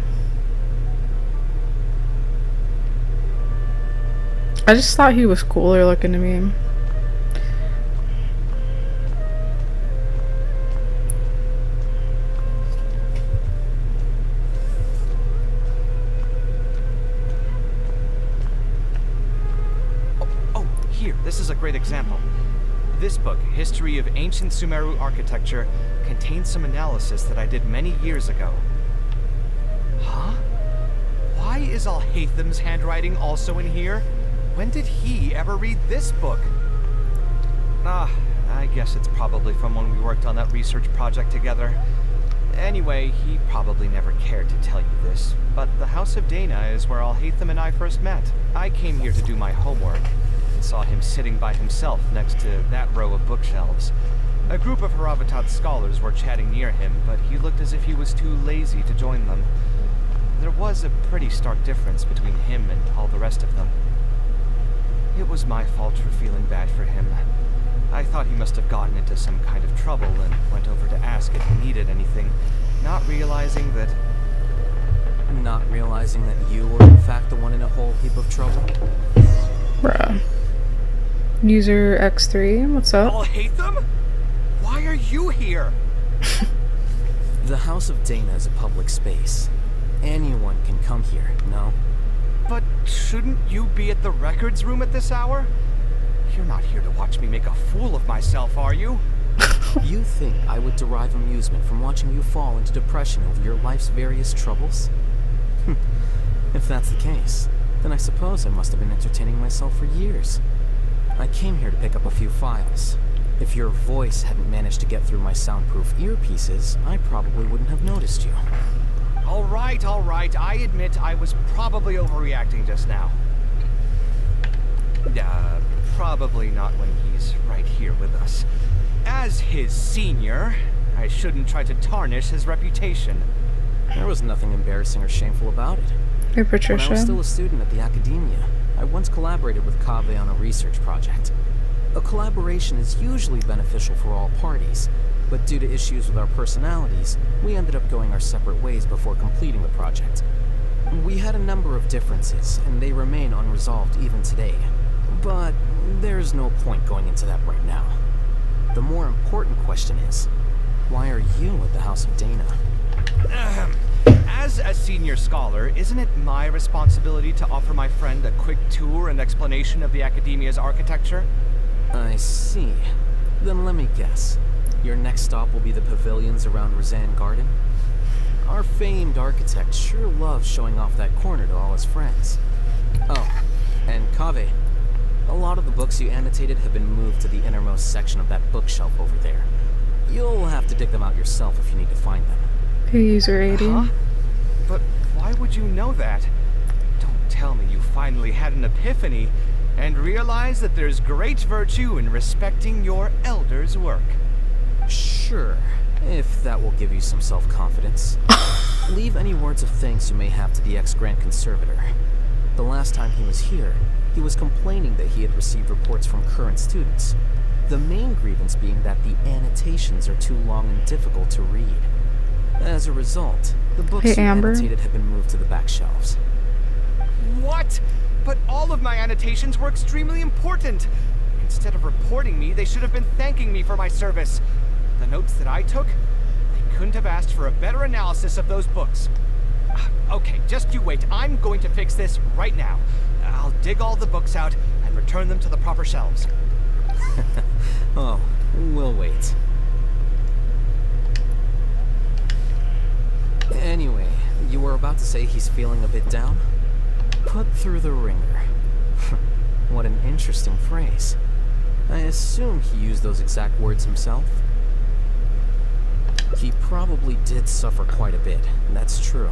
I just thought he was cooler looking to me. This is a great example. This book, History of Ancient Sumeru Architecture, contains some analysis that I did many years ago. Huh? Why is Alhatham's handwriting also in here? When did he ever read this book? I guess it's probably from when we worked on that research project together. Anyway, he probably never cared to tell you this, but the House of Dana is where Alhatham and I first met. I came here to do my homework, and saw him sitting by himself next to that row of bookshelves. A group of Haravatat scholars were chatting near him, but he looked as if he was too lazy to join them. There was a pretty stark difference between him and all the rest of them. It was my fault for feeling bad for him. I thought he must have gotten into some kind of trouble and went over to ask if he needed anything, not realizing that... Not realizing that you were in fact the one in a whole heap of trouble? Bruh. User X3, what's up? Alhatham? Why are you here? The House of Dana is a public space. Anyone can come here, no? But shouldn't you be at the records room at this hour? You're not here to watch me make a fool of myself, are you? You think I would derive amusement from watching you fall into depression over your life's various troubles? If that's the case, then I suppose I must have been entertaining myself for years. I came here to pick up a few files. If your voice hadn't managed to get through my soundproof earpieces, I probably wouldn't have noticed you. All right. I admit I was probably overreacting just now. Probably not when he's right here with us. As his senior, I shouldn't try to tarnish his reputation. There was nothing embarrassing or shameful about it. Hey, Patricia. When I was still a student at the academia, I once collaborated with Kaveh on a research project. A collaboration is usually beneficial for all parties, but due to issues with our personalities, we ended up going our separate ways before completing the project. We had a number of differences, and they remain unresolved even today. But there's no point going into that right now. The more important question is, why are you at the House of Dana? As a senior scholar, isn't it my responsibility to offer my friend a quick tour and explanation of the Academia's architecture? I see. Then let me guess. Your next stop will be the pavilions around Roseanne Garden? Our famed architect sure loves showing off that corner to all his friends. Oh, and Kaveh, a lot of the books you annotated have been moved to the innermost section of that bookshelf over there. You'll have to dig them out yourself if you need to find them. Hey, user 80. Huh? But why would you know that? Don't tell me you finally had an epiphany and realized that there's great virtue in respecting your elders' work. Sure, if that will give you some self-confidence. Leave any words of thanks you may have to the ex-Grand Conservator. The last time he was here, he was complaining that he had received reports from current students. The main grievance being that the annotations are too long and difficult to read. As a result, the books you annotated have been moved to the back shelves. What? But all of my annotations were extremely important. Instead of reporting me, they should have been thanking me for my service. The notes that I took, they couldn't have asked for a better analysis of those books. Okay, just you wait. I'm going to fix this right now. I'll dig all the books out and return them to the proper shelves. Oh, we'll wait. Anyway, you were about to say he's feeling a bit down? Put through the ringer. What an interesting phrase. I assume he used those exact words himself. He probably did suffer quite a bit, that's true.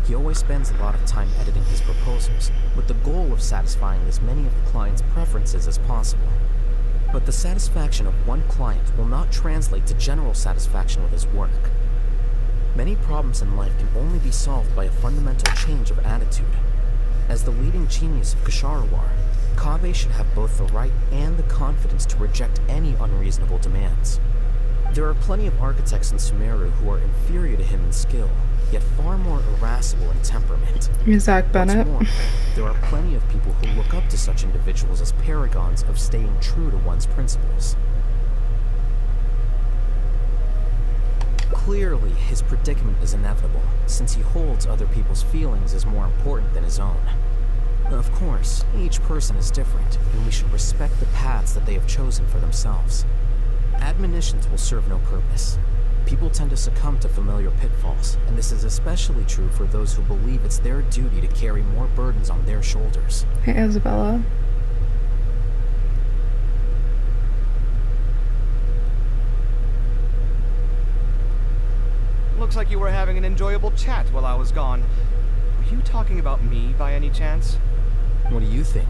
He always spends a lot of time editing his proposals, with the goal of satisfying as many of the client's preferences as possible. But the satisfaction of one client will not translate to general satisfaction with his work. Many problems in life can only be solved by a fundamental change of attitude. As the leading genius of Ksharawar, Kaveh should have both the right and the confidence to reject any unreasonable demands. There are plenty of architects in Sumeru who are inferior to him in skill, yet far more irascible in temperament. Zach Bennett. What's more, there are plenty of people who look up to such individuals as paragons of staying true to one's principles. Clearly, his predicament is inevitable, since he holds other people's feelings as more important than his own. Of course, each person is different, and we should respect the paths that they have chosen for themselves. Admonitions will serve no purpose. People tend to succumb to familiar pitfalls, and this is especially true for those who believe it's their duty to carry more burdens on their shoulders. Hey, Isabella. Looks like you were having an enjoyable chat while I was gone. Were you talking about me by any chance? What do you think?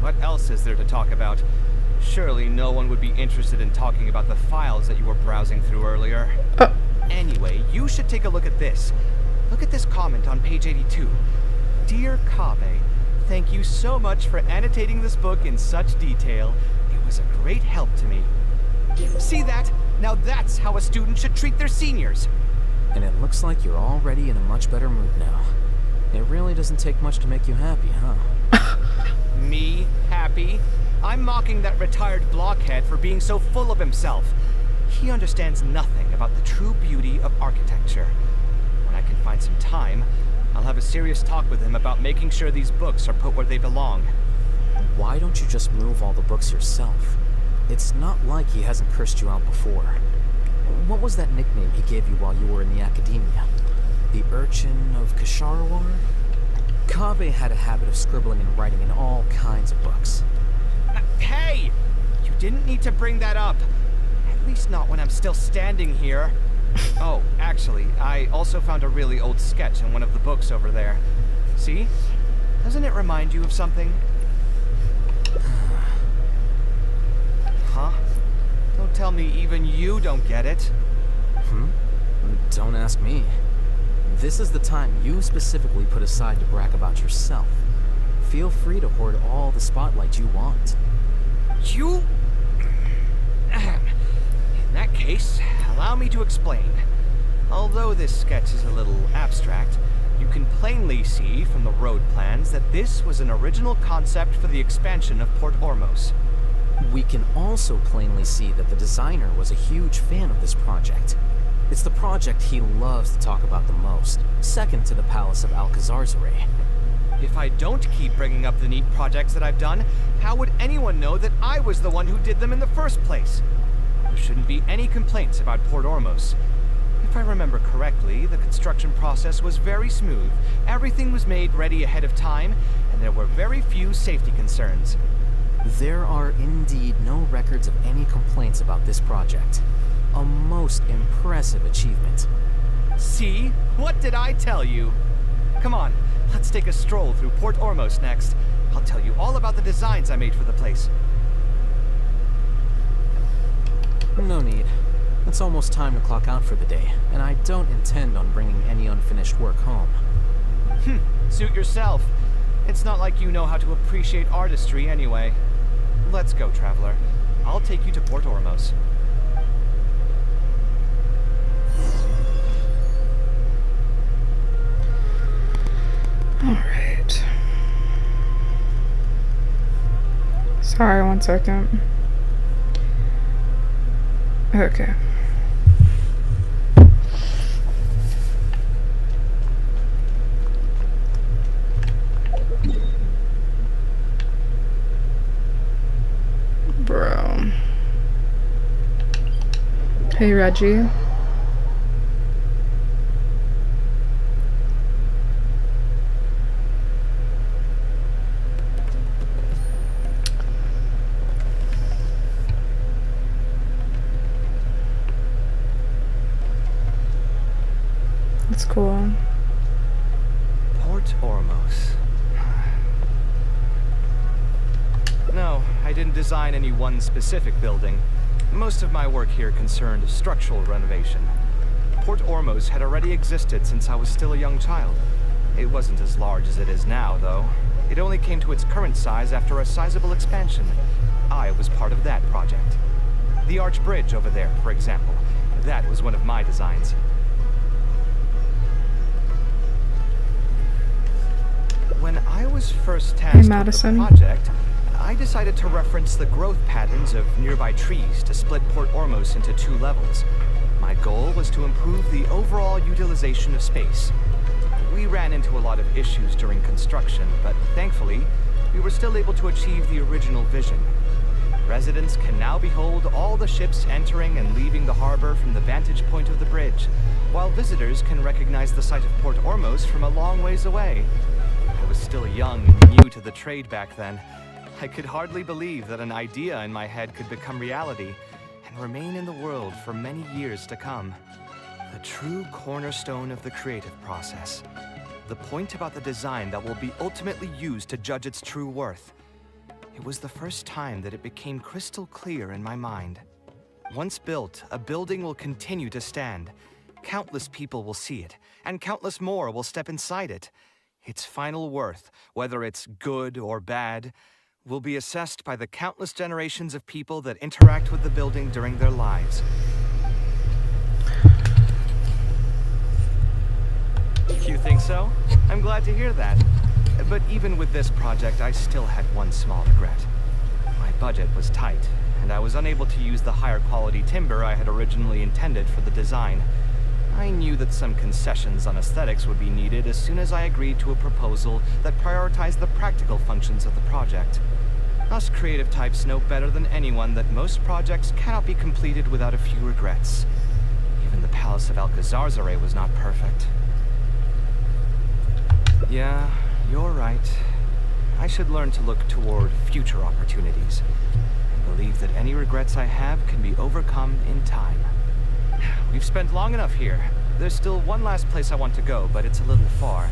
What else is there to talk about? Surely no one would be interested in talking about the files that you were browsing through earlier. Anyway, you should take a look at this. Look at this comment on page 82. Dear Kaveh, thank you so much for annotating this book in such detail. It was a great help to me. See that? Now that's how a student should treat their seniors. And it looks like you're already in a much better mood now. It really doesn't take much to make you happy, huh? Me? Happy? I'm mocking that retired blockhead for being so full of himself. He understands nothing about the true beauty of architecture. When I can find some time, I'll have a serious talk with him about making sure these books are put where they belong. Why don't you just move all the books yourself? It's not like he hasn't cursed you out before. What was that nickname he gave you while you were in the Academia? The Urchin of Ksharawar? Kaveh had a habit of scribbling and writing in all kinds of books. Hey! You didn't need to bring that up. At least not when I'm still standing here. Oh, actually, I also found a really old sketch in one of the books over there. See? Doesn't it remind you of something? Huh? Don't tell me even you don't get it. Don't ask me. This is the time you specifically put aside to brag about yourself. Feel free to hoard all the spotlight you want. You... In that case, allow me to explain. Although this sketch is a little abstract, you can plainly see from the road plans that this was an original concept for the expansion of Port Ormos. We can also plainly see that the designer was a huge fan of this project. It's the project he loves to talk about the most, second to the Palace of Alcazarzaray. If I don't keep bringing up the neat projects that I've done, how would anyone know that I was the one who did them in the first place? There shouldn't be any complaints about Port Ormos. If I remember correctly, the construction process was very smooth. Everything was made ready ahead of time, and there were very few safety concerns. There are indeed no records of any complaints about this project. A most impressive achievement. See? What did I tell you? Come on, let's take a stroll through Port Ormos next. I'll tell you all about the designs I made for the place. No need. It's almost time to clock out for the day, and I don't intend on bringing any unfinished work home. Suit yourself. It's not like you know how to appreciate artistry anyway. Let's go, Traveler. I'll take you to Port Ormos. Alright. Sorry, 1 second. Okay. Bro. Hey, Reggie. That's cool. Port Ormos. No, I didn't design any one specific building. Most of my work here concerned structural renovation. Port Ormos had already existed since I was still a young child. It wasn't as large as it is now, though. It only came to its current size after a sizable expansion. I was part of that project. The arch bridge over there, for example. That was one of my designs. When I was first tasked with the project, I decided to reference the growth patterns of nearby trees to split Port Ormos into 2 levels. My goal was to improve the overall utilization of space. We ran into a lot of issues during construction, but thankfully, we were still able to achieve the original vision. Residents can now behold all the ships entering and leaving the harbor from the vantage point of the bridge, while visitors can recognize the site of Port Ormos from a long ways away. I was still young and new to the trade back then. I could hardly believe that an idea in my head could become reality and remain in the world for many years to come. The true cornerstone of the creative process. The point about the design that will be ultimately used to judge its true worth. It was the first time that it became crystal clear in my mind. Once built, a building will continue to stand. Countless people will see it, and countless more will step inside it. Its final worth, whether it's good or bad, will be assessed by the countless generations of people that interact with the building during their lives. You think so? I'm glad to hear that. But even with this project, I still had one small regret. My budget was tight, and I was unable to use the higher quality timber I had originally intended for the design. I knew that some concessions on aesthetics would be needed as soon as I agreed to a proposal that prioritized the practical functions of the project. Us creative types know better than anyone that most projects cannot be completed without a few regrets. Even the Palace of Alcazarzaray was not perfect. Yeah, you're right. I should learn to look toward future opportunities, and believe that any regrets I have can be overcome in time. We've spent long enough here. There's still one last place I want to go, but it's a little far.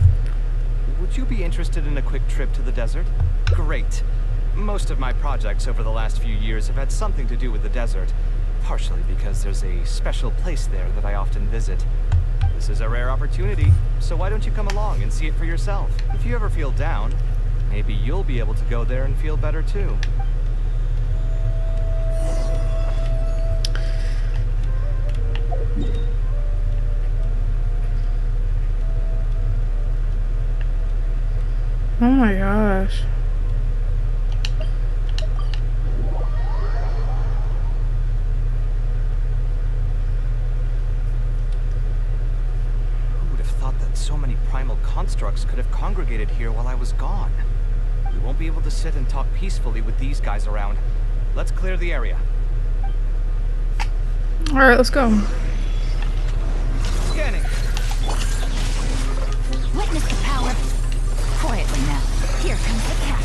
Would you be interested in a quick trip to the desert? Great. Most of my projects over the last few years have had something to do with the desert, partially because there's a special place there that I often visit. This is a rare opportunity, so why don't you come along and see it for yourself? If you ever feel down, maybe you'll be able to go there and feel better too. Oh my gosh. But so many primal constructs could have congregated here while I was gone. We won't be able to sit and talk peacefully with these guys around. Let's clear the area. Alright, let's go. Scanning. Witness the power. Quietly now. Here comes the catch.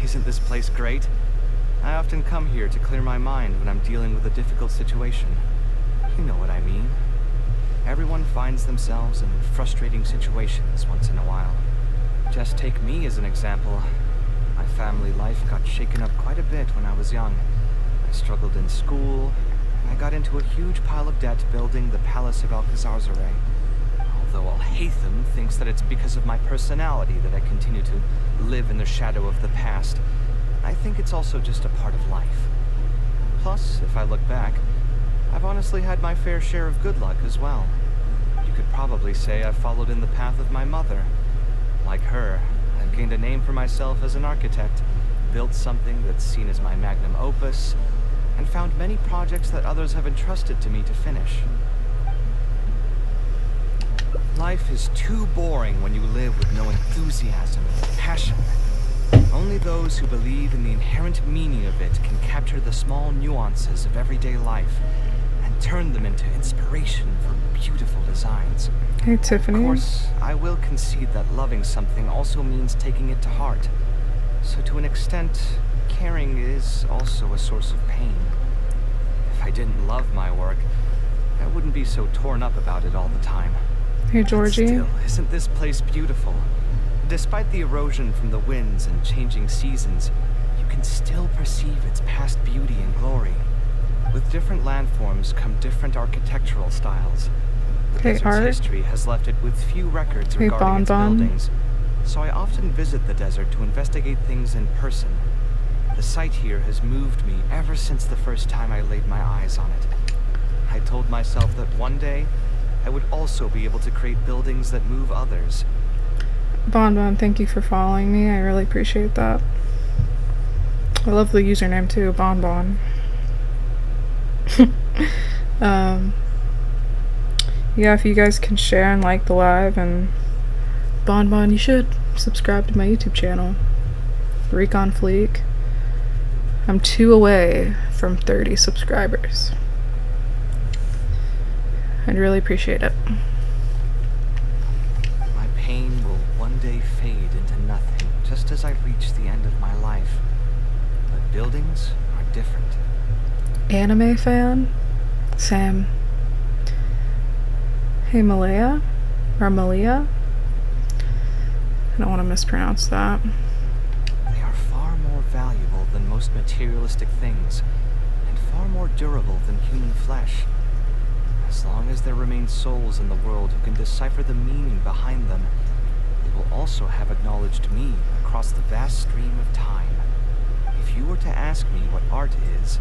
Isn't this place great? I often come here to clear my mind when I'm dealing with a difficult situation. You know what I mean. Everyone finds themselves in frustrating situations once in a while. Just take me as an example. My family life got shaken up quite a bit when I was young. I struggled in school. I got into a huge pile of debt building the Palace of Alcazarzaray. Although Al-Haytham thinks that it's because of my personality that I continue to live in the shadow of the past, I think it's also just a part of life. Plus, if I look back, I've honestly had my fair share of good luck as well. You could probably say I've followed in the path of my mother. Like her, I've gained a name for myself as an architect, built something that's seen as my magnum opus, and found many projects that others have entrusted to me to finish. Life is too boring when you live with no enthusiasm and passion. Only those who believe in the inherent meaning of it can capture the small nuances of everyday life and turn them into inspiration for beautiful designs. Hey, Tiffany. Of course, I will concede that loving something also means taking it to heart. So to an extent, caring is also a source of pain. If I didn't love my work, I wouldn't be so torn up about it all the time. Hey, Georgie. Still, isn't this place beautiful? Despite the erosion from the winds and changing seasons, you can still perceive its past beauty and glory. With different landforms come different architectural styles. The Hey, desert's Art. history has left it with few records Hey, regarding its Bonbon. buildings, so I often visit the desert to investigate things in person. The site here has moved me ever since the first time I laid my eyes on it. I told myself that one day, I would also be able to create buildings that move others. Bonbon, thank you for following me. I really appreciate that. I love the username too, Bonbon. Yeah, if you guys can share and like the live, and Bonbon, you should subscribe to my YouTube channel, Recon Fleek. I'm 2 away from 30 subscribers. I'd really appreciate it. My pain will one day fade into nothing, just as I reach the end of my life. But buildings are different. Anime fan? Sam. Hey, Malaya? Or Malia? I don't want to mispronounce that. They are far more valuable than most materialistic things, and far more durable than human flesh. As long as there remain souls in the world who can decipher the meaning behind them, they will also have acknowledged me across the vast stream of time. If you were to ask me what art is,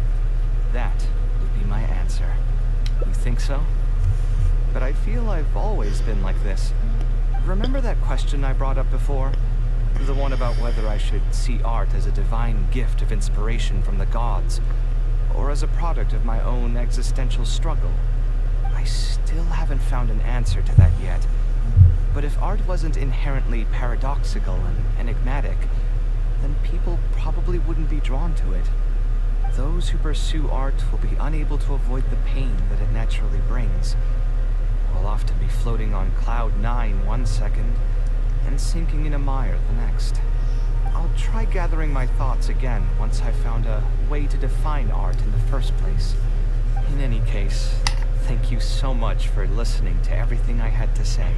that would be my answer. You think so? But I feel I've always been like this. Remember that question I brought up before? The one about whether I should see art as a divine gift of inspiration from the gods, or as a product of my own existential struggle. I still haven't found an answer to that yet. But if art wasn't inherently paradoxical and enigmatic, then people probably wouldn't be drawn to it. Those who pursue art will be unable to avoid the pain that it naturally brings. Will often be floating on cloud 9 one second, and sinking in a mire the next. I'll try gathering my thoughts again once I've found a way to define art in the first place. In any case, thank you so much for listening to everything I had to say.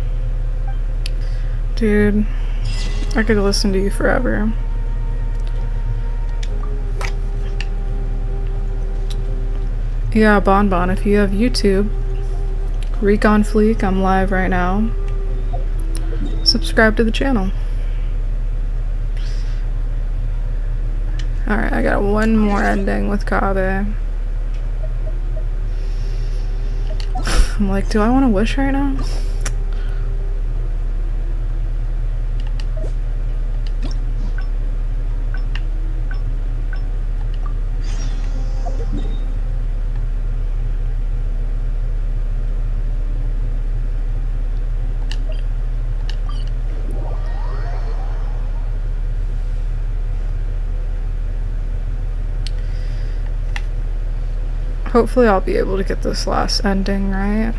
Dude, I could listen to you forever. Yeah, Bonbon, if you have YouTube, Recon Fleek, I'm live right now. Subscribe to the channel. Alright, I got one more ending with Kaveh. I'm like, do I want to wish right now? Hopefully I'll be able to get this last ending right.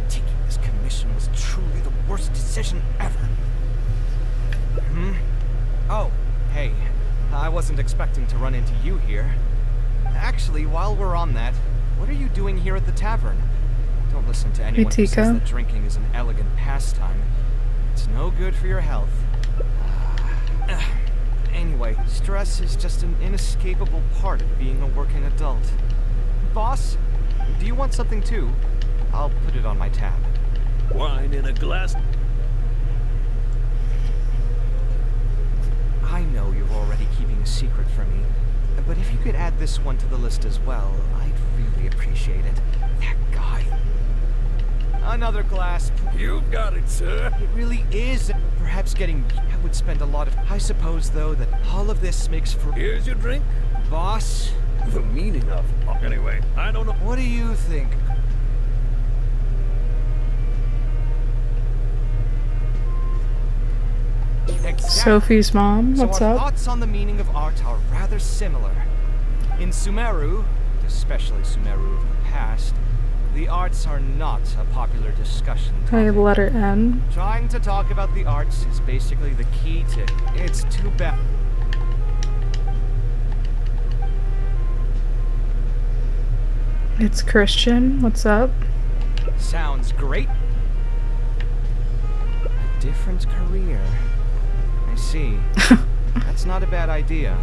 Taking this commission was truly the worst decision ever. Oh, hey. I wasn't expecting to run into you here. Actually, while we're on that, what are you doing here at the tavern? Don't listen to anyone who says that drinking is an elegant pastime. It's no good for your health. Anyway, stress is just an inescapable part of being a working adult. Boss, do you want something too? I'll put it on my tab. Wine in a glass. I know you're already keeping a secret from me, but if you could add this one to the list as well, I'd really appreciate it. That guy. Another glass. You've got it, sir. It really is. Perhaps getting... I would spend a lot of... I suppose, though, that all of this makes for... Here's your drink. Boss? The meaning of... Anyway, I don't know... What do you think? Exactly. Sophie's mom, what's so our up? thoughts on the meaning of art are rather similar. In Sumeru, especially Sumeru of the past, the arts are not a popular discussion topic. Hey, letter N. Trying to talk about the arts is basically the key to... It's too bad. It's Christian, what's up? Sounds great. A different career. I see. That's not a bad idea.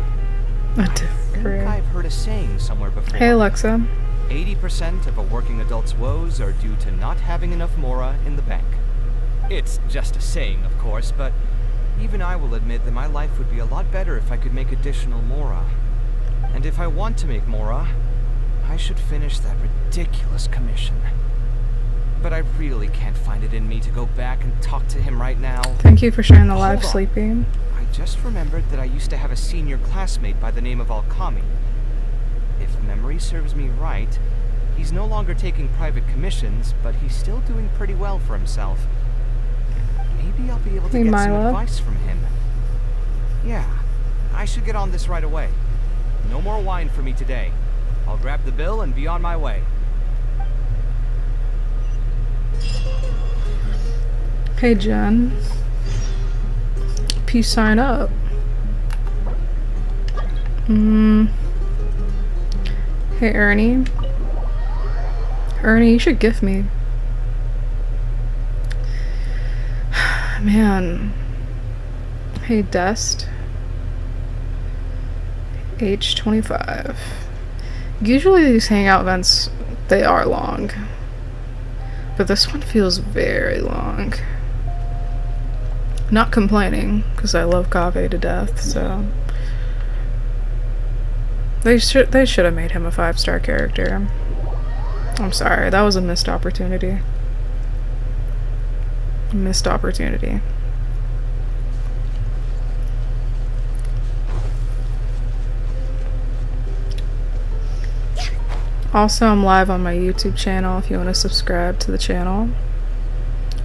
A different career. I've heard a saying somewhere before. Hey, Alexa. 80% of a working adult's woes are due to not having enough mora in the bank. It's just a saying, of course, but even I will admit that my life would be a lot better if I could make additional mora. And if I want to make mora, I should finish that ridiculous commission. But I really can't find it in me to go back and talk to him right now. Thank you for sharing the live sleeping. I just remembered that I used to have a senior classmate by the name of Alkami. If memory serves me right, he's no longer taking private commissions, but he's still doing pretty well for himself. Maybe I'll be able to get some advice from him. Yeah, I should get on this right away. No more wine for me today. I'll grab the bill and be on my way. Hey, Jen. Peace sign up. Hey, Ernie. Ernie, you should gift me. Man. Hey, Dest. H25. Usually these hangout events, they are long. But this one feels very long. Not complaining, because I love Kaveh to death, so... They should have made him a 5-star character. I'm sorry, that was a missed opportunity. Missed opportunity. Also, I'm live on my YouTube channel if you want to subscribe to the channel.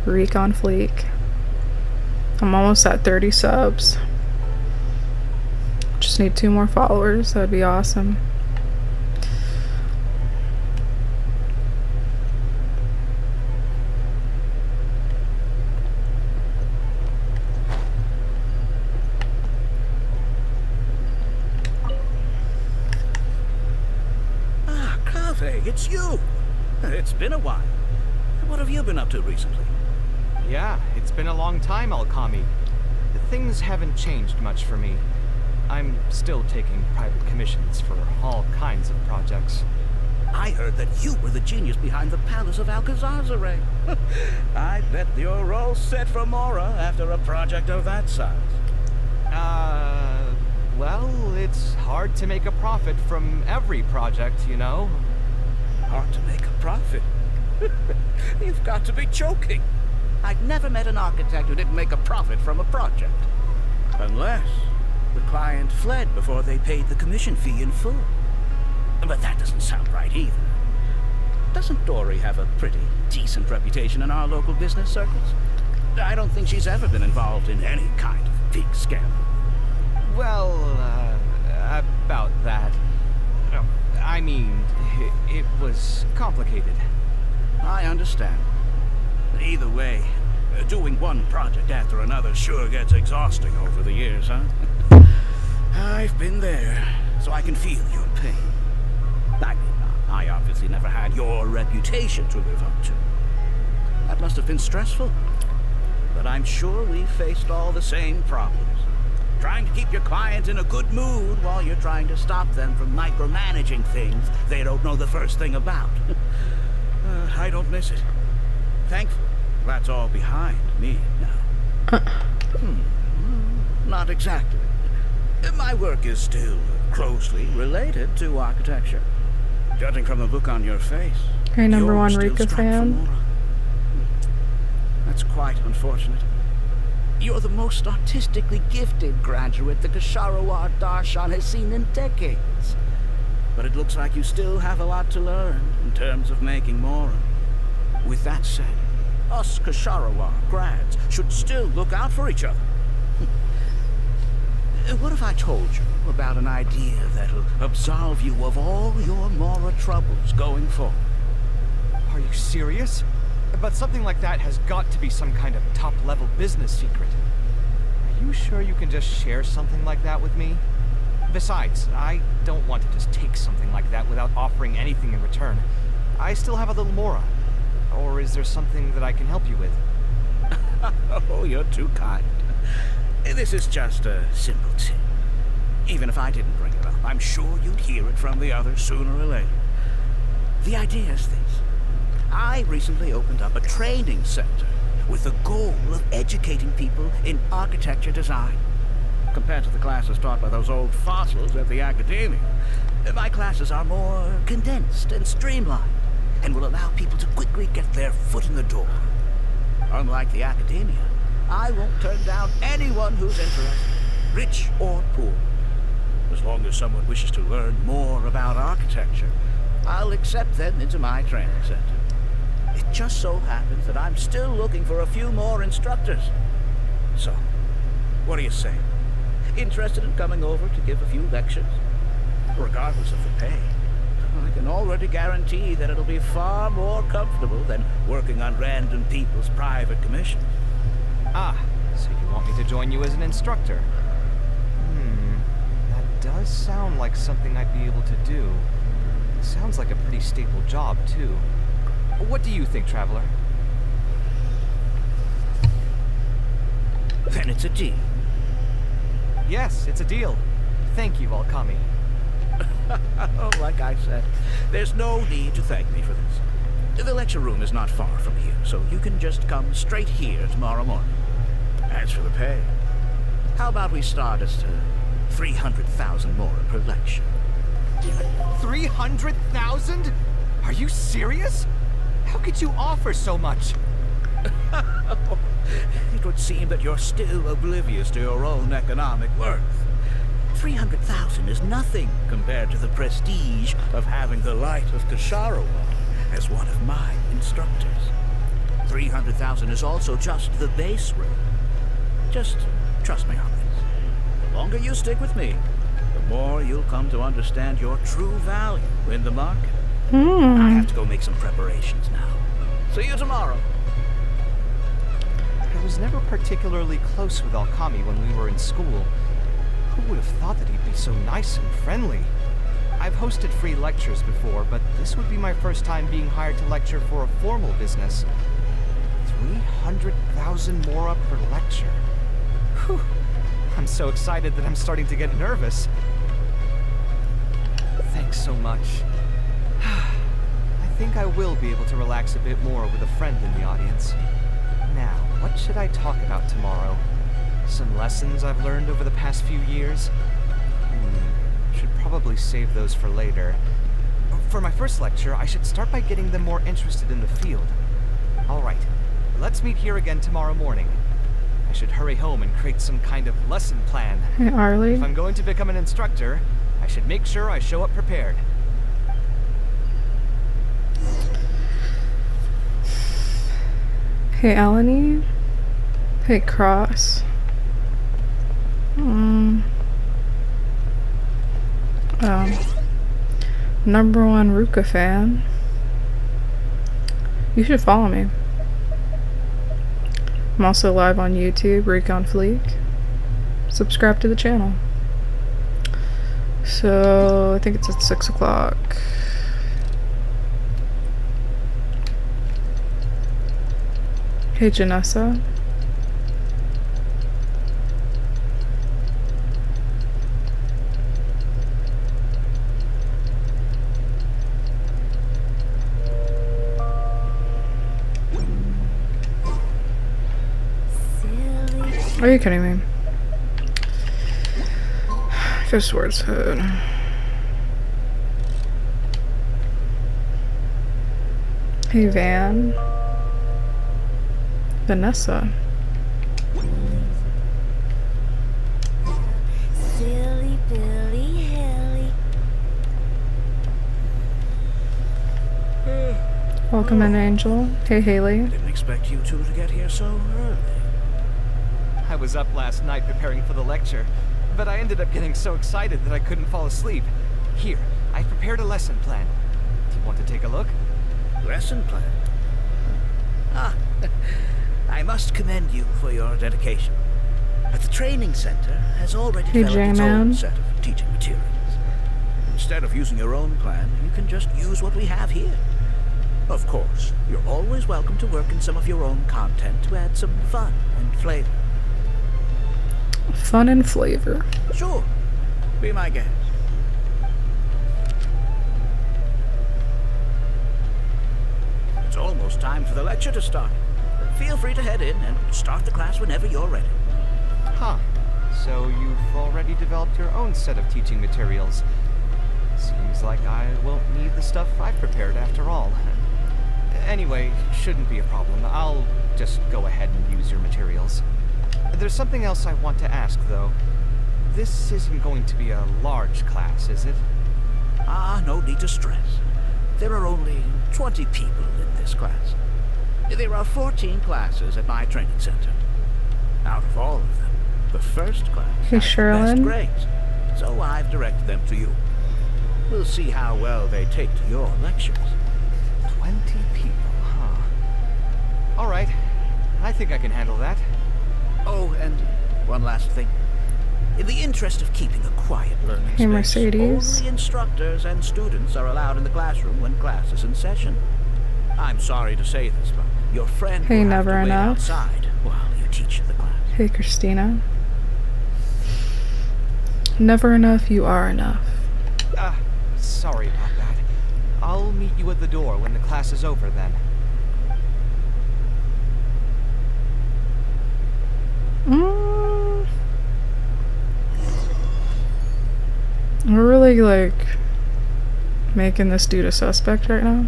Reek on Fleek. I'm almost at 30 subs. Just need 2 more followers, that'd be awesome. It's you! It's been a while. What have you been up to recently? Yeah, it's been a long time, Alkami. Things haven't changed much for me. I'm still taking private commissions for all kinds of projects. I heard that you were the genius behind the Palace of Alcazar. I bet you're all set for Mora after a project of that size. Well, it's hard to make a profit from every project, you know? Hard to make a profit? You've got to be joking. I've never met an architect who didn't make a profit from a project. Unless the client fled before they paid the commission fee in full. But that doesn't sound right either. Doesn't Dory have a pretty decent reputation in our local business circles? I don't think she's ever been involved in any kind of big scandal. Well, about that. I mean, it was complicated. I understand. Either way, doing one project after another sure gets exhausting over the years, huh? I've been there, so I can feel your pain. I mean, I obviously never had your reputation to live up to. That must have been stressful. But I'm sure we faced all the same problems. Trying to keep your client in a good mood while you're trying to stop them from micromanaging things they don't know the first thing about. I don't miss it. Thankfully, that's all behind me now. Not exactly. My work is still closely related to architecture. Judging from the look on your face, Hey, number you're one still Rika strapped for fan. more. That's quite unfortunate. You're the most artistically gifted graduate the Kasharawar Darshan has seen in decades. But it looks like you still have a lot to learn in terms of making Mora. With that said, us Kasharawar grads should still look out for each other. What if I told you about an idea that'll absolve you of all your Mora troubles going forward? Are you serious? But something like that has got to be some kind of top-level business secret. Are you sure you can just share something like that with me? Besides, I don't want to just take something like that without offering anything in return. I still have a little Mora. Or is there something that I can help you with? Oh, you're too kind. This is just a simple tip. Even if I didn't bring it up, I'm sure you'd hear it from the others sooner or later. The idea is this. I recently opened up a training center with the goal of educating people in architecture design. Compared to the classes taught by those old fossils at the academia, my classes are more condensed and streamlined and will allow people to quickly get their foot in the door. Unlike the academia, I won't turn down anyone who's interested, rich or poor. As long as someone wishes to learn more about architecture, I'll accept them into my training center. It just so happens that I'm still looking for a few more instructors. So, what do you say? Interested in coming over to give a few lectures? Regardless of the pay, I can already guarantee that it'll be far more comfortable than working on random people's private commissions. Ah, so you want me to join you as an instructor? That does sound like something I'd be able to do. Sounds like a pretty stable job, too. What do you think, Traveler? Then it's a deal. Yes, it's a deal. Thank you, Alkami. Oh, like I said, there's no need to thank me for this. The lecture room is not far from here, so you can just come straight here tomorrow morning. As for the pay, how about we start at 300,000 more per lecture? 300,000? Are you serious? How could you offer so much? It would seem that you're still oblivious to your own economic worth. 300,000 is nothing compared to the prestige of having the light of Kasharawar as one of my instructors. 300,000 is also just the base rate. Just trust me on this. The longer you stick with me, the more you'll come to understand your true value in the market. I have to go make some preparations now. See you tomorrow. I was never particularly close with Alkami when we were in school. Who would have thought that he'd be so nice and friendly? I've hosted free lectures before, but this would be my first time being hired to lecture for a formal business. 300,000 Mora per lecture. Whew. I'm so excited that I'm starting to get nervous. Thanks so much. I think I will be able to relax a bit more with a friend in the audience. Now, what should I talk about tomorrow? Some lessons I've learned over the past few years? Should probably save those for later. For my first lecture, I should start by getting them more interested in the field. Alright, let's meet here again tomorrow morning. I should hurry home and create some kind of lesson plan. Hey, Arlie. If I'm going to become an instructor, I should make sure I show up prepared. Hey, Eleni. Hey, Cross. #1 Ruka fan. You should follow me. I'm also live on YouTube, Recon Fleek. Subscribe to the channel. So, I think it's at 6 o'clock. Hey, Janessa. Are you kidding me? Fist Word's Hood. Hey, Van. Vanessa. Silly Billy Hilly. Welcome in, Angel. Hey, Haley. Didn't expect you two to get here so early. I was up last night preparing for the lecture, but I ended up getting so excited that I couldn't fall asleep. Here, I prepared a lesson plan. Do you want to take a look? Lesson plan? Ah, I must commend you for your dedication. But the training center has already Hey, developed its J-Man. own set of teaching materials. Instead of using your own plan, you can just use what we have here. Of course, you're always welcome to work in some of your own content to add some fun and flavor. Fun and flavor. Sure. Be my guest. It's almost time for the lecture to start. Feel free to head in and start the class whenever you're ready. Huh. So you've already developed your own set of teaching materials. Seems like I won't need the stuff I've prepared after all. Anyway, shouldn't be a problem. I'll just go ahead and use your materials. There's something else I want to ask, though. This isn't going to be a large class, is it? Ah, no need to stress. There are only 20 people in this class. There are 14 classes at my training center. Out of all of them, the first class Hey, has the best Sherlyn. grades, so I've directed them to you. We'll see how well they take to your lectures. 20 people, huh? Alright, I think I can handle that. Oh, and one last thing. In the interest of keeping a quiet learning Hey, space, Mercedes. only instructors and students are allowed in the classroom when class is in session. I'm sorry to say this, but your friend Hey, will have Never to wait Enough. outside while you teach the class. Hey, Christina. Never enough, you are enough. Sorry about that. I'll meet you at the door when the class is over then. We're really, like, making this dude a suspect right now.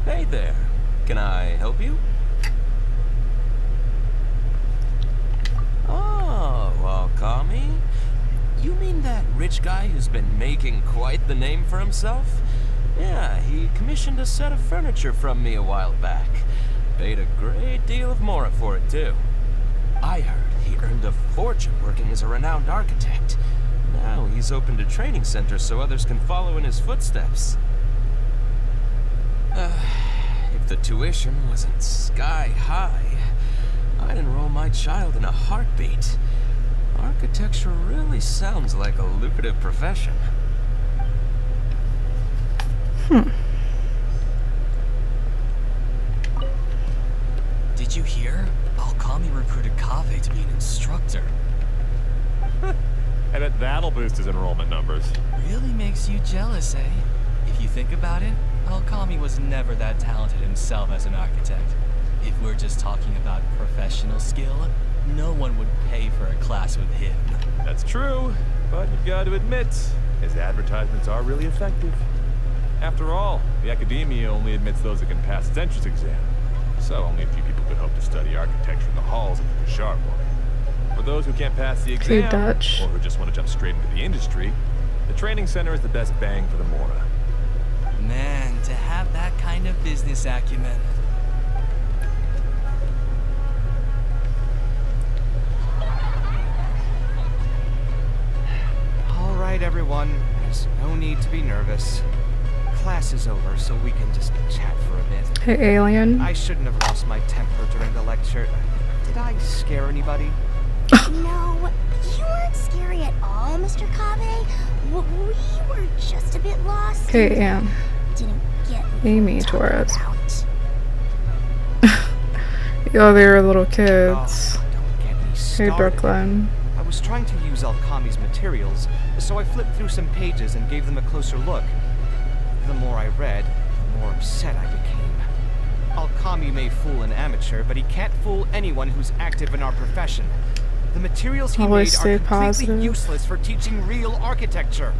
Hey there. Can I help you? Oh, Alkami? You mean that rich guy who's been making quite the name for himself? Yeah, he commissioned a set of furniture from me a while back. Paid a great deal of mora for it, too. I heard he earned a fortune working as a renowned architect. Now he's opened a training center so others can follow in his footsteps. If the tuition wasn't sky high, I'd enroll my child in a heartbeat. Architecture really sounds like a lucrative profession. Did you hear? Alkami recruited Kaveh to be an instructor. I bet that'll boost his enrollment numbers. Really makes you jealous, eh? If you think about it, Alkami was never that talented himself as an architect. If we're just talking about professional skill, no one would pay for a class with him. That's true, but you've got to admit, his advertisements are really effective. After all, the academia only admits those that can pass its entrance exam. So only a few people could hope to study architecture in the halls of the Kashar one. For those who can't pass the Hey, exam, Dutch. or who just want to jump straight into the industry, the training center is the best bang for the mora. Man, to have that kind of business acumen. need to be nervous. Class is over, so we can just chat for a bit. Hey, alien. I shouldn't have lost my temper during the lecture. Did I scare anybody? No, you weren't scary at all, Mr. Kaveh. We were just a bit lost. Hey, Anne. Didn't get Amy Torres. Yo, they were little kids. Hey, Brooklyn. I was trying to use Alchemy's materials, so I flipped through some pages and gave them a closer look. The more I read, the more upset I became. Alchemy may fool an amateur, but he can't fool anyone who's active in our profession. The materials he Always made stay are completely positive. useless for teaching real architecture.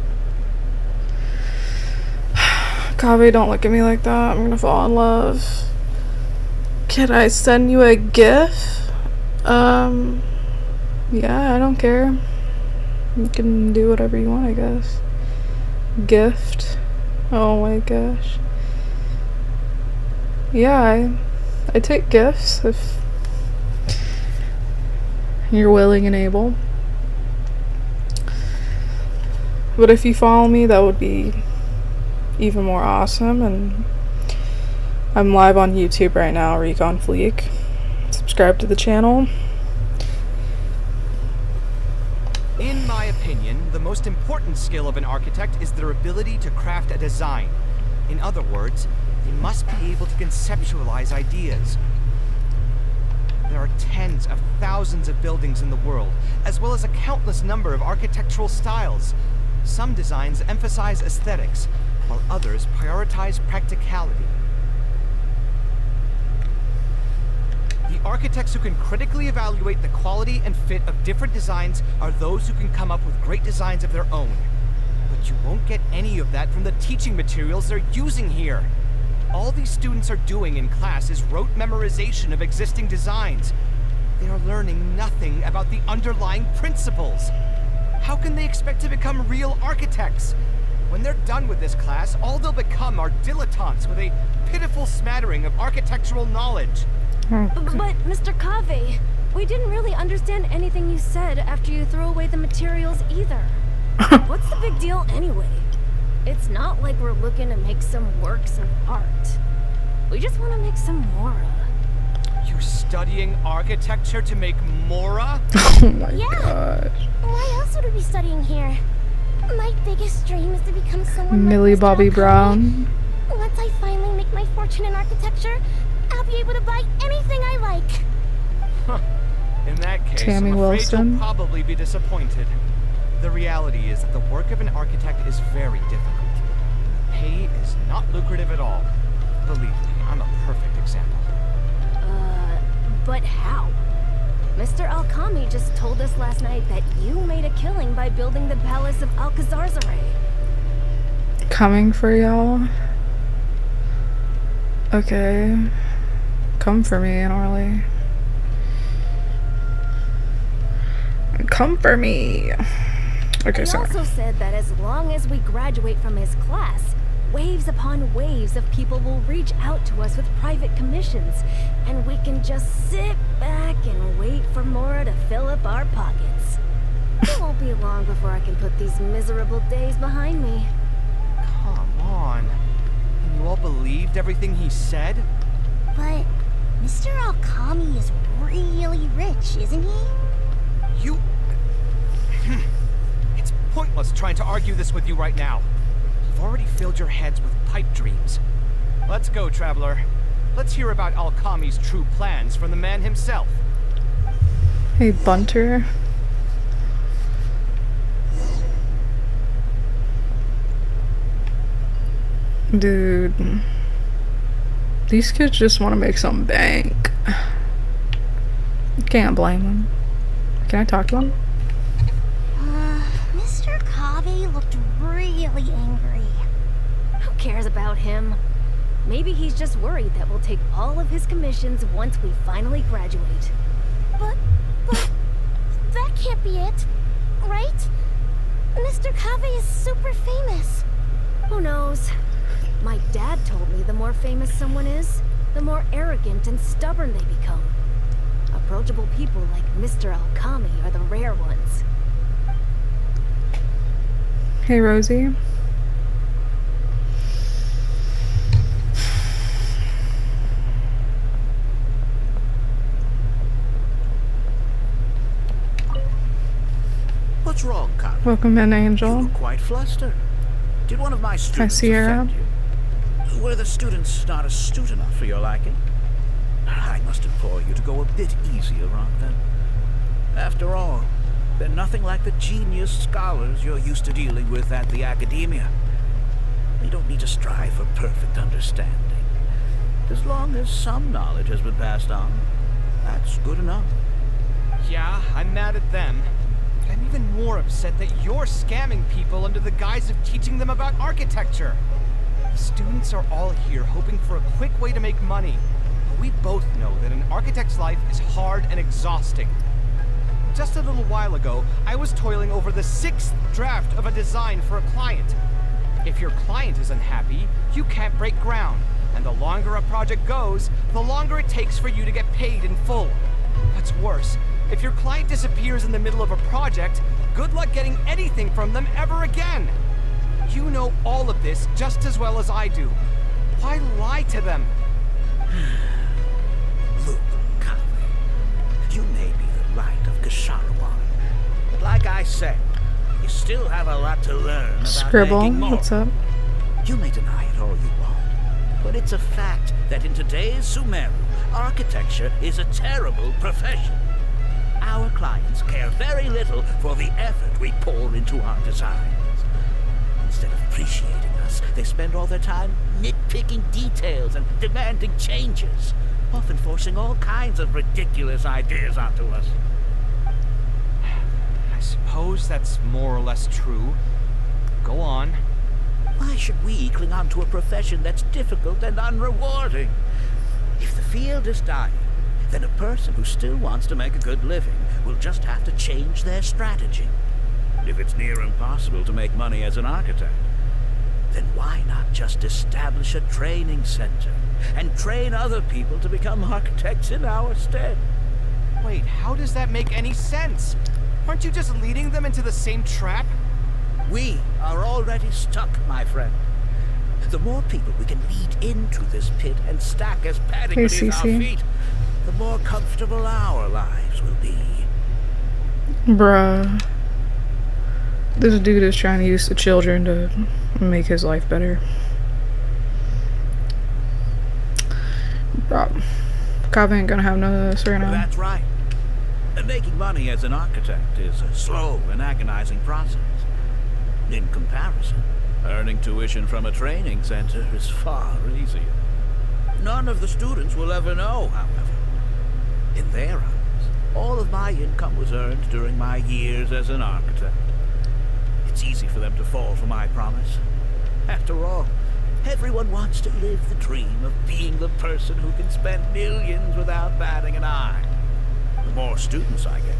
Kaveh, don't look at me like that. I'm gonna fall in love. Can I send you a GIF? Yeah, I don't care. You can do whatever you want, I guess. Gift. Oh my gosh. Yeah, I take gifts if you're willing and able. But if you follow me, that would be even more awesome. And I'm live on YouTube right now, Recon Fleek. Subscribe to the channel. In my opinion, the most important skill of an architect is their ability to craft a design. In other words, they must be able to conceptualize ideas. There are tens of thousands of buildings in the world, as well as a countless number of architectural styles. Some designs emphasize aesthetics, while others prioritize practicality. The architects who can critically evaluate the quality and fit of different designs are those who can come up with great designs of their own. But you won't get any of that from the teaching materials they're using here. All these students are doing in class is rote memorization of existing designs. They are learning nothing about the underlying principles. How can they expect to become real architects? When they're done with this class, all they'll become are dilettantes with a pitiful smattering of architectural knowledge. But, Mr. Kaveh, we didn't really understand anything you said after you threw away the materials either. What's the big deal anyway? It's not like we're looking to make some works of art. We just want to make some mora. You're studying architecture to make mora? Oh my gosh. Why else would we be studying here? My biggest dream is to become someone Millie like Mr. Bobby Alchemy. Brown. Once I finally make my fortune in architecture, I'll be able to buy anything I like. In that case, Tammy I'm afraid Wilson. you'll probably be disappointed. The reality is that the work of an architect is very difficult. The pay is not lucrative at all. Believe me, I'm a perfect example. But how? Mr. Alchemy just told us last night that you made a killing by building the Palace of Alcazarzaray. Coming for y'all. Okay. Come for me, Norley. Come for me. Okay, He sorry. also said that as long as we graduate from his class, waves upon waves of people will reach out to us with private commissions, and we can just sit back and wait for Mora to fill up our pockets. It won't be long before I can put these miserable days behind me. Come on. And you all believed everything he said? But Mr. Alchemy is really rich, isn't he? You... It's pointless trying to argue this with you right now. You've already filled your heads with pipe dreams. Let's go, Traveler. Let's hear about Alchemy's true plans from the man himself. Hey, Bunter. Dude. These kids just want to make some bank. Can't blame them. Can I talk to them? Mr. Kaveh looked really angry. Who cares about him? Maybe he's just worried that we'll take all of his commissions once we finally graduate. But that can't be it, right? Mr. Kaveh is super famous. Who knows? My dad told me the more famous someone is, the more arrogant and stubborn they become. Approachable people like Mr. Alchemy are the rare ones. Hey, Rosie. What's wrong, Kaveh? Welcome in, Angel. You look quite flustered. Did one of my students see her offend you? Were the students not astute enough for your liking? I must implore you to go a bit easier on them. After all, they're nothing like the genius scholars you're used to dealing with at the academia. You don't need to strive for perfect understanding. As long as some knowledge has been passed on, that's good enough. Yeah, I'm mad at them. But I'm even more upset that you're scamming people under the guise of teaching them about architecture. The students are all here hoping for a quick way to make money. But we both know that an architect's life is hard and exhausting. Just a little while ago, I was toiling over the 6th draft of a design for a client. If your client is unhappy, you can't break ground. And the longer a project goes, the longer it takes for you to get paid in full. What's worse, if your client disappears in the middle of a project, good luck getting anything from them ever again. You know all of this just as well as I do. Why lie to them? Look, Kaveh, you may be the light of Kasharawan, but like I said, you still have a lot to learn about Scribble, making more. what's up? You may deny it all you want, but it's a fact that in today's Sumeru, architecture is a terrible profession. Our clients care very little for the effort we pour into our designs. Instead of appreciating us, they spend all their time nitpicking details and demanding changes, often forcing all kinds of ridiculous ideas onto us. I suppose that's more or less true. Go on. Why should we cling on to a profession that's difficult and unrewarding? If the field is dying, then a person who still wants to make a good living will just have to change their strategy. If it's near impossible to make money as an architect, then why not just establish a training center and train other people to become architects in our stead? Wait, how does that make any sense? Aren't you just leading them into the same trap? We are already stuck, my friend. The more people we can lead into this pit and stack as padding Hey, beneath our Cece. feet, the more comfortable our lives will be. Bruh. This dude is trying to use the children to make his life better. Bruh. Kaveh ain't gonna have none of this right now. That's right. Making money as an architect is a slow and agonizing process. In comparison, earning tuition from a training center is far easier. None of the students will ever know, however. In their eyes, all of my income was earned during my years as an architect. It's easy for them to fall for my promise. After all, everyone wants to live the dream of being the person who can spend millions without batting an eye. The more students I get,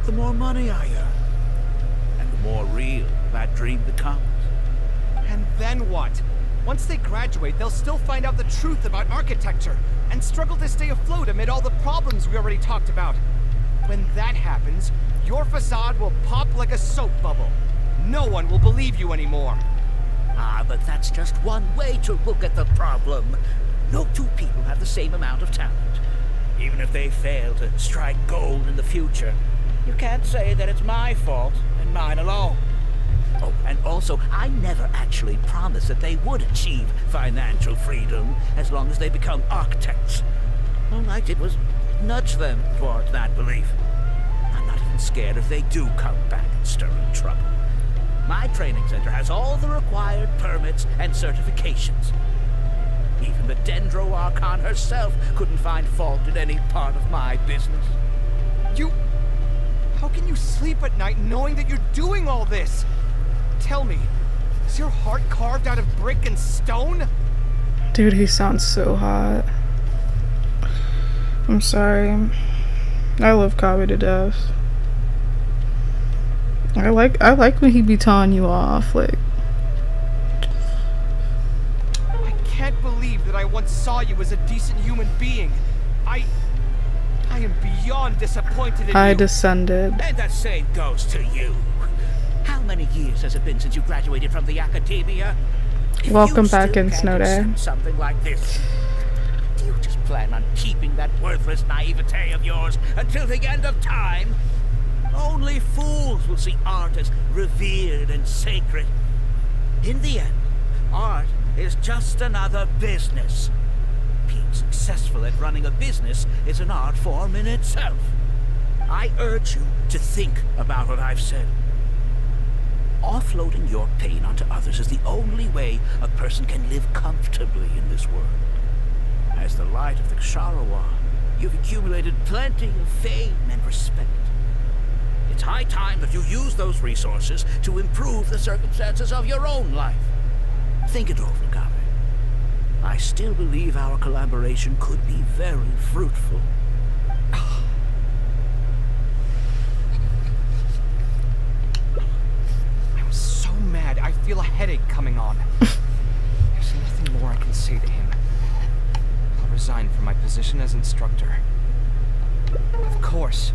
the more money I earn. And the more real that dream becomes. And then what? Once they graduate, they'll still find out the truth about architecture and struggle to stay afloat amid all the problems we already talked about. When that happens, your facade will pop like a soap bubble. No one will believe you anymore. Ah, but that's just one way to look at the problem. No two people have the same amount of talent. Even if they fail to strike gold in the future, you can't say that it's my fault and mine alone. Oh, and also, I never actually promised that they would achieve financial freedom as long as they become architects. All I did was nudge them towards that belief. I'm not even scared if they do come back and stir in trouble. My training center has all the required permits and certifications. Even the Dendro Archon herself couldn't find fault in any part of my business. How can you sleep at night knowing that you're doing all this? Tell me, is your heart carved out of brick and stone? Dude, he sounds so hot. I'm sorry. I love Kaveh to death. I like when he be telling you off, like. I can't believe that I once saw you as a decent human being. I am beyond disappointed in you. I descended. And the same goes to you. How many years has it been since you graduated from the academia? If Welcome you back still in can't Snow Day. accept something like this, do you just plan on keeping that worthless naivete of yours until the end of time? Only fools will see art as revered and sacred. In the end, art is just another business. Being successful at running a business is an art form in itself. I urge you to think about what I've said. Offloading your pain onto others is the only way a person can live comfortably in this world. As the light of the Ksharowa, you've accumulated plenty of fame and respect. It's high time that you use those resources to improve the circumstances of your own life. Think it over, Kaveh. I still believe our collaboration could be very fruitful. I'm so mad. I feel a headache coming on. There's nothing more I can say to him. I'll resign from my position as instructor. Of course.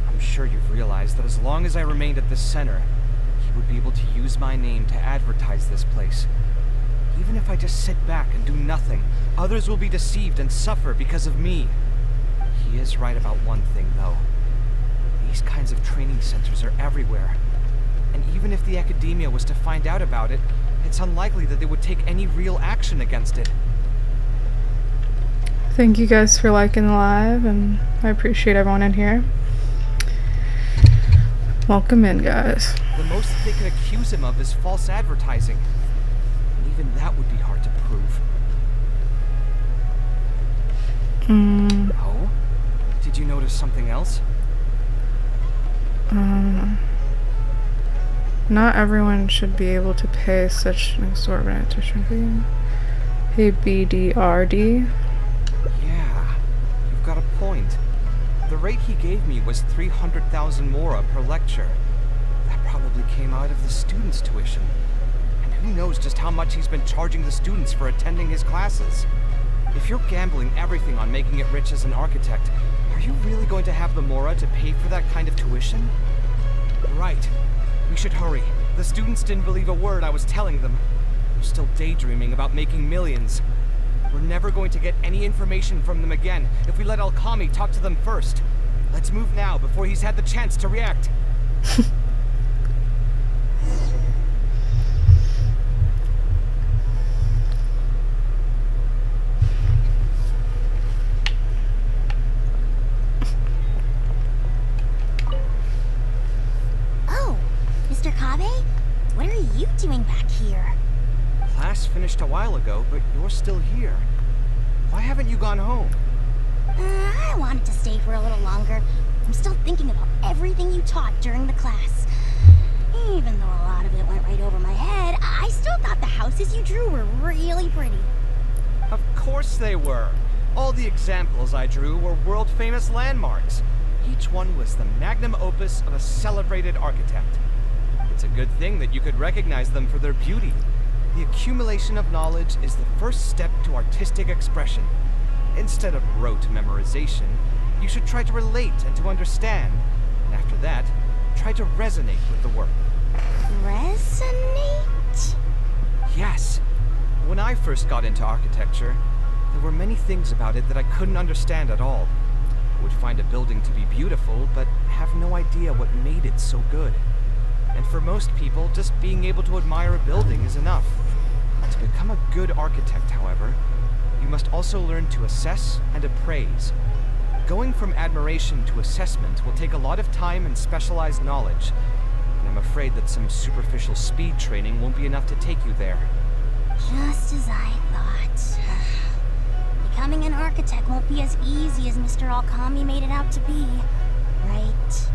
I'm sure you've realized that as long as I remained at this center, he would be able to use my name to advertise this place. Even if I just sit back and do nothing, others will be deceived and suffer because of me. He is right about one thing, though. These kinds of training centers are everywhere. And even if the academia was to find out about it, it's unlikely that they would take any real action against it. Thank you guys for liking the live, and I appreciate everyone in here. Welcome in, guys. The most they could accuse him of is false advertising. And even that would be hard to prove. Oh? Did you notice something else? Not everyone should be able to pay such an exorbitant tuition fee. Hey, BDRD. Yeah, you've got a point. The rate he gave me was 300,000 mora per lecture. That probably came out of the students' tuition. And who knows just how much he's been charging the students for attending his classes. If you're gambling everything on making it rich as an architect, are you really going to have the mora to pay for that kind of tuition? Right. We should hurry. The students didn't believe a word I was telling them. They're still daydreaming about making millions. We're never going to get any information from them again if we let Alkami talk to them first. Let's move now before he's had the chance to react. Oh, Mr. Kaveh? What are you doing back here? Class finished a while ago, but you're still here. Why haven't you gone home? I wanted to stay for a little longer. I'm still thinking about everything you taught during the class. Even though a lot of it went right over my head, I still thought the houses you drew were really pretty. Of course they were. All the examples I drew were world-famous landmarks. Each one was the magnum opus of a celebrated architect. It's a good thing that you could recognize them for their beauty. The accumulation of knowledge is the first step to artistic expression. Instead of rote memorization, you should try to relate and to understand. And after that, try to resonate with the work. Resonate? Yes. When I first got into architecture, there were many things about it that I couldn't understand at all. I would find a building to be beautiful, but have no idea what made it so good. And for most people, just being able to admire a building is enough. To become a good architect, however, you must also learn to assess and appraise. Going from admiration to assessment will take a lot of time and specialized knowledge, and I'm afraid that some superficial speed training won't be enough to take you there. Just as I thought. Becoming an architect won't be as easy as Mr. Alkami made it out to be, right?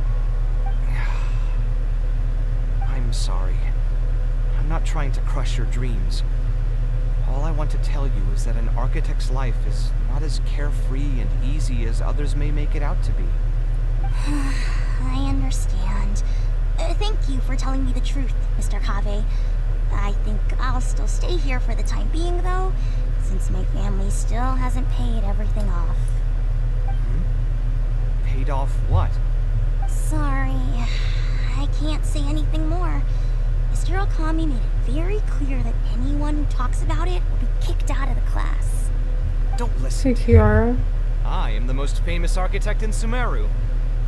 I'm sorry. I'm not trying to crush your dreams. All I want to tell you is that an architect's life is not as carefree and easy as others may make it out to be. I understand. Thank you for telling me the truth, Mr. Kaveh. I think I'll still stay here for the time being, though, since my family still hasn't paid everything off. Paid off what? Sorry, I can't say anything more. Mr. Alkami made it very clear that anyone who talks about it will be kicked out of the class. Don't listen Hey, Kiara. I am the most famous architect in Sumeru.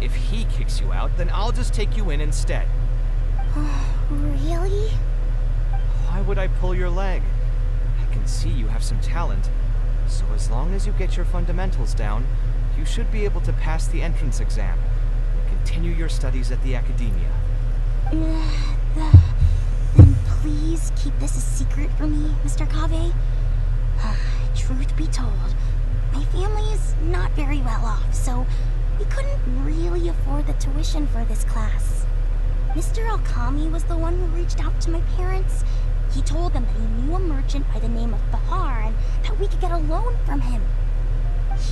If he kicks you out, then I'll just take you in instead. Really? Why would I pull your leg? I can see you have some talent. So as long as you get your fundamentals down, you should be able to pass the entrance exam and continue your studies at the academia. Then please keep this a secret from me, Mr. Kaveh. Truth be told, my family is not very well off, so we couldn't really afford the tuition for this class. Mr. Alkami was the one who reached out to my parents. He told them that he knew a merchant by the name of Bahar and that we could get a loan from him.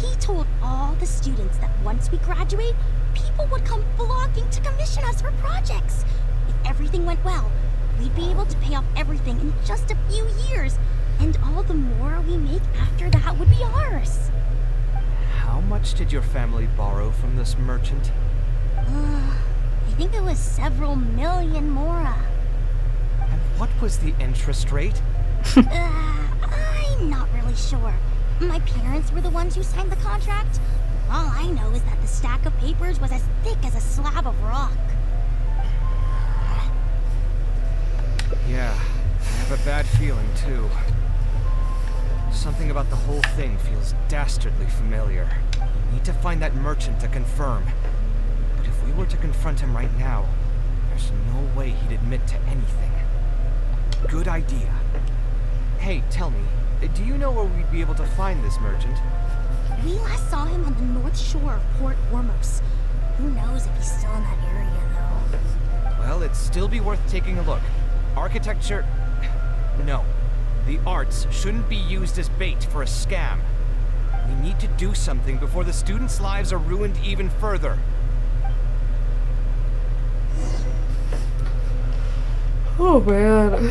He told all the students that once we graduate, people would come flocking to commission us for projects. If everything went well, we'd be able to pay off everything in just a few years, and all the more we make after that would be ours. How much did your family borrow from this merchant? I think it was several million mora. And what was the interest rate? I'm not really sure. My parents were the ones who signed the contract. All I know is that the stack of papers was as thick as a slab of rock. Yeah, I have a bad feeling too. Something about the whole thing feels dastardly familiar. We need to find that merchant to confirm. But if we were to confront him right now, there's no way he'd admit to anything. Good idea. Hey, tell me, do you know where we'd be able to find this merchant? We last saw him on the north shore of Port Ormos. Who knows if he's still in that area, though. Well, it'd still be worth taking a look. Architecture... No. The arts shouldn't be used as bait for a scam. We need to do something before the students' lives are ruined even further. Oh man.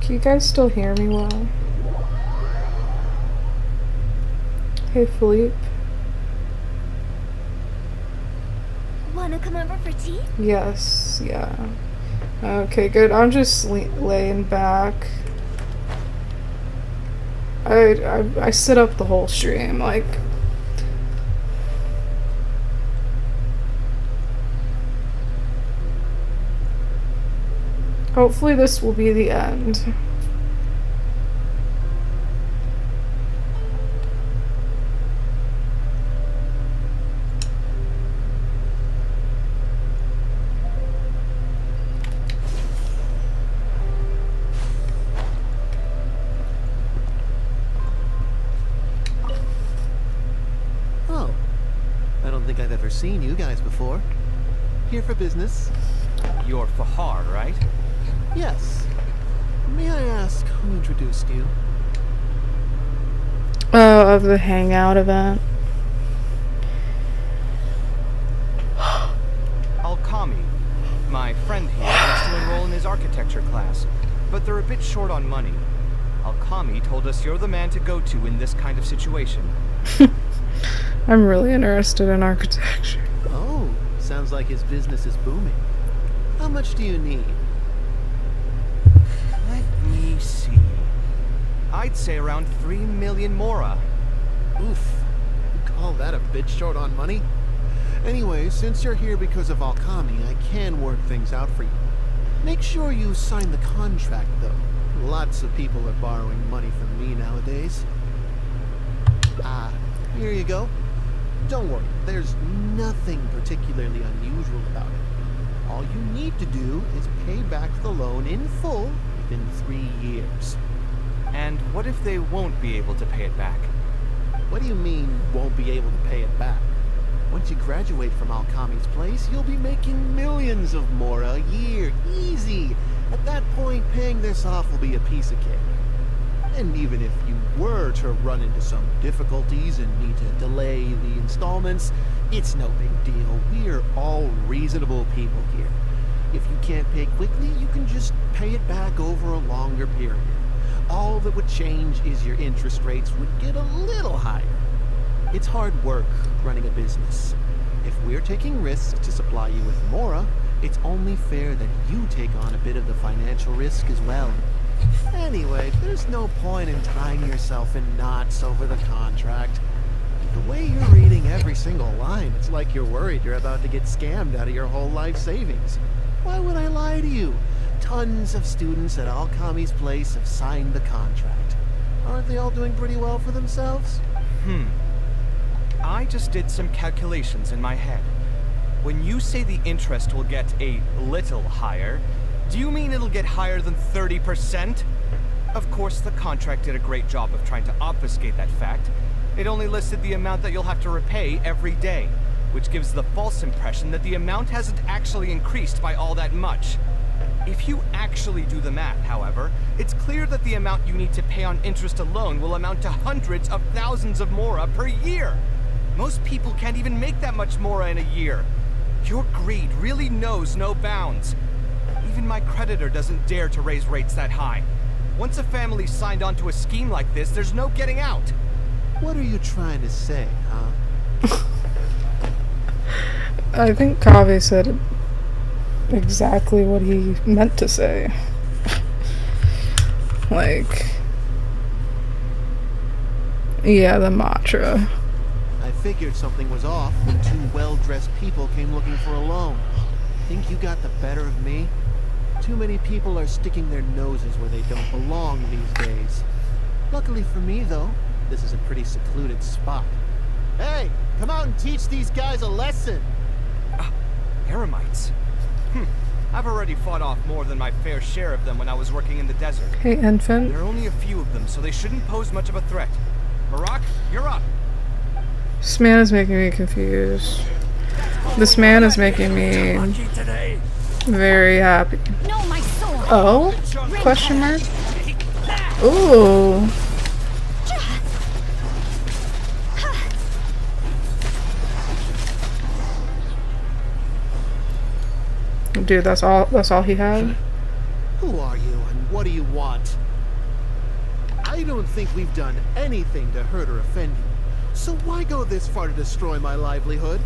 Can you guys still hear me well? Hey Philippe. Wanna come over for tea? Yes, yeah. Okay, good. I'm just laying back. I sit up the whole stream, like... Hopefully this will be the end. Oh, I don't think I've ever seen you guys before. Here for business? You're Fahar, right? Yes. May I ask who introduced you? Oh, of the hangout event. Alkami. My friend here wants to enroll in his architecture class, but they're a bit short on money. Alkami told us you're the man to go to in this kind of situation. I'm really interested in architecture. Oh, sounds like his business is booming. How much do you need? Let me see. I'd say around 3 million mora. Oof. You call that a bit short on money? Anyway, since you're here because of Alkami, I can work things out for you. Make sure you sign the contract, though. Lots of people are borrowing money from me nowadays. Here you go. Don't worry, there's nothing particularly unusual about it. All you need to do is pay back the loan in full within 3 years. And what if they won't be able to pay it back? What do you mean, won't be able to pay it back? Once you graduate from Alkami's place, you'll be making millions of mora a year, easy. At that point, paying this off will be a piece of cake. And even if you were to run into some difficulties and need to delay the installments, it's no big deal. We're all reasonable people here. If you can't pay quickly, you can just pay it back over a longer period. All that would change is your interest rates would get a little higher. It's hard work running a business. If we're taking risks to supply you with mora, it's only fair that you take on a bit of the financial risk as well. Anyway, there's no point in tying yourself in knots over the contract. The way you're reading every single line, it's like you're worried you're about to get scammed out of your whole life savings. Why would I lie to you? Tons of students at Alkami's place have signed the contract. Aren't they all doing pretty well for themselves? I just did some calculations in my head. When you say the interest will get a little higher, do you mean it'll get higher than 30%? Of course, the contract did a great job of trying to obfuscate that fact. It only listed the amount that you'll have to repay every day, which gives the false impression that the amount hasn't actually increased by all that much. If you actually do the math, however, it's clear that the amount you need to pay on interest alone will amount to hundreds of thousands of mora per year. Most people can't even make that much mora in a year. Your greed really knows no bounds. Even my creditor doesn't dare to raise rates that high. Once a family's signed on to a scheme like this, there's no getting out. What are you trying to say, huh? I think Kaveh said exactly what he meant to say. Like, yeah, the mantra. I figured something was off when two well-dressed people came looking for a loan. Think you got the better of me? Too many people are sticking their noses where they don't belong these days. Luckily for me, though, this is a pretty secluded spot. Hey, come out and teach these guys a lesson! Eremites? I've already fought off more than my fair share of them when I was working in the desert. Hey, infant. There are only a few of them, so they shouldn't pose much of a threat. Marak, you're up! This man is making me confused. This man is making me very happy. Oh? Question mark? Ooh. Dude, that's all he had? Who are you and what do you want? I don't think we've done anything to hurt or offend you. So why go this far to destroy my livelihood?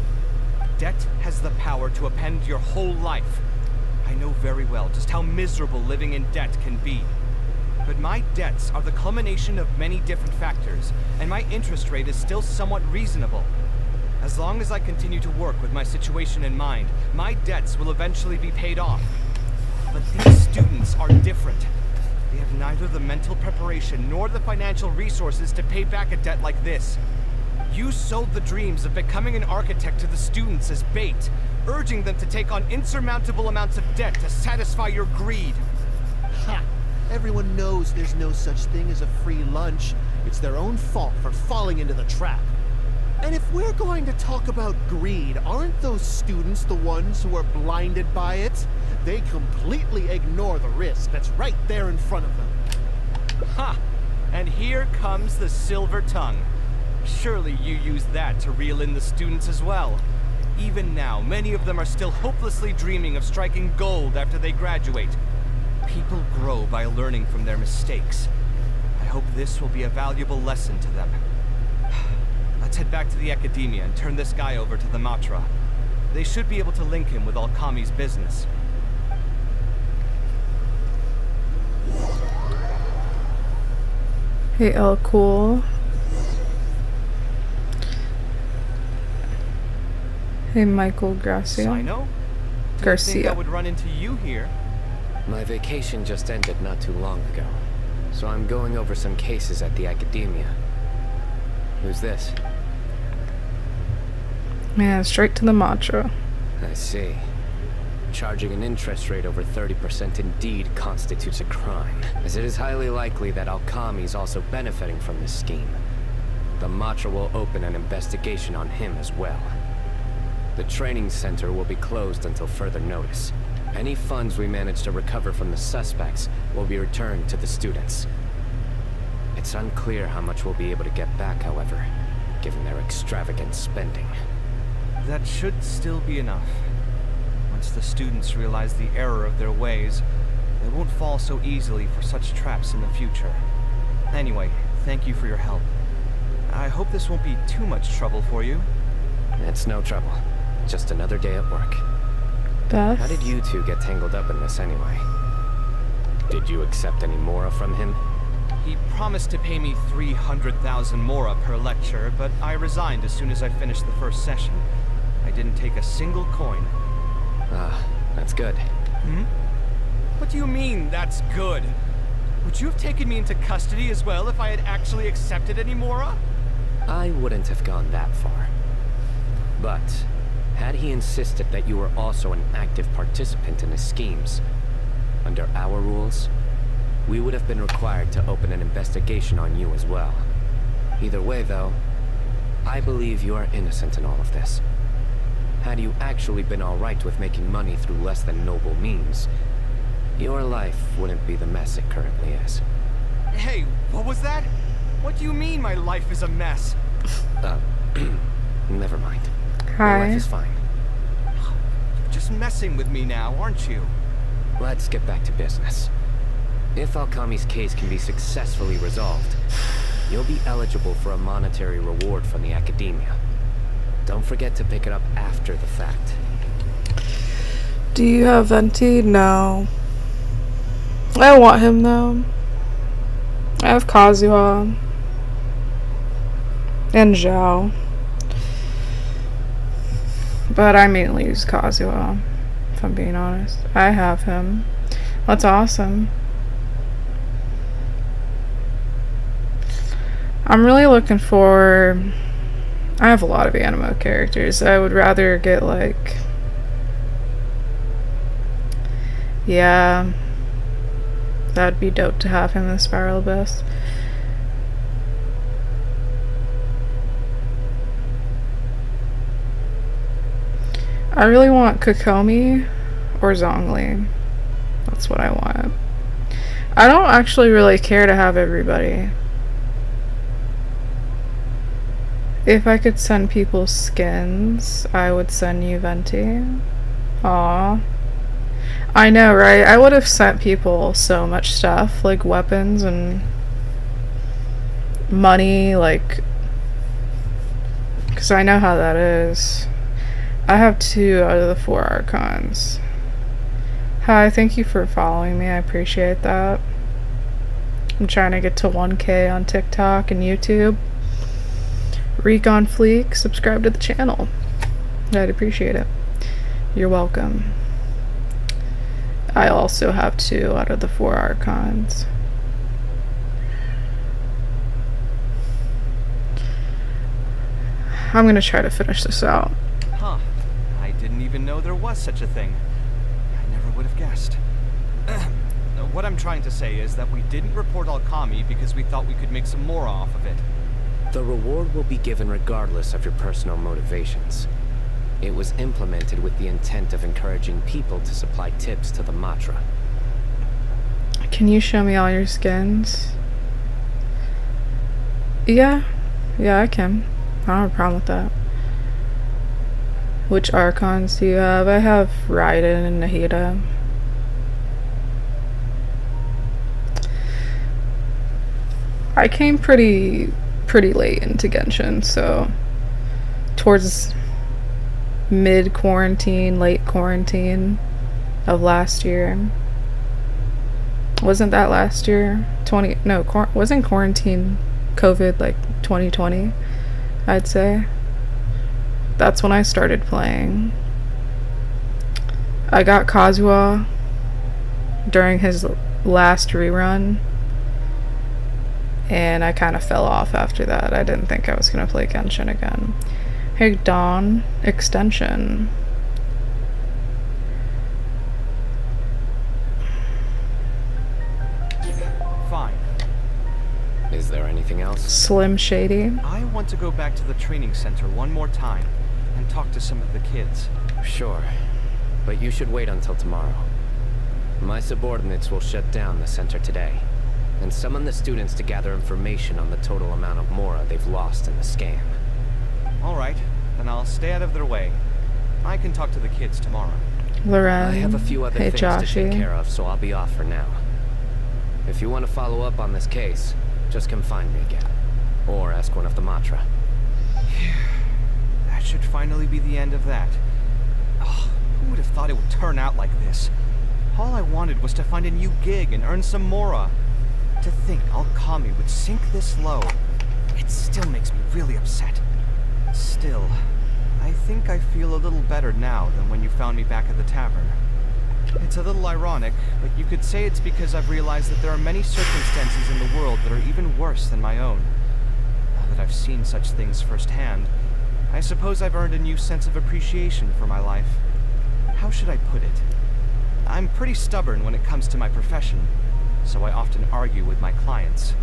Debt has the power to upend your whole life. I know very well just how miserable living in debt can be. But my debts are the culmination of many different factors, and my interest rate is still somewhat reasonable. As long as I continue to work with my situation in mind, my debts will eventually be paid off. But these students are different. They have neither the mental preparation nor the financial resources to pay back a debt like this. You sold the dreams of becoming an architect to the students as bait, urging them to take on insurmountable amounts of debt to satisfy your greed. Ha! Everyone knows there's no such thing as a free lunch. It's their own fault for falling into the trap. And if we're going to talk about greed, aren't those students the ones who are blinded by it? They completely ignore the risk that's right there in front of them. Ha! And here comes the silver tongue. Surely you use that to reel in the students as well. Even now, many of them are still hopelessly dreaming of striking gold after they graduate. People grow by learning from their mistakes. I hope this will be a valuable lesson to them. Let's head back to the academia and turn this guy over to the Matra. They should be able to link him with Alkami's business. Hey, El Cool. Hey, Michael Garcia. Sino? Garcia. Think I would run into you here. My vacation just ended not too long ago, so I'm going over some cases at the academia. Who's this? Man, straight to the mantra. I see. Charging an interest rate over 30% indeed constitutes a crime, as it is highly likely that Alkami is also benefiting from this scheme. The Matra will open an investigation on him as well. The training center will be closed until further notice. Any funds we manage to recover from the suspects will be returned to the students. It's unclear how much we'll be able to get back, however, given their extravagant spending. That should still be enough. Once the students realize the error of their ways, they won't fall so easily for such traps in the future. Anyway, thank you for your help. I hope this won't be too much trouble for you. It's no trouble. Just another day at work. Beth? How did you two get tangled up in this anyway? Did you accept any mora from him? He promised to pay me 300,000 mora per lecture, but I resigned as soon as I finished the first session. I didn't take a single coin. Ah, that's good. Hmm? What do you mean, that's good? Would you have taken me into custody as well if I had actually accepted any mora? I wouldn't have gone that far. But, had he insisted that you were also an active participant in his schemes, under our rules, we would have been required to open an investigation on you as well. Either way, though, I believe you are innocent in all of this. Had you actually been alright with making money through less than noble means, your life wouldn't be the mess it currently is. Hey, what was that? What do you mean my life is a mess? Never mind. Hi. Your life is fine. You're just messing with me now, aren't you? Let's get back to business. If Alkami's case can be successfully resolved, you'll be eligible for a monetary reward from the Academia. Don't forget to pick it up after the fact. Do you have Venti? No. I want him though. I have Kazuha. And Zhao. But I mainly use Kazuha, if I'm being honest. I have him. That's awesome. I'm really looking for... I have a lot of animo characters. I would rather get like... Yeah. That'd be dope to have him in the Spiral Abyss. I really want Kokomi or Zhongli. That's what I want. I don't actually really care to have everybody. If I could send people skins, I would send you Venti. Aw. I know, right? I would have sent people so much stuff, like weapons and money, like... Because I know how that is. I have 2 out of the 4 Archons. Hi, thank you for following me. I appreciate that. I'm trying to get to 1K on TikTok and YouTube. Recon Fleek, subscribe to the channel. I'd appreciate it. You're welcome. I also have 2 out of the 4 Archons. I'm gonna try to finish this out. Huh. I didn't even know there was such a thing. I never would have guessed. What I'm trying to say is that we didn't report Alkami because we thought we could make some more off of it. The reward will be given regardless of your personal motivations. It was implemented with the intent of encouraging people to supply tips to the Matra. Can you show me all your skins? Yeah. Yeah, I can. I don't have a problem with that. Which Archons do you have? I have Raiden and Nahida. I came pretty late into Genshin, so towards mid-quarantine, late quarantine of last year. Wasn't that last year? Wasn't quarantine COVID like 2020, I'd say. That's when I started playing. I got Kazuha during his last rerun, and I kind of fell off after that. I didn't think I was going to play Genshin again. Hey, Dawn. Extension. Fine. Is there anything else? Slim Shady. I want to go back to the training center one more time and talk to some of the kids. Sure. But you should wait until tomorrow. My subordinates will shut down the center today and summon the students to gather information on the total amount of mora they've lost in the scam. Alright, then I'll stay out of their way. I can talk to the kids tomorrow. Loren. I have a few other things to take care of, so I'll be off for now. If you want to follow up on this case, just come find me again. Or ask one of the Matra. That should finally be the end of that. Oh, who would have thought it would turn out like this? All I wanted was to find a new gig and earn some mora. To think Alchemy would sink this low, it still makes me really upset. Still, I think I feel a little better now than when you found me back at the tavern. It's a little ironic, but you could say it's because I've realized that there are many circumstances in the world that are even worse than my own. Now that I've seen such things firsthand, I suppose I've earned a new sense of appreciation for my life. How should I put it? I'm pretty stubborn when it comes to my profession, so I often argue with my clients.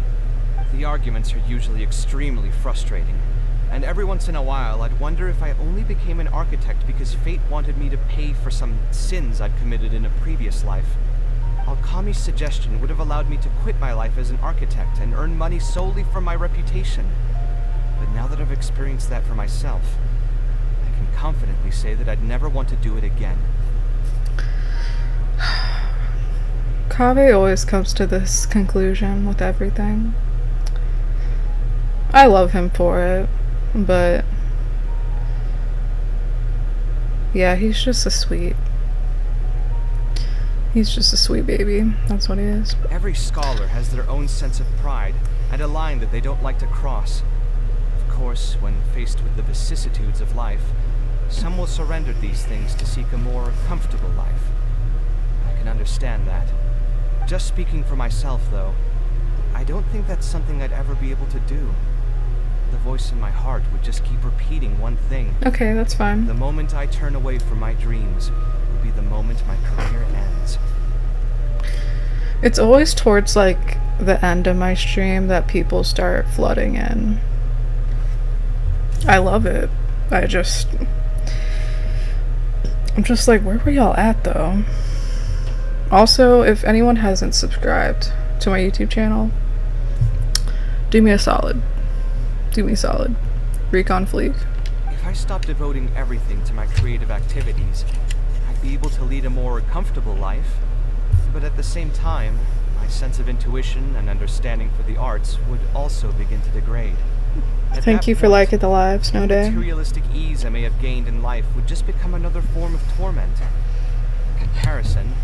The arguments are usually extremely frustrating, and every once in a while I'd wonder if I only became an architect because fate wanted me to pay for some sins I'd committed in a previous life. Alchemy's suggestion would have allowed me to quit my life as an architect and earn money solely from my reputation. But now that I've experienced that for myself, I can confidently say that I'd never want to do it again. Kaveh always comes to this conclusion with everything. I love him for it, but yeah, he's just a sweet baby. That's what he is. Every scholar has their own sense of pride and a line that they don't like to cross. Of course, when faced with the vicissitudes of life, some will surrender these things to seek a more comfortable life. I can understand that. Just speaking for myself, though, I don't think that's something I'd ever be able to do. The voice in my heart would just keep repeating one thing. Okay, that's fine. The moment I turn away from my dreams will be the moment my career ends. It's always towards, like, the end of my stream that people start flooding in. I love it. I'm just like, where were y'all at, though? Also, if anyone hasn't subscribed to my YouTube channel, do me a solid. Do me a solid. Recon Fleek. If I stopped devoting everything to my creative activities, I'd be able to lead a more comfortable life. But at the same time, my sense of intuition and understanding for the arts would also begin to degrade. Thank you for liking the lives, no day. The materialistic ease I may have gained in life would just become another form of torment. In comparison,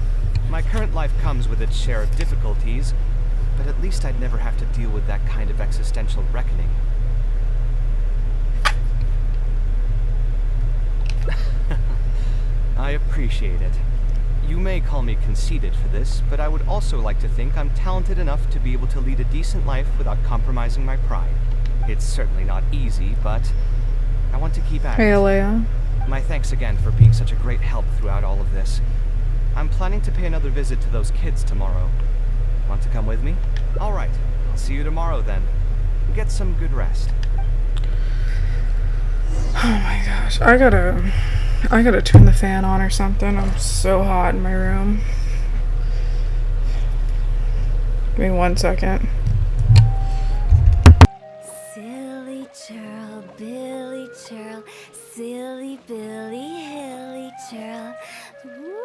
my current life comes with its share of difficulties, but at least I'd never have to deal with that kind of existential reckoning. I appreciate it. You may call me conceited for this, but I would also like to think I'm talented enough to be able to lead a decent life without compromising my pride. It's certainly not easy, but I want to keep at it. Hey, Alea. My thanks again for being such a great help throughout all of this. I'm planning to pay another visit to those kids tomorrow. Want to come with me? All right. I'll see you tomorrow then. Get some good rest. Oh my gosh. I gotta turn the fan on or something. I'm so hot in my room. Give me 1 second. Silly churl, Billy churl, silly Billy, hilly churl. Woo!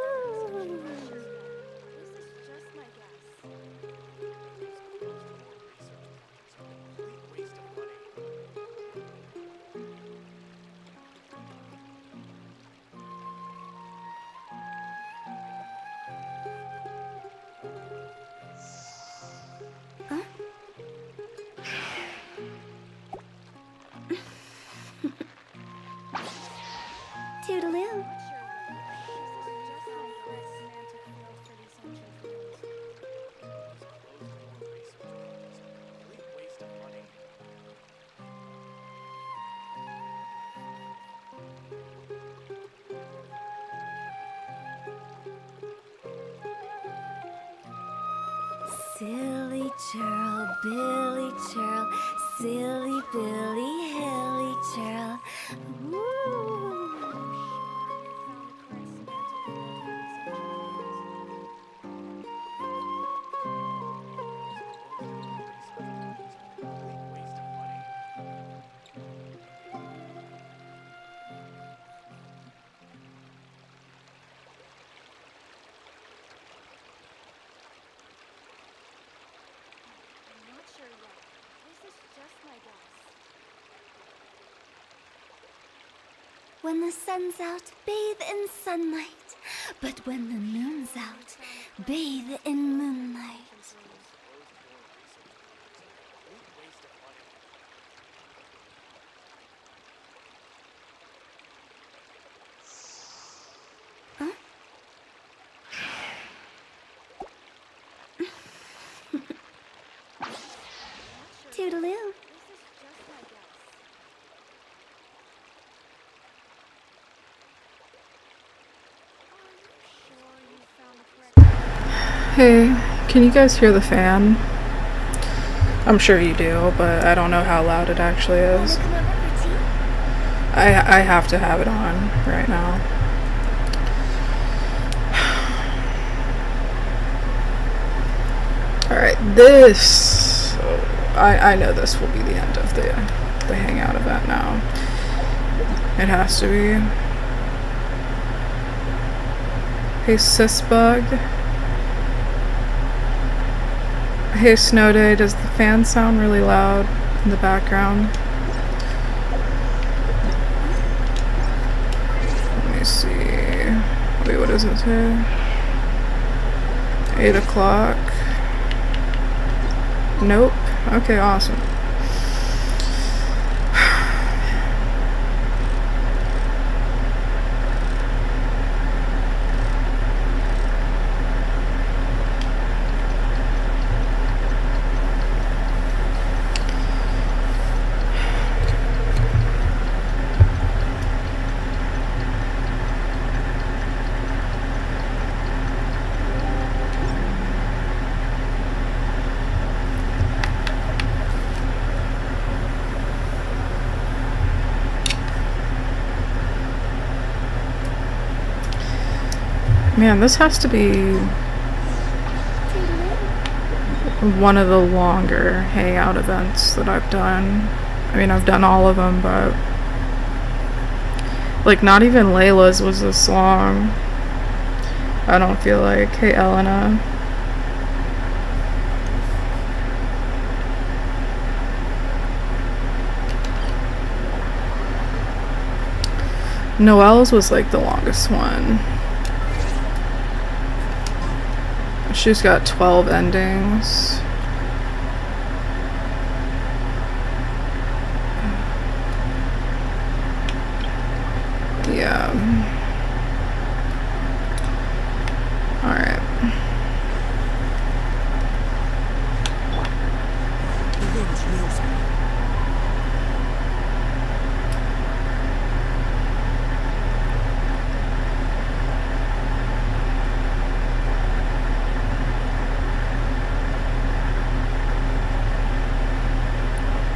Toodaloo. Silly churl, Billy churl, silly Billy, hilly churl. Woo! When the sun's out, bathe in sunlight. But when the moon's out, Bathe in moonlight. Toodaloo. Hey, can you guys hear the fan? I'm sure you do, but I don't know how loud it actually is. I have to have it on right now. Alright, this... I know this will be the end of the hangout event now. It has to be. Hey, Sisbug. Hey, Snow Day, does the fan sound really loud in the background? Let me see. Wait, what does it say? 8 o'clock. Nope. Okay, awesome. Man, this has to be one of the longer hangout events that I've done. I mean, I've done all of them, but like not even Layla's was this long. I don't feel like. Hey, Elena. Noelle's was like the longest one. She's got 12 endings. Yeah. Alright.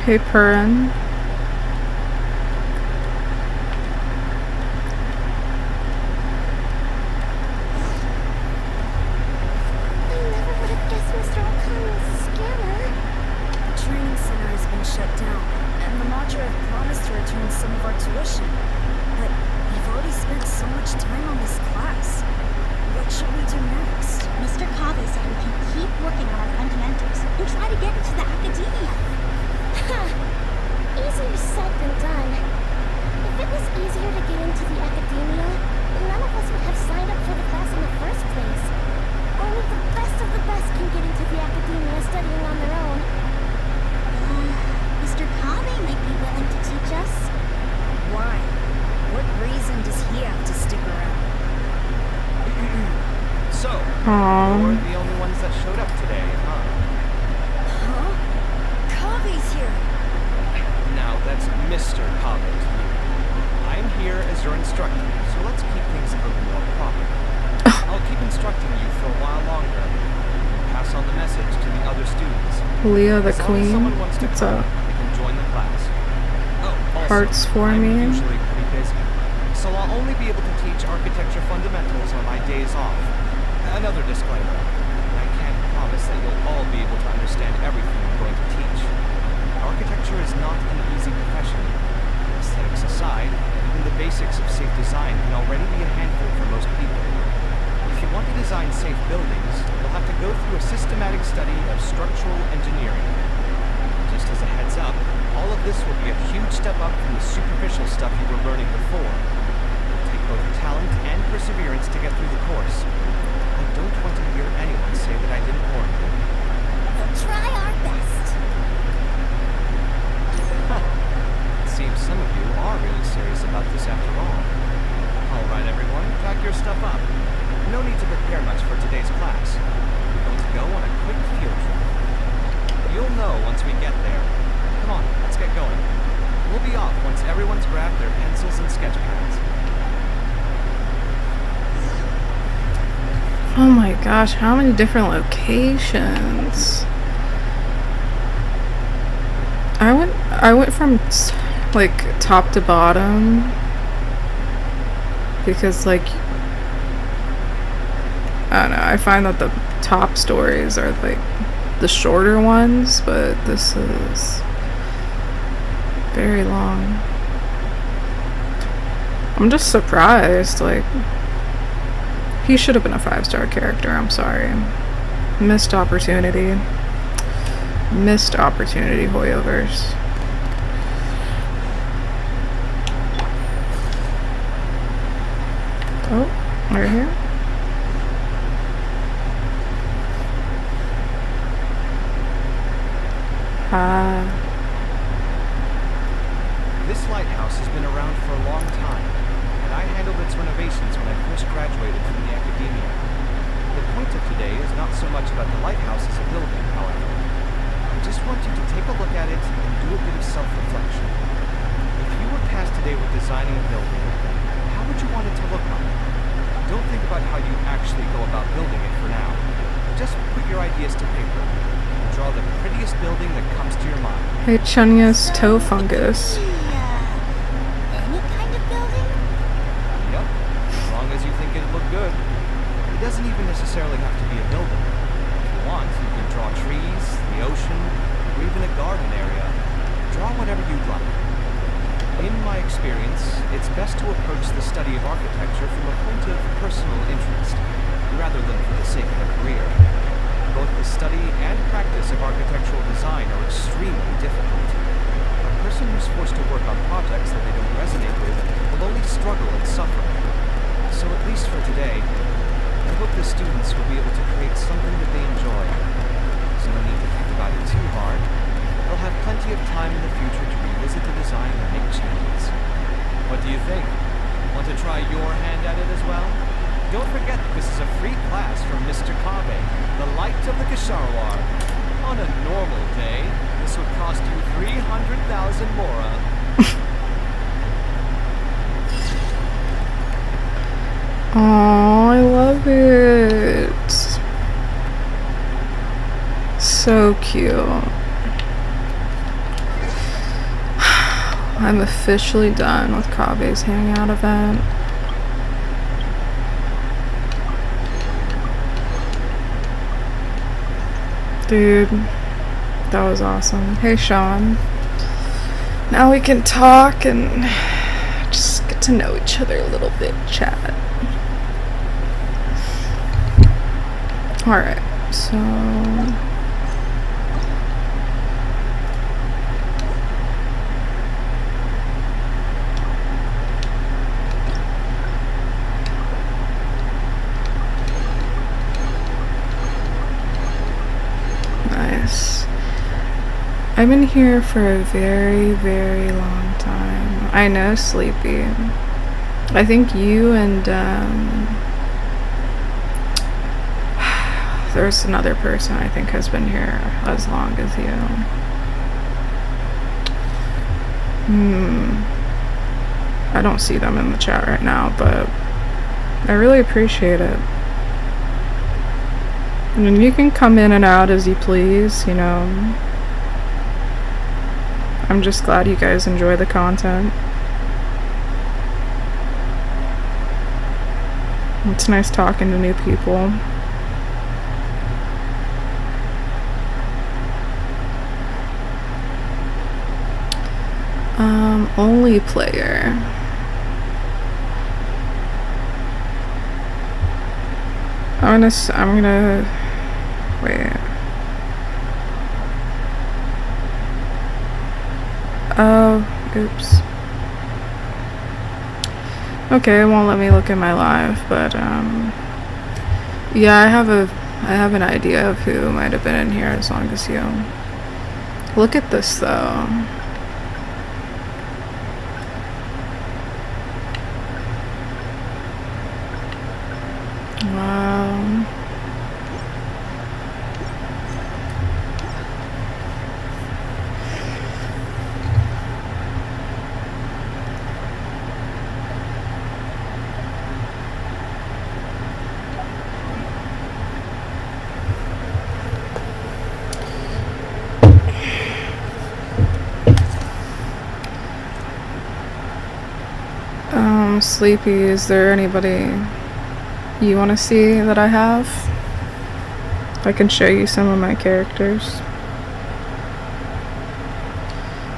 Hey, Purin. You're the only ones that showed up today, huh? Kaveh's here. Now, that's Mr. Kaveh to you. I'm here as your instructor, so let's keep things a little more proper. I'll keep instructing you for a while longer. Pass on the message to the other students. Leah the As long as Queen. someone wants to What's come, up? they can join the class. Oh, also, Hearts for I'm me. usually pretty busy, so I'll only be able to teach architecture fundamentals on my days off. Another disclaimer. I can't promise that you'll all be able to understand everything I'm going to teach. Architecture is not an easy profession. Aesthetics aside, even the basics of safe design can already be a handful for most people. If you want to design safe buildings, you'll have to go through a systematic study of structural engineering. Just as a heads up, all of this will be a huge step up from the superficial stuff you were learning before. It'll take both talent and perseverance to get through the course. I don't want to hear anyone say that I didn't warn you. We'll try our best. It seems some of you are really serious about this after all. Alright everyone, pack your stuff up. No need to prepare much for today's class. We're going to go on a quick field trip. You'll know once we get there. Come on, let's get going. We'll be off once everyone's grabbed their pencils and sketch pads. Oh my gosh, how many different locations? I went from like top to bottom because like I don't know, I find that the top stories are like the shorter ones, but this is very long. I'm just surprised, like he should have been a 5-star character, I'm sorry. Missed opportunity. Missed opportunity, Hoyoverse. Oh, right here. This lighthouse has been around for a long time, and I handled its renovations when I first graduated from the academia. The point of today is not so much about the lighthouse as a building, however. I just want you to take a look at it and do a bit of self-reflection. If you were tasked today with designing a building, how would you want it to look like? Don't think about how you actually go about building it for now. Just put your ideas to paper and draw the prettiest building that comes to your mind. Hey, Chunya's toe fungus. Any kind of building? Yep, as long as you think it'd look good. It doesn't even necessarily have to be a building. If you want, you can draw trees, the ocean, or even a garden area. Draw whatever you'd like. In my experience, it's best to approach the study of architecture from a point of personal interest, rather than for the sake of a career. Both the study and practice of architectural design are extremely difficult. A person who's forced to work on projects that they don't resonate with will only struggle and suffer. So at least for today, I hope the students will be able to create something that they enjoy. There's no need to think about it too hard. They'll have plenty of time in the future to revisit the design and make changes. What do you think? Want to try your hand at it as well? Don't forget that this is a free class from Mr. Kaveh, the light of the Kasharwar. On a normal day, this would cost you 300,000 mora. Oh, I love it. So cute. I'm officially done with Kaveh's hangout event. Dude, that was awesome. Hey, Sean. Now we can talk and just get to know each other a little bit, chat. Alright, so... Nice. I've been here for a very, very long time. I know, Sleepy. I think you and, there's another person I think has been here as long as you. I don't see them in the chat right now, but I really appreciate it. And you can come in and out as you please, you know. I'm just glad you guys enjoy the content. It's nice talking to new people. Only player. I'm gonna wait. Oh, oops. Okay, it won't let me look at my live, but Yeah, I have an idea of who might have been in here as long as you look at this though. Wow. Sleepy, is there anybody you want to see that I have? I can show you some of my characters.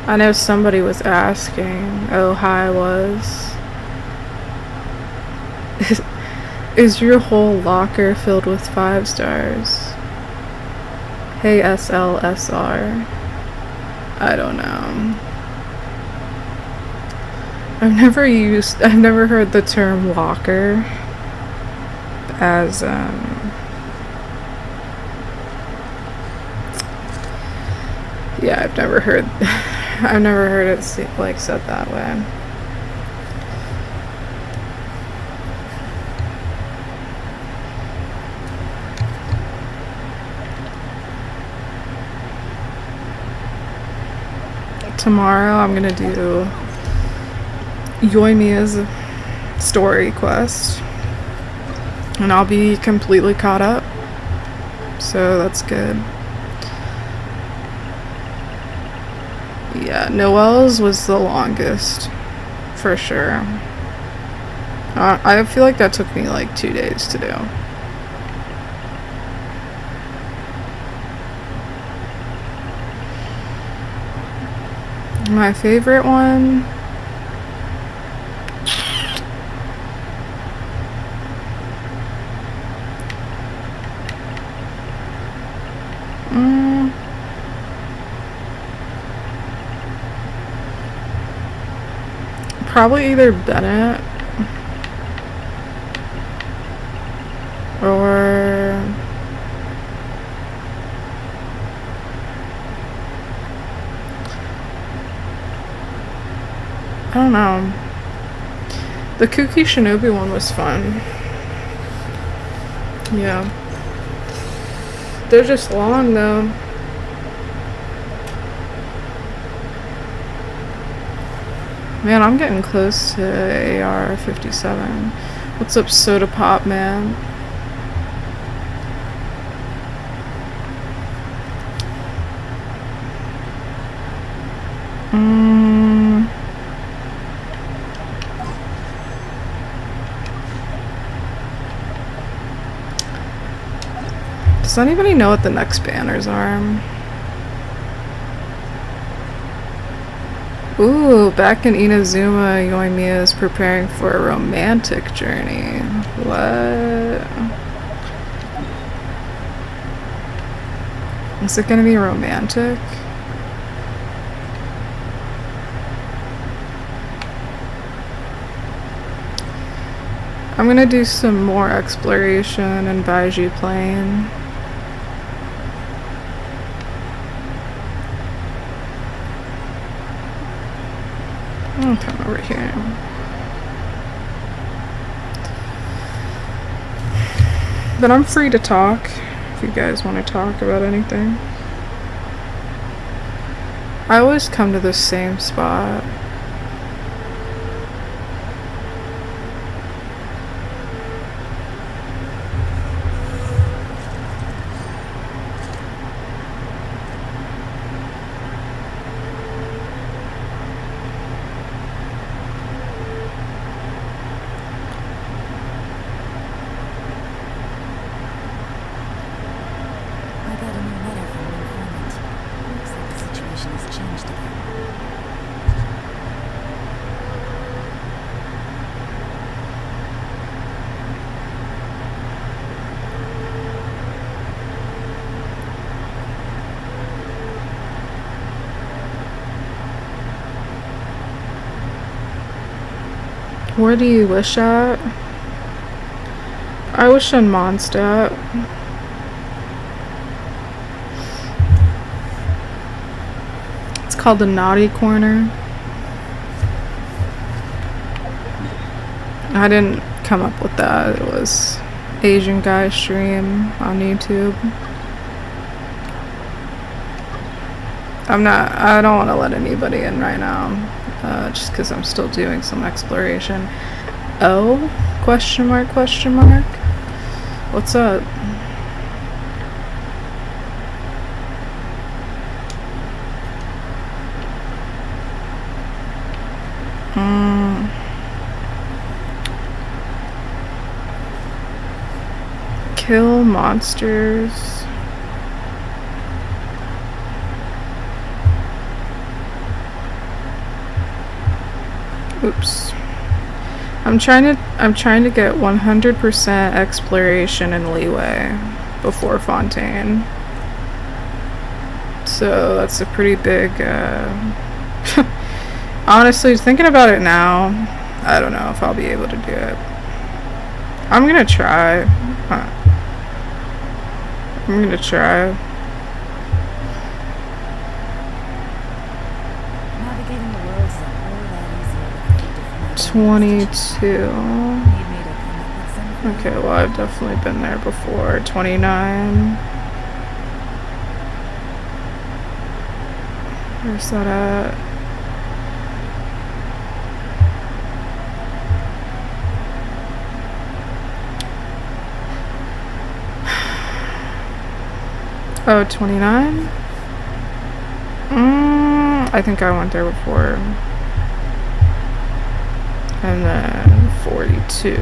I know somebody was asking. Oh, hi, was. Is your whole locker filled with 5 stars? Hey, SLSR. I don't know. I've never heard the term locker as, yeah, I've never heard it like said that way. Tomorrow I'm gonna do Yoimiya's story quest, and I'll be completely caught up, so that's good. Yeah, Noelle's was the longest, for sure. I feel like that took me like 2 days to do. My favorite one? Probably either Bennett or I don't know. The Kooky Shinobi one was fun. Yeah. They're just long though. Man, I'm getting close to AR 57. What's up, Soda Pop Man? Does anybody know what the next banners are? Ooh, back in Inazuma, Yoimiya is preparing for a romantic journey. What? Is it gonna be romantic? I'm gonna do some more exploration in Baiju Plain. I'll come over here. But I'm free to talk if you guys want to talk about anything. I always come to the same spot. Where do you wish at? I wish on Mondstadt. It's called the Naughty Corner. I didn't come up with that. It was Asian guy stream on YouTube. I don't want to let anybody in right now, just because I'm still doing some exploration. Oh, question mark, question mark. What's up? Kill monsters. Oops. I'm trying to get 100% exploration and leeway before Fontaine. So that's a pretty big honestly, thinking about it now, I don't know if I'll be able to do it. I'm gonna try. I'm gonna try. Navigating the world is a whole lot easier. 22. Okay, well I've definitely been there before. 29. Where's that at? Oh, 29? I think I went there before. And then 42. Good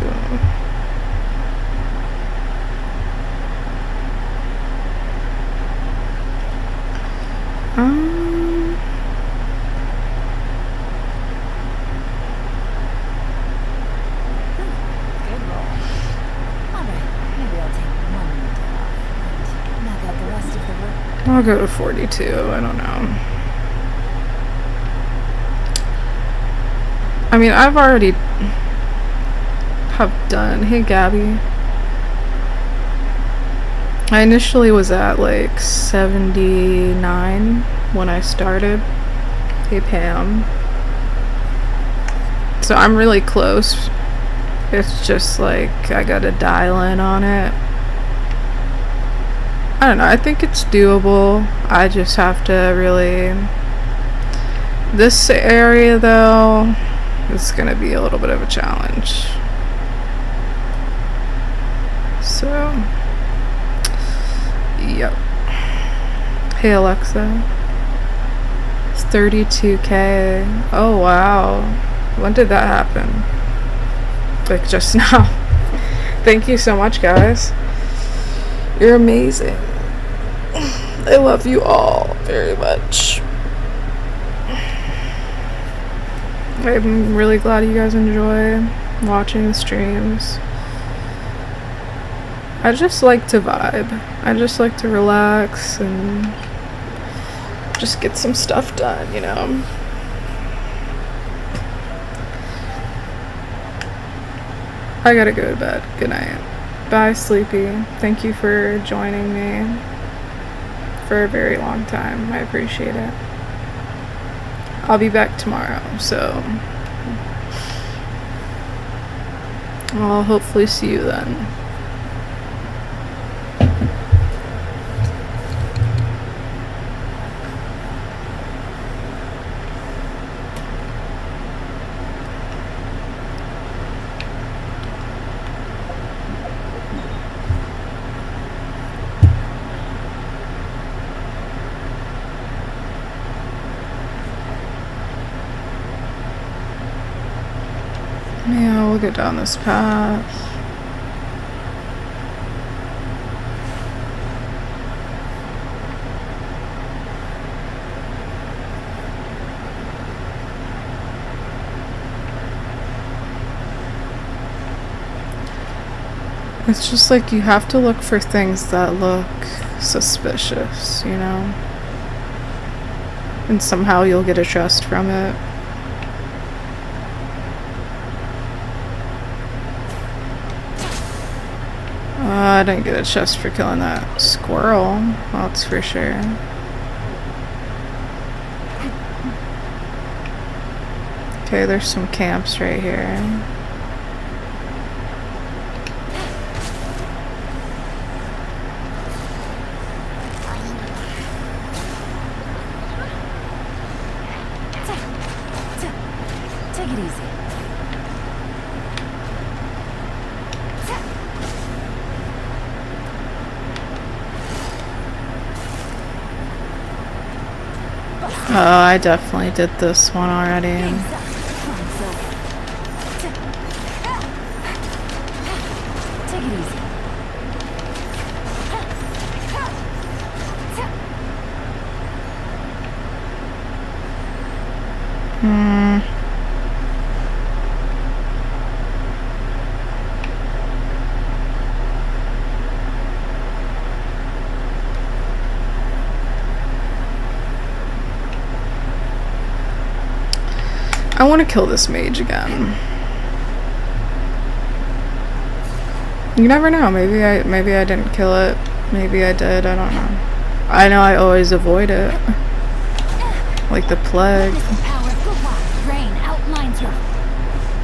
roll. Alright, maybe I'll take one more day off and knock out the rest of the work. I'll go to 42, I don't know. I mean, I've already have done. Hey, Gabby. I initially was at like 79 when I started. Hey, Pam. So I'm really close. It's just like I gotta dial in on it. I don't know, I think it's doable. I just have to really... This area though, it's gonna be a little bit of a challenge. So, yep. Hey Alexa. It's 32K. Oh wow. When did that happen? Like just now. Thank you so much, guys. You're amazing. I love you all very much. I'm really glad you guys enjoy watching the streams. I just like to vibe. I just like to relax and just get some stuff done, you know? I gotta go to bed. Good night. Bye, Sleepy. Thank you for joining me for a very long time. I appreciate it. I'll be back tomorrow, so I'll hopefully see you then. Yeah, we'll get down this path. It's just like you have to look for things that look suspicious, you know? And somehow you'll get a trust from it. I didn't get a chest for killing that squirrel, that's for sure. Okay, there's some camps right here. Take it easy. Oh, I definitely did this one already. Take it easy. I want to kill this mage again. You never know. Maybe I didn't kill it. Maybe I did. I don't know. I know I always avoid it, like the plague. Rain outlines your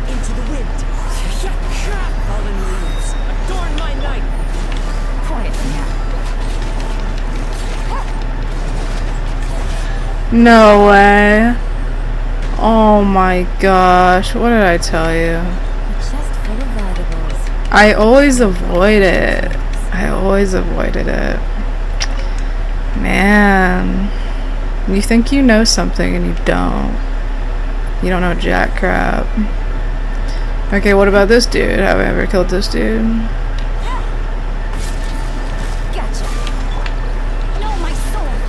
Into the wind. Fallen leaves. Adorn my night. quiet now. No way. Oh my gosh. What did I tell you? A chest full of valuables. I always avoid it. I always avoided it. Man. You think you know something and you don't. You don't know jack crap. Okay, what about this dude? Have I ever killed this dude? Gotcha. No, my sword.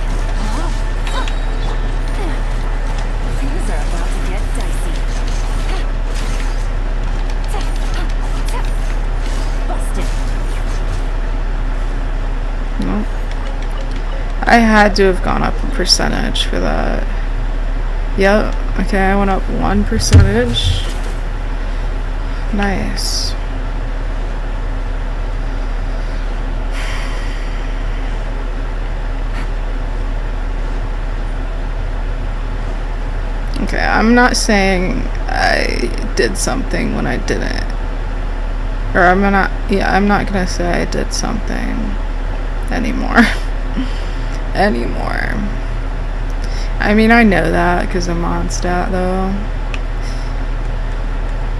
Things are about to get dicey. Busted. No. I had to have gone up a percentage for that. Yep. Okay, I went up 1%. Nice. Okay, I'm not saying I did something when I didn't. Or I'm not gonna say I did something anymore. Anymore. I mean, I know that because I'm on stat though.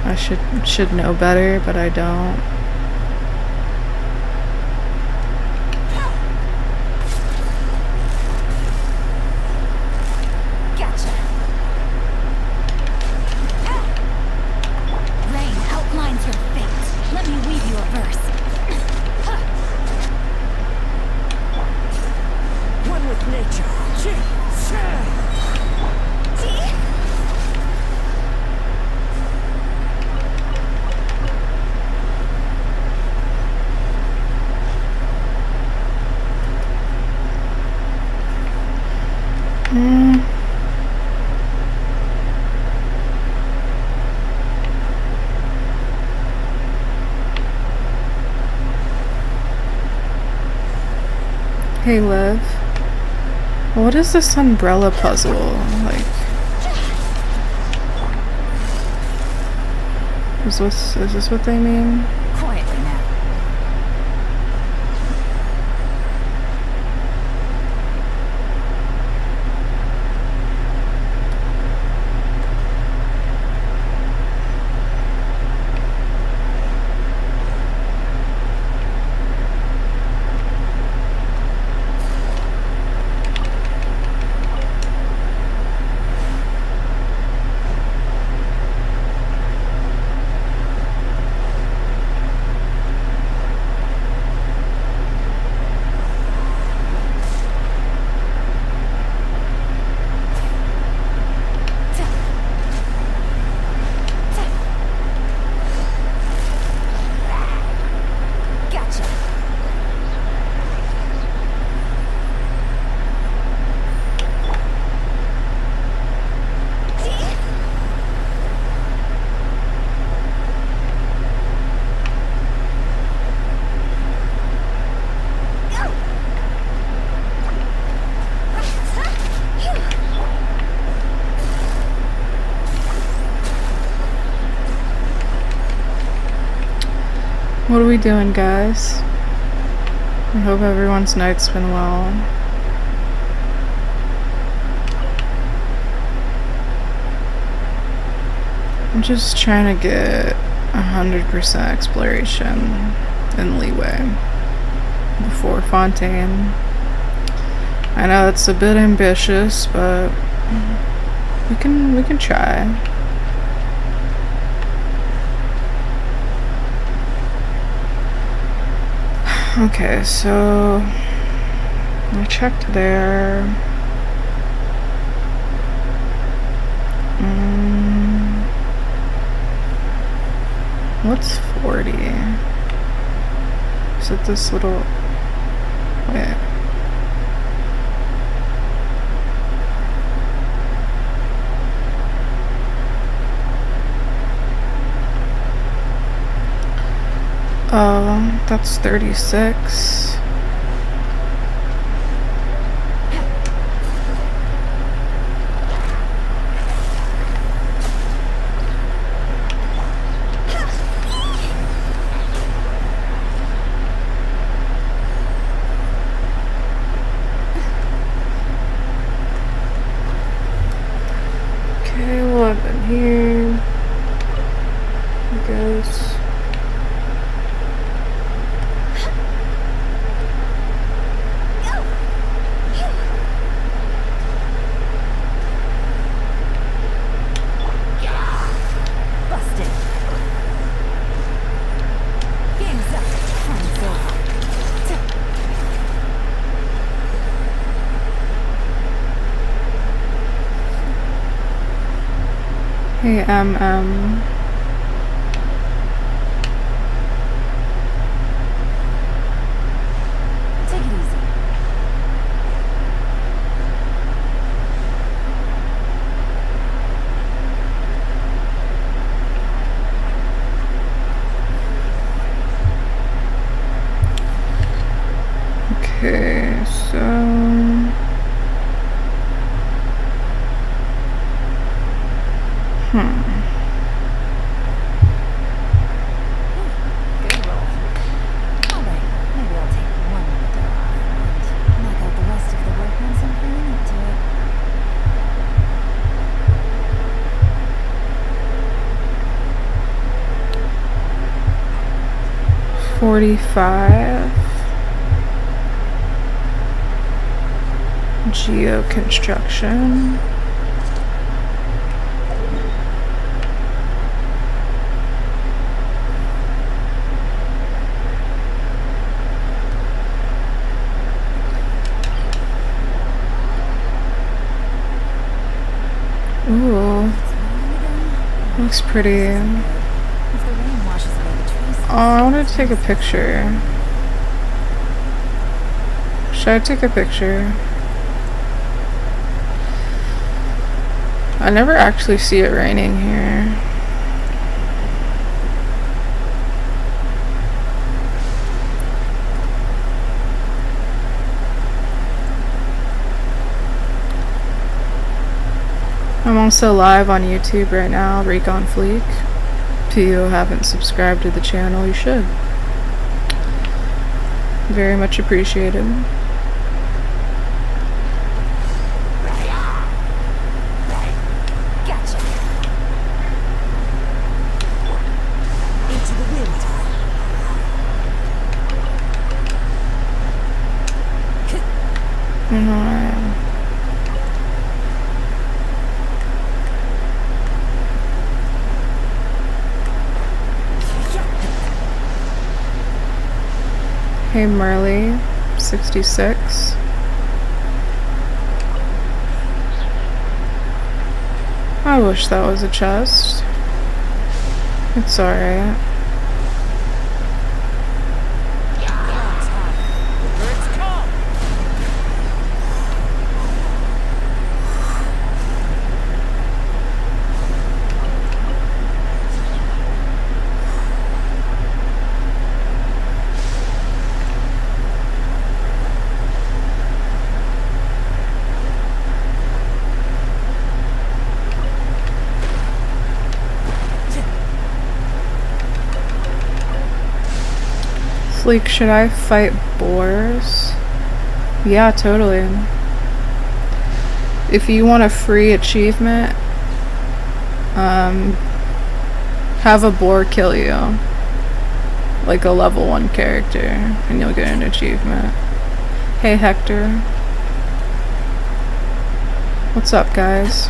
I should know better, but I don't. Gotcha. Rain outlines your fate. Let me weave you a verse. One with nature. Hey, Liv. What is this umbrella puzzle? Like, is this what they mean? Quietly now. What are we doing, guys? I hope everyone's night's been well. I'm just trying to get 100% exploration and leeway before Fontaine. I know it's a bit ambitious, but we can try. Okay, so I checked there. What's 40? Is it this little... Wait. Oh, that's 36. Okay, 11 here. I guess. Hey, Take it easy. Okay, so... Good roll. Kaveh, maybe I'll take 1 minute off and knock out the rest of the work once I'm feeling up to it. Geoconstruction. Ooh, looks pretty. Oh, I wanted to take a picture. Should I take a picture? I never actually see it raining here. I'm also live on YouTube right now, Recon Fleek. If you haven't subscribed to the channel, you should. Very much appreciated. Gotcha. Into the wind. Hey Marley, 66. I wish that was a chest. It's alright. Fleek, should I fight boars? Yeah, totally. If you want a free achievement, have a boar kill you. Like a level 1 character, and you'll get an achievement. Hey Hector. What's up, guys?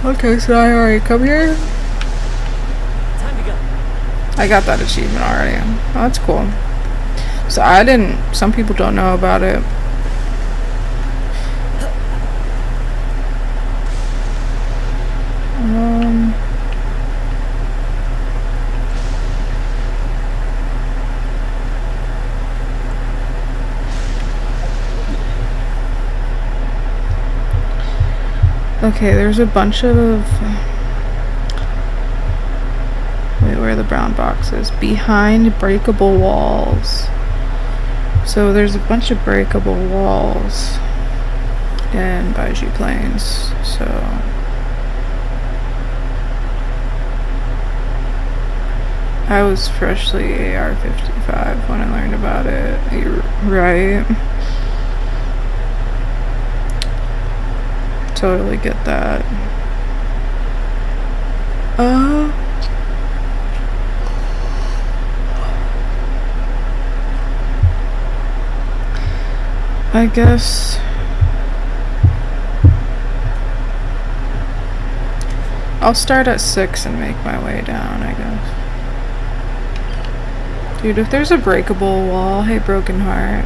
Okay, so I already come here. Time to go. I got that achievement already. Oh, that's cool. So I didn't. Some people don't know about it. Okay, there's a bunch of... Wait, where are the brown boxes? Behind breakable walls. So there's a bunch of breakable walls in Baiju Plains, so... I was freshly AR-55 when I learned about it. You're right. Totally get that. I guess I'll start at 6 and make my way down, I guess. Dude, if there's a breakable wall, hey Broken Heart.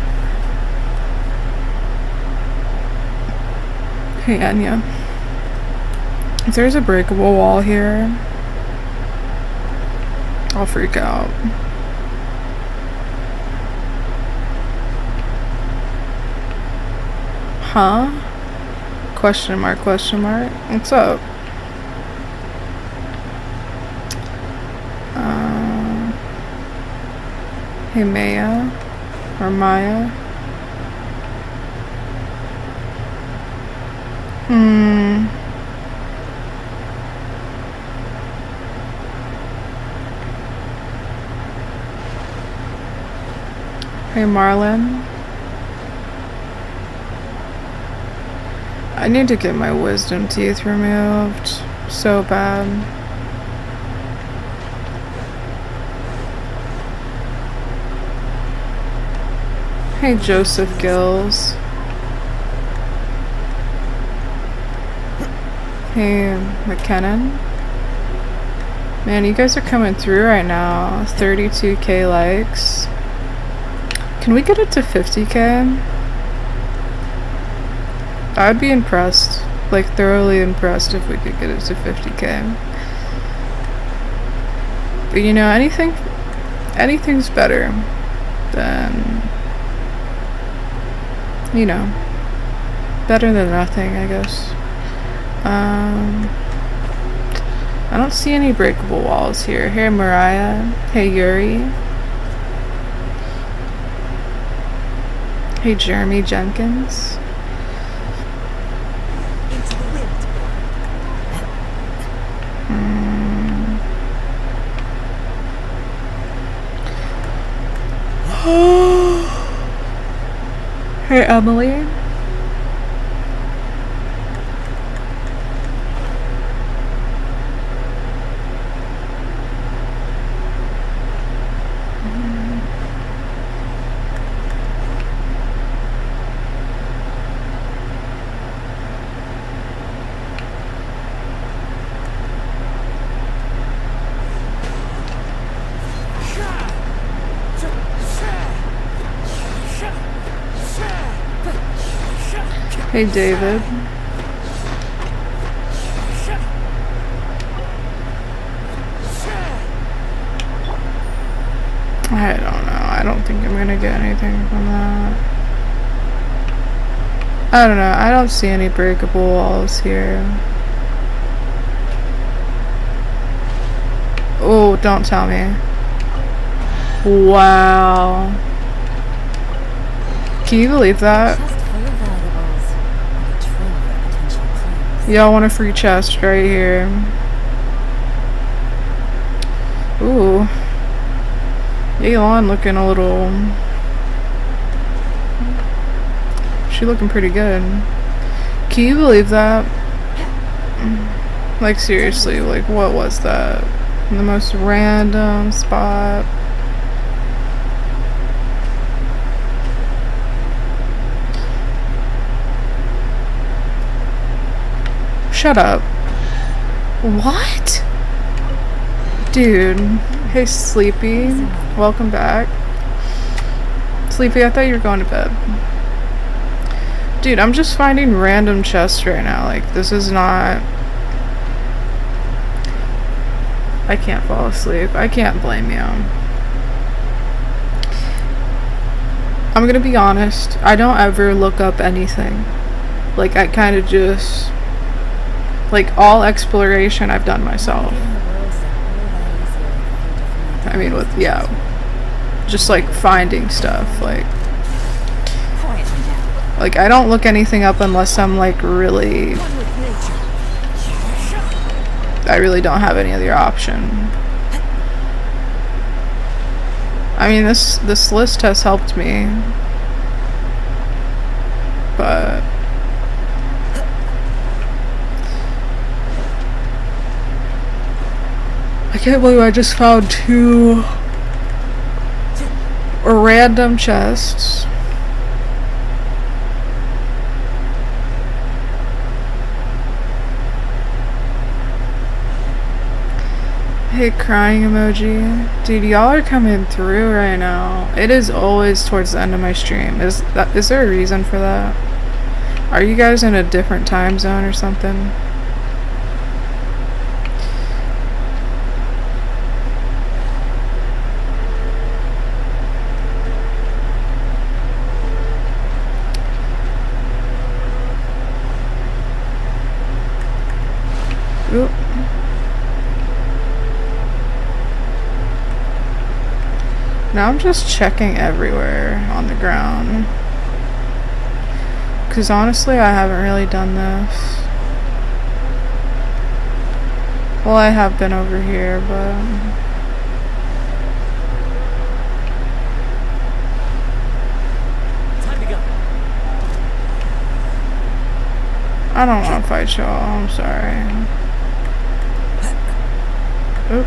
Hey Anya. If there's a breakable wall here, I'll freak out. Huh? Question mark, question mark. What's up? Hey Maya. Or Maya. Hey Marlon. I need to get my wisdom teeth removed so bad. Hey Joseph Gills. Hey McKinnon. Man, you guys are coming through right now. 32k likes. Can we get it to 50k? I'd be impressed. Like, thoroughly impressed if we could get it to 50k. But you know, anything's better than, you know, better than nothing, I guess. I don't see any breakable walls here. Hey Mariah. Hey Yuri. Hey Jeremy Jenkins. Into the wind. Hey Emily. Hey David. I don't know. I don't think I'm gonna get anything from that. I don't know. I don't see any breakable walls here. Oh, don't tell me. Wow. Can you believe that? Y'all want a free chest right here. Ooh. Yelan looking a little... She looking pretty good. Can you believe that? Like, seriously, like, what was that? The most random spot. Shut up. What? Dude. Hey, Sleepy. Welcome back. Sleepy, I thought you were going to bed. Dude, I'm just finding random chests right now. Like, this is not... I can't fall asleep. I can't blame you. I'm gonna be honest. I don't ever look up anything. Like, I kind of just... Like, all exploration I've done myself. I mean, with, yeah. Just, like, finding stuff. Like, I don't look anything up unless I'm, like, really... I really don't have any other option. I mean, this list has helped me. But... I can't believe I just found 2 random chests. Hey, crying emoji. Dude, y'all are coming through right now. It is always towards the end of my stream. Is there a reason for that? Are you guys in a different time zone or something? Oop. Now I'm just checking everywhere on the ground. Because honestly, I haven't really done this. Well, I have been over here, but... Time to go. I don't want to fight y'all, I'm sorry. Oop.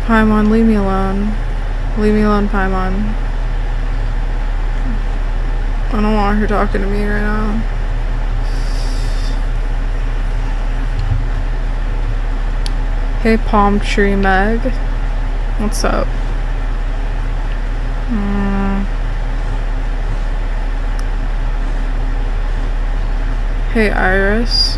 Paimon, leave me alone. Leave me alone, Paimon. I don't want her talking to me right now. Hey, Palm Tree Meg. What's up? Hey, Iris.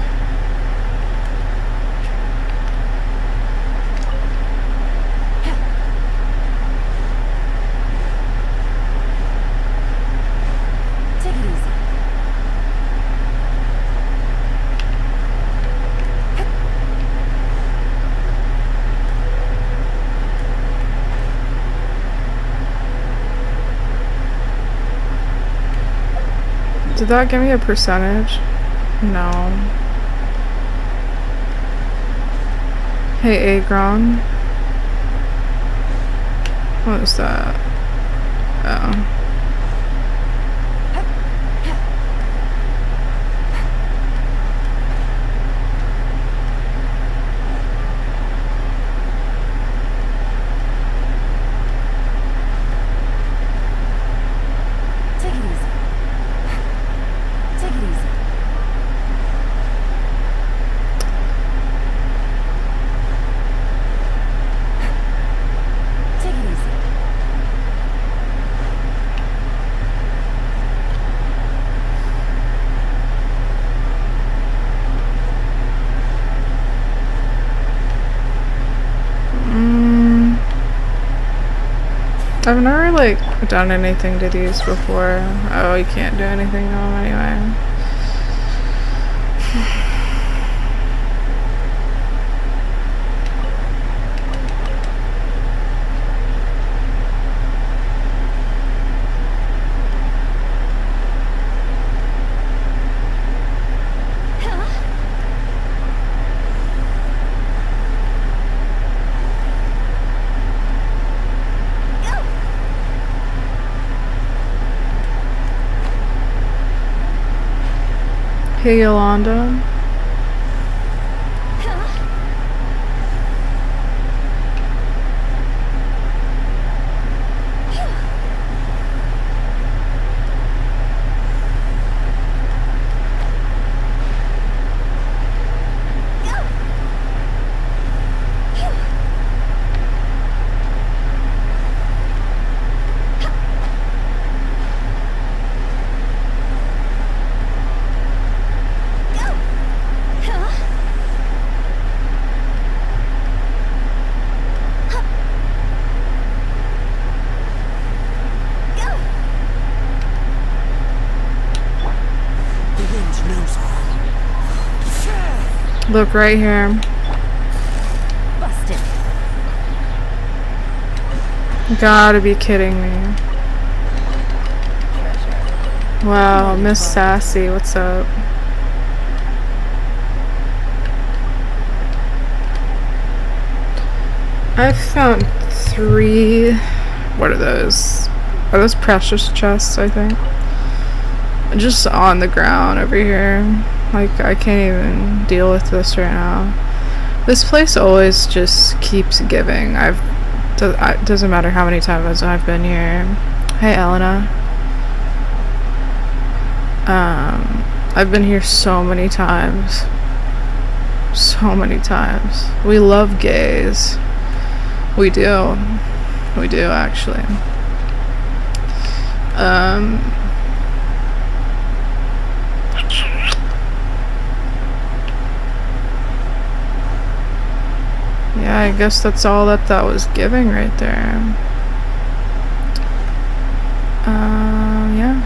Did that give me a percentage? No. Hey, Agron. What is that? Oh. I've never, like, done anything to these before. Oh, you can't do anything to them anyway. Hey, Yolanda. Look right here. Busted. Gotta be kidding me. Wow, Miss Sassy, what's up? I've found 3. What are those? Are those precious chests, I think? Just on the ground over here. Like, I can't even deal with this right now. This place always just keeps giving. It doesn't matter how many times I've been here. Hey, Elena. I've been here so many times. So many times. We love gays. We do. We do, actually. Yeah, I guess that's all that was giving right there. Yeah.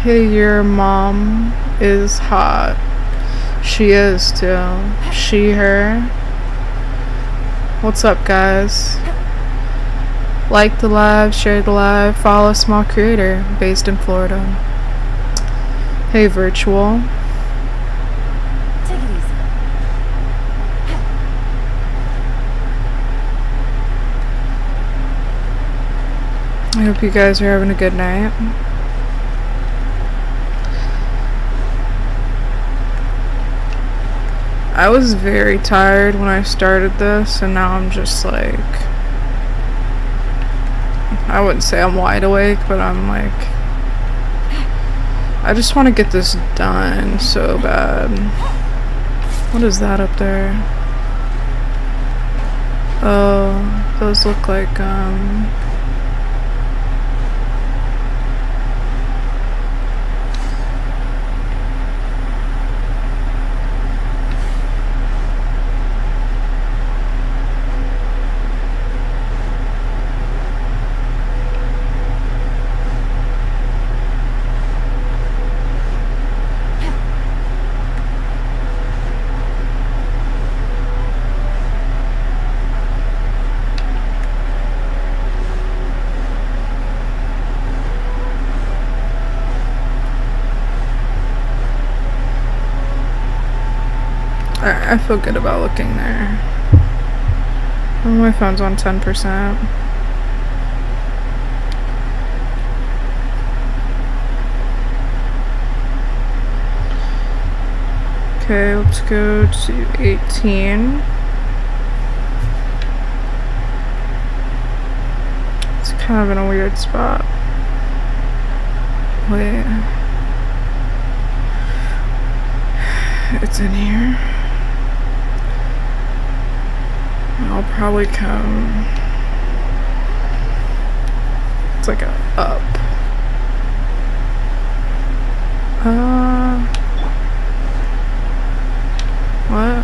Hey, your mom is hot. She is too. She, her. What's up, guys? Like the live, share the live, follow a small creator based in Florida. Hey, virtual. Take it easy. I hope you guys are having a good night. I was very tired when I started this, and now I'm just like, I wouldn't say I'm wide awake, but I'm like, I just want to get this done so bad. What is that up there? Oh, those look like, I feel good about looking there. Oh, my phone's on 10%. Okay, let's go to 18. It's kind of in a weird spot. Wait. It's in here. I'll probably come. It's like a up. What?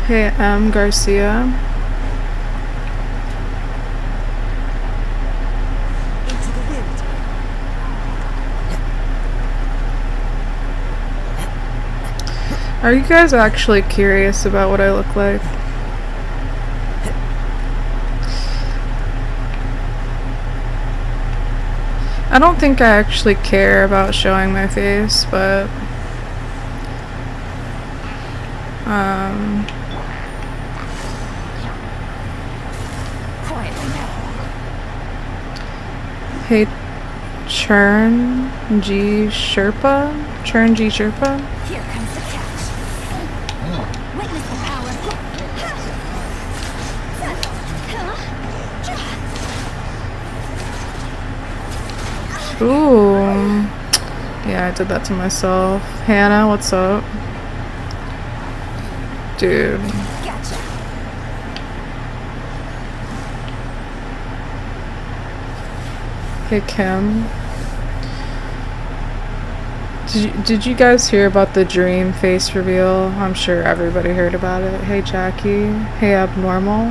Hey, M. Garcia. Into the wind. Are you guys actually curious about what I look like? I don't think I actually care about showing my face, but hey, Churn G Sherpa? Churn G Sherpa? Here comes the catch. Witness the power. Ooh. Yeah, I did that to myself. Hannah, what's up? Dude. Gotcha. Hey, Kim. Did you guys hear about the dream face reveal? I'm sure everybody heard about it. Hey, Jackie. Hey, Abnormal.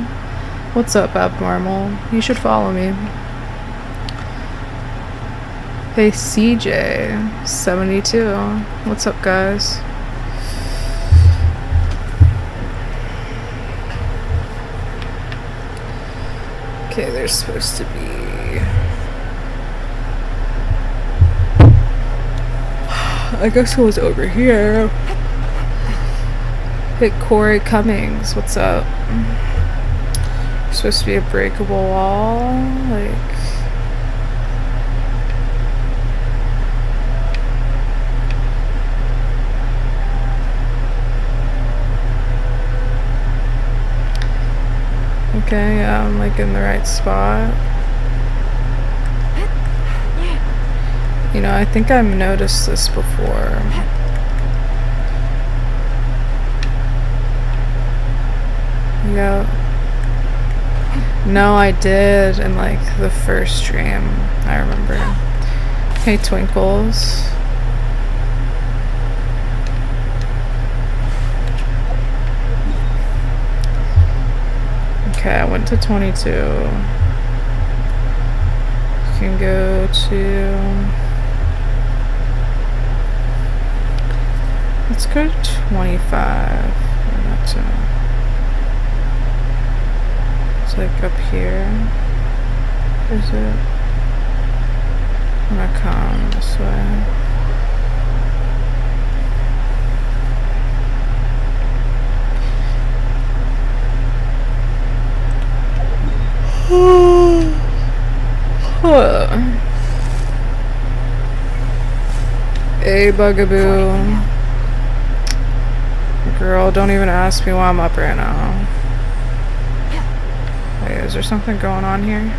What's up, Abnormal? You should follow me. Hey, CJ72. What's up, guys? Okay, there's supposed to be... I guess it was over here. Hey, Corey Cummings. What's up? Supposed to be a breakable wall. Like... Okay, yeah, I'm like in the right spot. You know, I think I've noticed this before. Yeah. No, I did in like the first stream, I remember. Hey, Twinkles. Okay, I went to 22. You can go to... Let's go to 25. It's like up here. Is it? I'm gonna come this way. Hey, Bugaboo. Girl, don't even ask me why I'm up right now. Wait, is there something going on here?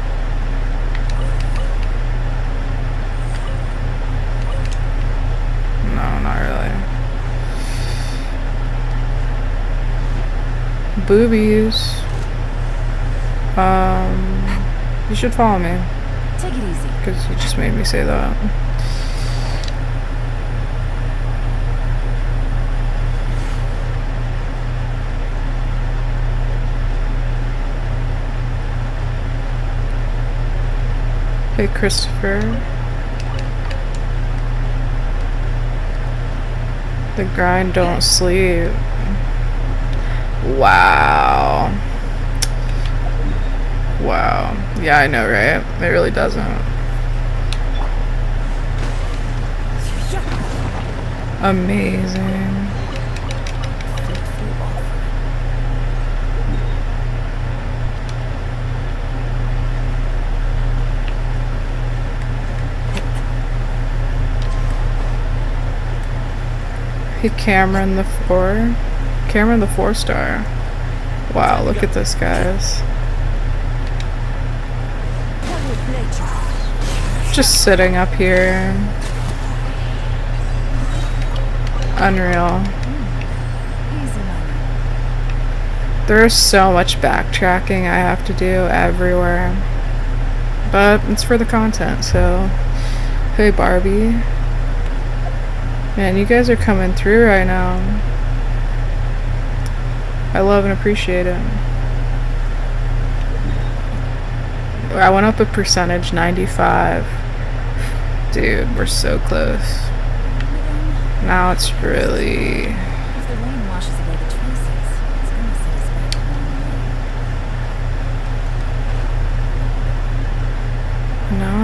No, not really. Boobies. You should follow me. Take it easy. Because you just made me say that. Hey, Christopher. The grind don't sleep. Wow. Wow. Yeah, I know, right? It really doesn't. Amazing. Hey, Cameron the 4. Cameron the 4-star. Wow, look at this, guys. Just sitting up here. Unreal. There is so much backtracking I have to do everywhere. But it's for the content, so... Hey, Barbie. Man, you guys are coming through right now. I love and appreciate it. I went up a percentage, 95. Dude, we're so close. Now it's really... If the rain washes away the traces, it's gonna set us back a long way. Now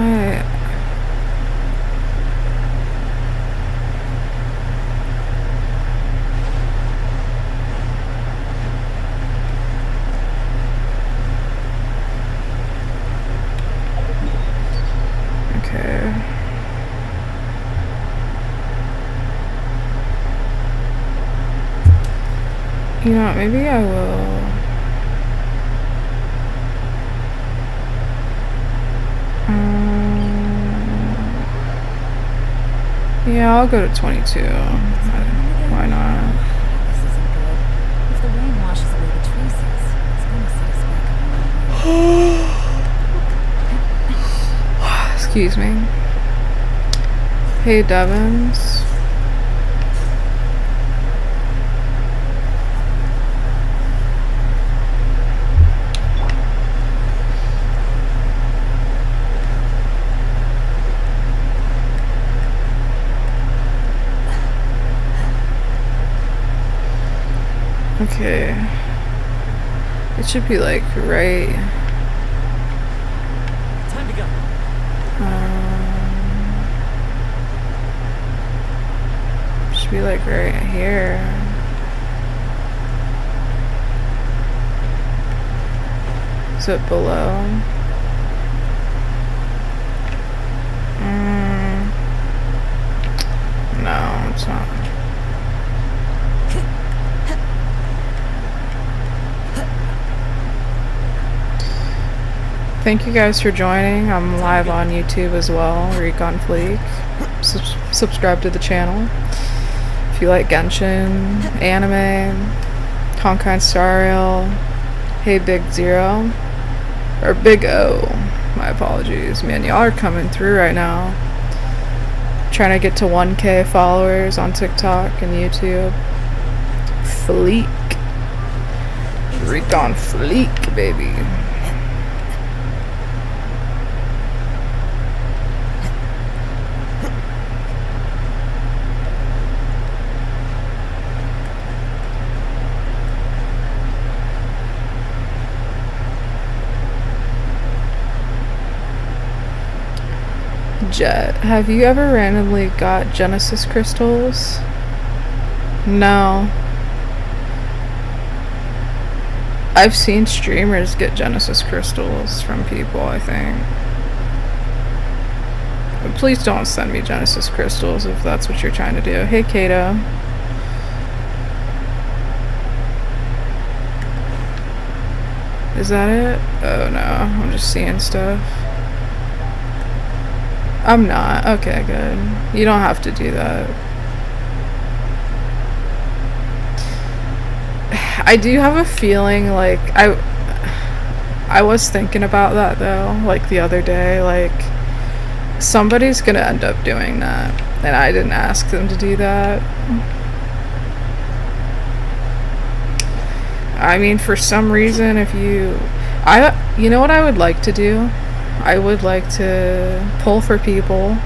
you know what, maybe I will. Yeah, I'll go to 22. Why not? This isn't good. If the rain washes away the traces, it's gonna set us back a long way. Excuse me. Hey, Devins. Okay. It should be like right. Time to go. Should be like right here. Is it below? No, it's not. Thank you guys for joining. I'm live on YouTube as well, Recon Fleek. Subscribe to the channel. If you like Genshin, anime, Honkai Star Rail, hey Big Zero, or Big O, my apologies. Man, y'all are coming through right now. Trying to get to 1K followers on TikTok and YouTube. Fleek. Recon Fleek, baby. Jet, have you ever randomly got Genesis crystals? No. I've seen streamers get Genesis crystals from people, I think. But please don't send me Genesis crystals if that's what you're trying to do. Hey, Kato. Is that it? Oh no, I'm just seeing stuff. I'm not. Okay, good. You don't have to do that. I do have a feeling like I was thinking about that though, like the other day, like somebody's gonna end up doing that, and I didn't ask them to do that. I mean, for some reason, if you know what I would like to do? I would like to pull for people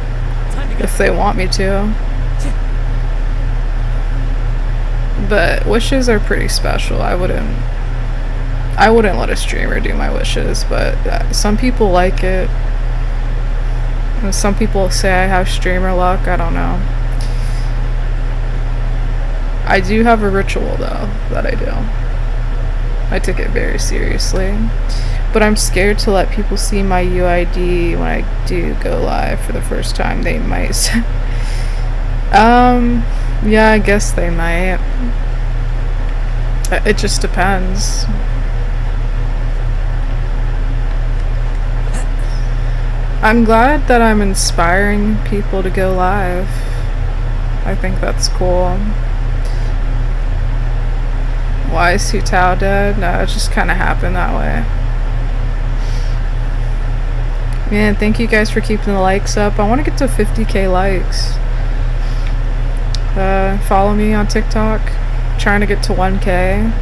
if they want me to. But wishes are pretty special. I wouldn't let a streamer do my wishes, but some people like it. And some people say I have streamer luck. I don't know. I do have a ritual though that I do. I took it very seriously. But I'm scared to let people see my UID when I do go live for the first time. They might. Yeah, I guess they might. It just depends. I'm glad that I'm inspiring people to go live. I think that's cool. Why is Hu Tao dead? No, it just kind of happened that way. Man, thank you guys for keeping the likes up. I want to get to 50k likes. Follow me on TikTok. Trying to get to 1k.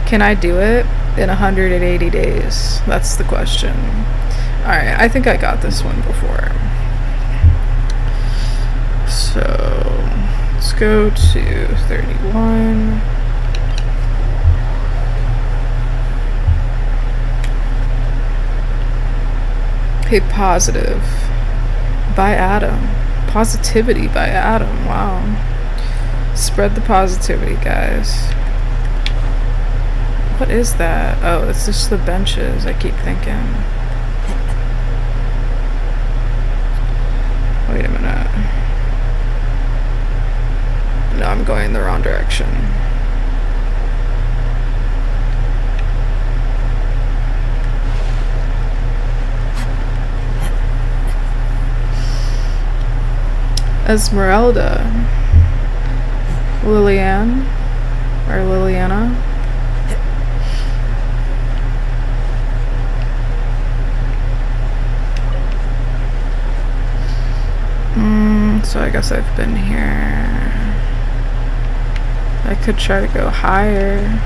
Can I do it in 180 days? That's the question. Alright, I think I got this one before. So, let's go to 31. Hey, positive by Adam. Positivity by Adam. Wow. Spread the positivity, guys. What is that? Oh, it's just the benches, I keep thinking. Wait a minute. No, I'm going the wrong direction. Esmeralda. Liliane. Or Liliana. So I guess I've been here. I could try to go higher.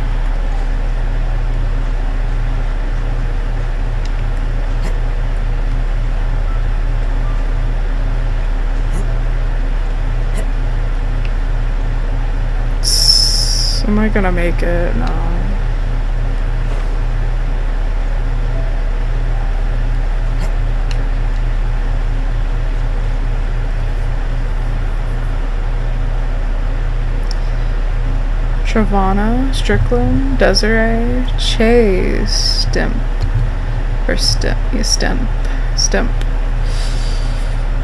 Am I gonna make it? No. Travana, Strickland, Desiree, Chase, Stimp. Or Stimp. Yeah, Stimp. Stimp.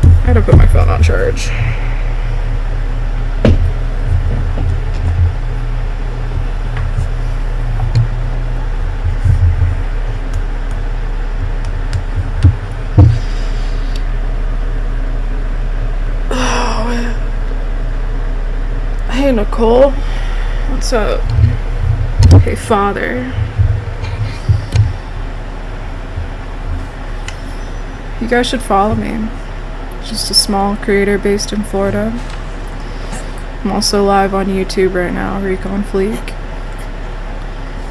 I gotta put my phone on charge. Hey Nicole, what's up? Hey father. You guys should follow me. Just a small creator based in Florida. I'm also live on YouTube right now, Recon Fleek.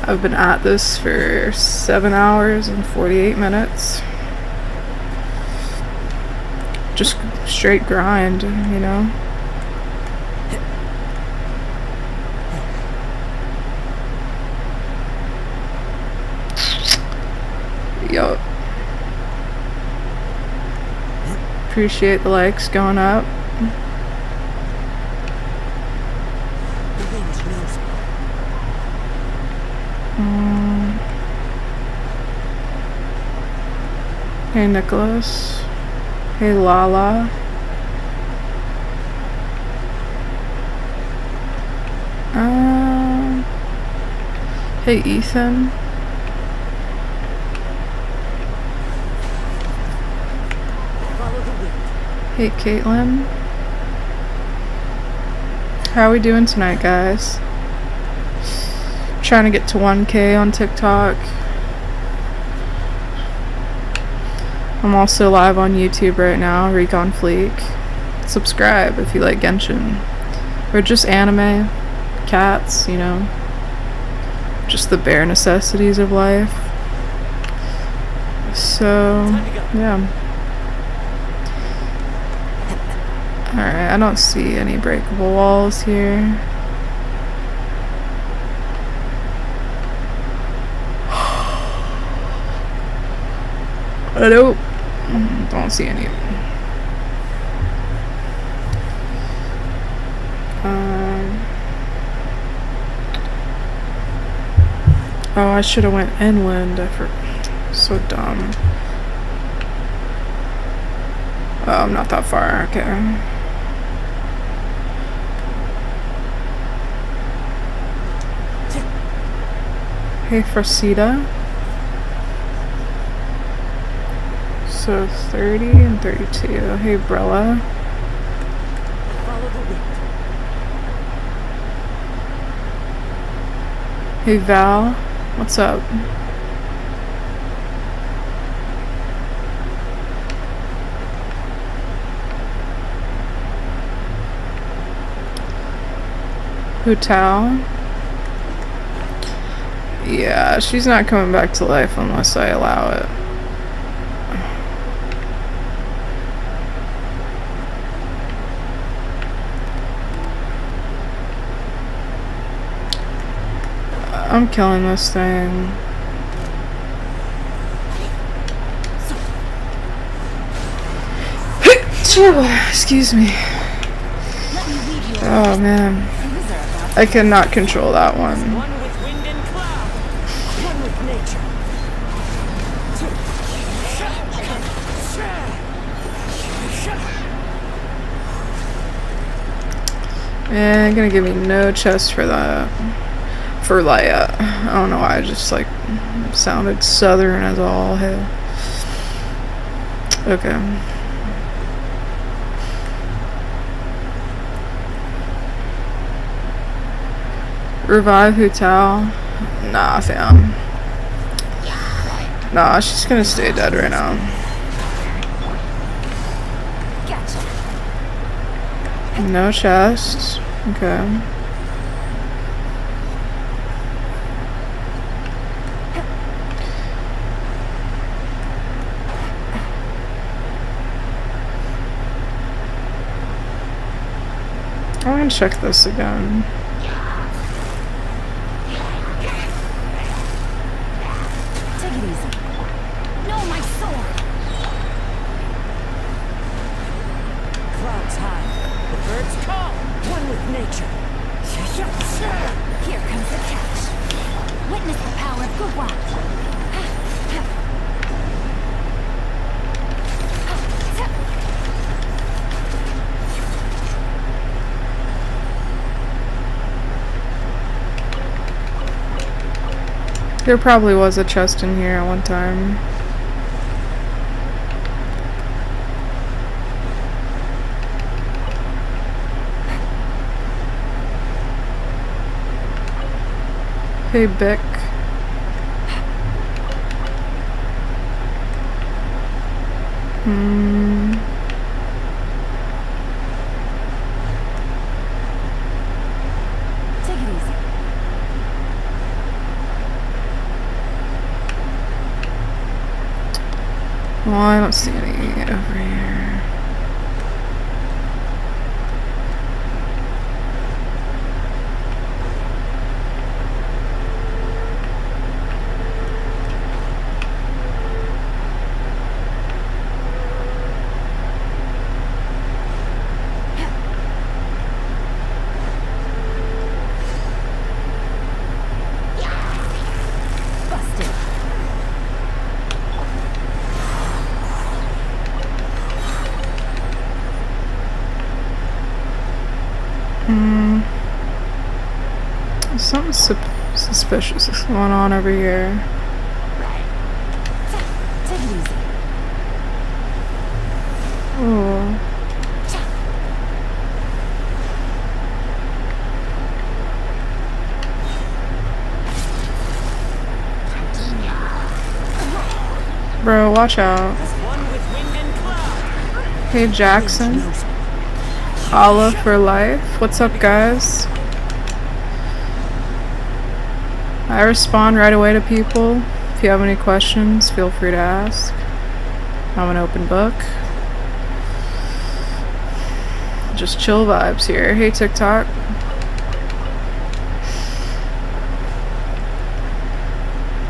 I've been at this for 7 hours and 48 minutes. Just straight grind, you know? Yup. Appreciate the likes going up. Hey Nicholas. Hey Lala. Hey Ethan. Hey Caitlin. How are we doing tonight, guys? Trying to get to 1k on TikTok. I'm also live on YouTube right now, Recon Fleek. Subscribe if you like Genshin. Or just anime, cats, you know. Just the bare necessities of life. So, yeah. Alright, I don't see any breakable walls here. I don't see any. Oh, I should have went inland. So dumb. Oh, I'm not that far. Okay. Hey, Frosita. So 30 and 32. Hey, Brella. Follow the wind. Hey Val, what's up? Hu Tao? Yeah, she's not coming back to life unless I allow it. I'm killing this thing. Excuse me. Oh man. I cannot control that one. One with wind and cloud. One with nature. Man, gonna give me no chest for that. For Leia. I don't know why I just like sounded southern as all hell. Okay. Revive Hu Tao? Nah, fam. Nah, she's gonna stay dead right now. No chest. Okay. I'm gonna check this again. Take it easy. No, my sword! Clouds high. The birds call. One with nature. Here comes the catch. Witness the power of Goodwill. There probably was a chest in here at one time. Hey, Bick. Take it easy. Well, I don't see any over here. Busted. There's something suspicious going on over here. Take it easy. Oh. Bro, watch out. Hey Jackson. Allah for life. What's up, guys? I respond right away to people. If you have any questions, feel free to ask. I'm an open book. Just chill vibes here. Hey TikTok.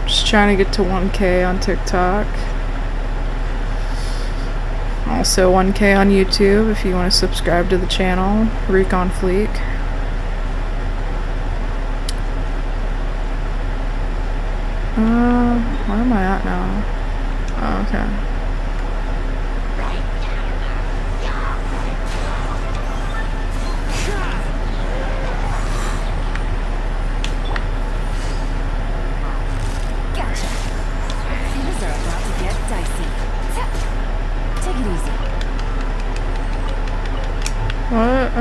Just trying to get to 1K on TikTok. Also 1K on YouTube if you want to subscribe to the channel. Recon Fleek. Where am I at now? Oh, okay. Gotcha. Things are about to get dicey. Take it easy. What?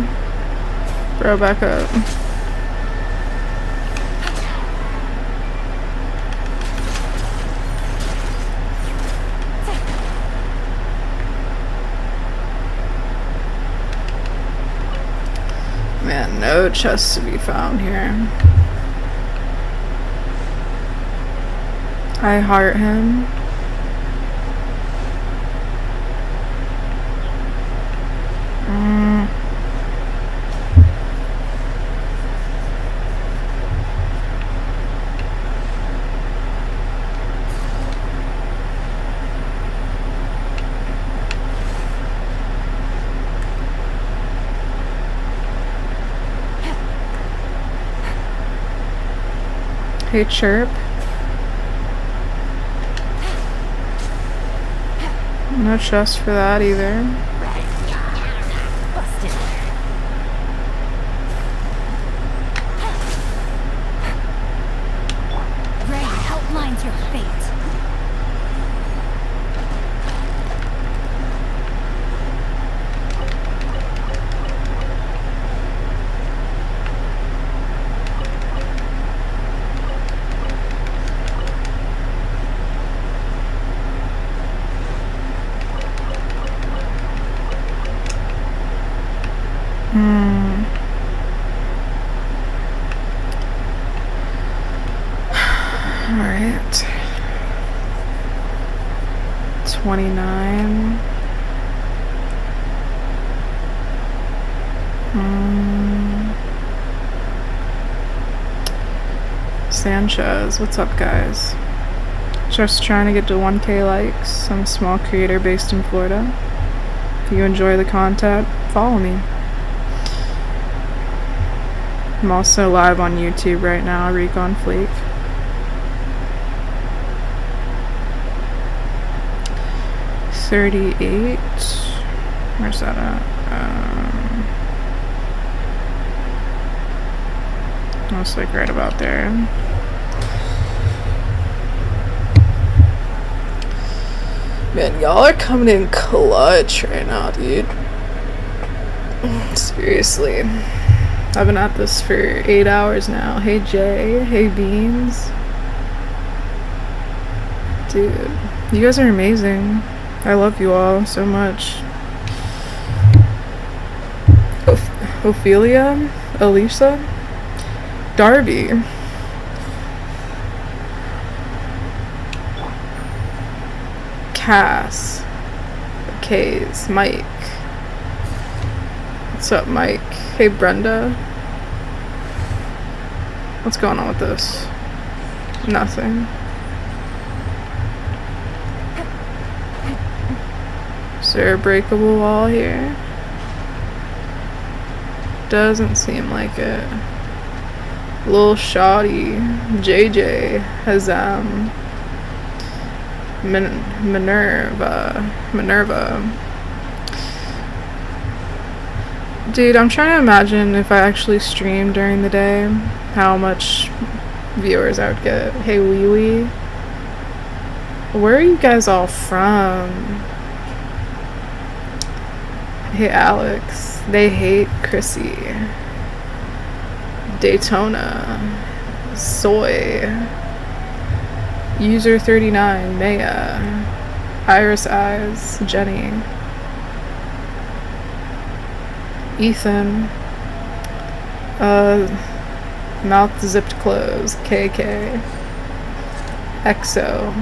Bro, back up. Man, no chests to be found here. I heart him. Hey, Chirp. No chest for that either. Ray outlines your fate. Alright. 29. Sanchez, what's up, guys? Just trying to get to 1K likes. I'm a small creator based in Florida. If you enjoy the content, follow me. I'm also live on YouTube right now, Recon Fleek. $38. Where's that at? Almost like right about there. Man, y'all are coming in clutch right now, dude. Seriously. I've been at this for 8 hours now. Hey Jay, hey Beans. Dude, you guys are amazing. I love you all so much. Ophelia, Alicia, Darby. Cass, Kays, Mike. What's up, Mike? Hey, Brenda. What's going on with this? Nothing. Is there a breakable wall here? Doesn't seem like it. Lil Shoddy, JJ, Hazam, Minerva. Dude, I'm trying to imagine if I actually streamed during the day, how much viewers I would get. Hey, Wee. Where are you guys all from? Hey, Alex. They hate Chrissy. Daytona. Soy. User 39. Maya. Iris Eyes. Jenny. Ethan. Mouth zipped closed. KK. EXO.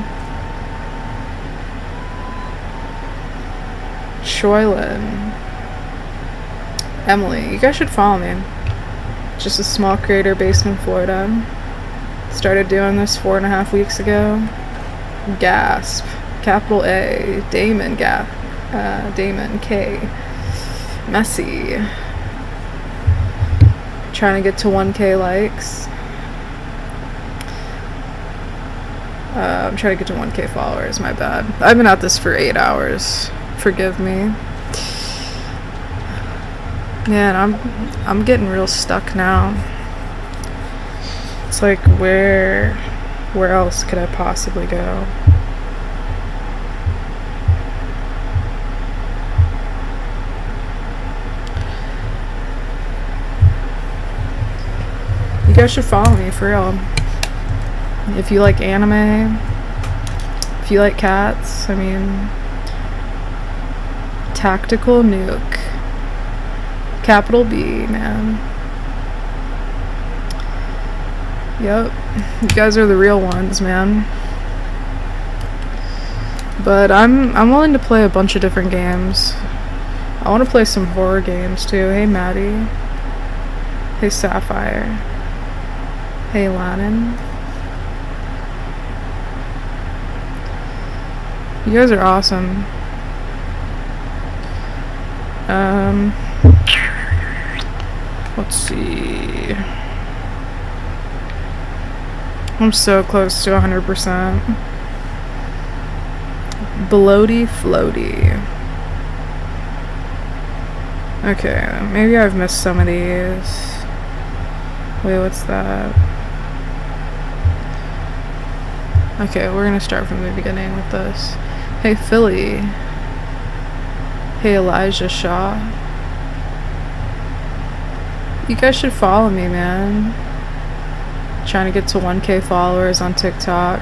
Shoylin. Emily. You guys should follow me. Just a small creator based in Florida. Started doing this 4.5 weeks ago. Gasp. Capital A. Damon. Damon. K. Messy. Trying to get to 1K likes. I'm trying to get to 1K followers, my bad. I've been at this for 8 hours. Forgive me. Man, I'm getting real stuck now. It's like where else could I possibly go? You guys should follow me, for real. If you like anime, if you like cats, I mean, Tactical Nuke. Capital B, man. Yep, you guys are the real ones, man. But I'm willing to play a bunch of different games. I want to play some horror games too. Hey Maddie. Hey Sapphire. Hey Lannon. You guys are awesome. Let's see. I'm so close to 100%. Bloaty floaty. Okay, maybe I've missed some of these. Wait, what's that? Okay, we're gonna start from the beginning with this. Hey Philly. Hey Elijah Shaw. You guys should follow me, man. Trying to get to 1K followers on TikTok.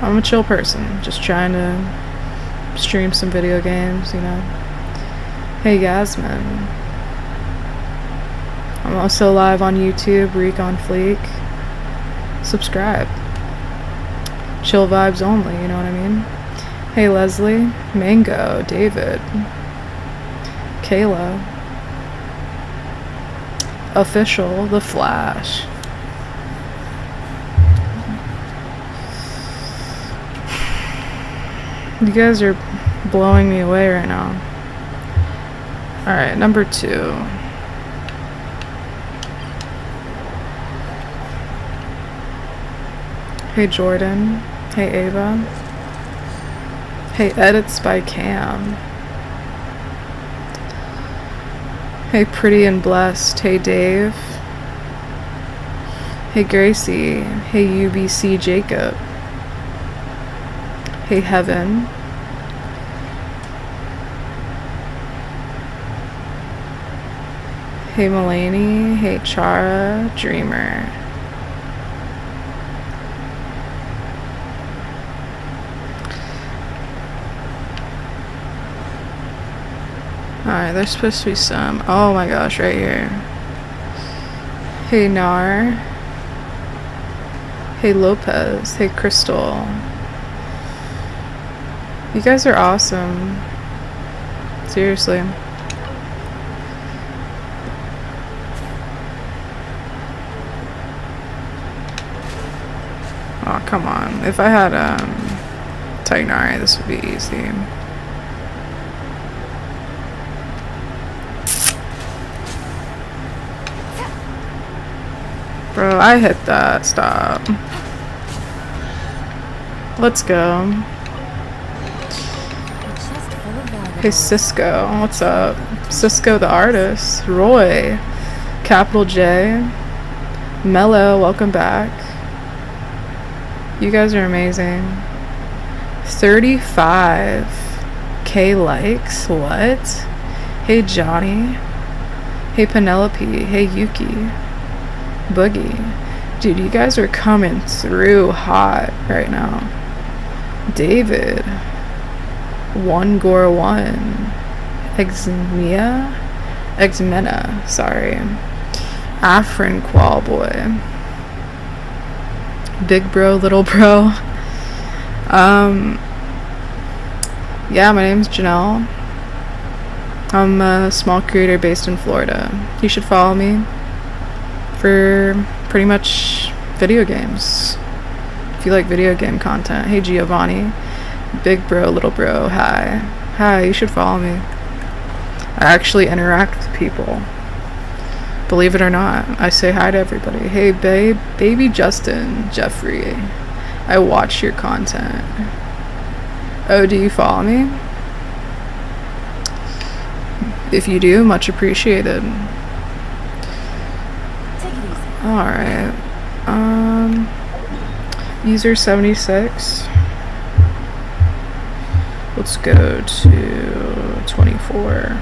I'm a chill person, just trying to stream some video games, you know. Hey Yasmin. I'm also live on YouTube, Reek on Fleek. Subscribe. Chill vibes only, you know what I mean? Hey Leslie, Mango, David, Kayla, Official, The Flash. You guys are blowing me away right now. Alright, number 2. Hey Jordan. Hey Ava. Hey Edits by Cam. Hey Pretty and Blessed. Hey Dave. Hey Gracie. Hey UBC Jacob. Hey Heaven. Hey Mulaney. Hey Chara. Dreamer. Alright, there's supposed to be some. Oh my gosh, right here. Hey Nar. Hey Lopez. Hey Crystal. You guys are awesome. Seriously. Oh, come on. If I had Tignari, this would be easy. Bro, I hit that. Stop. Let's go. Hey Cisco, what's up? Cisco the artist. Roy. Capital J. Mello, welcome back. You guys are amazing. 35K likes? What? Hey Johnny. Hey Penelope. Hey Yuki. Boogie. Dude, you guys are coming through hot right now. David. One Gore One. Exmena, sorry. Afrin Qual Boy. Big bro, little bro. Yeah, my name's Janelle. I'm a small creator based in Florida. You should follow me for pretty much video games. If you like video game content. Hey Giovanni. Big bro, little bro, hi. Hi, you should follow me. I actually interact with people. Believe it or not, I say hi to everybody. Hey babe, baby Justin, Jeffrey. I watch your content. Oh, do you follow me? If you do, much appreciated. Alright. User 76. Let's go to 24.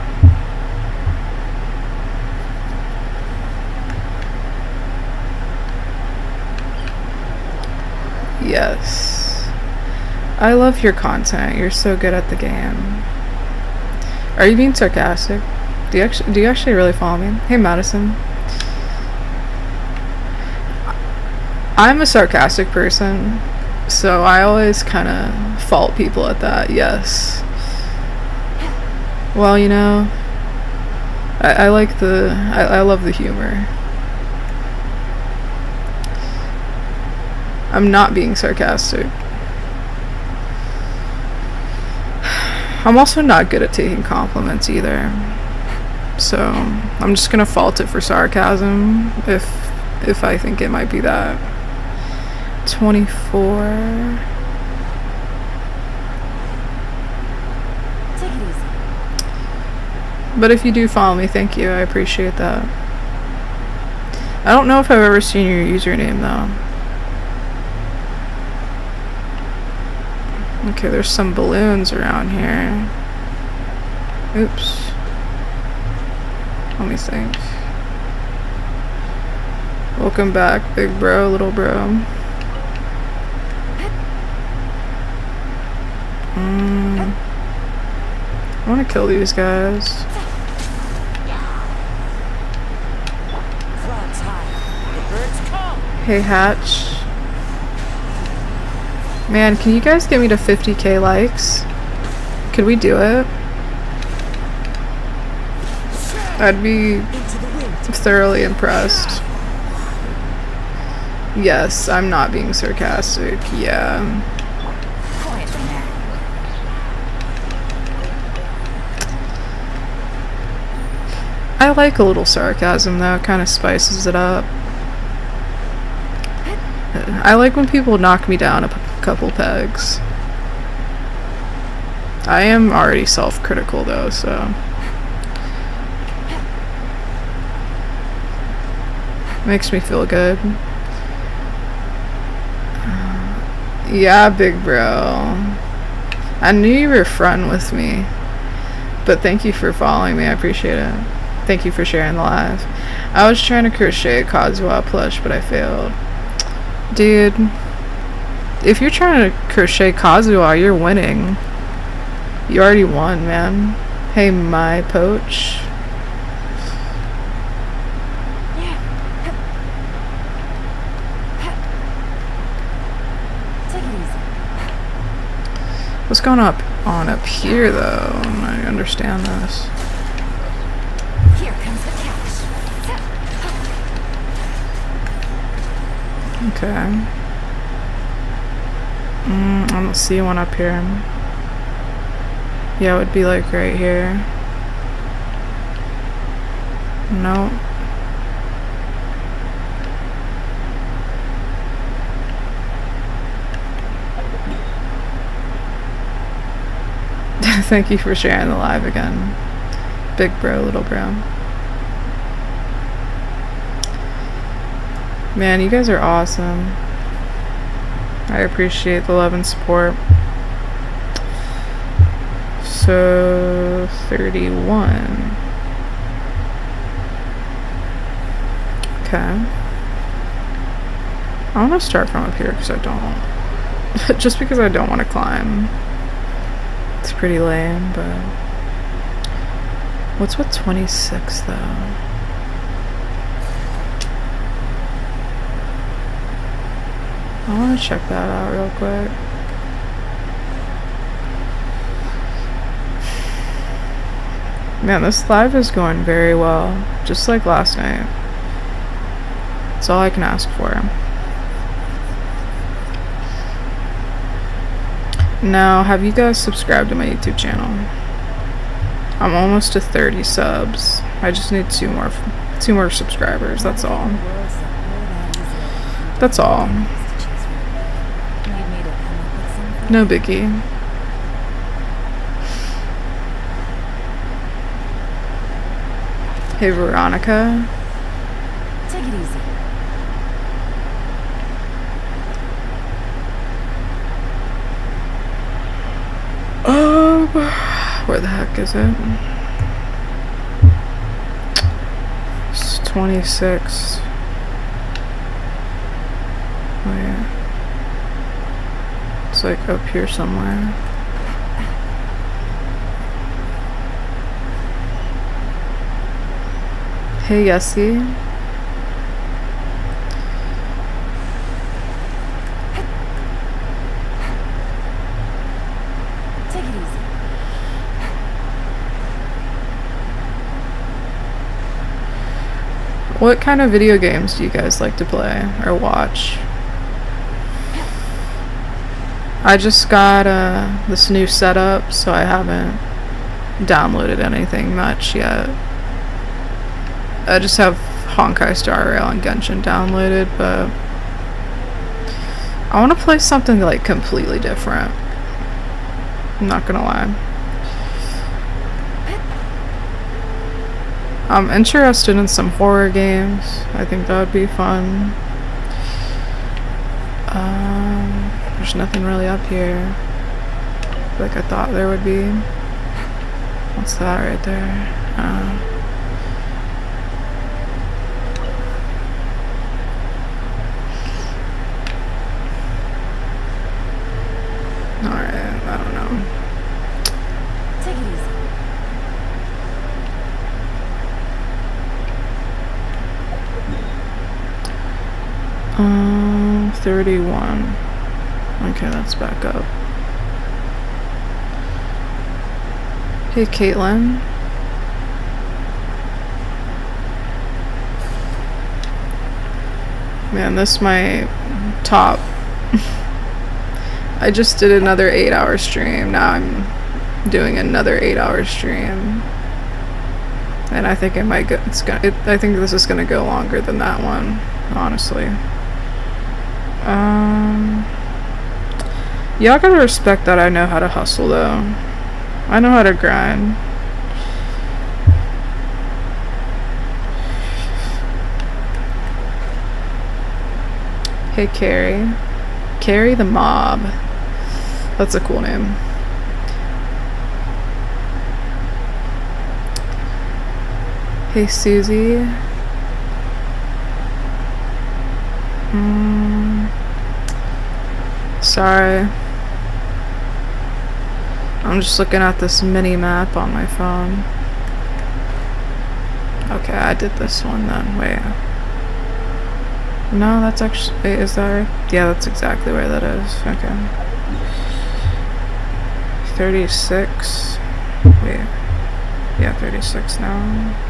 Yes. I love your content. You're so good at the game. Are you being sarcastic? Do you actually really follow me? Hey Madison. I'm a sarcastic person, so I always kind of fault people at that. Yes. Well, you know, I like I love the humor. I'm not being sarcastic. I'm also not good at taking compliments either. So I'm just gonna fault it for sarcasm if I think it might be that. 24. Take it easy. But if you do follow me, thank you. I appreciate that. I don't know if I've ever seen your username though. Okay, there's some balloons around here. Oops. Let me think. Welcome back, big bro, little bro. I want to kill these guys. Hey, Hatch. Man, can you guys get me to 50k likes? Could we do it? I'd be thoroughly impressed. Yes, I'm not being sarcastic. Yeah. I like a little sarcasm though, it kind of spices it up. I like when people knock me down a couple pegs. I am already self-critical though, so makes me feel good. Yeah, big bro. I knew you were fun with me, but thank you for following me. I appreciate it. Thank you for sharing the live. I was trying to crochet a Kazuha plush, but I failed. Dude, if you're trying to crochet Kazuha, you're winning. You already won, man. Hey, my poach. What's going on up here, though? I understand this. Here comes the cash. Okay. I don't see one up here. Yeah, it would be like right here. No. Thank you for sharing the live again. Big bro, little bro. Man, you guys are awesome. I appreciate the love and support. So, 31. Okay. I want to start from up here because I don't. Just because I don't want to climb. It's pretty lame, but... What's with 26, though? I want to check that out real quick. Man, this live is going very well. Just like last night. That's all I can ask for. Now, have you guys subscribed to my YouTube channel? I'm almost to 30 subs. I just need two more subscribers, that's all. That's all. No biggie. Hey, Veronica. Take it easy. Where the heck is it? It's 26. Oh yeah. It's like up here somewhere. Hey, Yessie. What kind of video games do you guys like to play or watch? I just got this new setup, so I haven't downloaded anything much yet. I just have Honkai Star Rail and Genshin downloaded, but I want to play something like completely different. I'm not gonna lie. I'm interested in some horror games. I think that would be fun. There's nothing really up here like I thought there would be. What's that right there? Alright, I don't know. Take it easy. 31. Okay, let's back up. Hey, Caitlin. Man, this might top. I just did another 8-hour stream. Now I'm doing another 8-hour stream. And I think it might go, I think this is gonna go longer than that one, honestly. Y'all gotta respect that I know how to hustle though. I know how to grind. Hey Carrie. Carrie the Mob. That's a cool name. Hey Susie. Sorry. I'm just looking at this mini map on my phone. Okay, I did this one then. Wait. No, that's actually... Wait, is that right? Yeah, that's exactly where that is. Okay. 36. Wait. Yeah, 36 now.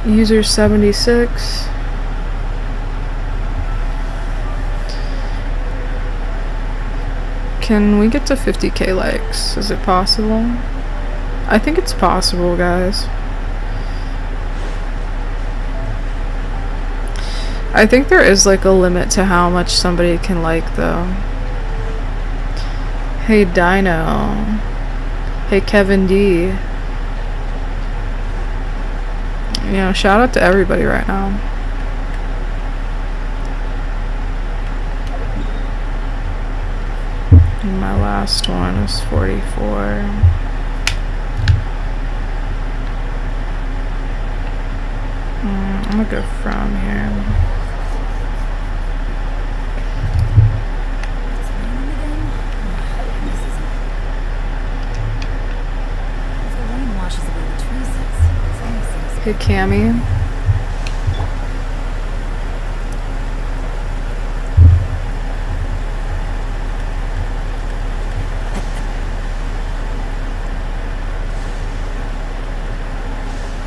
User 76. Can we get to 50k likes? Is it possible? I think it's possible, guys. I think there is like a limit to how much somebody can like though. Hey Dino. Hey Kevin D. You know, shout out to everybody right now. And my last one is 44. I'm gonna go from here. Hey Cammy.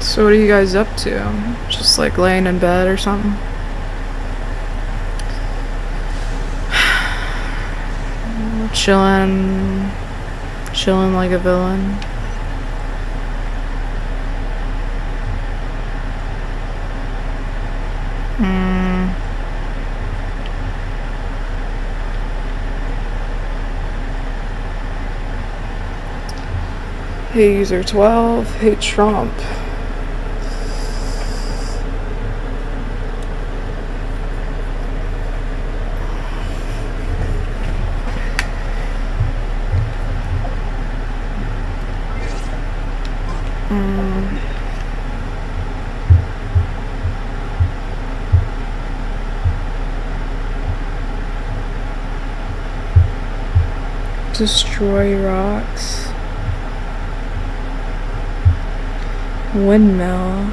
So what are you guys up to? Just like laying in bed or something? Chilling like a villain. Hey user 12, hey Trump. Destroy rocks. Windmill.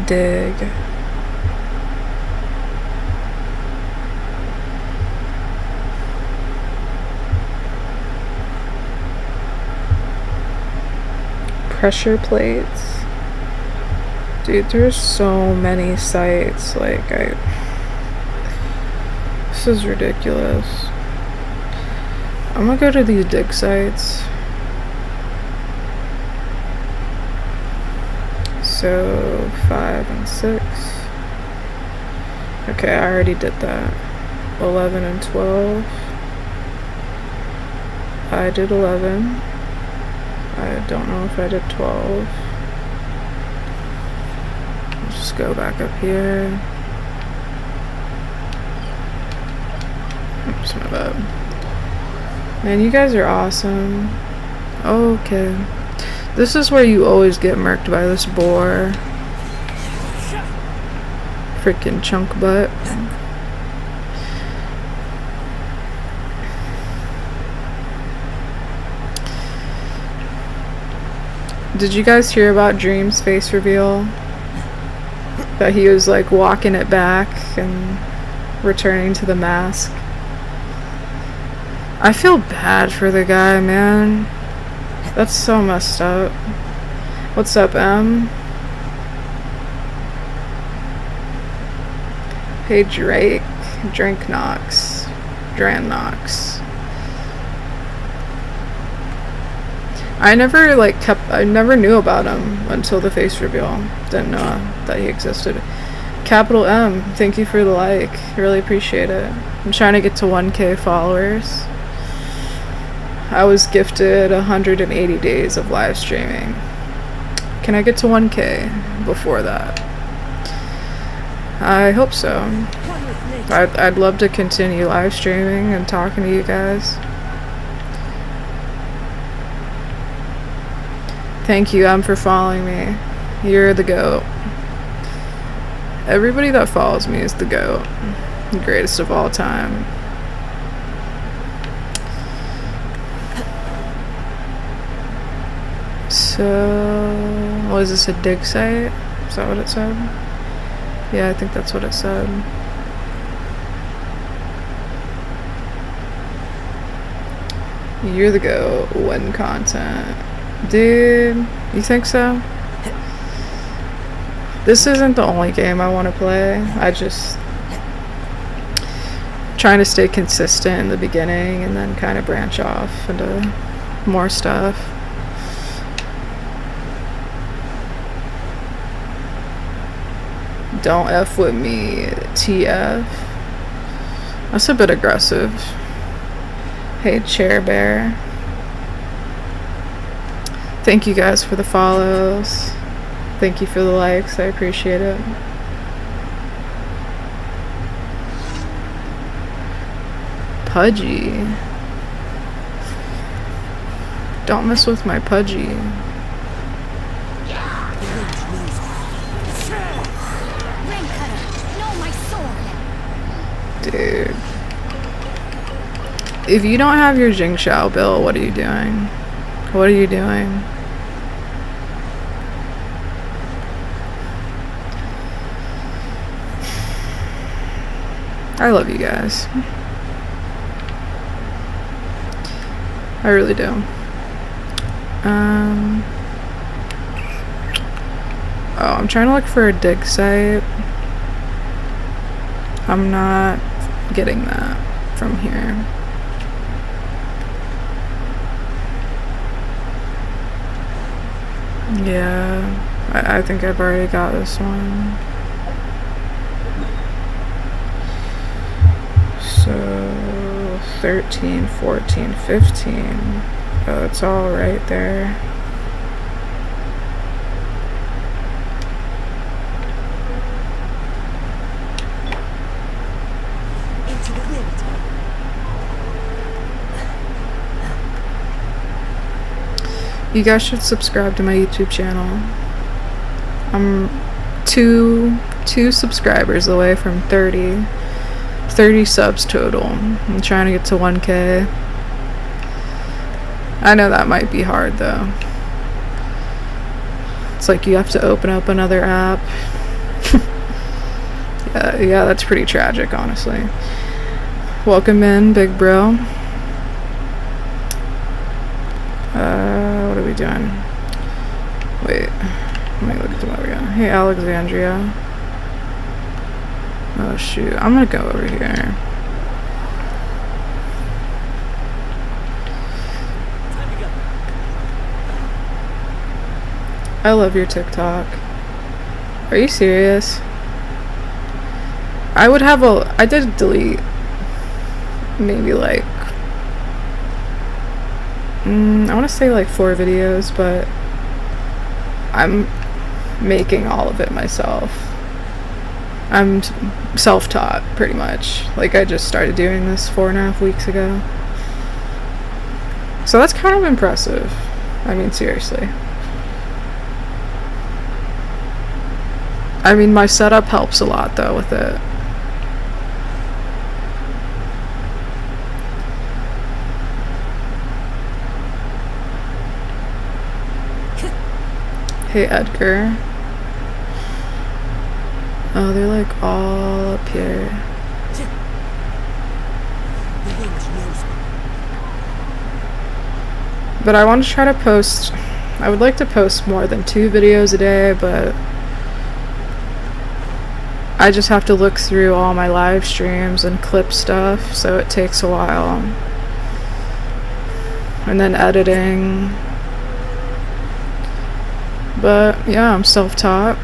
Dig. Pressure plates. Dude, there's so many sites. Like, this is ridiculous. I'm gonna go to these dig sites. So 5 and 6. Okay, I already did that. 11 and 12. I did 11. I don't know if I did 12. Let's just go back up here. Oops, my bad. Man, you guys are awesome. Okay. This is where you always get murked by this boar. Freaking chunk butt. Did you guys hear about Dream's face reveal? That he was like walking it back and returning to the mask. I feel bad for the guy, man. That's so messed up. What's up, Em? Hey, Drake. Drink Knox. Dran Knox. I never knew about him until the face reveal. Didn't know that he existed. Capital M, thank you for the like. Really appreciate it. I'm trying to get to 1K followers. I was gifted 180 days of live streaming. Can I get to 1K before that? I hope so. I'd love to continue live streaming and talking to you guys. Thank you, Em, for following me. You're the GOAT. Everybody that follows me is the GOAT. The greatest of all time. So, was this a dig site? Is that what it said? Yeah, I think that's what it said. You're the GOAT. Win content. Dude, you think so? This isn't the only game I want to play. I just trying to stay consistent in the beginning and then kind of branch off into more stuff. Don't F with me, TF. That's a bit aggressive. Hey, Chair Bear. Thank you guys for the follows. Thank you for the likes. I appreciate it. Pudgy. Don't mess with my Pudgy. Dude. If you don't have your Jing Shao Bill, what are you doing? What are you doing? I love you guys. I really do. Oh, I'm trying to look for a dig site. I'm not getting that from here. Yeah, I think I've already got this one. So 13, 14, 15. Oh, it's all right there. Into the wind. You guys should subscribe to my YouTube channel. I'm two subscribers away from 30 subs total. I'm trying to get to 1K. I know that might be hard though. It's like you have to open up another app. Yeah, that's pretty tragic, honestly. Welcome in, big bro. What are we doing? wait. Let me look at the map again. Hey, Alexandria. Oh, shoot. I'm gonna go over here. I love your TikTok. Are you serious? I did delete maybe like I want to say like 4 videos, but I'm making all of it myself. I'm self-taught pretty much. Like, I just started doing this 4.5 weeks ago. So that's kind of impressive. I mean, seriously. I mean, my setup helps a lot though with it. Hey, Edgar. Oh, they're like all up here. But I want to try to post, I would like to post more than 2 videos a day, but I just have to look through all my live streams and clip stuff, so it takes a while. And then editing. But yeah, I'm self-taught.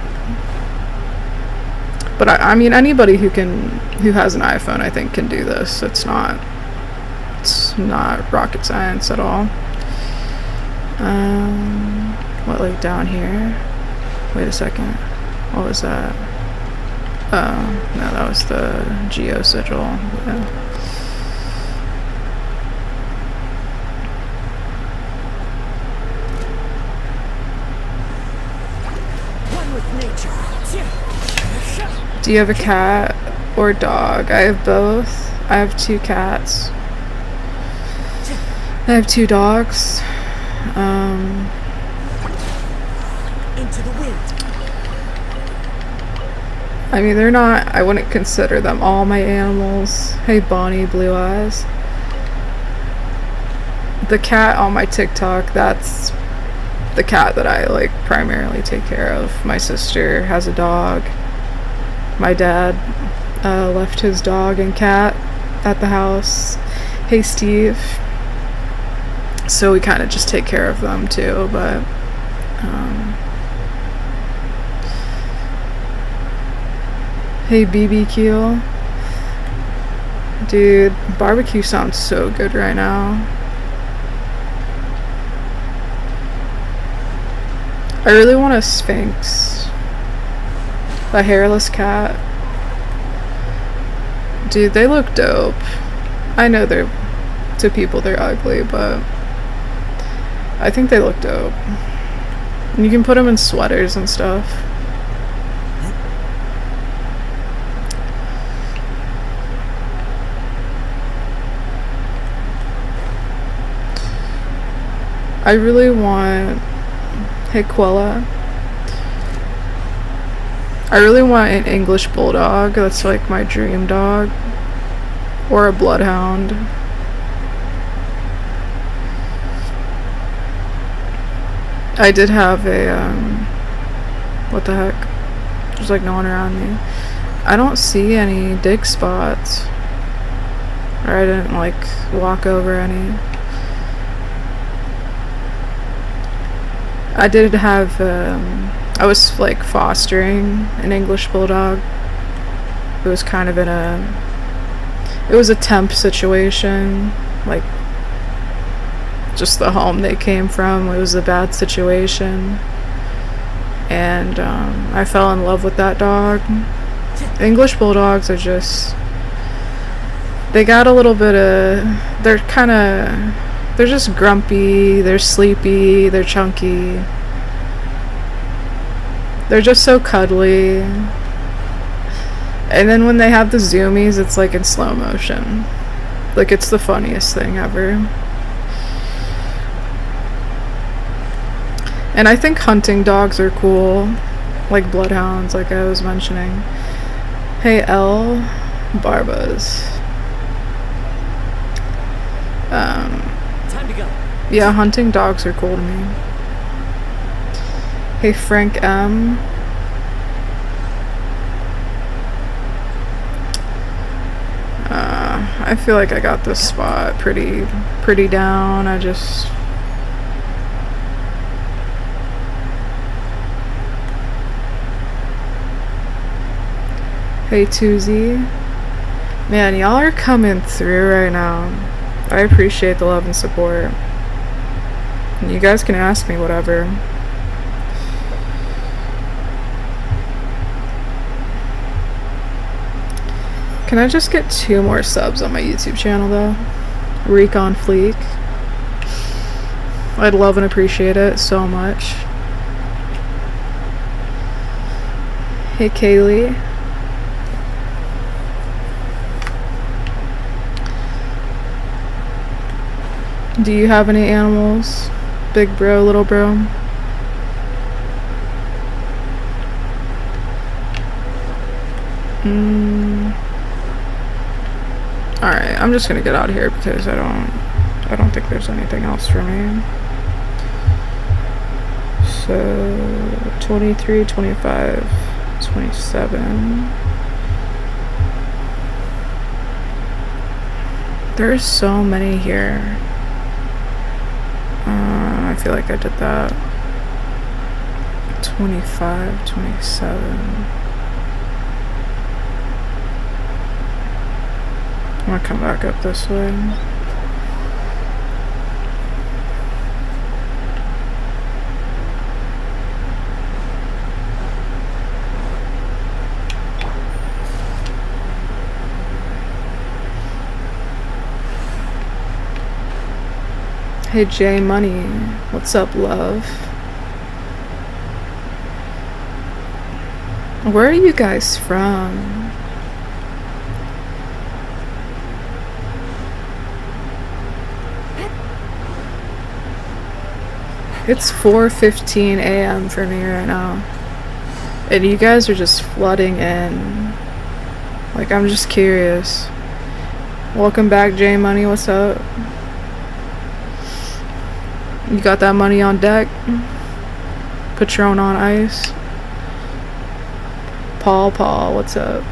But I mean, anybody who has an iPhone, I think, can do this. It's not rocket science at all. What, like down here? Wait a second. What was that? Oh, no, that was the geo sigil. Yeah. Do you have a cat or dog? I have both. I have 2 cats. I have 2 dogs. Into the wind. I mean, they're not, I wouldn't consider them all my animals. Hey, Bonnie Blue Eyes. The cat on my TikTok, that's the cat that I like primarily take care of. My sister has a dog. My dad left his dog and cat at the house. Hey, Steve. So we kind of just take care of them too, but hey, BBQ. Dude, barbecue sounds so good right now. I really want a Sphinx. The hairless cat. Dude, they look dope. I know to people they're ugly, but I think they look dope. And you can put them in sweaters and stuff. I really want... Hey, Quella. I really want an English Bulldog. That's like my dream dog. Or a Bloodhound. I did have a, what the heck? There's like no one around me. I don't see any dig spots. Or I didn't like walk over any. I did have, I was like fostering an English Bulldog. It was kind of it was a temp situation, like just the home they came from. It was a bad situation, and I fell in love with that dog. English Bulldogs are just, they got a little bit of, they're just grumpy, they're sleepy, they're chunky. They're just so cuddly. And then when they have the zoomies, it's like in slow motion. Like, it's the funniest thing ever. And I think hunting dogs are cool. Like bloodhounds, like I was mentioning. Hey, L. Barbas. Time to go. Yeah, hunting dogs are cool to me. Hey Frank M. I feel like I got this spot pretty down. Hey Tuesday. Man, y'all are coming through right now. I appreciate the love and support. And you guys can ask me whatever. Can I just get 2 more subs on my YouTube channel though? Recon Fleek. I'd love and appreciate it so much. Hey Kaylee. Do you have any animals? Big bro, little bro? Alright, I'm just gonna get out of here because I don't think there's anything else for me. So 23, 25, 27. There's so many here. I feel like I did that. 25, 27. I'm gonna come back up this way. Hey J Money, what's up, love? Where are you guys from? It's 4:15 a.m. for me right now. And you guys are just flooding in. Like, I'm just curious. Welcome back, J Money, what's up? You got that money on deck? Patron on ice? Paul, what's up?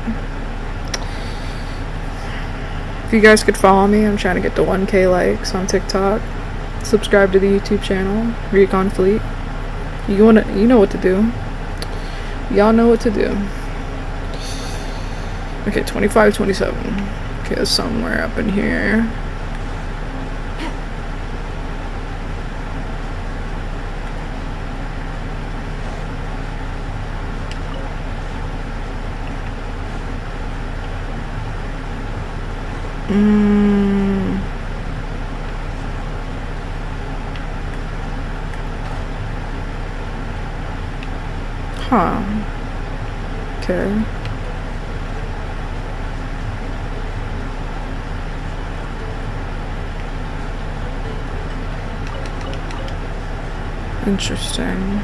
If you guys could follow me, I'm trying to get to 1K likes on TikTok. Subscribe to the YouTube channel, Recon Fleet. You know what to do. Y'all know what to do. Okay, 25, 27. Okay, somewhere up in here. Huh. Okay. Interesting.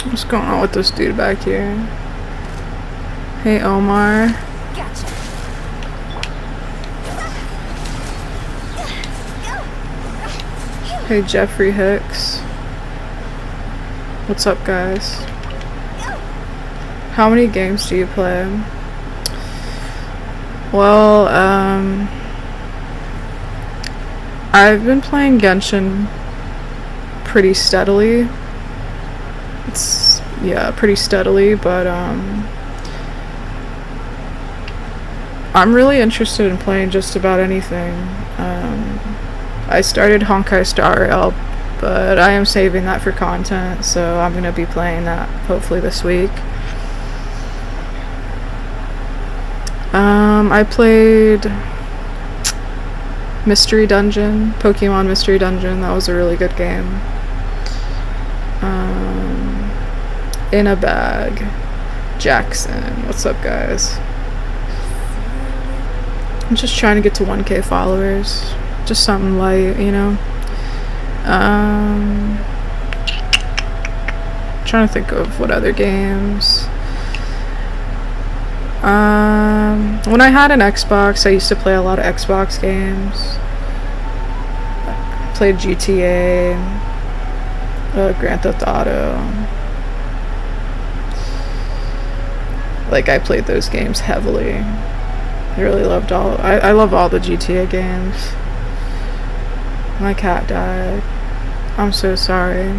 What's going on with this dude back here? Hey Omar. Gotcha. Hey Jeffrey Hicks. What's up, guys? How many games do you play? Well, I've been playing Genshin pretty steadily. Pretty steadily, but I'm really interested in playing just about anything. I started Honkai Star Rail, but I am saving that for content, so I'm gonna be playing that hopefully this week. I played Mystery Dungeon, Pokemon Mystery Dungeon. That was a really good game. In a Bag. Jackson. What's up, guys? I'm just trying to get to 1K followers. Just something light, you know? Trying to think of what other games. When I had an Xbox, I used to play a lot of Xbox games. Played GTA, Grand Theft Auto. Like, I played those games heavily. I really loved I love all the GTA games. My cat died. I'm so sorry.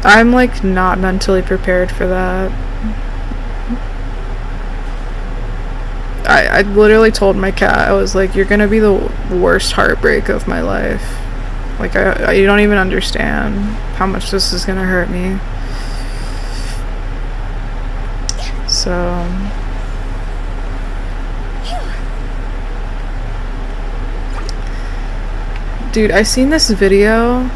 I'm like not mentally prepared for that. I literally told my cat, I was like, you're gonna be the worst heartbreak of my life. Like, you don't even understand how much this is gonna hurt me. So... Dude, I seen this video.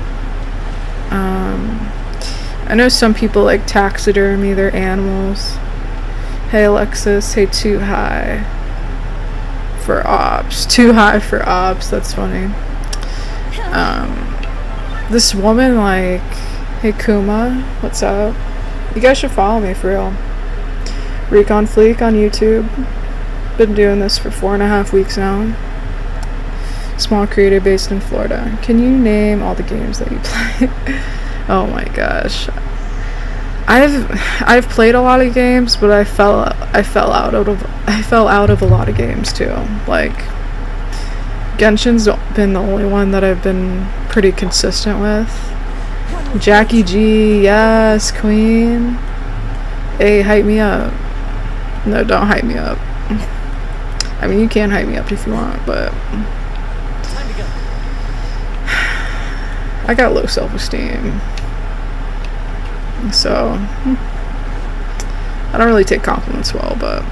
I know some people like taxidermy their animals. Hey Alexis, hey Too High for Ops. Too High for Ops, that's funny. This woman, like, hey Kuma, what's up? You guys should follow me for real. Recon Fleek on YouTube. Been doing this for 4.5 weeks now. Small creator based in Florida. Can you name all the games that you play? Oh my gosh. I've played a lot of games, but I fell out of a lot of games too. Like, Genshin's been the only one that I've been pretty consistent with. Jackie G, yes, Queen. Hey, hype me up. No, don't hype me up. I mean, you can hype me up if you want, but I got low self-esteem, so I don't really take compliments well, but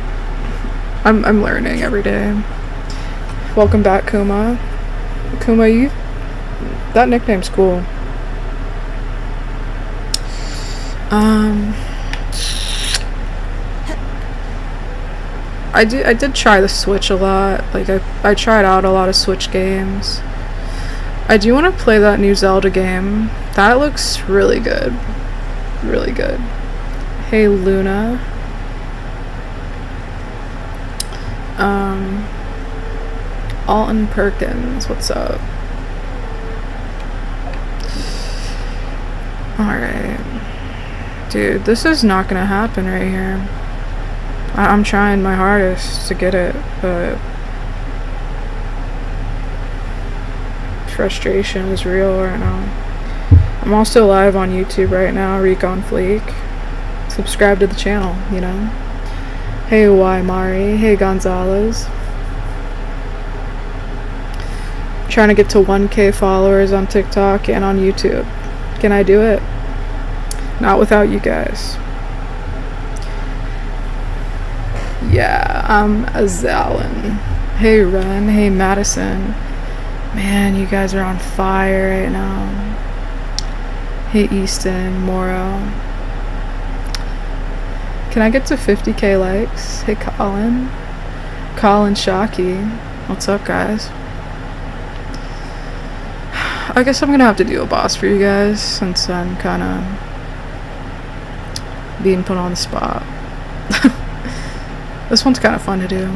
I'm learning every day. Welcome back, Kuma. Kuma, that nickname's cool. I did try the Switch a lot. Like, I tried out a lot of Switch games. I do want to play that new Zelda game. That looks really good. Really good. Hey Luna. Alton Perkins, what's up? Alright. Dude, this is not gonna happen right here. I'm trying my hardest to get it, but frustration is real right now. I'm also live on YouTube right now, Recon Fleek. Subscribe to the channel, you know. Hey Y Mari, hey Gonzalez. Trying to get to 1K followers on TikTok and on YouTube. Can I do it? Not without you guys. Yeah, I'm Azalin. Hey Ren, hey Madison. Man, you guys are on fire right now. Hey Easton, Moro. Can I get to 50K likes? Hey Colin. Colin Shockey. What's up, guys? I guess I'm gonna have to do a boss for you guys since I'm kinda being put on the spot. This one's kinda fun to do.